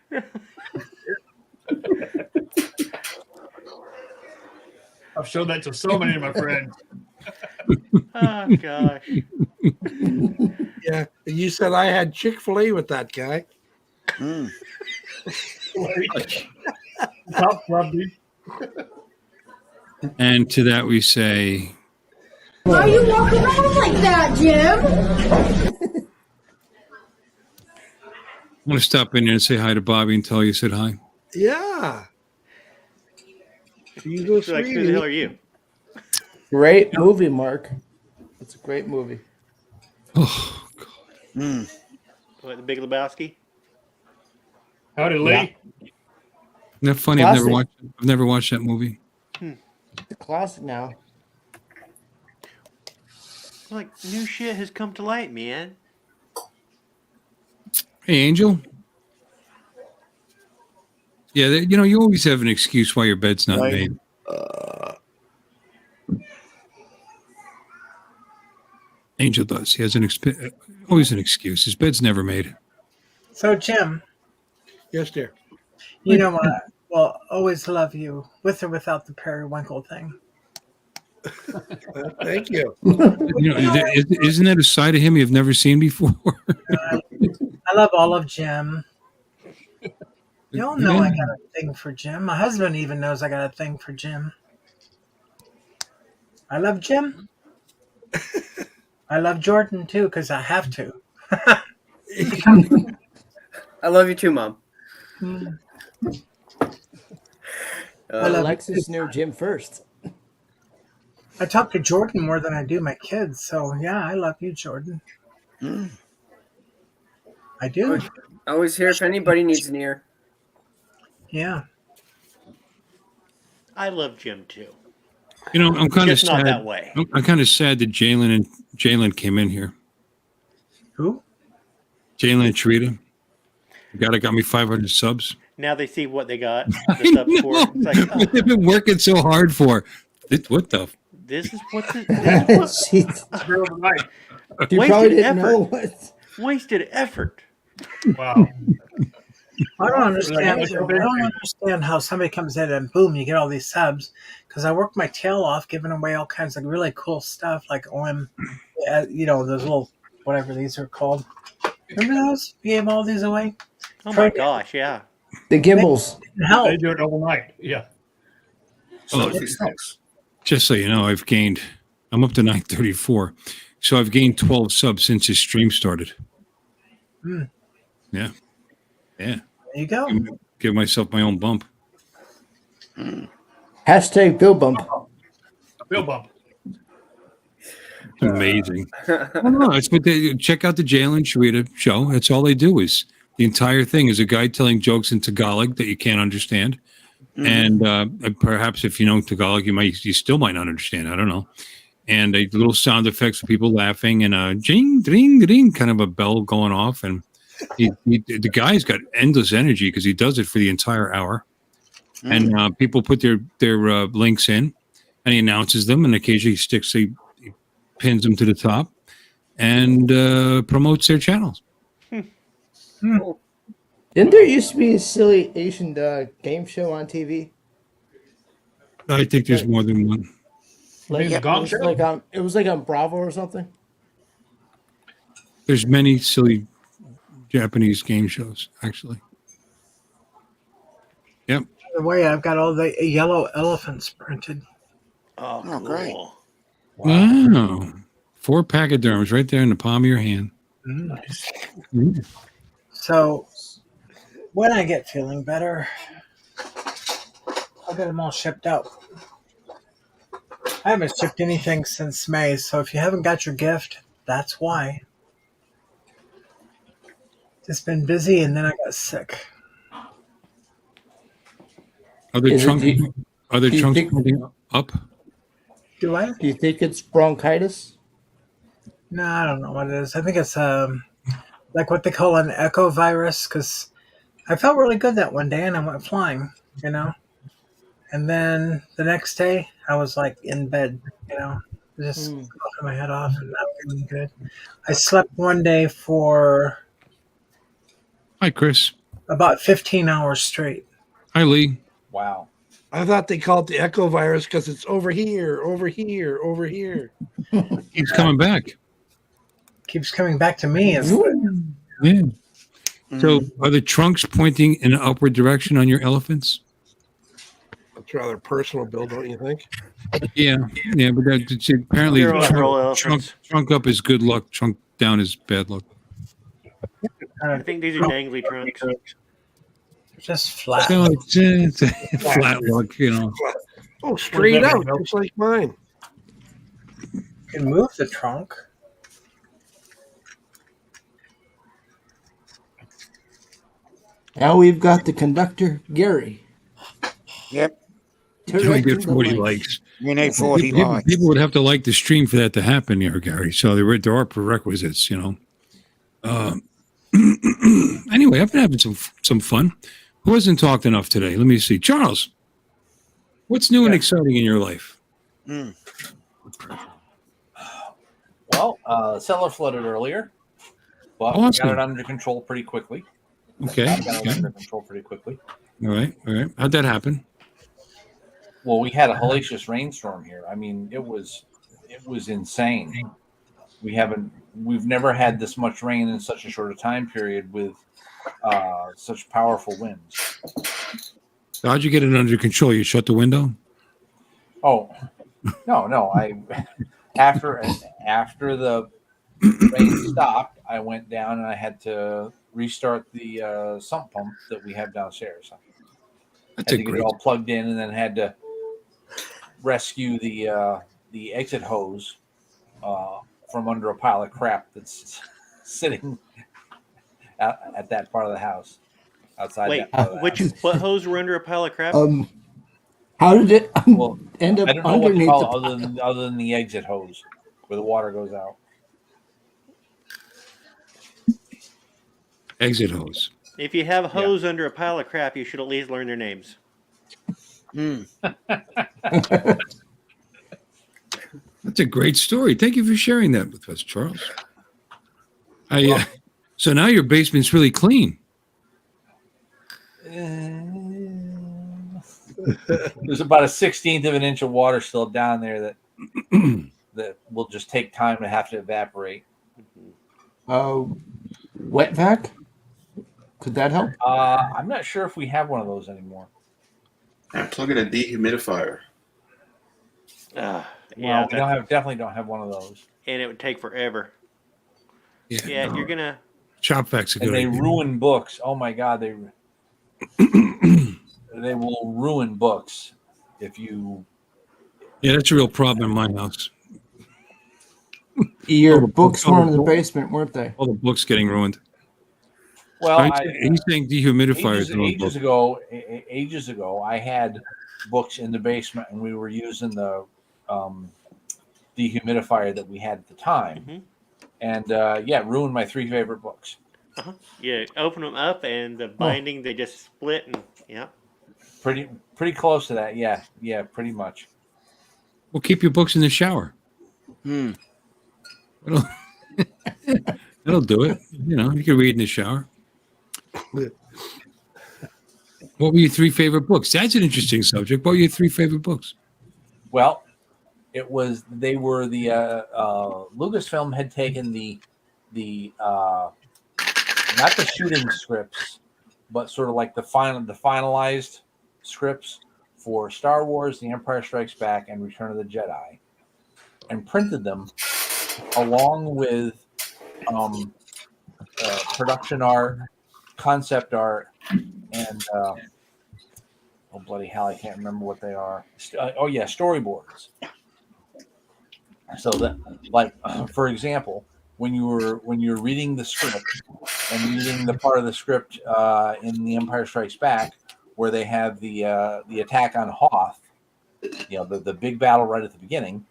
[SPEAKER 6] I've showed that to so many of my friends.
[SPEAKER 2] Oh gosh.
[SPEAKER 4] Yeah, and you said I had Chick-fil-A with that guy.
[SPEAKER 6] Top club, dude.
[SPEAKER 3] And to that we say,
[SPEAKER 8] Why you walk around like that, Jim?
[SPEAKER 3] I want to stop in there and say hi to Bobby and tell her you said hi.
[SPEAKER 4] Yeah. She's a
[SPEAKER 2] She's like, who the hell are you?
[SPEAKER 18] Great movie, Mark. It's a great movie.
[SPEAKER 3] Oh,
[SPEAKER 2] What, the Big Lebowski?
[SPEAKER 6] Howdy, Lee.
[SPEAKER 18] Yeah.
[SPEAKER 3] Isn't that funny?
[SPEAKER 18] Classic.
[SPEAKER 3] I've never watched that movie.
[SPEAKER 18] It's a classic now.
[SPEAKER 2] Like, new shit has come to light, man.
[SPEAKER 3] Hey, Angel. Yeah, you always have an excuse why your bed's not
[SPEAKER 5] Right.
[SPEAKER 3] made. Angel does. He has always an excuse. His bed's never made.
[SPEAKER 9] So, Jim,
[SPEAKER 4] Yes, dear.
[SPEAKER 9] you know what? Well, always love you with or without the periwinkle thing.
[SPEAKER 4] Thank you.
[SPEAKER 3] Isn't that a side of him you've never seen before?
[SPEAKER 9] I love all of Jim. You all know I
[SPEAKER 3] Yeah.
[SPEAKER 9] got a thing for Jim. My husband even knows I got a thing for Jim. I love Jim. I love Jordan too, because I have to.
[SPEAKER 11] I love you too, Mom.
[SPEAKER 18] Alexis knew Jim first.
[SPEAKER 9] I talk to Jordan more than I do my kids, so yeah, I love you, Jordan. I do.
[SPEAKER 11] Always here if anybody needs an ear.
[SPEAKER 9] Yeah.
[SPEAKER 2] I love Jim too.
[SPEAKER 3] I'm kind of
[SPEAKER 2] Just
[SPEAKER 3] sad.
[SPEAKER 2] not that way.
[SPEAKER 3] I'm kind of sad that Jalen came in here.
[SPEAKER 9] Who?
[SPEAKER 3] Jalen and Sharita. The guy that got me 500 subs.
[SPEAKER 2] Now they see what they got. The subs for. It's like, oh,
[SPEAKER 3] They've been working so hard for. What the?
[SPEAKER 2] this is what this
[SPEAKER 18] She
[SPEAKER 6] Girl of the night.
[SPEAKER 18] probably
[SPEAKER 2] wasted
[SPEAKER 18] didn't know
[SPEAKER 2] effort.
[SPEAKER 18] what.
[SPEAKER 2] Wasted effort.
[SPEAKER 6] Wow.
[SPEAKER 9] I don't understand how somebody comes in and boom, you get all these subs. Because I work my tail off giving away all kinds of really cool stuff like those little, whatever these are called. Remember those? You gave all these away?
[SPEAKER 2] Oh my gosh, yeah.
[SPEAKER 18] The gimbals.
[SPEAKER 9] Help.
[SPEAKER 6] They do it overnight. Yeah.
[SPEAKER 3] Oh, just so you know, I'm up to 934. So I've gained 12 subs since his stream started.
[SPEAKER 9] Hmm.
[SPEAKER 3] Yeah. Yeah.
[SPEAKER 9] There you go.
[SPEAKER 3] Give myself my own bump.
[SPEAKER 18] Hashtag Bill Bump.
[SPEAKER 6] Bill Bump.
[SPEAKER 3] It's amazing. No, it's what check out the Jalen Sharita show. That's all they do is the entire thing is a guy telling jokes in Tagalog that you can't understand. And perhaps if you know Tagalog, you still might not understand. I don't know. And a little sound effects of people laughing and a jing, ding, ding, kind of a bell going off. And the guy's got endless energy because he does it for the entire hour. And people put their links in, and he announces them, and occasionally he pins them to the top, and promotes their channels.
[SPEAKER 18] Didn't there used to be a silly Asian game show on TV?
[SPEAKER 3] I think there's more than one.
[SPEAKER 6] mean the Gong Show?
[SPEAKER 18] It was like on Bravo or something.
[SPEAKER 3] There's many silly Japanese game shows, actually. Yep.
[SPEAKER 9] By the way, I've got all the yellow elephants printed.
[SPEAKER 2] Oh, cool.
[SPEAKER 10] great.
[SPEAKER 3] Wow. 4 pachyderms right there in the palm of your hand.
[SPEAKER 9] Nice.
[SPEAKER 3] Mm.
[SPEAKER 9] So when I get feeling better, I'll get them all shipped out. I haven't shipped anything since May, so if you haven't got your gift, that's why. Just been busy, and then I got sick.
[SPEAKER 3] Are the
[SPEAKER 18] Is it-
[SPEAKER 3] trunks
[SPEAKER 18] do you-
[SPEAKER 3] are the
[SPEAKER 18] do you
[SPEAKER 3] trunks
[SPEAKER 18] think-
[SPEAKER 3] pointing up?
[SPEAKER 9] Do I?
[SPEAKER 18] Do you think it's bronchitis?
[SPEAKER 9] No, I don't know what it is. I think it's like what they call an echo virus, because I felt really good that one day and I went flying, you know. And then the next day I was like in bed, you know, just coughing my head off and not feeling good. I slept one day for
[SPEAKER 3] Hi, Chris.
[SPEAKER 9] about 15 hours straight.
[SPEAKER 3] Hi, Lee.
[SPEAKER 13] Wow.
[SPEAKER 4] I thought they called it the echo virus because it's over here, over here, over here.
[SPEAKER 3] He's coming back.
[SPEAKER 9] Keeps coming back to me. Is what,
[SPEAKER 3] Yeah. So are the trunks pointing in an upward direction on your elephants?
[SPEAKER 4] That's rather personal, Bill, don't you think?
[SPEAKER 3] Yeah. Yeah, but that's apparently
[SPEAKER 2] They're all real
[SPEAKER 3] trunk up is good luck, trunk down is bad luck.
[SPEAKER 2] I think these are dangly trunks.
[SPEAKER 9] just flat.
[SPEAKER 3] So it's a flat luck, you know.
[SPEAKER 4] Oh, straight out, just like mine.
[SPEAKER 9] You can move the trunk.
[SPEAKER 18] Now we've got the conductor, Gary.
[SPEAKER 5] Yep.
[SPEAKER 3] He gets what he likes.
[SPEAKER 5] We need 40
[SPEAKER 3] People,
[SPEAKER 5] likes.
[SPEAKER 3] people would have to like the stream for that to happen here, Gary. So there are prerequisites, you know. Anyway, I've been having some fun. Who hasn't talked enough today? Let me see. Charles, what's new and exciting in your life?
[SPEAKER 13] Well, cellar flooded earlier, but
[SPEAKER 3] Awesome.
[SPEAKER 13] we got it under control pretty quickly.
[SPEAKER 3] Okay.
[SPEAKER 13] Got it
[SPEAKER 3] Okay.
[SPEAKER 13] under control pretty quickly.
[SPEAKER 3] All right. All right. How'd that happen?
[SPEAKER 13] Well, we had a hellacious rainstorm here. I mean, it was insane. We've never had this much rain in such a short a time period with such powerful winds.
[SPEAKER 3] So how'd you get it under control? You shut the window?
[SPEAKER 13] Oh, no. After the rain stopped, I went down and I had to restart the sump pump that we have downstairs.
[SPEAKER 3] That's
[SPEAKER 13] had
[SPEAKER 3] a
[SPEAKER 13] to get
[SPEAKER 3] great.
[SPEAKER 13] it all plugged in, and then had to rescue the exit hose from under a pile of crap that's sitting at that part of the house. Outside.
[SPEAKER 2] Wait,
[SPEAKER 13] that part of the house.
[SPEAKER 2] what hose were under a pile of crap?
[SPEAKER 18] How did it end up
[SPEAKER 13] I don't know what to
[SPEAKER 18] underneath
[SPEAKER 13] call
[SPEAKER 18] the
[SPEAKER 13] it other than the exit hose where the water goes out.
[SPEAKER 3] Exit hose.
[SPEAKER 2] If you have hose under a pile of crap, you should at least learn their names.
[SPEAKER 3] That's a great story. Thank you for sharing that with us, Charles. So now your basement's really clean.
[SPEAKER 13] There's about a 16th of an inch of water still down there that will just take time to have to evaporate.
[SPEAKER 18] wet vac? Could that help?
[SPEAKER 13] I'm not sure if we have one of those anymore.
[SPEAKER 10] And plug in a dehumidifier.
[SPEAKER 2] Yeah,
[SPEAKER 13] Well, we definitely don't have one of those.
[SPEAKER 2] and it would take forever.
[SPEAKER 3] Yeah,
[SPEAKER 2] Yeah, you're gonna.
[SPEAKER 3] Chop vac's a good
[SPEAKER 13] And they
[SPEAKER 3] idea.
[SPEAKER 13] ruin books. Oh my God, they will ruin books if you.
[SPEAKER 3] Yeah, that's a real problem in my house.
[SPEAKER 18] Your books were in the basement, weren't they?
[SPEAKER 3] All the books getting ruined.
[SPEAKER 13] Well,
[SPEAKER 3] he's saying dehumidifiers.
[SPEAKER 13] ages ago, I had books in the basement, and we were using the dehumidifier that we had at the time, and ruined my 3 favorite books.
[SPEAKER 2] Yeah, open them up, and the binding they just split, and yeah.
[SPEAKER 13] Pretty close to that. Yeah, pretty much.
[SPEAKER 3] Well, keep your books in the shower. That'll do it. You know, you can read in the shower. What were your 3 favorite books? That's an interesting subject. What were your 3 favorite books?
[SPEAKER 13] Well, they were the Lucasfilm had taken the not the shooting scripts, but sort of like the finalized scripts for Star Wars, The Empire Strikes Back, and Return of the Jedi, and printed them along with production art, concept art, and oh bloody hell, I can't remember what they are. Storyboards. So that, like, for example, when you're reading the script and reading the part of the script in The Empire Strikes Back where they have the attack on Hoth, the big battle right at the beginning,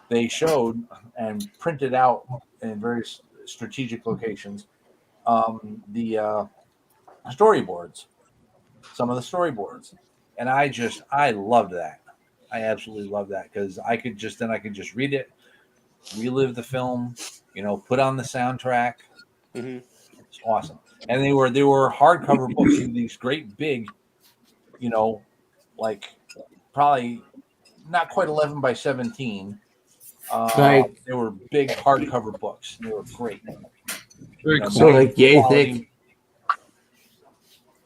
[SPEAKER 13] they showed and printed out in various strategic locations the storyboards, some of the storyboards, and I loved that. I absolutely loved that because I could just read it, relive the film, put on the soundtrack.
[SPEAKER 2] Mm-hmm.
[SPEAKER 13] It's awesome. And they were hardcover books, these great big, like probably not quite 11 by 17.
[SPEAKER 18] Right.
[SPEAKER 13] They were big hardcover books. They were great.
[SPEAKER 3] Very cool.
[SPEAKER 18] So like yay
[SPEAKER 13] quality.
[SPEAKER 18] thick.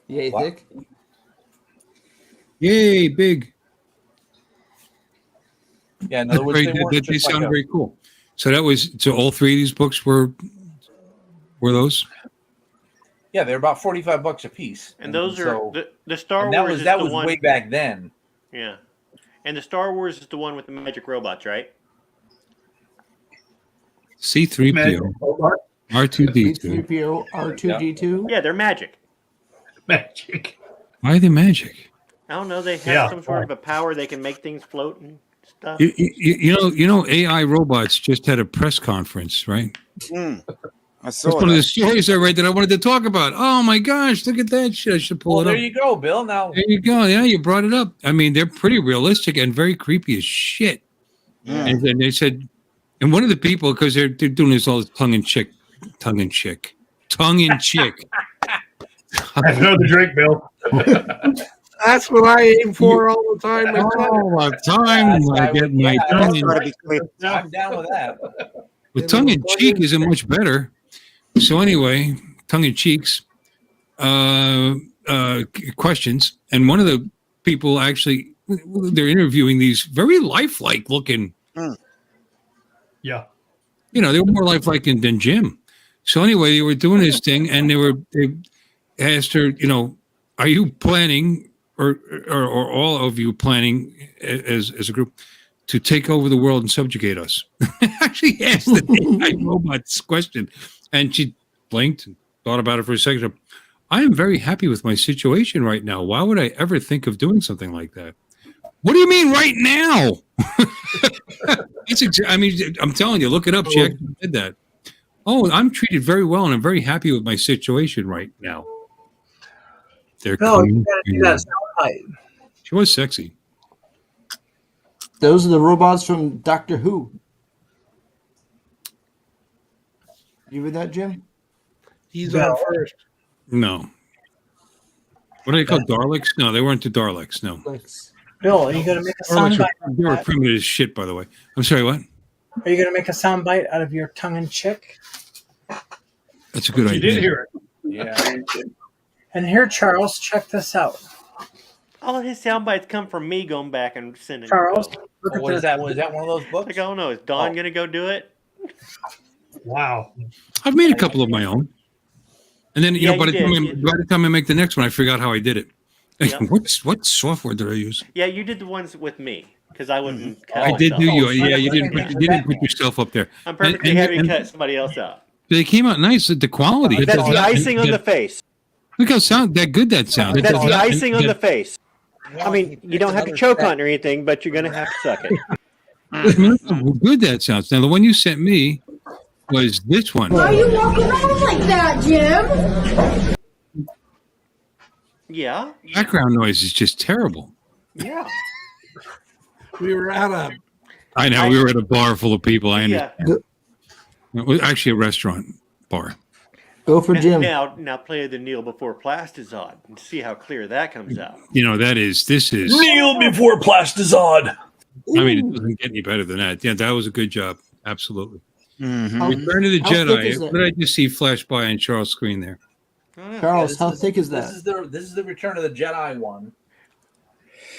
[SPEAKER 18] Yay
[SPEAKER 13] What?
[SPEAKER 18] thick.
[SPEAKER 3] Yay, big.
[SPEAKER 13] Yeah, in other words,
[SPEAKER 3] They sound very cool. So all three of these books were those?
[SPEAKER 13] Yeah, they're about $45 a piece.
[SPEAKER 2] And those are the Star
[SPEAKER 13] and
[SPEAKER 2] Wars.
[SPEAKER 13] that
[SPEAKER 2] is
[SPEAKER 13] was
[SPEAKER 2] the one,
[SPEAKER 13] way back then.
[SPEAKER 2] Yeah, and the Star Wars is the one with the magic robots, right?
[SPEAKER 3] C-3PO, R2-D2.
[SPEAKER 14] C-3PO, R2-D2.
[SPEAKER 2] Yeah, they're magic.
[SPEAKER 6] Magic.
[SPEAKER 3] Why are they magic?
[SPEAKER 2] I don't know. They have some sort of a power. They can make things float and stuff.
[SPEAKER 3] You know, AI robots just had a press conference, right?
[SPEAKER 5] I saw
[SPEAKER 3] That's one of the stories I read that I wanted to talk about. Oh my gosh, look at that shit! I should pull it
[SPEAKER 13] There
[SPEAKER 3] up.
[SPEAKER 13] you go, Bill. Now
[SPEAKER 3] There you go. Yeah, you brought it up. I mean, they're pretty realistic and very creepy as shit.
[SPEAKER 5] Yeah.
[SPEAKER 3] And then they said, and one of the people, because they're doing this all tongue in cheek.
[SPEAKER 6] That's another drink, Bill.
[SPEAKER 4] That's what I aim for all the time.
[SPEAKER 3] All the time, I get my tongue in.
[SPEAKER 13] I'm down with that.
[SPEAKER 3] Well, tongue in cheek isn't much better. So anyway, tongue in cheeks, questions, and one of the people actually, they're interviewing these very lifelike looking.
[SPEAKER 6] Yeah.
[SPEAKER 3] You know, they were more lifelike than Jim. So anyway, they were doing this thing, and they asked her, you know, are you planning, or all of you planning as a group, to take over the world and subjugate us? Actually asked the AI robot this question, and she blinked and thought about it for a second. I am very happy with my situation right now. Why would I ever think of doing something like that? What do you mean right now? I mean, I'm telling you, look it up. She actually did that. Oh, I'm treated very well, and I'm very happy with my situation right now. They're
[SPEAKER 9] No, you gotta do that soundbite.
[SPEAKER 3] She was sexy.
[SPEAKER 14] Those are the robots from Doctor Who. You read that, Jim?
[SPEAKER 4] He's on first.
[SPEAKER 3] No. What are they called? Daleks? No, they weren't the Daleks. No.
[SPEAKER 9] Bill, are you gonna make a
[SPEAKER 3] Daleks
[SPEAKER 9] soundbite?
[SPEAKER 3] they were primitive as shit, by the way. I'm sorry, what?
[SPEAKER 9] Are you gonna make a soundbite out of your tongue in cheek?
[SPEAKER 3] That's a good idea.
[SPEAKER 6] You did hear it.
[SPEAKER 13] Yeah.
[SPEAKER 9] And here, Charles, check this out.
[SPEAKER 2] All of his sound bites come from me going back and sending.
[SPEAKER 9] Charles,
[SPEAKER 2] them.
[SPEAKER 9] look at
[SPEAKER 13] Was
[SPEAKER 9] this.
[SPEAKER 13] that one of those books?
[SPEAKER 2] Like, I don't know. Is Dawn gonna go do it?
[SPEAKER 6] Wow.
[SPEAKER 3] I've made a couple of my own. And then,
[SPEAKER 2] Yeah,
[SPEAKER 3] by the
[SPEAKER 2] you did.
[SPEAKER 3] by the time I make the next one, I forgot how I did it.
[SPEAKER 2] Yep.
[SPEAKER 3] What software did I use?
[SPEAKER 2] Yeah, you did the ones with me because I wouldn't. cut
[SPEAKER 3] I did
[SPEAKER 2] myself.
[SPEAKER 3] do you. Yeah, you didn't put yourself up there.
[SPEAKER 2] I'm perfectly happy to cut somebody else out.
[SPEAKER 3] They came out nice. The quality.
[SPEAKER 2] That's the icing on the face.
[SPEAKER 3] Look how good that sounded.
[SPEAKER 2] That's the icing on the face. I mean, you don't have to choke on it or anything, but you're gonna have to suck it.
[SPEAKER 3] How good that sounds. Now the one you sent me was this one.
[SPEAKER 8] Why are you walking around like that, Jim?
[SPEAKER 2] Yeah.
[SPEAKER 3] Background noise is just terrible.
[SPEAKER 2] Yeah.
[SPEAKER 4] We were at a.
[SPEAKER 3] I know we were at a bar full of people. I
[SPEAKER 2] Yeah.
[SPEAKER 3] understand. It was actually a restaurant bar.
[SPEAKER 14] Go for Jim.
[SPEAKER 2] Now play the kneel before Plastizod and see how clear that comes out.
[SPEAKER 3] You know this is
[SPEAKER 12] Kneel before Plastizod.
[SPEAKER 3] I mean, it doesn't get any better than that. Yeah, that was a good job. Absolutely.
[SPEAKER 5] Mm-hmm.
[SPEAKER 3] Return of the
[SPEAKER 18] How thick
[SPEAKER 3] Jedi.
[SPEAKER 18] is
[SPEAKER 3] What
[SPEAKER 18] that?
[SPEAKER 3] did I just see flash by on Charles' screen there?
[SPEAKER 18] Charles, how thick is
[SPEAKER 13] This
[SPEAKER 18] that?
[SPEAKER 13] is the Return of the Jedi one.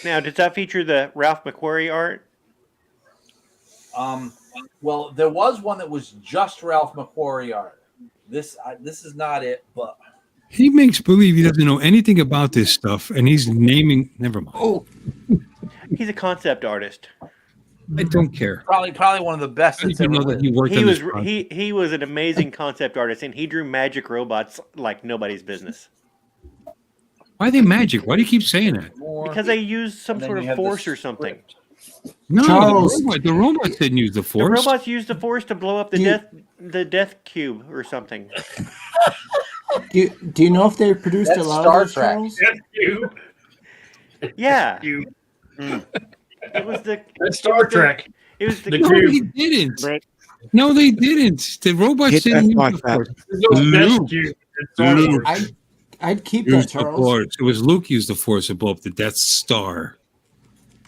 [SPEAKER 2] Now, does that feature the Ralph McQuarrie art?
[SPEAKER 13] Well, there was one that was just Ralph McQuarrie art. This is not it, but
[SPEAKER 3] He makes believe he doesn't know anything about this stuff, and he's naming. Never mind.
[SPEAKER 18] Oh,
[SPEAKER 2] He's a concept artist.
[SPEAKER 3] I don't care.
[SPEAKER 13] probably one of the best
[SPEAKER 3] I
[SPEAKER 13] that's
[SPEAKER 3] didn't
[SPEAKER 13] ever
[SPEAKER 3] know that
[SPEAKER 13] lived.
[SPEAKER 3] he worked
[SPEAKER 2] He
[SPEAKER 3] on
[SPEAKER 2] was
[SPEAKER 3] this project.
[SPEAKER 2] he was an amazing concept artist, and he drew magic robots like nobody's business.
[SPEAKER 3] Why are they magic? Why do you keep saying that?
[SPEAKER 2] Because they use some
[SPEAKER 13] And then
[SPEAKER 2] sort
[SPEAKER 13] you
[SPEAKER 2] of
[SPEAKER 13] have the
[SPEAKER 2] force or something.
[SPEAKER 3] No,
[SPEAKER 18] Charles.
[SPEAKER 3] the robots didn't use the
[SPEAKER 2] The
[SPEAKER 3] force.
[SPEAKER 2] robots used the force to blow up the death cube or something.
[SPEAKER 18] do you know if they produced
[SPEAKER 13] That's
[SPEAKER 18] a lot
[SPEAKER 13] Star
[SPEAKER 18] of those,
[SPEAKER 13] Trek.
[SPEAKER 18] Charles?
[SPEAKER 2] Yeah,
[SPEAKER 12] You.
[SPEAKER 2] it was the
[SPEAKER 6] That's Star Trek.
[SPEAKER 2] it was the
[SPEAKER 6] The
[SPEAKER 3] No,
[SPEAKER 6] cube.
[SPEAKER 3] they didn't.
[SPEAKER 10] Right.
[SPEAKER 3] No, they didn't. The robots
[SPEAKER 5] Hit
[SPEAKER 3] didn't
[SPEAKER 5] that
[SPEAKER 3] use
[SPEAKER 5] like
[SPEAKER 3] the
[SPEAKER 5] that.
[SPEAKER 3] force.
[SPEAKER 6] There's no death
[SPEAKER 3] Luke
[SPEAKER 6] cube in Star
[SPEAKER 3] Luke
[SPEAKER 6] Wars.
[SPEAKER 18] I'd keep that,
[SPEAKER 3] used the
[SPEAKER 18] Charles.
[SPEAKER 3] force. It was Luke used the force to blow up the Death Star.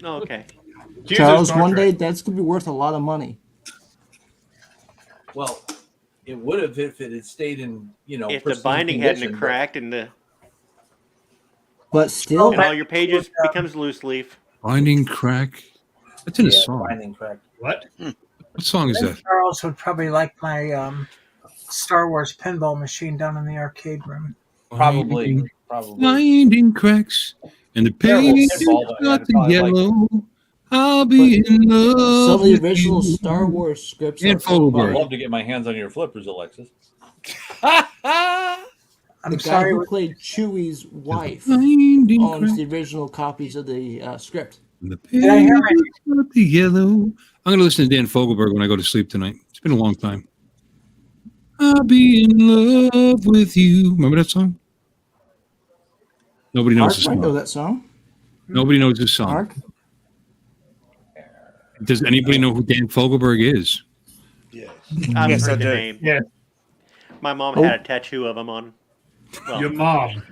[SPEAKER 2] Oh, okay.
[SPEAKER 6] Cubes in
[SPEAKER 18] Charles,
[SPEAKER 6] Star
[SPEAKER 18] one
[SPEAKER 6] Trek.
[SPEAKER 18] day that's gonna be worth a lot of money.
[SPEAKER 13] Well, it would have if it had stayed in,
[SPEAKER 2] If the
[SPEAKER 13] pristine
[SPEAKER 2] binding
[SPEAKER 13] condition,
[SPEAKER 2] hadn't
[SPEAKER 13] but
[SPEAKER 2] cracked and
[SPEAKER 18] But still,
[SPEAKER 2] all your pages becomes loose leaf.
[SPEAKER 3] Binding crack. That's in a
[SPEAKER 13] yeah,
[SPEAKER 3] song.
[SPEAKER 13] binding crack.
[SPEAKER 6] What?
[SPEAKER 3] What song is that?
[SPEAKER 9] Charles would probably like my Star Wars pinball machine down in the arcade room.
[SPEAKER 13] Probably.
[SPEAKER 3] Binding cracks and the
[SPEAKER 13] Terrible
[SPEAKER 3] pages
[SPEAKER 13] pinball, though.
[SPEAKER 3] got
[SPEAKER 13] I'd
[SPEAKER 3] the
[SPEAKER 13] probably like-
[SPEAKER 3] yellow. I'll be in love.
[SPEAKER 18] some of the
[SPEAKER 3] with
[SPEAKER 18] original
[SPEAKER 3] you.
[SPEAKER 18] Star Wars scripts
[SPEAKER 3] And
[SPEAKER 18] are full
[SPEAKER 3] Fogelberg.
[SPEAKER 13] I'd
[SPEAKER 18] by
[SPEAKER 13] love to get my hands on your flippers, Alexis.
[SPEAKER 18] the
[SPEAKER 9] I'm
[SPEAKER 18] guy
[SPEAKER 9] sorry.
[SPEAKER 18] who played Chewie's wife
[SPEAKER 3] Binding
[SPEAKER 18] owns
[SPEAKER 3] cracks
[SPEAKER 18] the original copies of the script.
[SPEAKER 3] and the
[SPEAKER 9] Did I hear
[SPEAKER 3] pages got the yellow. I'm going to listen to Dan Fogelberg when I go to sleep tonight. It's been a long time. I'll be in love with you. Remember that song? Nobody knows
[SPEAKER 18] Mark
[SPEAKER 3] this
[SPEAKER 18] might know
[SPEAKER 3] song.
[SPEAKER 18] that song.
[SPEAKER 3] Nobody knows this song.
[SPEAKER 18] Mark,
[SPEAKER 3] Does anybody know who Dan Fogelberg is?
[SPEAKER 2] I've
[SPEAKER 5] Yes, I
[SPEAKER 2] heard the
[SPEAKER 5] do.
[SPEAKER 2] name.
[SPEAKER 6] Yeah,
[SPEAKER 2] My mom
[SPEAKER 18] Oh.
[SPEAKER 2] had a tattoo of him on. Well,
[SPEAKER 6] your mom.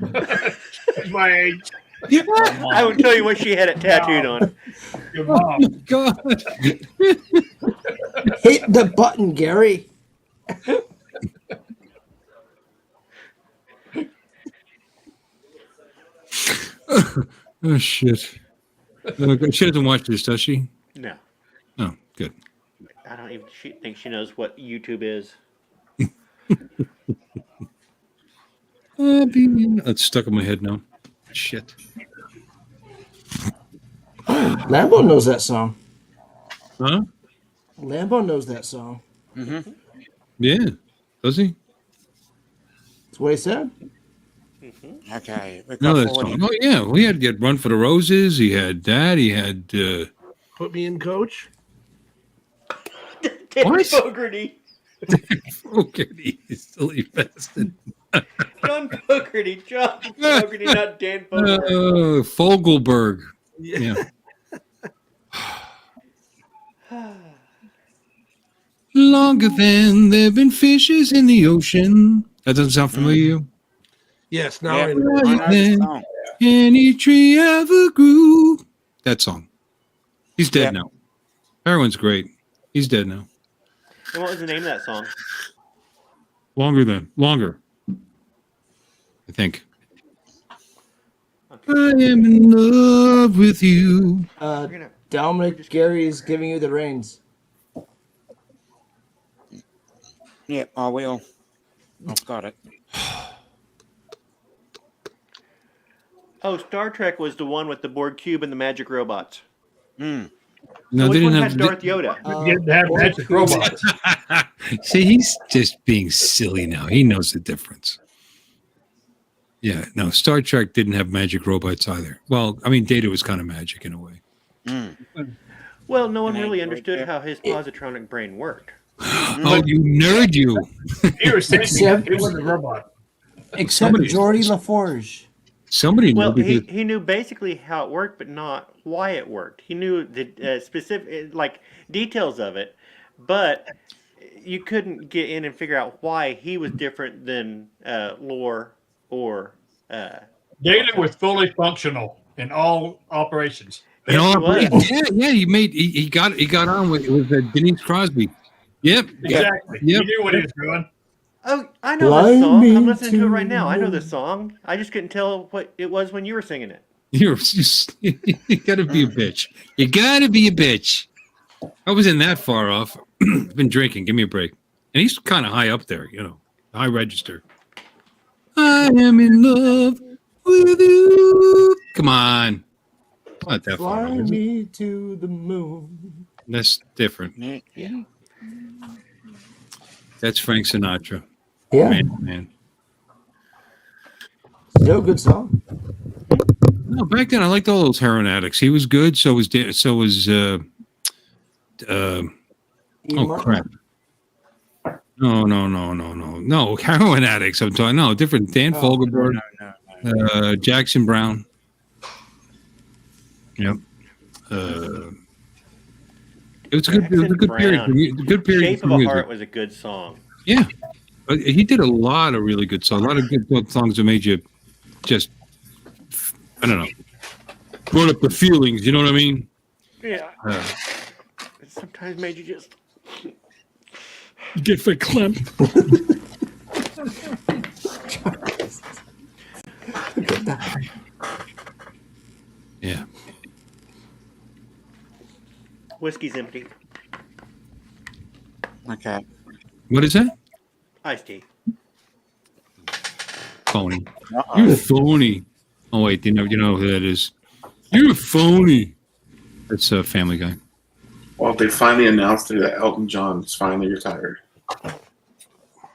[SPEAKER 12] My age.
[SPEAKER 2] I would tell you what she had it tattooed on.
[SPEAKER 6] Your mom.
[SPEAKER 3] God.
[SPEAKER 18] hit the button, Gary.
[SPEAKER 3] Oh, shit. She doesn't watch this, does she?
[SPEAKER 2] No,
[SPEAKER 3] Oh, good.
[SPEAKER 2] I don't even think she knows what YouTube is.
[SPEAKER 3] That's stuck in my head now. Shit.
[SPEAKER 18] Lambo knows that song.
[SPEAKER 3] Huh?
[SPEAKER 18] Lambo knows that song.
[SPEAKER 5] Mm-hmm.
[SPEAKER 3] Yeah. Does he?
[SPEAKER 18] That's what he said.
[SPEAKER 5] Okay. we
[SPEAKER 3] No,
[SPEAKER 5] got
[SPEAKER 3] that
[SPEAKER 5] 40.
[SPEAKER 3] song. Oh, yeah. We had to get Run for the Roses. He had that. He had.
[SPEAKER 4] Put me in, coach.
[SPEAKER 2] Dan Fogarty.
[SPEAKER 3] Okay, he's silly bastard.
[SPEAKER 2] John Fogarty. John Fogarty, not Dan Fogarty.
[SPEAKER 3] Fogelberg. Yeah. Longer than there've been fishes in the ocean. That doesn't sound familiar to you?
[SPEAKER 4] Yes, now
[SPEAKER 5] Yeah,
[SPEAKER 4] I
[SPEAKER 5] I
[SPEAKER 4] know.
[SPEAKER 5] know the song.
[SPEAKER 3] Any tree ever grew. That song. He's dead now. Everyone's great. He's dead now.
[SPEAKER 2] And what was the name of that song?
[SPEAKER 3] Longer. I think. I am in love with you.
[SPEAKER 18] Dominic, Gary is giving you the reins.
[SPEAKER 5] Yep, I will. I've got it.
[SPEAKER 2] Oh, Star Trek was the one with the Borg cube and the magic robots.
[SPEAKER 3] No,
[SPEAKER 2] So which
[SPEAKER 3] they
[SPEAKER 2] one
[SPEAKER 3] didn't
[SPEAKER 2] had
[SPEAKER 3] have.
[SPEAKER 2] Darth Yoda?
[SPEAKER 6] You get to have magic robots.
[SPEAKER 3] See, he's just being silly now. He knows the difference. Yeah, no, Star Trek didn't have magic robots either. Well, I mean, Data was kind of magic in a way.
[SPEAKER 2] Well, no one really understood how his positronic brain worked.
[SPEAKER 3] Oh, you nerd, you.
[SPEAKER 6] He was thinking
[SPEAKER 18] Except-
[SPEAKER 6] he was a robot.
[SPEAKER 18] Except
[SPEAKER 3] Somebody-
[SPEAKER 18] Geordie LaForge.
[SPEAKER 3] Somebody
[SPEAKER 2] Well,
[SPEAKER 3] knew
[SPEAKER 2] he,
[SPEAKER 3] because
[SPEAKER 2] he knew basically how it worked, but not why it worked. He knew the specific, like, details of it, but you couldn't get in and figure out why he was different than Lore or.
[SPEAKER 6] Data was fully functional in all operations.
[SPEAKER 3] And all he made he got on with Denise Crosby. Yep.
[SPEAKER 6] Exactly.
[SPEAKER 3] Yep.
[SPEAKER 6] He knew what he was doing.
[SPEAKER 2] Oh, I know this song. I'm listening to it right now. I know this song. I just couldn't tell what it was when you were singing it.
[SPEAKER 3] You gotta be a bitch. You gotta be a bitch. I wasn't that far off. I've been drinking. Give me a break. And he's kind of high up there, high register. I am in love with you. Come on. Not that far
[SPEAKER 18] Fly
[SPEAKER 3] off, is it?
[SPEAKER 18] me to the moon.
[SPEAKER 3] That's different.
[SPEAKER 5] Yeah.
[SPEAKER 3] That's Frank Sinatra.
[SPEAKER 18] Yeah.
[SPEAKER 3] Man.
[SPEAKER 18] Still a good song.
[SPEAKER 3] No, back then I liked all those heroin addicts. He was good. So was crap. No, heroin addicts. I'm talking. No, different. Dan Fogelberg, Jackson Brown. Yep. It was a good period. Good period.
[SPEAKER 2] Shape of a Heart was a good song.
[SPEAKER 3] Yeah, he did a lot of really good songs. A lot of good songs that made you just, I don't know, brought up the feelings. You know what I mean?
[SPEAKER 2] Yeah. It sometimes made you just
[SPEAKER 3] get verklempt. Yeah.
[SPEAKER 2] Whiskey's empty.
[SPEAKER 5] Okay.
[SPEAKER 3] What is that?
[SPEAKER 2] Iced tea.
[SPEAKER 3] Phony. You're a phony. Oh wait, you know who that is. You're a phony. That's a Family Guy.
[SPEAKER 10] Well, they finally announced that Elton John is finally retired.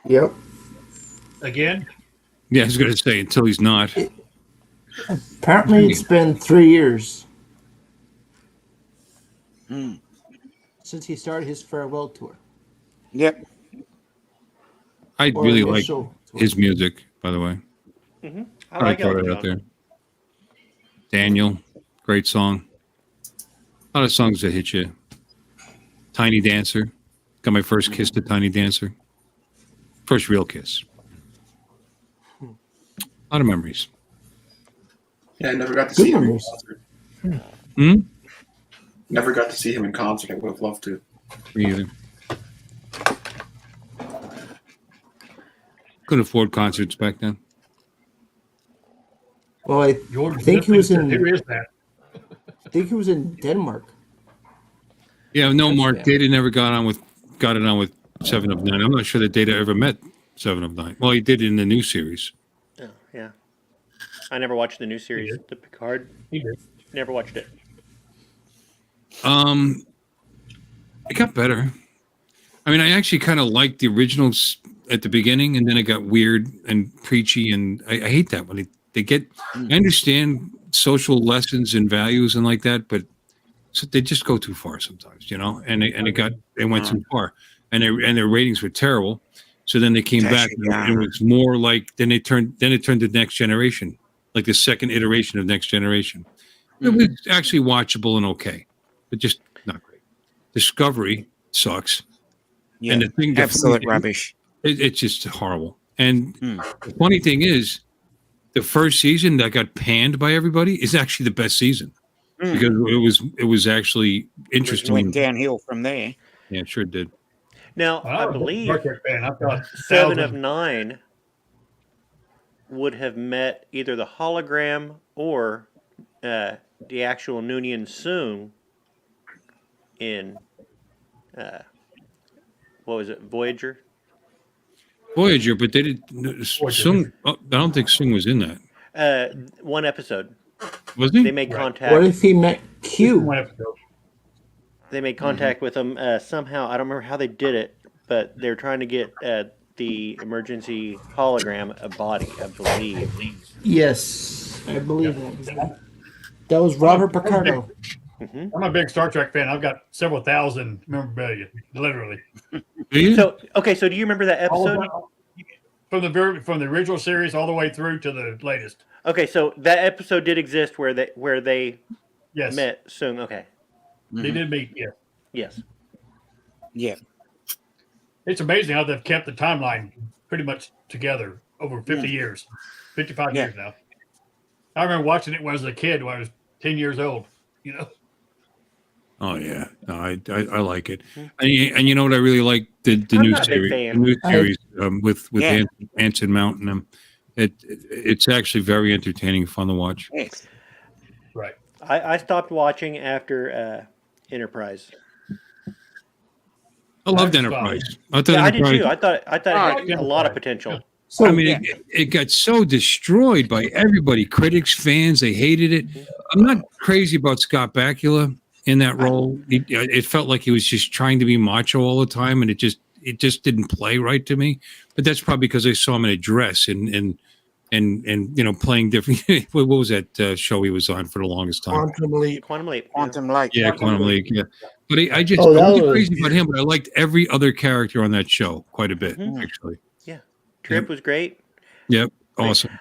[SPEAKER 18] Yep.
[SPEAKER 6] Again?
[SPEAKER 3] Yeah, I was going to say until he's not.
[SPEAKER 18] Apparently, it's been 3 years since he started his farewell tour.
[SPEAKER 5] Yep.
[SPEAKER 3] I
[SPEAKER 18] Or
[SPEAKER 3] really like
[SPEAKER 18] initial tour.
[SPEAKER 3] his music, by the way.
[SPEAKER 2] Mm-hmm. I
[SPEAKER 3] I
[SPEAKER 2] like
[SPEAKER 3] throw
[SPEAKER 2] Elton
[SPEAKER 3] it out
[SPEAKER 2] John.
[SPEAKER 3] there. Daniel, great song. A lot of songs that hit you. Tiny Dancer. Got my first kiss to Tiny Dancer. First real kiss. A lot of memories.
[SPEAKER 10] Yeah, I never got to
[SPEAKER 18] Good
[SPEAKER 10] see him in
[SPEAKER 18] memories.
[SPEAKER 10] concert.
[SPEAKER 3] Hmm?
[SPEAKER 10] Never got to see him in concert. I would have loved to.
[SPEAKER 3] Me either. Couldn't afford concerts back then.
[SPEAKER 18] Well, I
[SPEAKER 6] George
[SPEAKER 18] think he was in.
[SPEAKER 6] Who is that?
[SPEAKER 18] I think he was in Denmark.
[SPEAKER 3] Yeah, no,
[SPEAKER 18] That's
[SPEAKER 3] Mark.
[SPEAKER 18] bad.
[SPEAKER 3] Data never got it on with 7 of 9. I'm not sure that Data ever met 7 of 9. Well, he did in the new series.
[SPEAKER 2] Oh, yeah. I never watched the new series, the Picard.
[SPEAKER 6] He did.
[SPEAKER 2] Never watched it.
[SPEAKER 3] It got better. I mean, I actually kind of liked the originals at the beginning, and then it got weird and preachy, and I hate that when they get. I understand social lessons and values and like that, but so they just go too far sometimes, and they went too far, and their ratings were terrible. So then they came back, and it was more like it turned to Next Generation, like the second iteration of Next Generation. It was actually watchable and okay, but just not great. Discovery sucks.
[SPEAKER 5] Yeah,
[SPEAKER 3] and the
[SPEAKER 5] absolute rubbish.
[SPEAKER 3] It's just horrible. And the funny thing is, the first season that got panned by everybody is actually the best season because it was actually interesting.
[SPEAKER 5] It went downhill from there.
[SPEAKER 3] Yeah, it sure did.
[SPEAKER 2] Now,
[SPEAKER 6] Well,
[SPEAKER 2] I
[SPEAKER 6] was a
[SPEAKER 2] believe
[SPEAKER 6] Star Trek fan. I've got
[SPEAKER 2] 7 of
[SPEAKER 6] thousands.
[SPEAKER 2] 9 would have met either the hologram or the actual Noonien Soong in what was it, Voyager?
[SPEAKER 3] Voyager, but they did. Sung, I don't think Sung was in that.
[SPEAKER 2] One episode.
[SPEAKER 3] Wasn't he?
[SPEAKER 2] They made contact.
[SPEAKER 18] What if he met Q?
[SPEAKER 6] One episode.
[SPEAKER 2] They made contact with him somehow. I don't remember how they did it, but they're trying to get the emergency hologram a body, I believe.
[SPEAKER 18] Yes, I believe that. That was Robert Picardo.
[SPEAKER 6] I'm a big Star Trek fan. I've got several thousand memorabilia, literally.
[SPEAKER 2] So so do you remember that
[SPEAKER 6] All
[SPEAKER 2] episode?
[SPEAKER 6] of from the original series all the way through to the latest.
[SPEAKER 2] Okay, so that episode did exist where they
[SPEAKER 6] Yes.
[SPEAKER 2] met Soong. Okay.
[SPEAKER 6] They did meet. Yeah.
[SPEAKER 2] Yes.
[SPEAKER 5] Yeah.
[SPEAKER 6] It's amazing how they've kept the timeline pretty much together over 50 years, 55 years now. I remember watching it when I was a kid, when I was 10 years old.
[SPEAKER 3] Oh yeah, no, I like it, and you know what I really like the new
[SPEAKER 2] not a big
[SPEAKER 3] series,
[SPEAKER 2] fan.
[SPEAKER 3] the new series with
[SPEAKER 5] Yeah.
[SPEAKER 3] Anson Mount and them. It's actually very entertaining, fun to watch.
[SPEAKER 5] Yes.
[SPEAKER 6] Right.
[SPEAKER 2] I stopped watching after Enterprise.
[SPEAKER 3] I loved
[SPEAKER 6] That's
[SPEAKER 3] Enterprise.
[SPEAKER 6] fine.
[SPEAKER 3] I thought
[SPEAKER 2] Yeah, I did
[SPEAKER 3] Enterprise.
[SPEAKER 2] too. I thought
[SPEAKER 6] Oh,
[SPEAKER 2] it had a lot of potential.
[SPEAKER 14] So
[SPEAKER 3] I mean, it got so destroyed by everybody, critics, fans. They hated it. I'm not crazy about Scott Bakula in that role. It felt like he was just trying to be macho all the time, and it just didn't play right to me. But that's probably because I saw him in a dress and playing different. What was that show he was on for the longest time?
[SPEAKER 4] Quantum Leap.
[SPEAKER 2] Quantum Leap.
[SPEAKER 5] Quantum Leap.
[SPEAKER 3] Yeah, Quantum League. Yeah, but I
[SPEAKER 14] Oh,
[SPEAKER 3] I
[SPEAKER 14] that
[SPEAKER 3] wasn't
[SPEAKER 14] was-
[SPEAKER 3] crazy about him, but I liked every other character on that show quite a bit, actually.
[SPEAKER 2] Yeah, Trip was great.
[SPEAKER 3] Yep, awesome.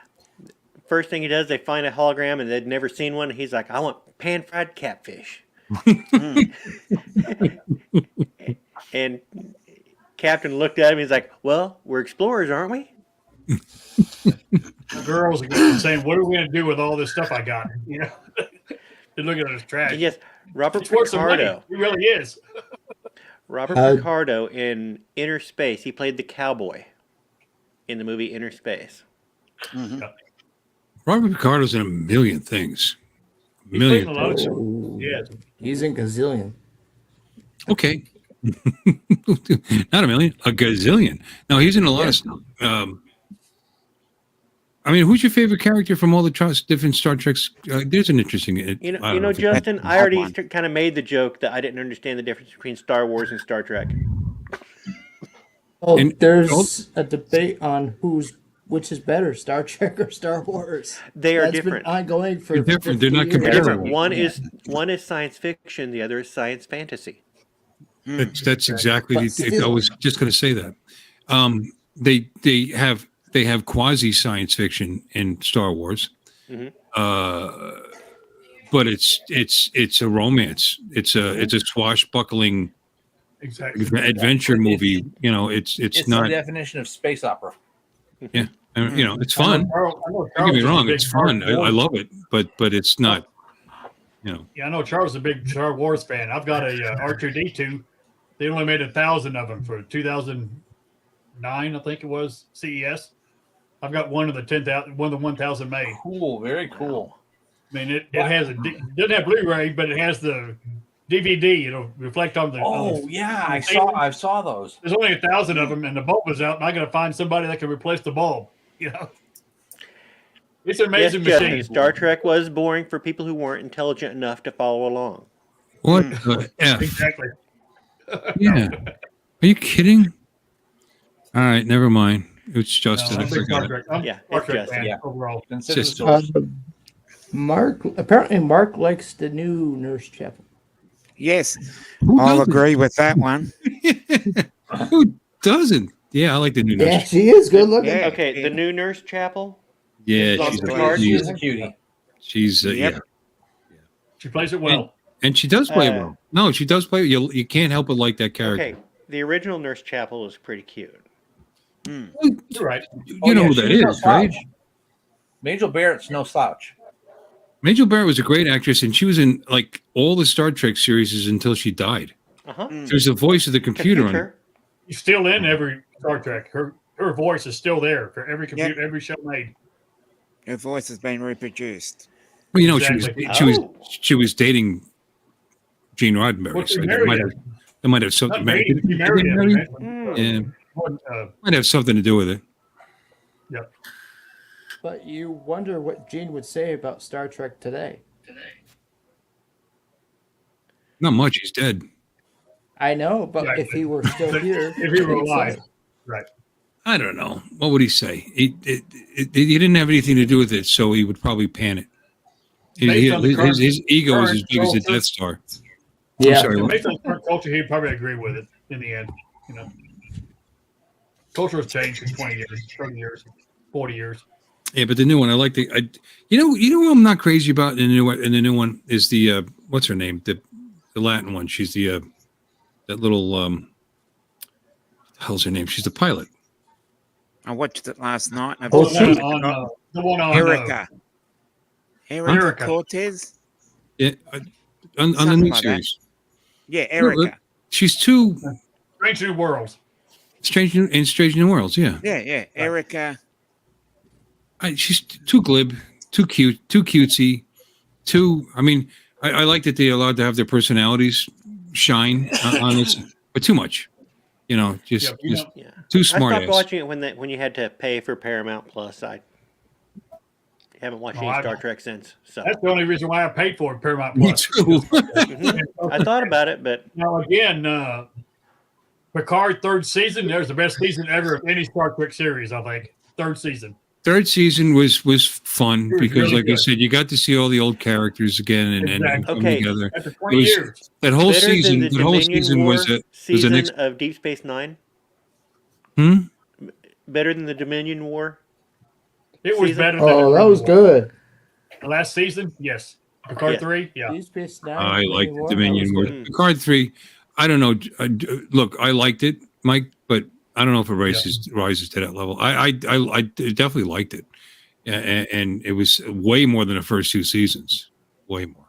[SPEAKER 2] First thing he does, they find a hologram and they'd never seen one. He's like, I want pan-fried catfish. And Captain looked at him. He's like, well, we're explorers, aren't we?
[SPEAKER 6] The girls are saying, "What are we going to do with all this stuff I got?" You know, they're looking at us trash.
[SPEAKER 2] And yes, Robert
[SPEAKER 6] It's worth some money.
[SPEAKER 2] Picardo.
[SPEAKER 6] He really is.
[SPEAKER 2] Robert
[SPEAKER 14] Uh,
[SPEAKER 2] Picardo in Inner Space. He played the cowboy in the movie Inner Space.
[SPEAKER 3] Robert Picardo's in a million things. A
[SPEAKER 6] He's
[SPEAKER 3] million.
[SPEAKER 6] playing a lot of
[SPEAKER 3] things.
[SPEAKER 6] stuff.
[SPEAKER 14] Oh,
[SPEAKER 6] Yes.
[SPEAKER 14] he's in gazillion.
[SPEAKER 3] Okay. Not a million, a gazillion. No, he's in a lot of stuff. I mean, who's your favorite character from all the different Star Treks? There's an interesting. I don't know if it-
[SPEAKER 2] Justin, I already kind of made the joke that I didn't understand the difference between Star Wars and Star Trek.
[SPEAKER 14] Oh,
[SPEAKER 3] And-
[SPEAKER 14] there's a debate on which is better, Star Trek or Star Wars.
[SPEAKER 2] They are
[SPEAKER 14] That's
[SPEAKER 2] different.
[SPEAKER 14] Been ongoing for
[SPEAKER 3] They're different. They're
[SPEAKER 14] 50
[SPEAKER 3] not
[SPEAKER 14] years.
[SPEAKER 2] They're
[SPEAKER 3] comparable.
[SPEAKER 2] different. One is science fiction. The other is science fantasy.
[SPEAKER 3] That's exactly.
[SPEAKER 14] But
[SPEAKER 3] I
[SPEAKER 14] still-
[SPEAKER 3] was just going to say that. They have quasi science fiction in Star Wars,
[SPEAKER 2] Mhm.
[SPEAKER 3] but it's a romance. It's a swashbuckling
[SPEAKER 6] Exactly.
[SPEAKER 3] adventure movie. You know, it's
[SPEAKER 13] It's
[SPEAKER 3] not.
[SPEAKER 13] the definition of space opera.
[SPEAKER 3] Yeah, and, you know, it's fun. Don't get me wrong, it's fun. I love it, but it's not. You know,
[SPEAKER 6] Yeah, I know Charles is a big Star Wars fan. I've got a R2D2. They only made 1,000 of them for 2009, I think it was, CES. I've got one of the 10,000, one of the 1,000 made.
[SPEAKER 13] Cool, very cool.
[SPEAKER 6] I mean, it has it doesn't have Blu-ray, but it has the DVD. It'll reflect on the.
[SPEAKER 13] Oh yeah, I saw those.
[SPEAKER 6] There's only 1,000 of them, and the bulb was out, and I got to find somebody that can replace the bulb. You know, it's an amazing
[SPEAKER 2] Yes, Justin,
[SPEAKER 6] machine.
[SPEAKER 2] Star Trek was boring for people who weren't intelligent enough to follow along.
[SPEAKER 3] what the F?
[SPEAKER 6] Exactly.
[SPEAKER 3] Yeah. Are you kidding? All right, never mind. It's Justin.
[SPEAKER 6] No,
[SPEAKER 3] I
[SPEAKER 6] I'm a big Star
[SPEAKER 3] forgot.
[SPEAKER 6] Trek. I'm
[SPEAKER 2] Yeah,
[SPEAKER 6] Star
[SPEAKER 2] it's
[SPEAKER 6] Trek
[SPEAKER 2] Justin.
[SPEAKER 6] fan
[SPEAKER 13] Yeah.
[SPEAKER 6] overall.
[SPEAKER 13] Consider
[SPEAKER 3] Just-
[SPEAKER 13] the source.
[SPEAKER 18] Apparently Mark likes the new Nurse Chapel.
[SPEAKER 5] Yes,
[SPEAKER 3] Who
[SPEAKER 5] I'll
[SPEAKER 3] doesn't?
[SPEAKER 5] agree with that one.
[SPEAKER 3] Who doesn't? Yeah, I like the new
[SPEAKER 18] Yeah,
[SPEAKER 3] nurse.
[SPEAKER 18] she is good looking.
[SPEAKER 5] Yeah.
[SPEAKER 2] Okay, the new Nurse Chapel.
[SPEAKER 3] Yeah,
[SPEAKER 2] Lots
[SPEAKER 3] she's
[SPEAKER 2] of
[SPEAKER 3] a,
[SPEAKER 2] cards.
[SPEAKER 13] She
[SPEAKER 3] she's,
[SPEAKER 13] is a cutie.
[SPEAKER 3] she's
[SPEAKER 5] Yep.
[SPEAKER 3] yeah,
[SPEAKER 6] She plays it well.
[SPEAKER 3] and she does play
[SPEAKER 2] Uh,
[SPEAKER 3] well. No, she does play. You can't help but like that character.
[SPEAKER 2] Okay, the original Nurse Chapel was pretty cute.
[SPEAKER 6] You're right.
[SPEAKER 3] You know who that
[SPEAKER 13] she's no
[SPEAKER 3] is, right?
[SPEAKER 13] slouch. Majel Barrett's no slouch.
[SPEAKER 3] Majel Barrett was a great actress, and she was in like all the Star Trek series until she died.
[SPEAKER 2] Uh-huh.
[SPEAKER 3] There's the voice of the computer on it.
[SPEAKER 6] She's still in every Star Trek. Her voice is still there for every computer, every show made.
[SPEAKER 5] Her voice has been reproduced.
[SPEAKER 3] Well, you know,
[SPEAKER 6] Exactly.
[SPEAKER 3] she was dating Gene Roddenberry.
[SPEAKER 6] Well, she
[SPEAKER 3] So
[SPEAKER 6] married
[SPEAKER 3] they might have something.
[SPEAKER 6] Not dating, she married him.
[SPEAKER 3] Yeah,
[SPEAKER 6] eventually.
[SPEAKER 3] might have something to do with it.
[SPEAKER 6] Yep.
[SPEAKER 18] But you wonder what Gene would say about Star Trek today.
[SPEAKER 3] Not much. He's dead.
[SPEAKER 18] I know, but
[SPEAKER 6] Right.
[SPEAKER 18] if he were still here,
[SPEAKER 6] If he were
[SPEAKER 18] he'd say
[SPEAKER 6] alive.
[SPEAKER 18] it.
[SPEAKER 6] Right.
[SPEAKER 3] I don't know. What would he say? He didn't have anything to do with it, so he would probably pan it.
[SPEAKER 6] Based on the current-
[SPEAKER 3] His ego is as
[SPEAKER 6] current
[SPEAKER 3] big as the
[SPEAKER 6] culture.
[SPEAKER 3] Death Star.
[SPEAKER 18] Yeah.
[SPEAKER 3] I'm sorry. what?
[SPEAKER 6] Based on current culture, he'd probably agree with it in the end. You know, culture has changed in 20 years, 30 years, 40 years.
[SPEAKER 3] Yeah, but the new one, I like the. You know who I'm not crazy about in the new one is the what's her name, the Latin one. She's the that little what the hell's her name? She's the pilot.
[SPEAKER 5] I watched it last night. And I've
[SPEAKER 18] Oh,
[SPEAKER 5] just
[SPEAKER 18] she-
[SPEAKER 5] forgotten.
[SPEAKER 6] The one on
[SPEAKER 5] Erica. Erica
[SPEAKER 6] Erica.
[SPEAKER 5] Cortez.
[SPEAKER 3] Yeah, on the
[SPEAKER 5] Something
[SPEAKER 3] new
[SPEAKER 5] like that.
[SPEAKER 3] series.
[SPEAKER 5] Yeah, Erica.
[SPEAKER 3] She's too
[SPEAKER 6] Strange New Worlds.
[SPEAKER 3] Strange New Worlds. Yeah.
[SPEAKER 5] Yeah, Erica.
[SPEAKER 3] She's too glib, too cute, too cutesy, too. I mean, I like that they allowed to have their personalities shine on this, but too much. You know, just too smart.
[SPEAKER 2] I stopped watching it when you had to pay for Paramount Plus. I haven't watched any Star Trek since. So
[SPEAKER 6] that's the only reason why I paid for it, Paramount
[SPEAKER 3] Me
[SPEAKER 6] Plus.
[SPEAKER 3] too.
[SPEAKER 2] I thought about it, but
[SPEAKER 6] Now again, Picard third season. There's the best season ever of any Star Trek series. I think third season.
[SPEAKER 3] Third season was fun
[SPEAKER 6] was
[SPEAKER 3] because,
[SPEAKER 6] really
[SPEAKER 3] like I
[SPEAKER 6] good.
[SPEAKER 3] said, you got to see all the old characters again and come
[SPEAKER 2] Okay.
[SPEAKER 3] together.
[SPEAKER 6] After
[SPEAKER 3] It
[SPEAKER 6] 20
[SPEAKER 3] was-
[SPEAKER 6] years.
[SPEAKER 3] That whole
[SPEAKER 2] better than
[SPEAKER 3] season,
[SPEAKER 2] the
[SPEAKER 3] that whole
[SPEAKER 2] Dominion
[SPEAKER 3] season
[SPEAKER 2] War
[SPEAKER 3] was an
[SPEAKER 2] season
[SPEAKER 3] ex-
[SPEAKER 2] of Deep Space Nine.
[SPEAKER 3] Hmm?
[SPEAKER 2] Better than the Dominion War.
[SPEAKER 6] It was
[SPEAKER 2] season?
[SPEAKER 6] better than
[SPEAKER 18] Oh, that was good.
[SPEAKER 6] the last season. Yes, Picard
[SPEAKER 2] Yeah.
[SPEAKER 6] 3. Yeah,
[SPEAKER 18] Deep Space Nine.
[SPEAKER 3] I like the
[SPEAKER 18] War,
[SPEAKER 3] Dominion
[SPEAKER 18] that
[SPEAKER 3] War.
[SPEAKER 18] was good.
[SPEAKER 3] Picard 3, I don't know. Look, I liked it, Mike, but I don't know if it rises to that level. I definitely liked it. And it was way more than the first two seasons. Way more.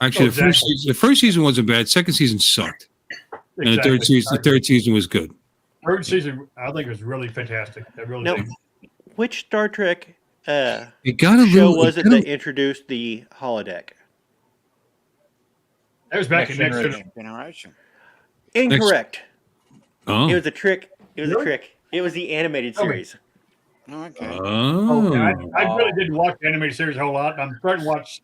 [SPEAKER 3] Actually,
[SPEAKER 6] Oh, exactly.
[SPEAKER 3] the first season wasn't bad. Second season sucked. And the third season was good.
[SPEAKER 6] Third season, I think, was really fantastic. I really
[SPEAKER 2] Now,
[SPEAKER 6] think.
[SPEAKER 2] which Star Trek
[SPEAKER 3] It got a
[SPEAKER 2] show
[SPEAKER 3] little.
[SPEAKER 2] was
[SPEAKER 3] it
[SPEAKER 2] it
[SPEAKER 3] got a-
[SPEAKER 2] that introduced the holodeck?
[SPEAKER 6] That was back
[SPEAKER 13] Next
[SPEAKER 6] in Next
[SPEAKER 13] Generation.
[SPEAKER 5] Generation.
[SPEAKER 2] Incorrect.
[SPEAKER 3] Oh.
[SPEAKER 2] It was a trick. It was a
[SPEAKER 6] Really?
[SPEAKER 2] trick. It was the animated
[SPEAKER 6] Tell me.
[SPEAKER 2] series.
[SPEAKER 5] Okay.
[SPEAKER 3] Oh.
[SPEAKER 6] I really didn't watch the animated series a whole lot. I'm starting to watch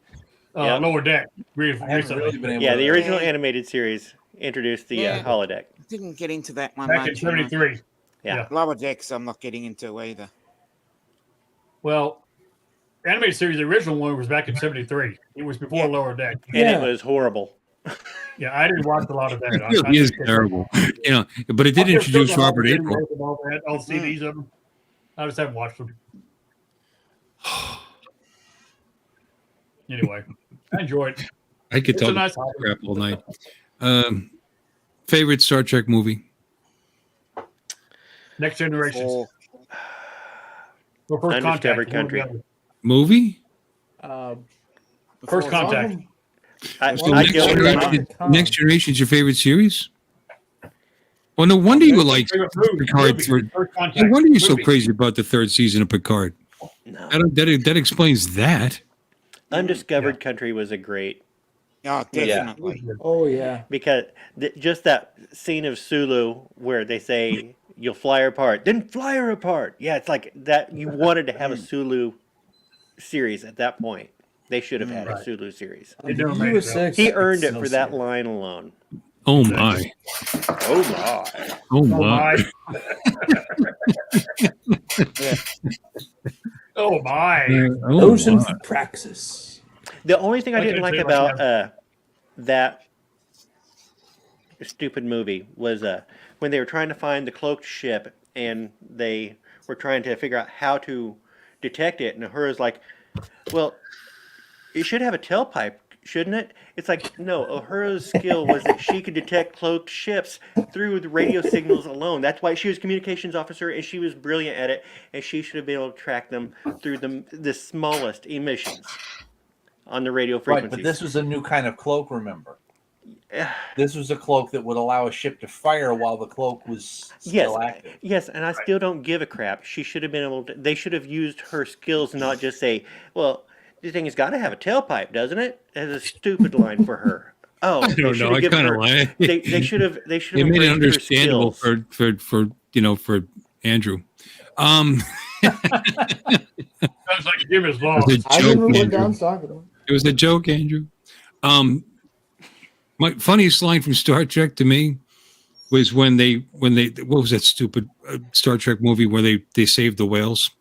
[SPEAKER 2] Yeah.
[SPEAKER 6] Lower Deck
[SPEAKER 13] I haven't
[SPEAKER 6] recently.
[SPEAKER 13] really been able
[SPEAKER 2] Yeah,
[SPEAKER 13] to.
[SPEAKER 2] the original animated series introduced the
[SPEAKER 5] Yeah.
[SPEAKER 2] holodeck.
[SPEAKER 5] Didn't get into that one
[SPEAKER 6] Back in
[SPEAKER 5] much. you know.
[SPEAKER 6] 73.
[SPEAKER 2] Yeah.
[SPEAKER 5] Lower Decks, I'm not getting into either.
[SPEAKER 6] Well, animated series, the original one was back in 73. It was before Lower Deck.
[SPEAKER 2] And
[SPEAKER 18] Yeah.
[SPEAKER 2] it was horrible.
[SPEAKER 6] Yeah, I didn't watch a lot of that.
[SPEAKER 3] It really is terrible. You know, but it did introduce Robert April.
[SPEAKER 6] All the CDs of them. I just haven't watched them. Anyway, I enjoy it.
[SPEAKER 3] I could
[SPEAKER 6] It's
[SPEAKER 3] tell
[SPEAKER 6] a nice
[SPEAKER 3] crap all night. Favorite Star Trek movie?
[SPEAKER 6] Next Generation.
[SPEAKER 5] Oh,
[SPEAKER 6] Or First
[SPEAKER 2] Undiscovered
[SPEAKER 6] Contact. one or the
[SPEAKER 2] Country.
[SPEAKER 6] other.
[SPEAKER 3] Movie?
[SPEAKER 6] First Contact.
[SPEAKER 2] I
[SPEAKER 3] So
[SPEAKER 2] don't remember.
[SPEAKER 3] Next Generation's your favorite series? Well, no wonder you like
[SPEAKER 6] Favorite movie,
[SPEAKER 3] Picard.
[SPEAKER 6] movie, First
[SPEAKER 3] No
[SPEAKER 6] Contact.
[SPEAKER 3] wonder you're so
[SPEAKER 6] movie.
[SPEAKER 3] crazy about the third season of Picard.
[SPEAKER 2] No.
[SPEAKER 3] That explains that.
[SPEAKER 2] Undiscovered Country was a great
[SPEAKER 5] oh, definitely.
[SPEAKER 18] Oh yeah.
[SPEAKER 2] because just that scene of Sulu where they say you'll fly her apart, then fly her apart. Yeah, it's like that. You wanted to have a Sulu series at that point. They should have had a
[SPEAKER 6] Right.
[SPEAKER 2] Sulu series.
[SPEAKER 6] They never
[SPEAKER 18] He
[SPEAKER 6] made
[SPEAKER 18] was
[SPEAKER 6] it, though.
[SPEAKER 18] six.
[SPEAKER 2] He earned it
[SPEAKER 14] So
[SPEAKER 2] for that
[SPEAKER 14] sad.
[SPEAKER 2] line alone.
[SPEAKER 3] Oh my!
[SPEAKER 2] Oh my!
[SPEAKER 3] Oh
[SPEAKER 6] Oh,
[SPEAKER 3] my!
[SPEAKER 6] my. Oh, my.
[SPEAKER 3] Oh
[SPEAKER 18] Ocean
[SPEAKER 3] my!
[SPEAKER 18] Praxis.
[SPEAKER 2] The only thing I
[SPEAKER 6] Okay,
[SPEAKER 2] didn't like
[SPEAKER 6] say it
[SPEAKER 2] about
[SPEAKER 6] like
[SPEAKER 2] that stupid movie was when they were trying to find the cloaked ship and they were trying to figure out how to detect it, and Uhura's like, "Well, it should have a tailpipe, shouldn't it?" It's like, no, Uhura's skill was that she could detect cloaked ships through the radio signals alone. That's why she was a communications officer, and she was brilliant at it, and she should have been able to track them through the smallest emissions on the radio
[SPEAKER 13] Right,
[SPEAKER 2] frequencies.
[SPEAKER 13] but this was a new kind of cloak, remember? This was a cloak that would allow a ship to fire while the cloak was still active.
[SPEAKER 2] Yes, and I still don't give a crap. She should have been able to. They should have used her skills, not just say, "Well, this thing has got to have a tailpipe, doesn't it?" That's a stupid line for her. Oh,
[SPEAKER 3] I
[SPEAKER 2] they
[SPEAKER 3] don't
[SPEAKER 2] should
[SPEAKER 3] know.
[SPEAKER 2] have
[SPEAKER 3] I
[SPEAKER 2] given
[SPEAKER 3] kind of
[SPEAKER 2] her-
[SPEAKER 3] like.
[SPEAKER 2] They should have. They should
[SPEAKER 3] It
[SPEAKER 2] have
[SPEAKER 3] made it
[SPEAKER 2] embraced her
[SPEAKER 3] understandable
[SPEAKER 2] skills.
[SPEAKER 3] for Andrew.
[SPEAKER 6] Sounds like Jim is
[SPEAKER 3] It
[SPEAKER 6] lost.
[SPEAKER 3] was a
[SPEAKER 18] I
[SPEAKER 3] joke,
[SPEAKER 18] remember what
[SPEAKER 3] Andrew.
[SPEAKER 18] Don's talking about.
[SPEAKER 3] It was a joke, Andrew. My funniest line from Star Trek to me was when they what was that stupid Star Trek movie where they saved the whales?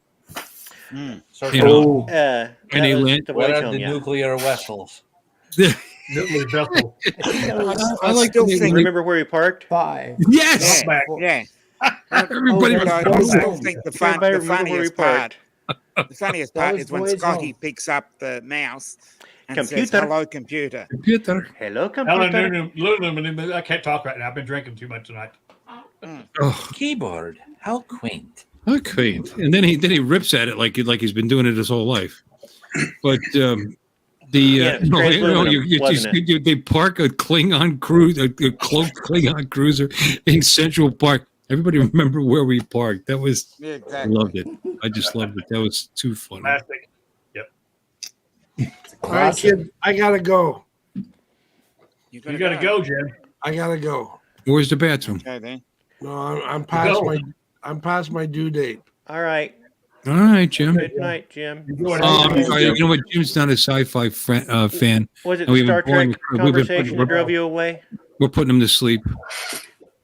[SPEAKER 13] So
[SPEAKER 3] You know,
[SPEAKER 2] that
[SPEAKER 3] and they
[SPEAKER 2] was
[SPEAKER 3] land.
[SPEAKER 2] the
[SPEAKER 13] what
[SPEAKER 2] Voyage
[SPEAKER 13] are
[SPEAKER 2] Home,
[SPEAKER 13] the
[SPEAKER 2] yeah.
[SPEAKER 13] nuclear vessels?
[SPEAKER 6] Nuclear vessel.
[SPEAKER 3] I like
[SPEAKER 5] still
[SPEAKER 3] when they-
[SPEAKER 5] think-
[SPEAKER 2] Remember where we parked?
[SPEAKER 18] 5.
[SPEAKER 3] Yes,
[SPEAKER 5] Yeah, yeah.
[SPEAKER 3] everybody
[SPEAKER 18] Oh,
[SPEAKER 3] was.
[SPEAKER 18] that
[SPEAKER 5] I
[SPEAKER 18] was
[SPEAKER 5] still
[SPEAKER 18] Home.
[SPEAKER 5] think the
[SPEAKER 2] Everybody remember where we
[SPEAKER 5] funniest part.
[SPEAKER 2] parked?
[SPEAKER 5] The funniest
[SPEAKER 18] That
[SPEAKER 5] part
[SPEAKER 18] was
[SPEAKER 5] is when
[SPEAKER 18] Voyage
[SPEAKER 5] Scotty
[SPEAKER 18] Home.
[SPEAKER 5] picks up the mouse and says,
[SPEAKER 2] Computer.
[SPEAKER 5] "Hello, computer."
[SPEAKER 3] Computer.
[SPEAKER 2] Hello,
[SPEAKER 6] Helen
[SPEAKER 2] computer.
[SPEAKER 6] Newman, I can't talk right now. I've been drinking too much tonight.
[SPEAKER 3] Oh,
[SPEAKER 13] Keyboard. How quaint.
[SPEAKER 3] how quaint! And then he rips at it like he's been doing it his whole life. But They park a Klingon cruise, a cloaked Klingon cruiser in Central Park. Everybody remember where we parked? That was,
[SPEAKER 5] Yeah,
[SPEAKER 3] I
[SPEAKER 5] exactly.
[SPEAKER 3] loved it. I just loved it. That was too funny.
[SPEAKER 6] Classic. Yep.
[SPEAKER 4] All right, kid, I gotta go.
[SPEAKER 6] You gotta go, Jim.
[SPEAKER 4] I gotta go.
[SPEAKER 3] Where's the bathroom?
[SPEAKER 5] Okay, then.
[SPEAKER 4] No, I'm past my due date.
[SPEAKER 2] All right.
[SPEAKER 3] All right, Jim.
[SPEAKER 2] Good night, Jim.
[SPEAKER 3] I'm sorry. You know what? Jim's not a sci-fi fan.
[SPEAKER 2] Was it
[SPEAKER 3] And we've
[SPEAKER 2] the
[SPEAKER 3] been
[SPEAKER 2] Star Trek
[SPEAKER 3] boring-
[SPEAKER 2] conversation that drove you away?
[SPEAKER 3] We're putting him to sleep.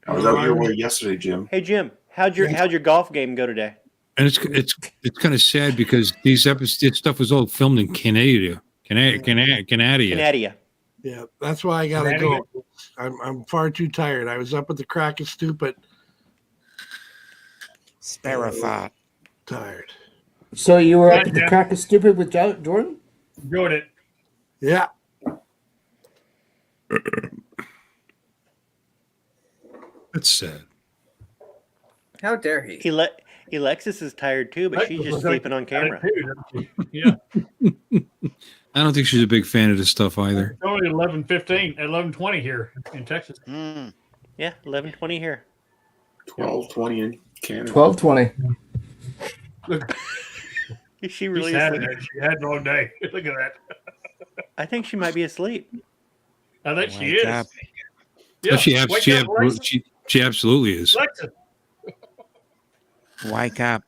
[SPEAKER 10] I was out your way yesterday, Jim.
[SPEAKER 2] Hey, Jim, how'd your golf game go today?
[SPEAKER 3] And it's kind of sad because these episodes, this stuff was all filmed in Canada.
[SPEAKER 2] Canadia.
[SPEAKER 4] Yeah, that's why I gotta go. I'm far too tired. I was up at the crack of stupid.
[SPEAKER 5] Sparrowfart.
[SPEAKER 4] Tired.
[SPEAKER 18] So you were up at the crack of stupid with Jordan?
[SPEAKER 6] Enjoyed it.
[SPEAKER 4] Yeah.
[SPEAKER 3] That's sad.
[SPEAKER 11] How dare he?
[SPEAKER 2] Alexis is tired too, but she's just sleeping on camera.
[SPEAKER 6] Yeah.
[SPEAKER 3] I don't think she's a big fan of this stuff either.
[SPEAKER 6] It's only 11:15, 11:20 here in Texas.
[SPEAKER 2] Yeah, 11:20 here.
[SPEAKER 10] 12:20 in Canada.
[SPEAKER 18] 12:20.
[SPEAKER 2] Is she really
[SPEAKER 6] She's had
[SPEAKER 2] asleep?
[SPEAKER 6] it. She had it all day. Look at that.
[SPEAKER 2] I think she might be asleep.
[SPEAKER 6] I think she
[SPEAKER 3] Wake
[SPEAKER 6] is.
[SPEAKER 3] up.
[SPEAKER 6] Yeah.
[SPEAKER 3] Oh,
[SPEAKER 6] Wake up,
[SPEAKER 3] she absolutely is.
[SPEAKER 6] Alexa.
[SPEAKER 5] Wake up.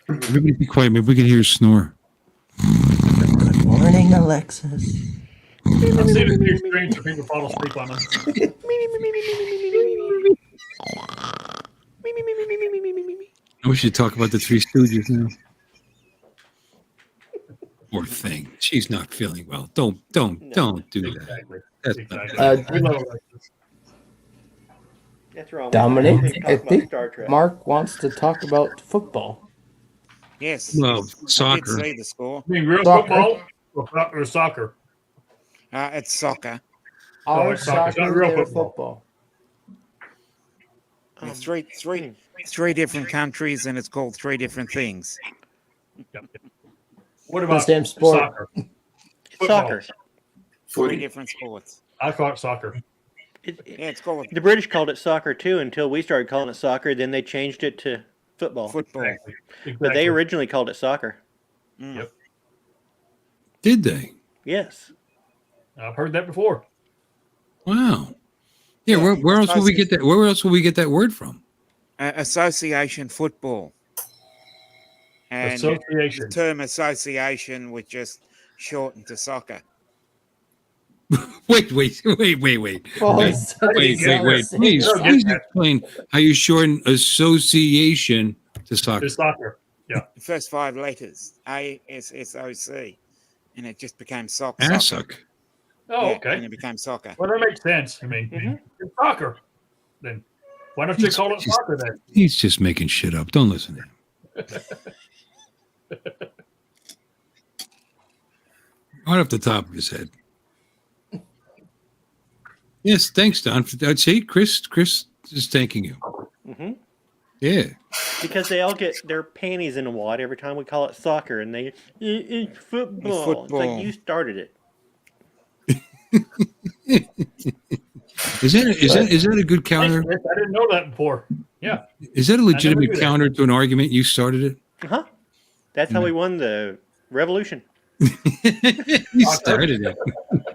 [SPEAKER 3] Everybody be quiet. Maybe we can hear her snore.
[SPEAKER 18] Good morning, Alexis.
[SPEAKER 6] I've seen it be strange for people fall asleep on them.
[SPEAKER 3] We should talk about the Three Stooges now. Poor thing. She's not feeling well. Don't do that. That's not
[SPEAKER 6] We love Alexis.
[SPEAKER 2] That's wrong.
[SPEAKER 18] Dominic,
[SPEAKER 2] They talk
[SPEAKER 18] I
[SPEAKER 2] about
[SPEAKER 18] think
[SPEAKER 2] Star Trek.
[SPEAKER 18] Mark wants to talk about football.
[SPEAKER 5] Yes.
[SPEAKER 3] Well,
[SPEAKER 5] I
[SPEAKER 3] soccer.
[SPEAKER 5] did see the score.
[SPEAKER 6] You mean real
[SPEAKER 18] Soccer.
[SPEAKER 6] football or soccer?
[SPEAKER 5] It's soccer.
[SPEAKER 18] Our
[SPEAKER 6] it's soccer. It's not
[SPEAKER 18] soccer,
[SPEAKER 6] real
[SPEAKER 18] their
[SPEAKER 6] football.
[SPEAKER 5] Yeah, three different countries, and it's called three different things.
[SPEAKER 6] What
[SPEAKER 18] The
[SPEAKER 6] about
[SPEAKER 18] same sport.
[SPEAKER 6] soccer?
[SPEAKER 2] Soccer.
[SPEAKER 5] Three different sports.
[SPEAKER 6] I call it soccer.
[SPEAKER 5] Yeah, it's called
[SPEAKER 2] The British called it soccer too until we started calling it soccer. Then they changed it to football.
[SPEAKER 5] football.
[SPEAKER 2] But they originally called it soccer.
[SPEAKER 6] Yep.
[SPEAKER 3] Did they?
[SPEAKER 2] Yes.
[SPEAKER 6] I've heard that before.
[SPEAKER 3] Wow. Yeah. Where else will we get that? Where else will we get that word from?
[SPEAKER 5] Association football. And
[SPEAKER 6] Association.
[SPEAKER 5] the term association was just shortened to soccer.
[SPEAKER 3] Wait.
[SPEAKER 18] Oh,
[SPEAKER 3] Wait.
[SPEAKER 18] it's
[SPEAKER 3] Wait. Please explain how you shorten association to soccer.
[SPEAKER 6] It's soccer. Yeah.
[SPEAKER 5] The first five letters, ASSOC, and it just became soccer.
[SPEAKER 3] ASSOC.
[SPEAKER 6] Oh,
[SPEAKER 5] Yeah,
[SPEAKER 6] okay.
[SPEAKER 5] and it became soccer.
[SPEAKER 6] Well, that makes sense. I mean, it's soccer. Then why don't you call it soccer then?
[SPEAKER 3] He's just making shit up. Don't listen to him. Right off the top of his head. Yes, thanks, Don. I'd say Chris is thanking you.
[SPEAKER 2] Mm-hmm.
[SPEAKER 3] Yeah.
[SPEAKER 2] Because they all get their panties in a wad every time we call it soccer, and it's football. It's like you started it.
[SPEAKER 3] Is that a good counter?
[SPEAKER 6] I didn't know that before. Yeah.
[SPEAKER 3] Is that a legitimate
[SPEAKER 6] knew that.
[SPEAKER 3] counter to an argument? You started it?
[SPEAKER 2] Huh? That's how we won the revolution.
[SPEAKER 3] You started it.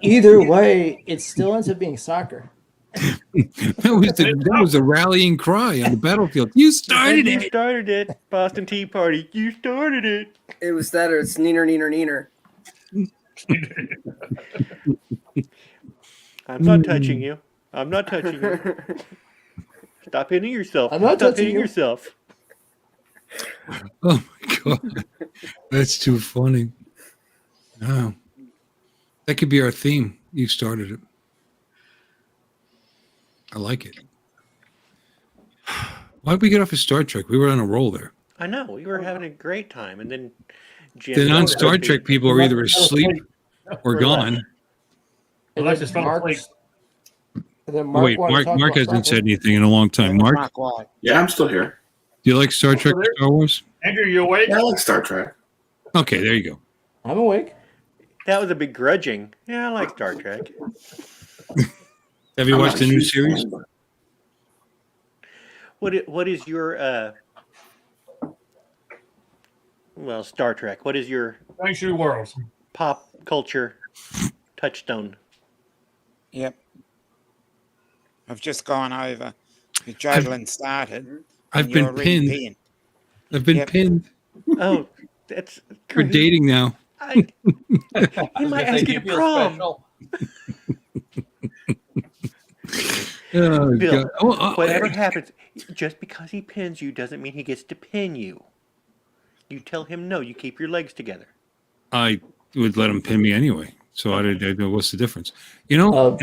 [SPEAKER 18] Either way, it still ends up being soccer.
[SPEAKER 3] That was the rallying cry on the battlefield. You started
[SPEAKER 2] You
[SPEAKER 3] it.
[SPEAKER 2] started it. Boston Tea Party. You started it.
[SPEAKER 11] It was that or it's neener, neener, neener.
[SPEAKER 2] I'm not touching you. I'm not touching you. Stop hitting yourself.
[SPEAKER 18] I'm not
[SPEAKER 2] Stop
[SPEAKER 18] touching
[SPEAKER 2] hitting
[SPEAKER 18] you.
[SPEAKER 2] yourself.
[SPEAKER 3] Oh my god, that's too funny. Wow, that could be our theme. You started it. I like it. Why did we get off of Star Trek? We were on a roll there.
[SPEAKER 2] I know. We were having a great time, and then Jim.
[SPEAKER 3] The non-Star Trek people are either asleep or gone.
[SPEAKER 6] Alexis fell
[SPEAKER 18] Mark,
[SPEAKER 6] asleep.
[SPEAKER 18] and then
[SPEAKER 3] Oh, wait,
[SPEAKER 18] wanted to talk
[SPEAKER 3] Mark
[SPEAKER 18] about
[SPEAKER 3] hasn't
[SPEAKER 18] soccer.
[SPEAKER 3] said anything in a long time. Mark,
[SPEAKER 10] Yeah, I'm still here.
[SPEAKER 3] do you like Star Trek or Star Wars?
[SPEAKER 6] Andrew, you awake?
[SPEAKER 10] Yeah, I like Star Trek.
[SPEAKER 3] Okay, there you go.
[SPEAKER 18] I'm awake.
[SPEAKER 2] That was a begrudging. Yeah, I like Star Trek.
[SPEAKER 3] Have you watched the new series?
[SPEAKER 2] What is your well, Star Trek? What is your
[SPEAKER 6] Thanks, you worlds.
[SPEAKER 2] pop culture touchstone?
[SPEAKER 5] Yep. I've just gone over. The Javelin started.
[SPEAKER 3] I've
[SPEAKER 5] and
[SPEAKER 3] been
[SPEAKER 5] you're
[SPEAKER 3] pinned.
[SPEAKER 5] re-pinned.
[SPEAKER 3] I've been pinned.
[SPEAKER 2] Oh, that's
[SPEAKER 3] We're
[SPEAKER 2] great.
[SPEAKER 3] dating now.
[SPEAKER 2] He might ask you to prom.
[SPEAKER 3] Oh,
[SPEAKER 2] Bill,
[SPEAKER 3] God. Oh,
[SPEAKER 2] whatever happens, just because he pins you doesn't mean he gets to pin you. You tell him no. You keep your legs together.
[SPEAKER 3] I would let him pin me anyway. So I don't know what's the difference. You know,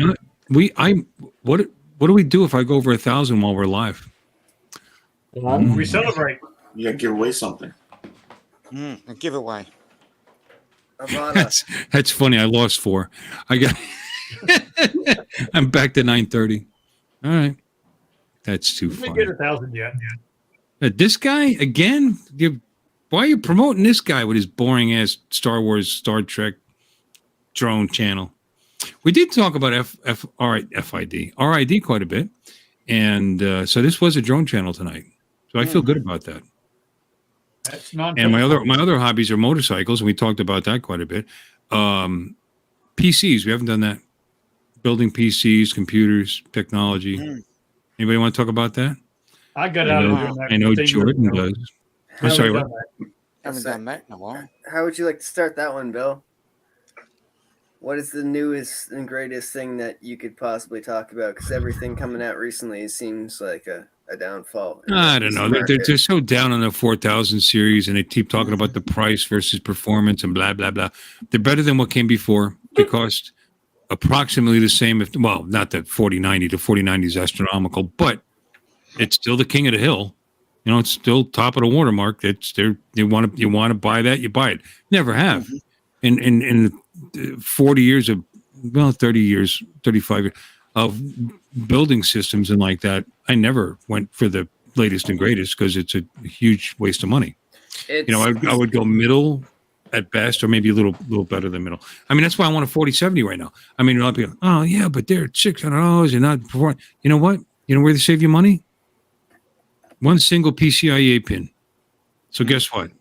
[SPEAKER 3] what do we do if I go over 1,000 while we're live?
[SPEAKER 6] We celebrate.
[SPEAKER 10] You gotta give away something.
[SPEAKER 5] A giveaway.
[SPEAKER 3] That's funny. I lost 4. I got. I'm back to 930. All right, that's too
[SPEAKER 6] We
[SPEAKER 3] far.
[SPEAKER 6] didn't get 1,000 yet.
[SPEAKER 3] This guy again? Why are you promoting this guy with his boring ass Star Wars, Star Trek drone channel? We did talk about RID quite a bit, and so this was a drone channel tonight. So I feel good about that.
[SPEAKER 6] That's
[SPEAKER 3] And my other hobbies are motorcycles, and we talked about that quite a bit. PCs, we haven't done that. Building PCs, computers, technology. Anybody want to talk about that?
[SPEAKER 6] I got out of doing that.
[SPEAKER 3] I know
[SPEAKER 6] 15
[SPEAKER 3] Jordan
[SPEAKER 6] years ago.
[SPEAKER 3] does. I'm sorry. What?
[SPEAKER 5] Haven't done that in a while.
[SPEAKER 11] How would you like to start that one, Bill? What is the newest and greatest thing that you could possibly talk about? Because everything coming out recently seems like a downfall.
[SPEAKER 3] I don't know. They're so down on the 4000 series, and they keep talking about the price versus performance and blah, blah, blah. They're better than what came before. They cost approximately the same. Not that 4090. The 4090 is astronomical, but it's still the king of the hill. You know, it's still top of the watermark. You want to buy that, you buy it. Never have. In 40 years of, 30 years, 35 years of building systems and like that, I never went for the latest and greatest because it's a huge waste of money. I would go middle at best, or maybe a little better than middle. I mean, that's why I want a 4070 right now. I mean, a lot of people, oh yeah, but they're $600 and not performing. You know what? You know where they save you money? One single PCIe pin. So guess what?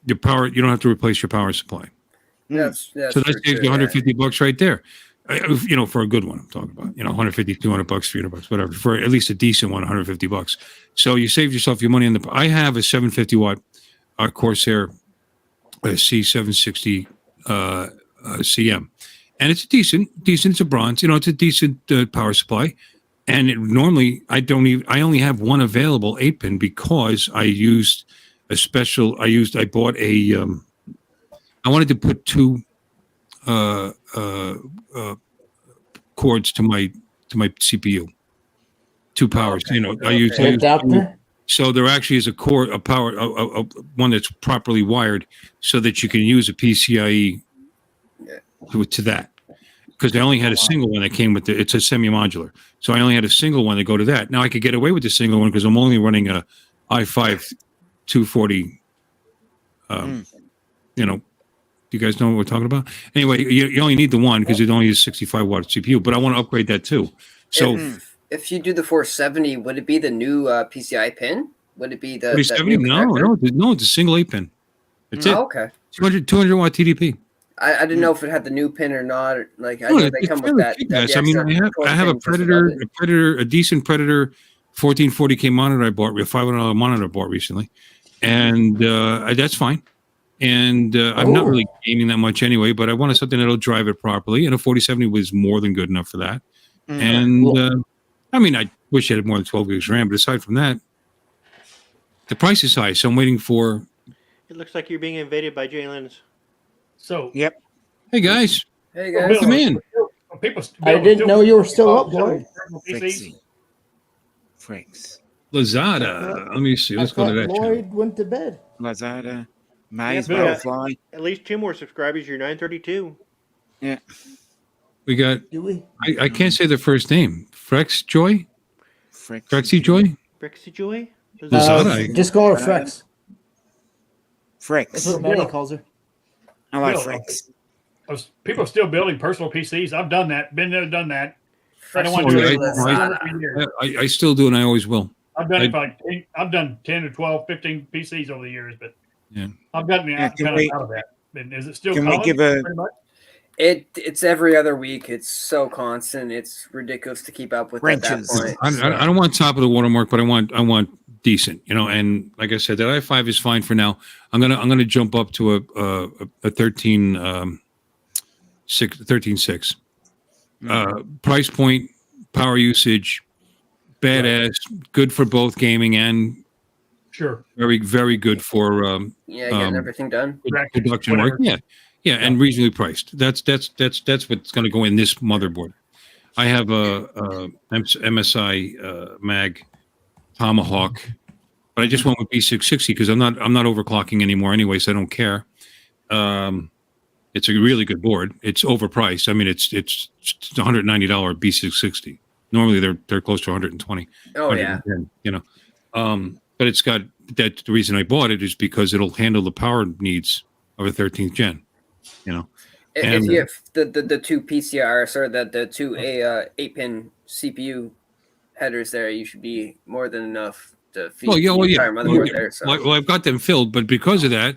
[SPEAKER 3] Your power, you don't have to replace your power supply.
[SPEAKER 11] That's
[SPEAKER 3] So that saves you $150 right there. For a good one, I'm talking about, $150, $200, $300, whatever, for at least a decent one, $150. So you save yourself your money I have a 750 watt Corsair C760 CM, and it's decent. It's a bronze. It's a decent power supply. And I only have one available 8-pin because I bought I wanted to put 2 cords to my CPU, 2 powers. I use
[SPEAKER 18] adapter.
[SPEAKER 3] So there actually is a one that's properly wired so that you can use a PCIe to that. Because I only had a single one that came with it's a semi-modular. So I only had a single one to go to that. Now I could get away with the single one because I'm only running a i5 240. Do you guys know what we're talking about? Anyway, you only need the one because it only is 65 watt CPU, but I want to upgrade that too. So
[SPEAKER 11] if you do the 470, would it be the new PCI pin? Would it be the
[SPEAKER 3] 470? No, it's a single 8-pin. That's it.
[SPEAKER 11] Okay.
[SPEAKER 3] 200 watt TDP.
[SPEAKER 11] I didn't know if it had the new pin or not. Like I
[SPEAKER 3] No,
[SPEAKER 11] know they come with that.
[SPEAKER 3] I mean, I have a Predator, a decent Predator 1440K monitor I bought, a $500 monitor I bought recently, and that's fine. And I'm not really gaming that much anyway, but I wanted something that'll drive it properly, and a 4070 was more than good enough for that. And I mean, I wish it had more than 12 gigs RAM, but aside from that, the price is high, so I'm waiting for.
[SPEAKER 2] It looks like you're being invaded by Jalen's.
[SPEAKER 6] So.
[SPEAKER 5] Yep.
[SPEAKER 3] Hey guys.
[SPEAKER 11] Hey guys.
[SPEAKER 3] Come in.
[SPEAKER 18] I didn't know you were still up, Lloyd.
[SPEAKER 5] Freaks.
[SPEAKER 3] Lazada. Let me see. Let's go to that.
[SPEAKER 18] Lloyd went to bed.
[SPEAKER 5] Lazada. Maze,
[SPEAKER 2] Yeah,
[SPEAKER 5] Butterfly.
[SPEAKER 2] At least 2 more subscribers. You're 932.
[SPEAKER 5] Yeah.
[SPEAKER 3] We got.
[SPEAKER 18] Do we?
[SPEAKER 3] I can't say the first name. Frex Joy. Frexy Joy.
[SPEAKER 2] Brexy Joy.
[SPEAKER 3] Lazada.
[SPEAKER 18] Just call her Frex.
[SPEAKER 5] Frex.
[SPEAKER 18] That's what Manny calls her.
[SPEAKER 5] I like Frex.
[SPEAKER 6] people are still building personal PCs. I've done that. Been there, done that. I don't
[SPEAKER 7] Oh,
[SPEAKER 6] want to do it.
[SPEAKER 3] I still do, and I always will.
[SPEAKER 6] I've done it for like I've done 10 or 12, 15 PCs over the years, but
[SPEAKER 3] yeah,
[SPEAKER 6] I've gotten
[SPEAKER 5] Yeah,
[SPEAKER 6] kind of out of that. And is it still
[SPEAKER 5] can we
[SPEAKER 6] common,
[SPEAKER 5] give a-
[SPEAKER 6] pretty much?
[SPEAKER 11] It's every other week. It's so constant. It's ridiculous to keep up with at that point.
[SPEAKER 3] I don't want top of the watermark, but I want decent, you know. And like I said, that i5 is fine for now. I'm gonna jump up to a 13.6 price point, power usage, badass, good for both gaming and
[SPEAKER 6] sure,
[SPEAKER 3] very very good for
[SPEAKER 11] Getting everything done.
[SPEAKER 3] production work. Yeah, and reasonably priced. That's what's going to go in this motherboard. I have a MSI Mag Tomahawk, but I just went with B660 because I'm not overclocking anymore anyway, so I don't care. It's a really good board. It's overpriced. I mean, it's $190 B660. Normally they're close to 120.
[SPEAKER 11] Oh yeah.
[SPEAKER 3] You know, but it's got that. The reason I bought it is because it'll handle the power needs of a 13th gen. You know,
[SPEAKER 11] If you have the two PCRs or the two 8-pin CPU headers there, you should be more than enough to feed the entire motherboard there. So.
[SPEAKER 3] Well, I've got them filled, but because of that,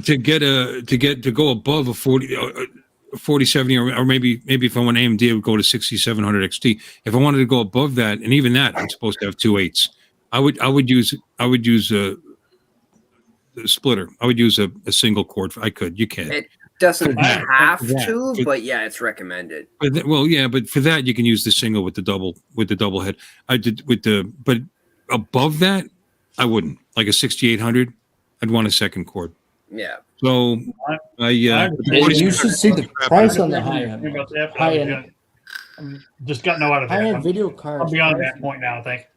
[SPEAKER 3] to go above a 4070 or maybe if I want AMD, I would go to 6700 XT. If I wanted to go above that, and even that, I'm supposed to have 2 8s. I would use a splitter. I would use a single cord. I could. You can.
[SPEAKER 11] It doesn't have to, but yeah, it's recommended.
[SPEAKER 3] But but for that you can use the single with the double head. I did but above that, I wouldn't. Like a 6800, I'd want a second cord.
[SPEAKER 11] Yeah.
[SPEAKER 3] So
[SPEAKER 18] you should see the price on the high end. High end.
[SPEAKER 6] Just got no out of that.
[SPEAKER 18] High-end video cards.
[SPEAKER 6] I'm beyond that point now, I think.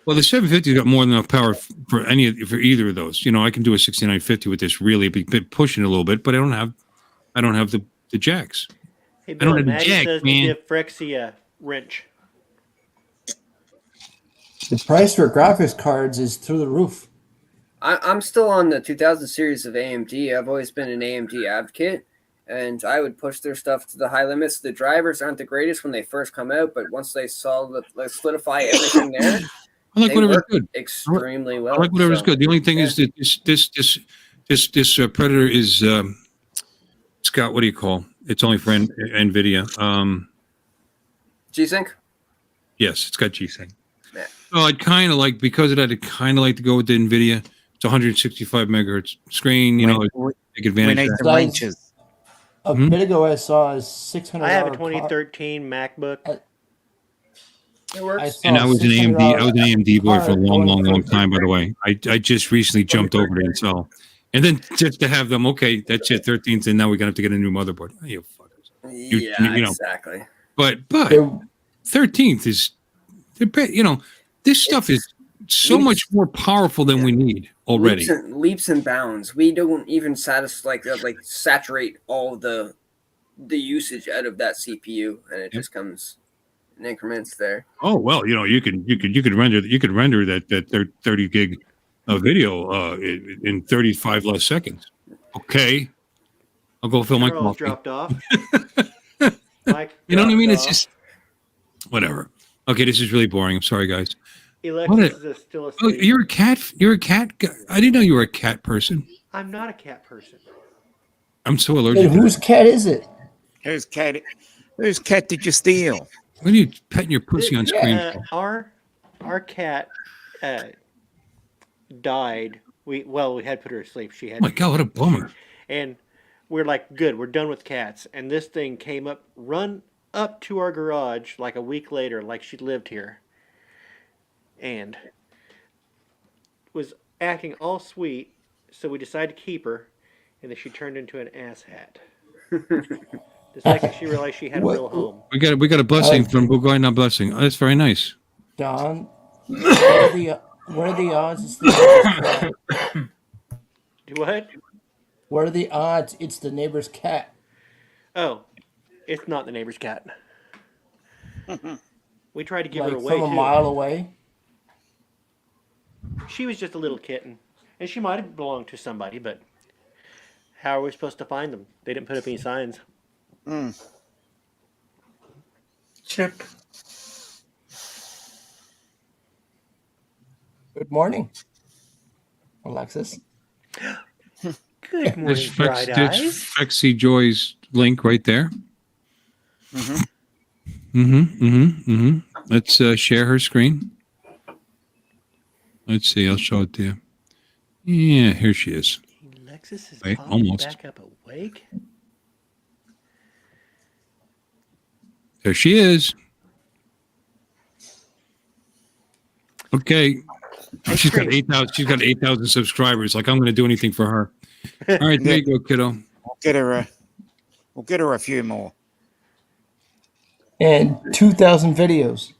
[SPEAKER 3] Well, the 750 got more than enough power for either of those. You know, I can do a 6950 with this, really be pushing a little bit, but I don't have the jacks.
[SPEAKER 2] Hey,
[SPEAKER 3] I don't
[SPEAKER 2] Bill,
[SPEAKER 3] have the
[SPEAKER 2] Maddie
[SPEAKER 3] jack,
[SPEAKER 2] says to
[SPEAKER 3] man.
[SPEAKER 2] give Frexy a wrench.
[SPEAKER 18] The price for graphics cards is through the roof.
[SPEAKER 11] I'm still on the 2000 series of AMD. I've always been an AMD advocate, and I would push their stuff to the high limits. The drivers aren't the greatest when they first come out, but once they solidify everything there,
[SPEAKER 3] I like
[SPEAKER 11] they
[SPEAKER 3] whatever's
[SPEAKER 11] work
[SPEAKER 3] good.
[SPEAKER 11] extremely well.
[SPEAKER 3] I like whatever's
[SPEAKER 11] so,
[SPEAKER 3] good. The only thing is that this Predator is Scott. What do you call? It's only for NVIDIA.
[SPEAKER 11] G-Sync?
[SPEAKER 3] Yes, it's got G-Sync.
[SPEAKER 11] Yeah.
[SPEAKER 3] So I'd kind of like, because of that, I'd kind of like to go with the NVIDIA. It's 165 megahertz screen. You know, take advantage of that.
[SPEAKER 5] Wrenches.
[SPEAKER 18] A bit ago, I saw a $600.
[SPEAKER 2] I have a 2013 MacBook.
[SPEAKER 11] It works.
[SPEAKER 3] And I was an AMD boy for a long time, by the way. I just recently jumped over to Intel. And then just to have them, okay, that's it, 13th, and now we're going to have to get a new motherboard. Oh, you fuckers. You know.
[SPEAKER 11] Exactly.
[SPEAKER 3] But 13th is, you know, this stuff is so much more powerful than we need already.
[SPEAKER 11] Leaps and bounds. We don't even saturate all the usage out of that CPU, and it just comes in increments there.
[SPEAKER 3] Oh well, you know, you could render that 30 gig of video in 35 less seconds. Okay, I'll go fill my coffee.
[SPEAKER 2] Dropped off.
[SPEAKER 3] You know what I mean? It's just whatever. Okay, this is really boring. I'm sorry, guys.
[SPEAKER 2] Alexis is still asleep.
[SPEAKER 3] Oh, you're a cat. You're a cat guy. I didn't know you were a cat person.
[SPEAKER 2] I'm not a cat person.
[SPEAKER 3] I'm so allergic.
[SPEAKER 18] And whose cat is it?
[SPEAKER 5] Whose cat did you steal?
[SPEAKER 3] When are you petting your pussy on screen?
[SPEAKER 2] Our cat died. We had put her to sleep. She had.
[SPEAKER 3] Oh my God, what a bummer!
[SPEAKER 2] And we're like, good, we're done with cats. And this thing run up to our garage like a week later, like she lived here, and was acting all sweet. So we decided to keep her, and then she turned into an asshat. The second she realized she had a real home.
[SPEAKER 3] We got a blessing from Bugainan blessing. Oh, that's very nice.
[SPEAKER 18] Don, what are the odds? It's the
[SPEAKER 2] Do what?
[SPEAKER 18] What are the odds? It's the neighbor's cat.
[SPEAKER 2] Oh, it's not the neighbor's cat. We tried to give her away
[SPEAKER 18] from a
[SPEAKER 2] too.
[SPEAKER 18] mile away.
[SPEAKER 2] She was just a little kitten, and she might have belonged to somebody, but How are we supposed to find them? They didn't put up any signs.
[SPEAKER 9] Chip.
[SPEAKER 18] Good morning, Alexis.
[SPEAKER 2] Good morning, bright
[SPEAKER 3] That's
[SPEAKER 2] eyes.
[SPEAKER 3] Fexy Joy's link right there. Let's share her screen. Let's see. I'll show it to you. Yeah, here she is.
[SPEAKER 2] Alexis is
[SPEAKER 3] Wait,
[SPEAKER 2] popping
[SPEAKER 3] almost.
[SPEAKER 2] back up awake.
[SPEAKER 3] There she is. Okay. She's got 8,000. She's got 8,000 subscribers. Like I'm going to do anything for her. All right, there you go, kiddo.
[SPEAKER 5] We'll get her a few more.
[SPEAKER 18] And 2,000 videos.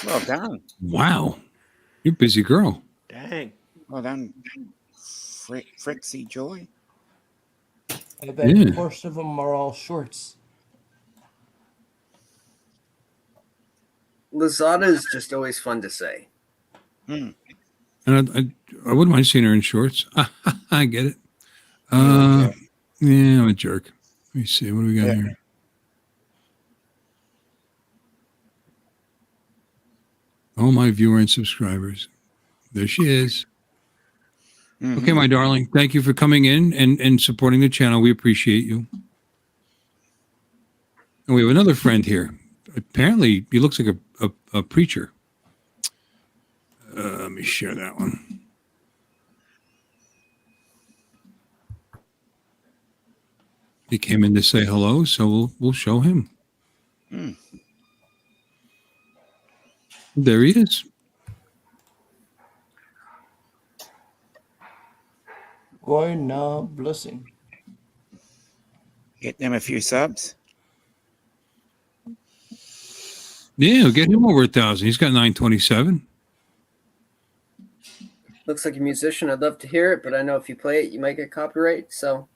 [SPEAKER 5] Well done.
[SPEAKER 3] Wow, you're a busy girl.
[SPEAKER 2] Dang.
[SPEAKER 5] Well done, Frixie Joy.
[SPEAKER 18] I bet
[SPEAKER 3] Yeah.
[SPEAKER 18] most of them are all shorts.
[SPEAKER 11] Lazada is just always fun to say.
[SPEAKER 3] And I wouldn't mind seeing her in shorts. I get it. Yeah, I'm a jerk. Let me see. What do we got here? All my viewer and subscribers. There she is. Okay, my darling. Thank you for coming in and supporting the channel. We appreciate you. And we have another friend here. Apparently, he looks like a preacher. Let me share that one. He came in to say hello, so we'll show him. There he is.
[SPEAKER 18] Boy, no blessing.
[SPEAKER 5] Get them a few subs.
[SPEAKER 3] Yeah, we'll get him over 1,000. He's got 927.
[SPEAKER 11] Looks like a musician. I'd love to hear it, but I know if you play it, you might get copyright. So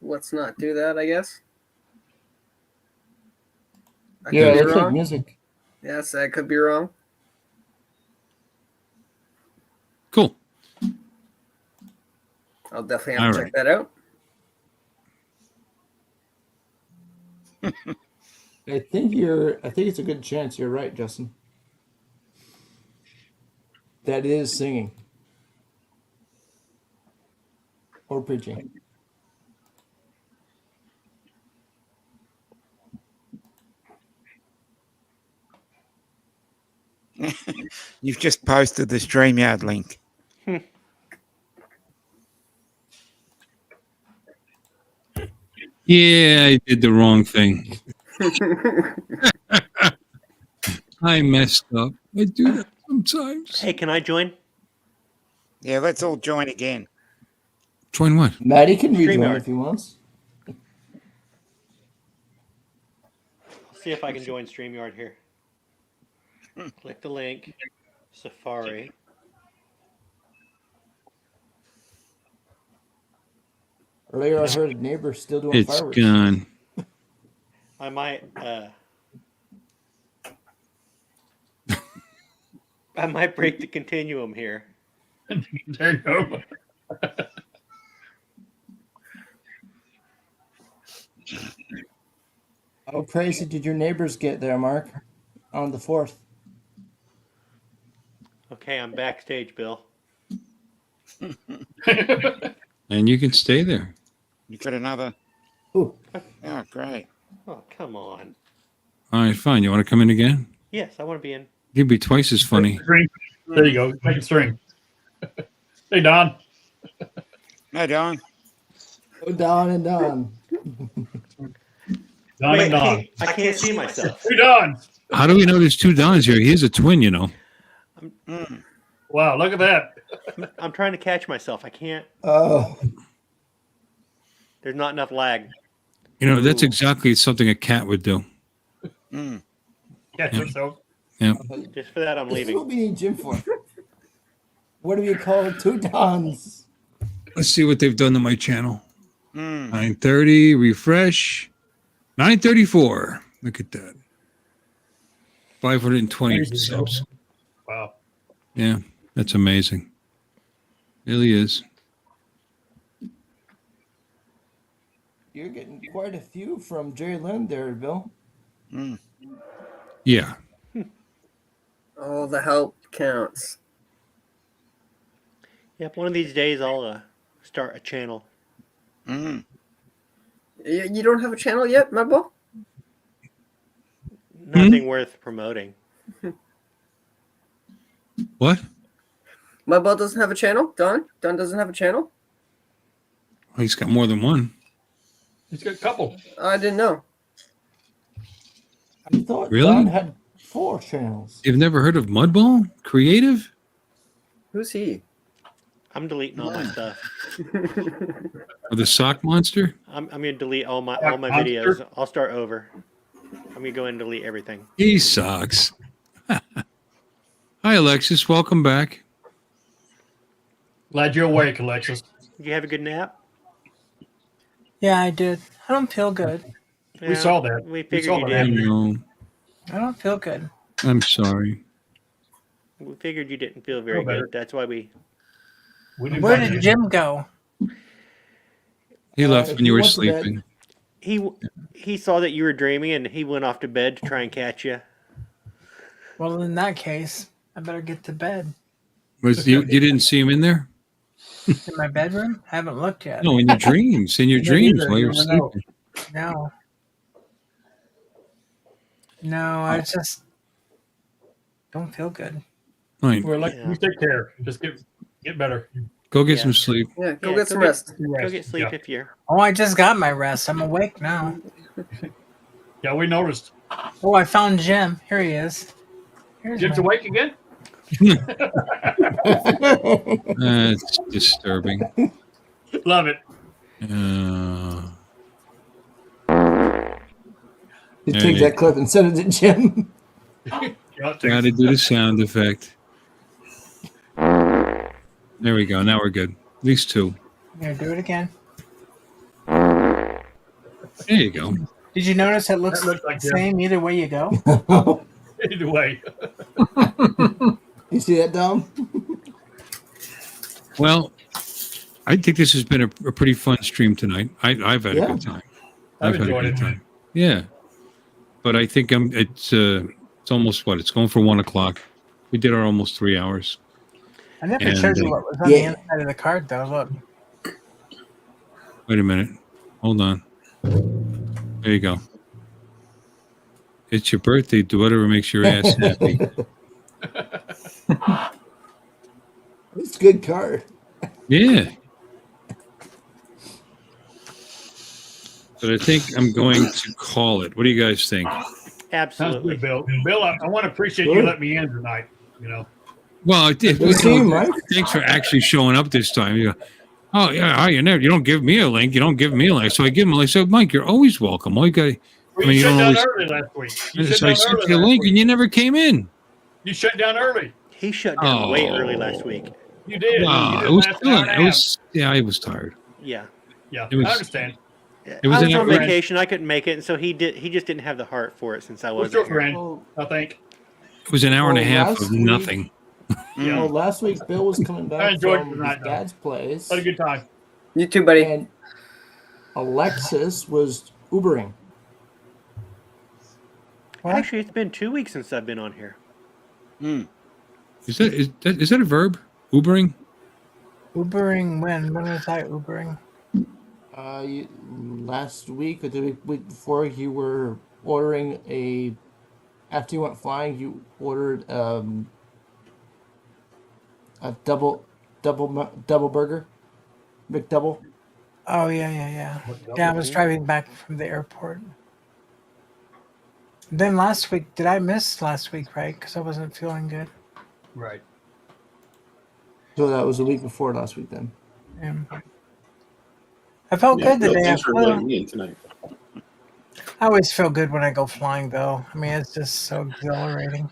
[SPEAKER 11] let's not do that, I guess. I
[SPEAKER 18] Yeah,
[SPEAKER 11] could be
[SPEAKER 18] that's like
[SPEAKER 11] wrong.
[SPEAKER 18] music.
[SPEAKER 11] Yes, I could be wrong.
[SPEAKER 3] Cool.
[SPEAKER 11] I'll definitely have
[SPEAKER 3] All
[SPEAKER 11] to
[SPEAKER 3] right.
[SPEAKER 11] check that out.
[SPEAKER 18] I think it's a good chance you're right, Justin. That is singing. Or preaching.
[SPEAKER 5] You've just posted the StreamYard link.
[SPEAKER 3] Yeah, I did the wrong thing. I messed up. I do that sometimes.
[SPEAKER 2] Hey, can I join?
[SPEAKER 5] Yeah, let's all join again.
[SPEAKER 3] Join what?
[SPEAKER 18] Maddie can read one
[SPEAKER 2] StreamYard.
[SPEAKER 18] if he wants.
[SPEAKER 2] See if I can join StreamYard here. Click the link. Safari.
[SPEAKER 18] Earlier I heard neighbors still doing
[SPEAKER 3] It's
[SPEAKER 18] fireworks.
[SPEAKER 3] gone.
[SPEAKER 2] I might I might break the continuum here.
[SPEAKER 6] There you go.
[SPEAKER 18] How crazy did your neighbors get there, Mark? On the 4th.
[SPEAKER 2] Okay, I'm backstage, Bill.
[SPEAKER 3] And you can stay there.
[SPEAKER 5] You got another.
[SPEAKER 18] Ooh.
[SPEAKER 5] Oh, great.
[SPEAKER 2] Oh, come on.
[SPEAKER 3] All right, fine. You want to come in again?
[SPEAKER 2] Yes, I want to be in.
[SPEAKER 3] You'd be twice as funny.
[SPEAKER 6] There you go. Make it string. Hey, Don.
[SPEAKER 5] No, Don.
[SPEAKER 18] Oh, Don and Don.
[SPEAKER 6] Don and Don.
[SPEAKER 2] I can't see myself.
[SPEAKER 6] Hey, Don.
[SPEAKER 3] How do we know there's two Dons here? He is a twin, you know.
[SPEAKER 6] Wow, look at that.
[SPEAKER 2] I'm trying to catch myself. I can't.
[SPEAKER 18] Oh.
[SPEAKER 2] There's not enough lag.
[SPEAKER 3] You know, that's exactly something a cat would do.
[SPEAKER 6] Catch yourself.
[SPEAKER 3] Yeah.
[SPEAKER 2] Just for that, I'm
[SPEAKER 18] This is
[SPEAKER 2] leaving.
[SPEAKER 18] what we need Jim for. What do we call it? Two Dons.
[SPEAKER 3] Let's see what they've done to my channel. 930, refresh. 934. Look at that. 520 subs.
[SPEAKER 6] Wow.
[SPEAKER 3] Yeah, that's amazing. Really is.
[SPEAKER 18] you're getting quite a few from Jerry Lynn there, Bill.
[SPEAKER 3] Yeah.
[SPEAKER 11] All the help counts.
[SPEAKER 2] Yep, one of these days I'll start a channel.
[SPEAKER 11] You don't have a channel yet, my boy?
[SPEAKER 2] Nothing worth promoting.
[SPEAKER 3] What?
[SPEAKER 11] My boy doesn't have a channel? Don doesn't have a channel?
[SPEAKER 3] Oh, he's got more than one.
[SPEAKER 6] He's got a couple.
[SPEAKER 11] I didn't know.
[SPEAKER 18] I thought
[SPEAKER 3] Really?
[SPEAKER 18] Don had 4 channels.
[SPEAKER 3] You've never heard of Mudball Creative?
[SPEAKER 11] Who's he?
[SPEAKER 2] I'm deleting all my stuff.
[SPEAKER 3] Or the Sock Monster?
[SPEAKER 2] I'm gonna delete all my
[SPEAKER 6] Monster?
[SPEAKER 2] videos. I'll start over. I'm gonna go and delete everything.
[SPEAKER 3] He sucks. Hi, Alexis. Welcome back.
[SPEAKER 6] Glad you're awake, Alexis.
[SPEAKER 2] Did you have a good nap?
[SPEAKER 9] Yeah, I did. I don't feel good.
[SPEAKER 6] We saw that.
[SPEAKER 2] We
[SPEAKER 6] We
[SPEAKER 2] figured
[SPEAKER 6] saw
[SPEAKER 2] you
[SPEAKER 6] that.
[SPEAKER 2] didn't.
[SPEAKER 9] I don't feel good.
[SPEAKER 3] I'm sorry.
[SPEAKER 2] We figured you didn't feel very
[SPEAKER 6] Feel better.
[SPEAKER 2] good. That's why we.
[SPEAKER 9] Where did Jim go?
[SPEAKER 3] He left when you were
[SPEAKER 18] went to bed.
[SPEAKER 3] sleeping.
[SPEAKER 2] He saw that you were dreaming and he went off to bed to try and catch you.
[SPEAKER 9] Well, in that case, I better get to bed.
[SPEAKER 3] Was you didn't see him in there?
[SPEAKER 9] In my bedroom? I haven't looked yet.
[SPEAKER 3] No, in your dreams. In your
[SPEAKER 6] Me
[SPEAKER 3] dreams
[SPEAKER 6] neither.
[SPEAKER 3] while you were
[SPEAKER 6] You never know.
[SPEAKER 3] sleeping.
[SPEAKER 9] No. No, I just don't feel good.
[SPEAKER 3] Right.
[SPEAKER 6] We're like, you take care. Just get better.
[SPEAKER 3] Go get some sleep.
[SPEAKER 11] Yeah, go get some rest.
[SPEAKER 2] Go get sleep
[SPEAKER 6] Yeah.
[SPEAKER 2] if you're.
[SPEAKER 9] Oh, I just got my rest. I'm awake now.
[SPEAKER 6] Yeah, we noticed.
[SPEAKER 9] Oh, I found Jim. Here he is. Here's
[SPEAKER 6] Jim's
[SPEAKER 9] my-
[SPEAKER 6] awake again?
[SPEAKER 3] That's disturbing.
[SPEAKER 6] Love it.
[SPEAKER 18] You
[SPEAKER 3] There
[SPEAKER 18] take
[SPEAKER 3] you
[SPEAKER 18] that clip and send it to Jim.
[SPEAKER 3] Got to do the sound effect. There we go. Now we're good. At least 2.
[SPEAKER 9] I'm gonna do it again.
[SPEAKER 3] There you go.
[SPEAKER 9] Did you notice it looks
[SPEAKER 6] That looks like
[SPEAKER 9] the
[SPEAKER 6] Jim.
[SPEAKER 9] same either way you go?
[SPEAKER 6] Either way.
[SPEAKER 18] You see that, Dom?
[SPEAKER 3] Well, I think this has been a pretty fun stream tonight. I've had a
[SPEAKER 18] Yeah.
[SPEAKER 3] good time.
[SPEAKER 6] I've
[SPEAKER 3] had a
[SPEAKER 6] enjoyed
[SPEAKER 3] good
[SPEAKER 6] it.
[SPEAKER 3] time. Yeah, but I think it's almost what it's going for 1 o'clock. We did our almost 3 hours.
[SPEAKER 9] I never
[SPEAKER 3] And,
[SPEAKER 9] showed you what was on
[SPEAKER 18] yeah.
[SPEAKER 9] the inside of the card, though. Look.
[SPEAKER 3] Wait a minute. Hold on. There you go. It's your birthday. Do whatever makes your ass happy.
[SPEAKER 18] It's a good card.
[SPEAKER 3] Yeah. But I think I'm going to call it. What do you guys think?
[SPEAKER 6] Sounds
[SPEAKER 2] Absolutely.
[SPEAKER 6] good, Bill. Bill, I want to appreciate you
[SPEAKER 18] Sure.
[SPEAKER 6] letting me in tonight. You know,
[SPEAKER 3] Well, I did.
[SPEAKER 18] Good to see you, Mike.
[SPEAKER 3] Thanks for actually showing up this time. You go, oh yeah, you don't give me a link. You don't give me a link. So I give him a link. So Mike, you're always welcome. All you got.
[SPEAKER 6] well, you shut down early last week. You shut
[SPEAKER 3] So I
[SPEAKER 6] down
[SPEAKER 3] sent
[SPEAKER 6] early
[SPEAKER 3] you a
[SPEAKER 6] last
[SPEAKER 3] link
[SPEAKER 6] week.
[SPEAKER 3] and you never came in.
[SPEAKER 6] You shut down early.
[SPEAKER 2] He shut down way
[SPEAKER 3] Oh.
[SPEAKER 2] early last week.
[SPEAKER 6] You did.
[SPEAKER 3] Wow,
[SPEAKER 6] You did
[SPEAKER 3] it was
[SPEAKER 6] last
[SPEAKER 3] still.
[SPEAKER 6] hour and a
[SPEAKER 3] It
[SPEAKER 6] half.
[SPEAKER 3] was. Yeah, I was tired.
[SPEAKER 2] Yeah.
[SPEAKER 6] Yeah,
[SPEAKER 3] it was-
[SPEAKER 6] I understand.
[SPEAKER 3] It was
[SPEAKER 2] I was
[SPEAKER 3] an
[SPEAKER 2] on
[SPEAKER 3] hour-
[SPEAKER 2] vacation. I couldn't make it, and so he just didn't have the heart for it since I
[SPEAKER 6] We're
[SPEAKER 2] wasn't
[SPEAKER 6] still
[SPEAKER 2] here.
[SPEAKER 6] friends, I think.
[SPEAKER 3] It was an hour and a
[SPEAKER 18] Well,
[SPEAKER 3] half
[SPEAKER 18] last
[SPEAKER 3] of
[SPEAKER 18] week-
[SPEAKER 3] nothing.
[SPEAKER 6] Yeah.
[SPEAKER 18] Well, last week Bill was coming
[SPEAKER 6] I
[SPEAKER 18] back
[SPEAKER 6] enjoyed
[SPEAKER 18] from
[SPEAKER 6] tonight,
[SPEAKER 18] his
[SPEAKER 6] though.
[SPEAKER 18] dad's place,
[SPEAKER 6] Had a good time.
[SPEAKER 11] You too, buddy.
[SPEAKER 18] and Alexis was Ubering.
[SPEAKER 2] Actually, it's been 2 weeks since I've been on here.
[SPEAKER 3] Is that a verb? Ubering?
[SPEAKER 9] Ubering when? When was I Ubering?
[SPEAKER 18] Last week or the week before, you were ordering after you went flying, you ordered a double burger, McDouble.
[SPEAKER 9] Oh yeah. Yeah, I was driving back from the airport. Then last week, did I miss last week, right? Because I wasn't feeling good.
[SPEAKER 6] Right.
[SPEAKER 18] So that was the week before last week then.
[SPEAKER 9] Yeah. I felt good the day I
[SPEAKER 10] Thanks for
[SPEAKER 9] flew.
[SPEAKER 10] letting me in tonight.
[SPEAKER 9] I always feel good when I go flying, though. I mean, it's just so exhilarating.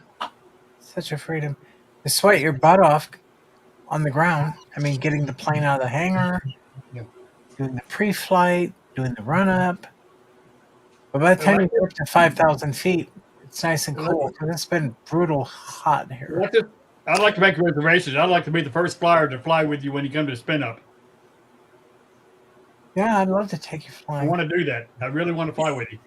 [SPEAKER 9] Such a freedom. You sweat your butt off on the ground. I mean, getting the plane out of the hangar,
[SPEAKER 6] Yeah.
[SPEAKER 9] doing the pre-flight, doing the run-up. But by the time you get up to 5,000 feet, it's nice and cool because it's been brutal hot here.
[SPEAKER 6] I'd like to make reservations. I'd like to be the first flyer to fly with you when you come to spin up.
[SPEAKER 9] Yeah, I'd love to take you
[SPEAKER 6] I
[SPEAKER 9] flying.
[SPEAKER 6] want to do that. I really want to fly with you.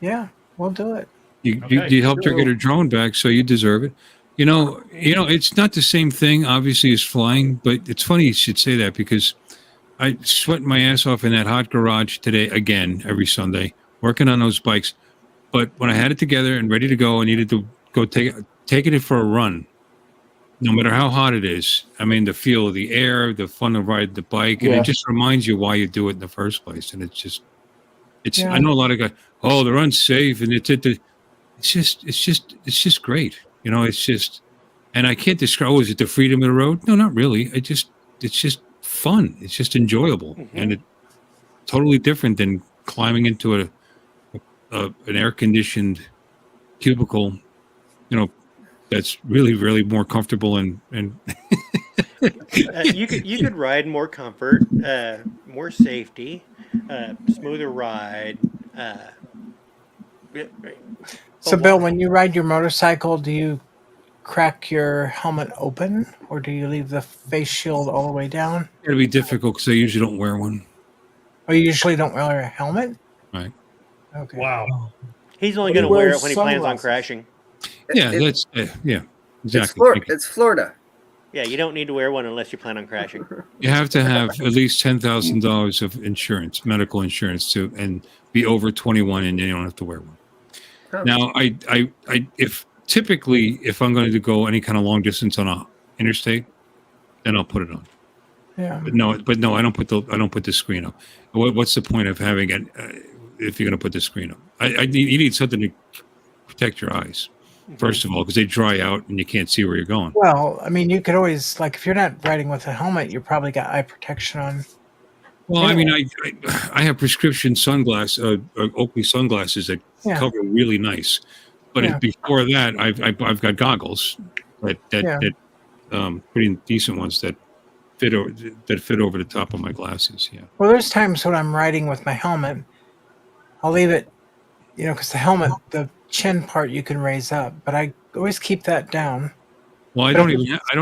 [SPEAKER 9] Yeah, we'll do it.
[SPEAKER 3] You helped her get her drone back, so you deserve it. It's not the same thing, obviously, as flying, but it's funny you should say that because I sweat my ass off in that hot garage today again every Sunday, working on those bikes. But when I had it together and ready to go, I needed to go taking it for a run. No matter how hot it is, I mean, the feel of the air, the fun of riding the bike, and
[SPEAKER 18] Yeah.
[SPEAKER 3] it just reminds you why you do it in the first place. And
[SPEAKER 9] Yeah.
[SPEAKER 3] I know a lot of guys, oh, they're unsafe, and it's just great. It's just, and I can't describe. Oh, is it the freedom of the road? No, not really. It's just fun. It's just enjoyable, and it's totally different than climbing into an air conditioned cubicle. That's really, really more comfortable and
[SPEAKER 2] you could ride more comfort, more safety, smoother ride.
[SPEAKER 9] So, Bill, when you ride your motorcycle, do you crack your helmet open, or do you leave the face shield all the way down?
[SPEAKER 3] it'll be difficult because I usually don't wear one.
[SPEAKER 9] Or you usually don't wear a helmet?
[SPEAKER 3] Right.
[SPEAKER 9] Okay.
[SPEAKER 6] Wow.
[SPEAKER 2] He's only
[SPEAKER 9] But he
[SPEAKER 2] going to wear
[SPEAKER 9] wears
[SPEAKER 2] it when he plans on
[SPEAKER 9] sunglasses.
[SPEAKER 2] crashing.
[SPEAKER 3] Yeah,
[SPEAKER 11] It-
[SPEAKER 3] exactly. Thank you.
[SPEAKER 11] It's Florida.
[SPEAKER 2] Yeah, you don't need to wear one unless you plan on crashing.
[SPEAKER 3] You have to have at least $10,000 of insurance, medical insurance, and be over 21, and you don't have to wear one.
[SPEAKER 11] Oh.
[SPEAKER 3] Now, if I'm going to go any kind of long distance on a interstate, then I'll put it on.
[SPEAKER 9] Yeah.
[SPEAKER 3] But no, I don't put the screen up. What's the point of having it if you're going to put the screen up? You need something to protect your eyes. First of all, because they dry out and you can't see where you're going.
[SPEAKER 9] Well, I mean, you could always, like, if you're not riding with a helmet, you probably got eye protection on.
[SPEAKER 3] Well, I mean, I have prescription Oakley sunglasses that
[SPEAKER 9] Yeah.
[SPEAKER 3] cover really nice, but
[SPEAKER 9] Yeah.
[SPEAKER 3] before that, I've got goggles that pretty decent ones that fit over the top of my glasses. Yeah.
[SPEAKER 9] Well, there's times when I'm riding with my helmet, I'll leave it, because the helmet, the chin part you can raise up, but I always keep that down.
[SPEAKER 3] Well, I don't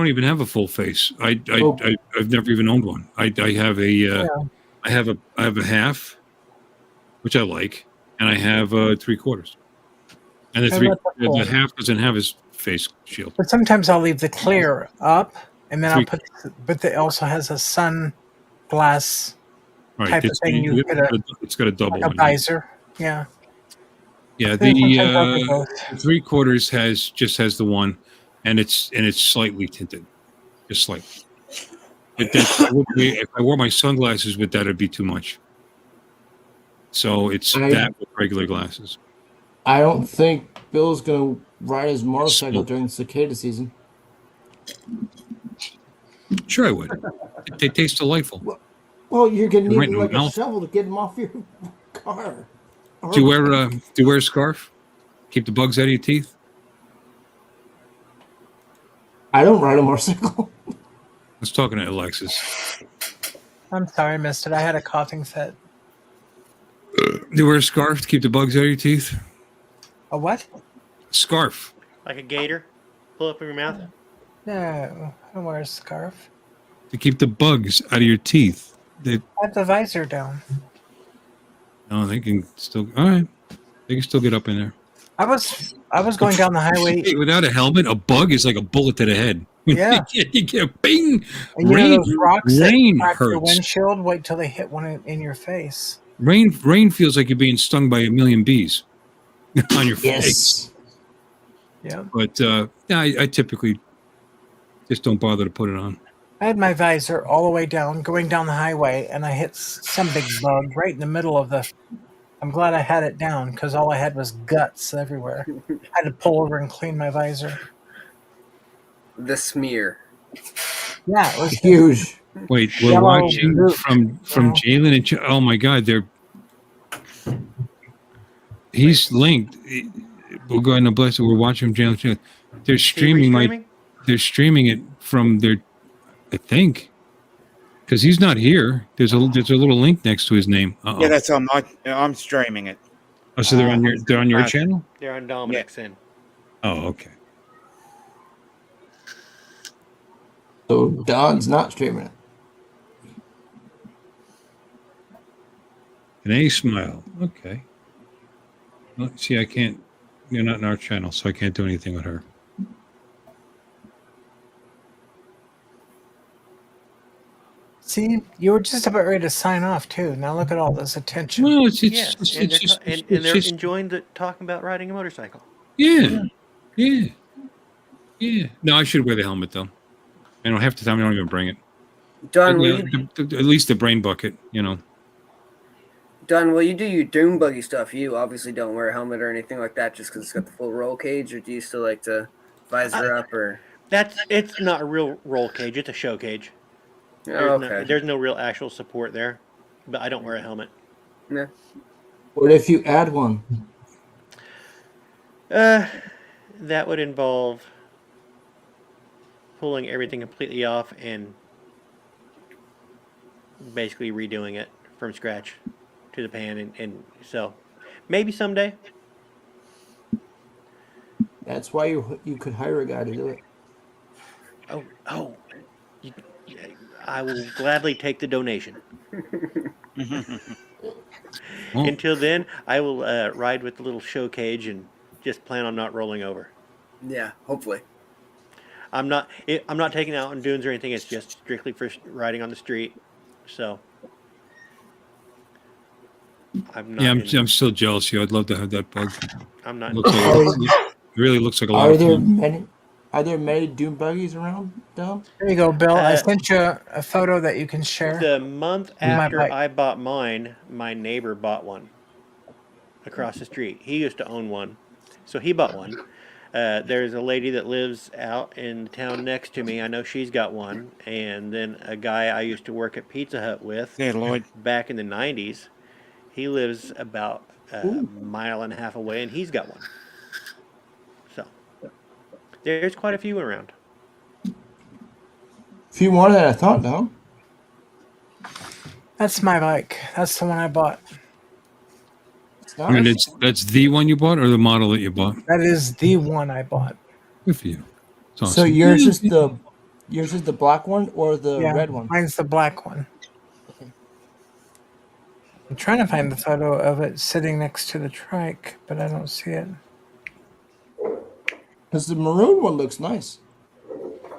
[SPEAKER 3] even have a full face. I've never even owned one. I have a half, which I like, and I have 3/4, and the half doesn't have his face shield.
[SPEAKER 9] But sometimes I'll leave the clear up, and then I'll
[SPEAKER 3] Three-
[SPEAKER 9] but it also has a sun glass
[SPEAKER 3] Right,
[SPEAKER 9] type of thing. You put
[SPEAKER 3] it's got a double
[SPEAKER 9] like a
[SPEAKER 3] one.
[SPEAKER 9] visor. Yeah.
[SPEAKER 3] Yeah,
[SPEAKER 9] Then sometimes I'll do both.
[SPEAKER 3] the 3/4 has the one, and it's slightly tinted, just slightly. But if I wore my sunglasses with that, it'd be too much. So it's that with regular glasses.
[SPEAKER 18] I don't think Bill's going to ride his motorcycle during cicada season.
[SPEAKER 3] Sure, I would. They taste delightful.
[SPEAKER 18] Well, you're going to
[SPEAKER 3] Right
[SPEAKER 18] need
[SPEAKER 3] in
[SPEAKER 18] like
[SPEAKER 3] the
[SPEAKER 18] a
[SPEAKER 3] mouth.
[SPEAKER 18] shovel to get him off your car.
[SPEAKER 3] Do you wear a scarf? Keep the bugs out of your teeth.
[SPEAKER 18] I don't ride a motorcycle.
[SPEAKER 3] I was talking to Alexis.
[SPEAKER 9] I'm sorry, I missed it. I had a coughing fit.
[SPEAKER 3] Do you wear a scarf to keep the bugs out of your teeth?
[SPEAKER 9] A what?
[SPEAKER 3] Scarf.
[SPEAKER 2] Like a gator? Pull up in your mouth?
[SPEAKER 9] No, I don't wear a scarf.
[SPEAKER 3] To keep the bugs out of your teeth.
[SPEAKER 9] I have the visor down.
[SPEAKER 3] No, they can still. All right, they can still get up in there.
[SPEAKER 9] I was going down the highway.
[SPEAKER 3] Hey, without a helmet, a bug is like a bullet to the head.
[SPEAKER 9] Yeah.
[SPEAKER 3] you get a bing.
[SPEAKER 9] And you know those rocks that
[SPEAKER 3] Rain
[SPEAKER 9] crack your
[SPEAKER 3] hurts.
[SPEAKER 9] windshield? Wait till they hit one in your face.
[SPEAKER 3] Rain feels like you're being stung by a million bees on your face.
[SPEAKER 9] Yeah.
[SPEAKER 3] But I typically just don't bother to put it on.
[SPEAKER 9] I had my visor all the way down, going down the highway, and I hit some big bug right in the middle of the. I'm glad I had it down because all I had was guts everywhere. I had to pull over and clean my visor.
[SPEAKER 11] The smear.
[SPEAKER 9] Yeah, it was
[SPEAKER 18] huge.
[SPEAKER 3] Wait, we're
[SPEAKER 9] Yellow
[SPEAKER 3] watching
[SPEAKER 9] root.
[SPEAKER 3] from Jalen and oh my God, he's linked. We're going to bless it. We're watching Jalen. They're streaming they're streaming it from their, I think, because he's not here. There's a little link next to his name. Uh-oh.
[SPEAKER 5] Yeah, that's on my. I'm streaming it.
[SPEAKER 3] Oh, so they're on your channel.
[SPEAKER 2] They're on Dominic's end.
[SPEAKER 3] Oh, okay.
[SPEAKER 18] So Don's not streaming it.
[SPEAKER 3] An A Smile. Okay. Well, see, I can't. You're not in our channel, so I can't do anything with her.
[SPEAKER 9] See, you were just about ready to sign off too. Now look at all this attention.
[SPEAKER 3] Well, it's
[SPEAKER 2] Yes, and they're
[SPEAKER 3] just-
[SPEAKER 2] enjoying talking about riding a motorcycle.
[SPEAKER 3] Yeah. No, I should wear the helmet though. I don't half the time I don't even bring it.
[SPEAKER 11] Don,
[SPEAKER 3] But,
[SPEAKER 11] will
[SPEAKER 3] you know, at least the brain bucket, you know.
[SPEAKER 11] Don, will you do your dune buggy stuff? You obviously don't wear a helmet or anything like that just because it's got the full roll cage, or do you still like to visor up? Or
[SPEAKER 2] It's not a real roll cage; it's a show cage. There's no real actual support there, but I don't wear a helmet.
[SPEAKER 11] Yeah.
[SPEAKER 18] What if you add one?
[SPEAKER 2] That would involve pulling everything completely off and basically redoing it from scratch to the pan, and so maybe someday.
[SPEAKER 18] That's why you could hire a guy to do it.
[SPEAKER 2] Oh, I will gladly take the donation. Until then, I will ride with the little show cage and just plan on not rolling over.
[SPEAKER 11] Yeah, hopefully.
[SPEAKER 2] I'm not taking it out on dunes or anything. It's just strictly for riding on the street. So I'm not.
[SPEAKER 3] Yeah, I'm still jealous of you. I'd love to have that bug.
[SPEAKER 2] I'm not.
[SPEAKER 3] It really looks like a lot of fun.
[SPEAKER 18] Are there many dune buggies around, Dom?
[SPEAKER 9] There you go, Bill. I sent you a photo that you can share.
[SPEAKER 2] The month after I bought mine, my neighbor bought one across the street. He used to own one, so he bought one. There's a lady that lives out in the town next to me. I know she's got one. And then a guy I used to work at Pizza Hut with back in the 90s, he lives about a mile and a half away, and he's got one. So there's quite a few around.
[SPEAKER 18] Few more than I thought, Dom.
[SPEAKER 9] That's my bike. That's the one I bought.
[SPEAKER 3] I mean, that's the one you bought or the model that you bought?
[SPEAKER 9] That is the one I bought.
[SPEAKER 3] Good for you. It's awesome.
[SPEAKER 18] So yours is the black one or the red one?
[SPEAKER 9] Mine's the black one. I'm trying to find the photo of it sitting next to the trike, but I don't see it.
[SPEAKER 18] Because the maroon one looks nice.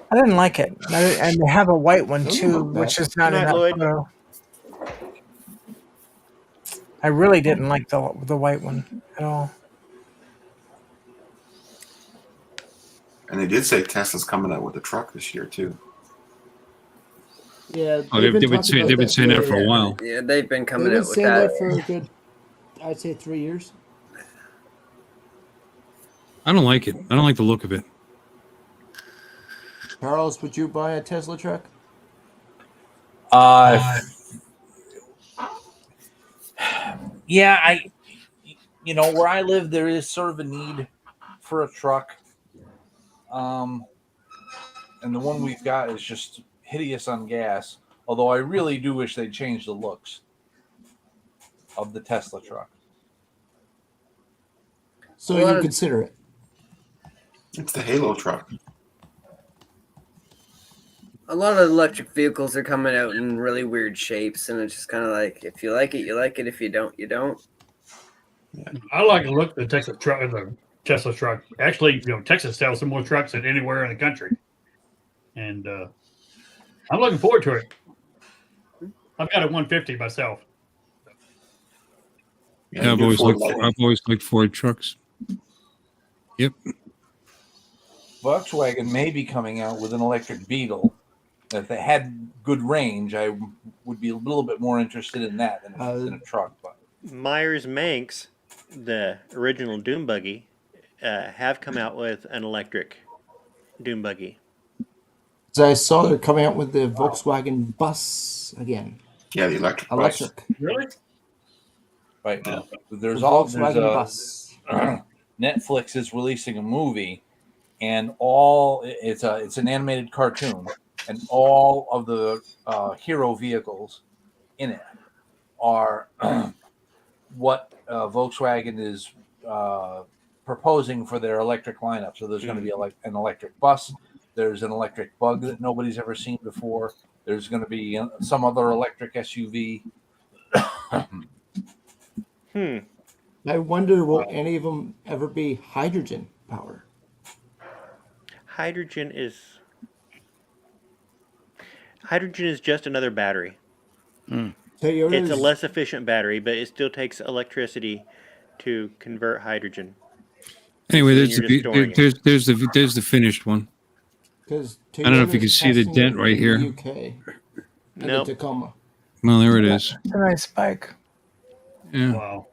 [SPEAKER 9] I didn't like it. And they have a white one too, which is not in that photo. I really didn't like the white one at all.
[SPEAKER 10] And they did say Tesla's coming out with a truck this year too.
[SPEAKER 18] Yeah,
[SPEAKER 3] they've been saying that for a while.
[SPEAKER 11] Yeah, they've been coming
[SPEAKER 18] They've been
[SPEAKER 11] out with
[SPEAKER 18] saying
[SPEAKER 11] that.
[SPEAKER 18] for a good, I'd say 3 years.
[SPEAKER 3] I don't like it. I don't like the look of it.
[SPEAKER 18] Charles, would you buy a Tesla truck?
[SPEAKER 13] Yeah, where I live, there is sort of a need for a truck. And the one we've got is just hideous on gas. Although I really do wish they'd change the looks of the Tesla truck.
[SPEAKER 18] So you consider it?
[SPEAKER 10] It's the Halo truck.
[SPEAKER 11] A lot of electric vehicles are coming out in really weird shapes, and it's just kind of like, if you like it, you like it. If you don't, you don't.
[SPEAKER 6] I like the look of the Texas truck. The Tesla truck. Actually, Texas sells some more trucks than anywhere in the country, and I'm looking forward to it. I've got a 150 myself.
[SPEAKER 3] Yeah, I've always liked Ford trucks. Yep.
[SPEAKER 13] Volkswagen may be coming out with an electric Beetle. If they had good range, I would be a little bit more interested in that than a truck. But
[SPEAKER 2] Myers Manx, the original Doom buggy, have come out with an electric Doom buggy.
[SPEAKER 18] So I saw they're coming out with the Volkswagen bus again.
[SPEAKER 10] Yeah, the electric bus.
[SPEAKER 6] Really?
[SPEAKER 13] Right.
[SPEAKER 18] Yeah.
[SPEAKER 13] There's
[SPEAKER 18] The
[SPEAKER 13] all
[SPEAKER 18] Volkswagen bus.
[SPEAKER 13] Netflix is releasing a movie, and it's an animated cartoon, and all of the hero vehicles in it are what Volkswagen is proposing for their electric lineup. So there's going to be an electric bus. There's an electric bug that nobody's ever seen before. There's going to be some other electric SUV.
[SPEAKER 18] I wonder, will any of them ever be hydrogen powered?
[SPEAKER 2] Hydrogen is just another battery. It's a less efficient battery, but it still takes electricity to convert hydrogen.
[SPEAKER 3] Anyway,
[SPEAKER 2] So
[SPEAKER 3] there's
[SPEAKER 2] then you're just storing
[SPEAKER 3] there's the finished one.
[SPEAKER 18] Because
[SPEAKER 3] I don't know if you can see the dent right here.
[SPEAKER 18] UK, and
[SPEAKER 2] Nope.
[SPEAKER 18] the Tacoma.
[SPEAKER 3] Well, there it is.
[SPEAKER 9] It's a nice bike.
[SPEAKER 3] Yeah.
[SPEAKER 6] Wow.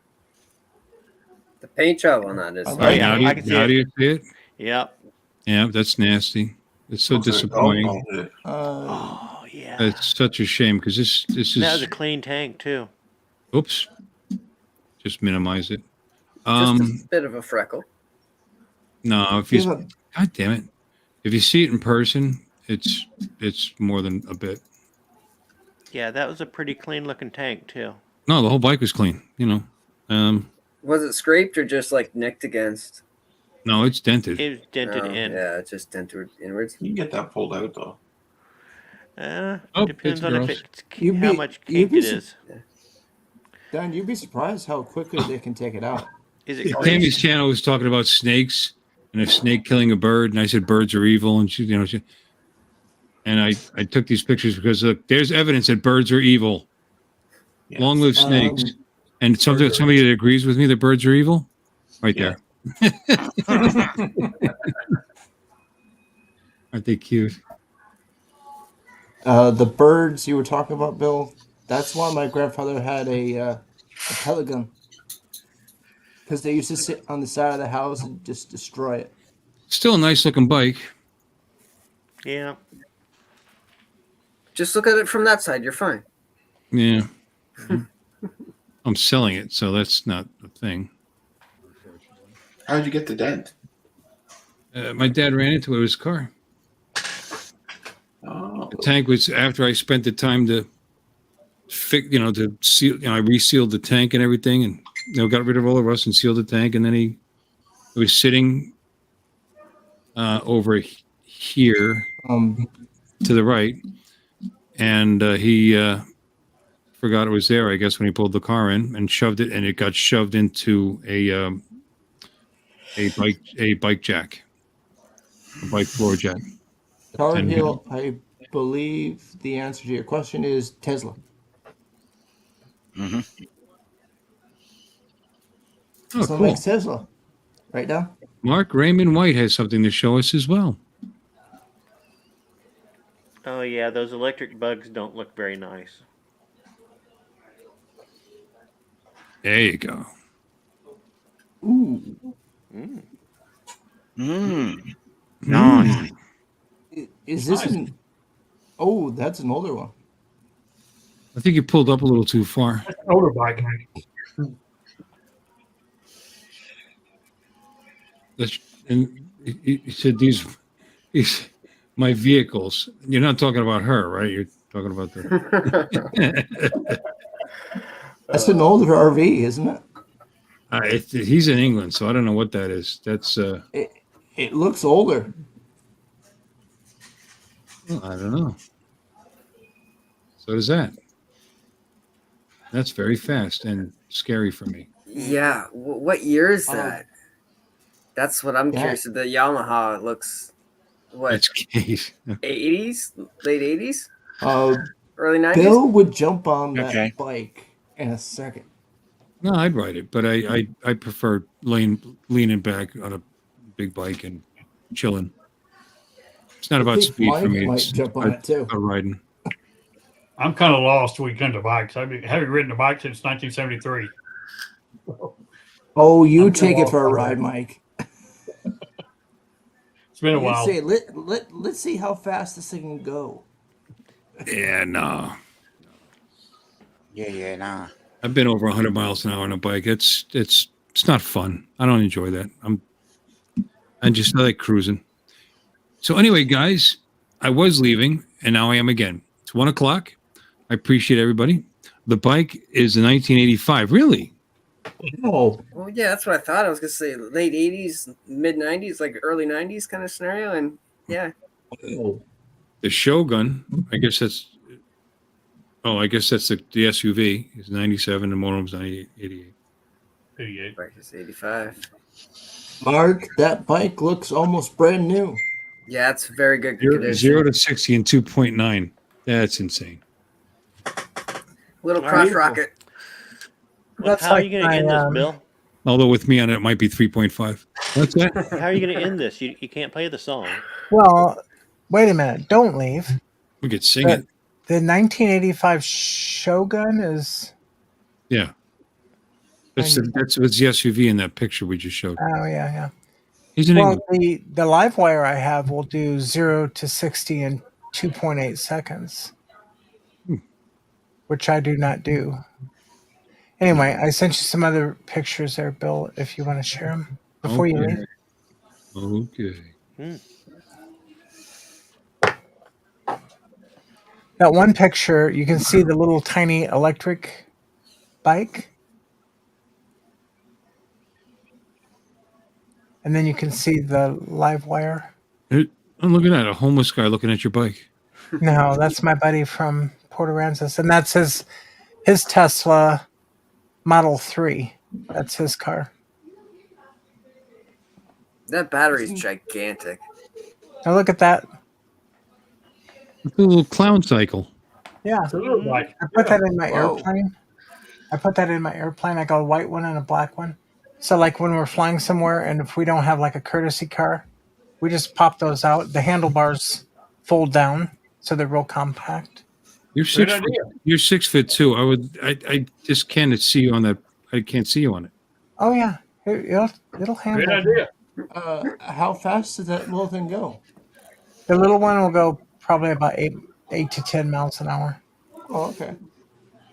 [SPEAKER 11] The paint job on that is.
[SPEAKER 3] Right, now,
[SPEAKER 2] I can see
[SPEAKER 3] do
[SPEAKER 2] it.
[SPEAKER 3] you see it?
[SPEAKER 2] Yep.
[SPEAKER 3] Yeah, that's nasty. It's so
[SPEAKER 10] Looks like a
[SPEAKER 3] disappointing.
[SPEAKER 10] golf ball.
[SPEAKER 2] Oh yeah.
[SPEAKER 3] It's such a shame because this
[SPEAKER 2] That was
[SPEAKER 3] is.
[SPEAKER 2] a clean tank too.
[SPEAKER 3] Oops. Just minimize it.
[SPEAKER 11] Just a bit of a freckle.
[SPEAKER 3] No, if you.
[SPEAKER 18] Yeah.
[SPEAKER 3] God damn it! If you see it in person, it's more than a bit.
[SPEAKER 2] Yeah, that was a pretty clean looking tank too.
[SPEAKER 3] No, the whole bike was clean. You know.
[SPEAKER 11] Was it scraped or just like nicked against?
[SPEAKER 3] No, it's dented.
[SPEAKER 2] It was dented in.
[SPEAKER 11] Yeah, it's just dented inwards.
[SPEAKER 10] You can get that pulled out though.
[SPEAKER 2] Depends
[SPEAKER 3] it's
[SPEAKER 2] on if
[SPEAKER 3] gross.
[SPEAKER 2] it's how much cake it is.
[SPEAKER 18] Dan, you'd be surprised how quickly they can take it out.
[SPEAKER 2] Is it
[SPEAKER 3] Tammy's channel was talking about snakes and a snake killing a bird, and I said birds are evil, and and I took these pictures because look, there's evidence that birds are evil.
[SPEAKER 10] Yes.
[SPEAKER 3] Long live snakes. And somebody that agrees with me that birds are evil, right there. Aren't they cute?
[SPEAKER 18] The birds you were talking about, Bill, that's why my grandfather had a pellet gun. Because they used to sit on the side of the house and just destroy it.
[SPEAKER 3] Still a nice looking bike.
[SPEAKER 2] Yeah.
[SPEAKER 11] Just look at it from that side. You're fine.
[SPEAKER 3] Yeah. I'm selling it, so that's not a thing.
[SPEAKER 10] How did you get the dent?
[SPEAKER 3] My dad ran into it with his car.
[SPEAKER 10] Oh.
[SPEAKER 3] The tank was after I spent the time to to seal. I resealed the tank and everything, and got rid of all the rust and sealed the tank. And then it was sitting over here to the right, and he forgot it was there. I guess when he pulled the car in and shoved it, and it got shoved into a bike jack, a bike floor jack.
[SPEAKER 18] Tar
[SPEAKER 3] And-
[SPEAKER 18] Heel, I believe the answer to your question is Tesla.
[SPEAKER 5] Mm-hmm.
[SPEAKER 3] Oh,
[SPEAKER 18] So
[SPEAKER 3] cool.
[SPEAKER 18] makes Tesla. Right now?
[SPEAKER 3] Mark Raymond White has something to show us as well.
[SPEAKER 2] Oh yeah, those electric bugs don't look very nice.
[SPEAKER 3] There you go.
[SPEAKER 18] Ooh.
[SPEAKER 5] Nice.
[SPEAKER 18] Is this an... Oh, that's an older one.
[SPEAKER 3] I think you pulled up a little too far.
[SPEAKER 6] That's an older bike.
[SPEAKER 3] And he said these my vehicles. You're not talking about her, right? You're talking about the.
[SPEAKER 18] That's an older RV, isn't it?
[SPEAKER 3] He's in England, so I don't know what that is. That's
[SPEAKER 18] It looks older.
[SPEAKER 3] well, I don't know. So does that. That's very fast and scary for me.
[SPEAKER 11] Yeah. What year is
[SPEAKER 18] Oh.
[SPEAKER 11] that? That's what I'm
[SPEAKER 18] Yeah.
[SPEAKER 11] curious. The Yamaha looks what?
[SPEAKER 3] That's Kate.
[SPEAKER 11] 80s, late 80s,
[SPEAKER 18] Uh,
[SPEAKER 11] early 90s.
[SPEAKER 18] Bill would jump on that
[SPEAKER 5] Okay.
[SPEAKER 18] bike in a second.
[SPEAKER 3] No, I'd ride it, but I prefer leaning back on a big bike and chilling. It's not
[SPEAKER 18] I
[SPEAKER 3] about
[SPEAKER 18] think
[SPEAKER 3] speed
[SPEAKER 18] Mike
[SPEAKER 3] for me.
[SPEAKER 18] might
[SPEAKER 3] It's
[SPEAKER 18] jump on it too.
[SPEAKER 3] about riding.
[SPEAKER 6] I'm kind of lost when it comes to bikes. Haven't ridden a bike since 1973.
[SPEAKER 18] Oh, you
[SPEAKER 6] I'm
[SPEAKER 18] take it
[SPEAKER 6] lost
[SPEAKER 18] for a
[SPEAKER 6] on
[SPEAKER 18] ride,
[SPEAKER 6] that.
[SPEAKER 18] Mike.
[SPEAKER 6] It's been a
[SPEAKER 18] You'd
[SPEAKER 6] while.
[SPEAKER 18] say, let's see how fast this thing can go.
[SPEAKER 3] Yeah, no.
[SPEAKER 5] Yeah, nah.
[SPEAKER 3] I've been over 100 miles an hour on a bike. It's not fun. I don't enjoy that. I like cruising. So anyway, guys, I was leaving and now I am again. It's 1 o'clock. I appreciate everybody. The bike is a 1985. Really?
[SPEAKER 18] Oh,
[SPEAKER 11] Well, yeah, that's what I thought. I was gonna say late 80s, mid 90s, like early 90s kind of scenario, and yeah.
[SPEAKER 18] oh.
[SPEAKER 3] The Shogun, I guess that's the SUV is 97 and motorhome's 88.
[SPEAKER 6] 88.
[SPEAKER 11] Bike is 85.
[SPEAKER 18] Mark, that bike looks almost brand new.
[SPEAKER 11] Yeah, it's very good
[SPEAKER 3] Zero,
[SPEAKER 11] condition.
[SPEAKER 3] 0 to 60 in 2.9. That's insane.
[SPEAKER 11] Little crotch rocket.
[SPEAKER 2] Well, how are you going to end this, Bill?
[SPEAKER 3] Although with me on it, it might be 3.5. What's that?
[SPEAKER 2] How are you going to end this? You can't play the song.
[SPEAKER 9] Well, wait a minute. Don't leave.
[SPEAKER 3] We could sing it.
[SPEAKER 9] The 1985 Shogun is.
[SPEAKER 3] Yeah. That's the SUV in that picture we just showed.
[SPEAKER 9] Oh, yeah.
[SPEAKER 3] He's in
[SPEAKER 9] Well,
[SPEAKER 3] England.
[SPEAKER 9] the live wire I have will do 0 to 60 in 2.8 seconds, which I do not do. Anyway, I sent you some other pictures there, Bill, if you want to share them before you leave.
[SPEAKER 3] Okay.
[SPEAKER 9] That one picture, you can see the little tiny electric bike. And then you can see the live wire.
[SPEAKER 3] I'm looking at a homeless guy looking at your bike.
[SPEAKER 9] No, that's my buddy from Port Aransas. And that's his Tesla Model 3. That's his car.
[SPEAKER 11] That battery's gigantic.
[SPEAKER 9] Now look at that.
[SPEAKER 3] It's a little clown cycle.
[SPEAKER 9] Yeah. I put that in my airplane. I got a white one and a black one. So like when we're flying somewhere and if we don't have like a courtesy car, we just pop those out. The handlebars fold down, so they're real compact.
[SPEAKER 3] You're 6 foot, you're 6 foot 2. I just can't see you on that. I can't see you on it.
[SPEAKER 9] Oh yeah. It'll handle.
[SPEAKER 18] Great idea. How fast does that little thing go?
[SPEAKER 9] The little one will go probably about 8 to 10 miles an hour.
[SPEAKER 18] Oh, okay.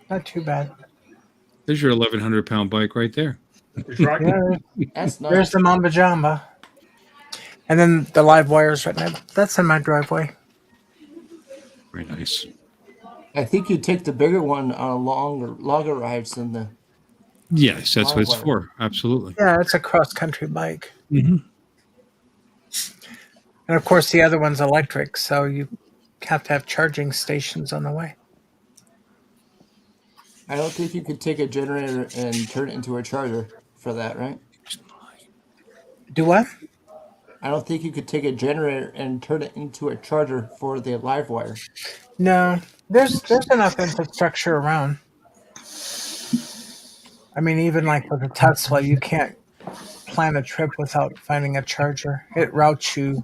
[SPEAKER 9] Not too bad.
[SPEAKER 3] There's your 1,100-pound bike right there.
[SPEAKER 9] Yeah,
[SPEAKER 18] that's nice.
[SPEAKER 9] There's the Mamba Jamba. And then the live wires right now. That's in my driveway.
[SPEAKER 3] Very nice.
[SPEAKER 18] I think you take the bigger one on longer rides than the.
[SPEAKER 3] Yes, that's what it's
[SPEAKER 18] live wire.
[SPEAKER 3] for. Absolutely.
[SPEAKER 9] Yeah, it's a cross-country bike.
[SPEAKER 3] Mm-hmm.
[SPEAKER 9] And of course, the other one's electric, so you have to have charging stations on the way.
[SPEAKER 18] I don't think you could take a generator and turn it into a charger for that, right?
[SPEAKER 9] Do what?
[SPEAKER 18] I don't think you could take a generator and turn it into a charger for the live wire.
[SPEAKER 9] No, there's enough infrastructure around. I mean, even like with a Tesla, you can't plan a trip without finding a charger. It routes you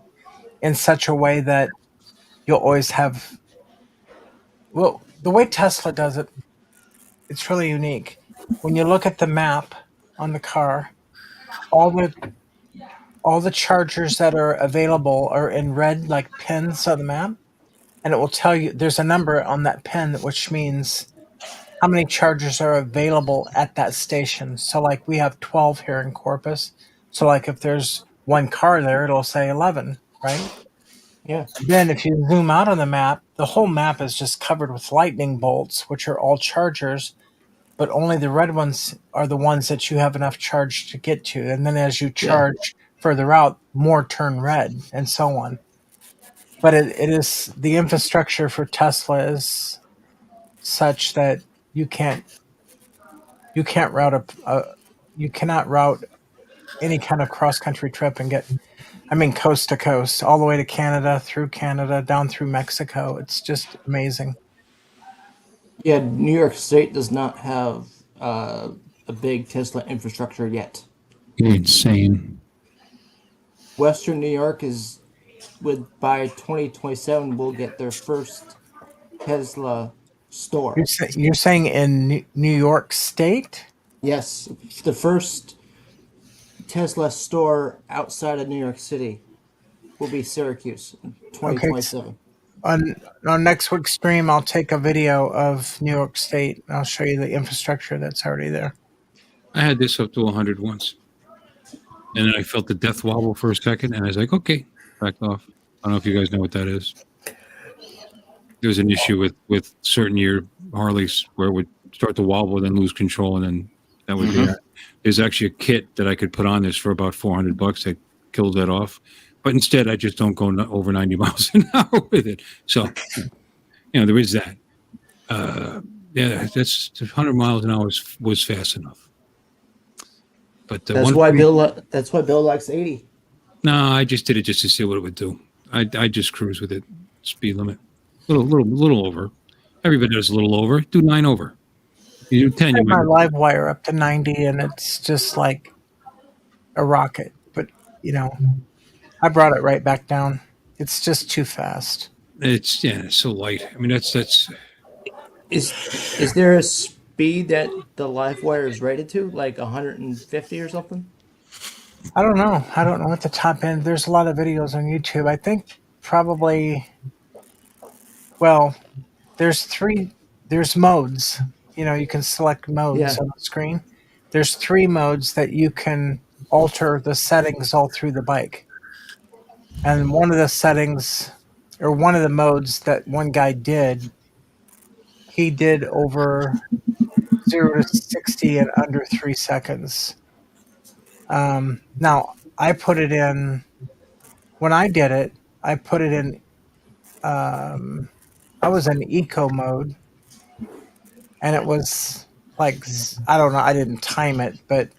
[SPEAKER 9] in such a way that you'll always have. Well, the way Tesla does it, it's really unique. When you look at the map on the car, all the chargers that are available are in red, like pins on the map, and it will tell you there's a number on that pin, which means how many chargers are available at that station. So like we have 12 here in Corpus. So like if there's one car there, it'll say 11, right?
[SPEAKER 18] Yeah.
[SPEAKER 9] Then if you zoom out on the map, the whole map is just covered with lightning bolts, which are all chargers, but only the red ones are the ones that you have enough charge to get to. And then as you charge further out, more turn red and so on. But it is the infrastructure for Tesla is such that you cannot route any kind of cross-country trip and get, I mean, coast to coast, all the way to Canada, through Canada, down through Mexico. It's just amazing.
[SPEAKER 18] Yeah, New York State does not have a big Tesla infrastructure yet.
[SPEAKER 3] Insane.
[SPEAKER 18] Western New York by 2027 will get their first Tesla store.
[SPEAKER 9] You're saying in New York State?
[SPEAKER 18] Yes, the first Tesla store outside of New York City will be Syracuse in 2027.
[SPEAKER 9] On next week's stream, I'll take a video of New York State. And I'll show you the infrastructure that's already there.
[SPEAKER 3] I had this up to 100 once. And then I felt the death wobble for a second, and I was like, okay, backed off. I don't know if you guys know what that is. There was an issue with certain year Harleys where it would start to wobble and then lose control, and then that would be that. There's actually a kit that I could put on this for about $400 that kills that off. But instead, I just don't go over 90 miles an hour with it. So, there is that. That's 100 miles an hour was fast enough. But
[SPEAKER 18] That's why Bill. That's why Bill likes 80.
[SPEAKER 3] No, I just did it just to see what it would do. I just cruise with it. Speed limit, little over. Everybody does a little over. Do 9 over. You do 10.
[SPEAKER 9] I
[SPEAKER 3] You
[SPEAKER 9] have my
[SPEAKER 3] might.
[SPEAKER 9] live wire up to 90, and it's just like a rocket. But I brought it right back down. It's just too fast.
[SPEAKER 3] It's so light. I mean, that's
[SPEAKER 18] Is there a speed that the live wire is rated to, like 150 or something?
[SPEAKER 9] I don't know. I don't know what the top end. There's a lot of videos on YouTube. I think probably. Well, there's modes. You can select modes on the screen. There's 3 modes that you can alter the settings all through the bike. And one of the settings, or one of the modes that one guy did, he did over 0 to 60 in under 3 seconds. Now, I put it in, when I did it, I put it in, I was in eco mode, and it was like, I don't know, I didn't time it, but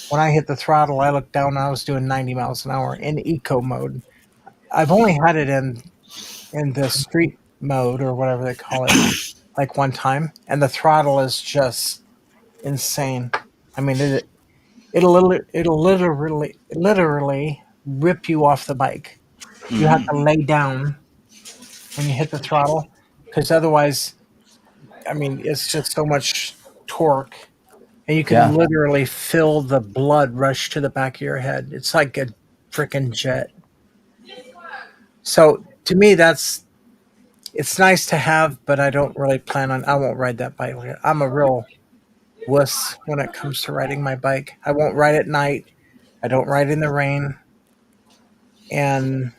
[SPEAKER 9] when I hit the throttle, I looked down and I was doing 90 miles an hour in eco mode. I've only had it in the street mode or whatever they call it, like one time, and the throttle is just insane. I mean, it'll literally rip you off the bike. You have to lay down when you hit the throttle, because otherwise, I mean, it's just so much torque, and you can literally feel the blood rush to the back of your head. It's like a freaking jet. So to me, it's nice to have, but I don't really I won't ride that bike. I'm a real wuss when it comes to riding my bike. I won't ride at night. I don't ride in the rain. And,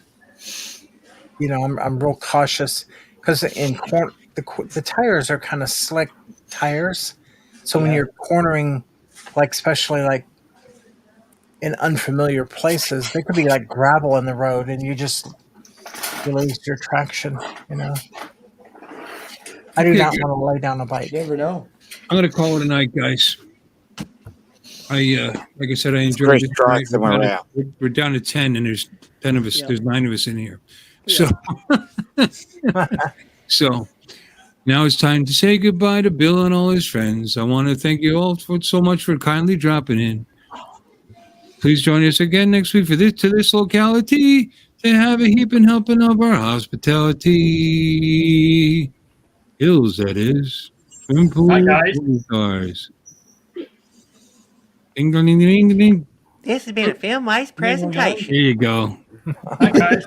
[SPEAKER 9] I'm real cautious because the tires are kind of slick tires. So when you're cornering, like especially like in unfamiliar places, there could be like gravel in the road and you lose your traction, I do not want to lay down a bike.
[SPEAKER 18] You never know.
[SPEAKER 3] I'm going to call it a night, guys. Like I said, I enjoyed it. We're down to 10, and there's 10 of us. Yeah. There's 9 of us in here. Yeah. So now it's time to say goodbye to Bill and all his friends. I want to thank you all so much for kindly dropping in. Please join us again next week to this locality to have a heaping helping of our hospitality. Hills, that is. Swimming pool.
[SPEAKER 2] Hi, guys.
[SPEAKER 3] Cars. Ding, ding, ding, ding, ding.
[SPEAKER 2] This has been a FilmWise presentation.
[SPEAKER 3] There you go.
[SPEAKER 6] Hi, guys.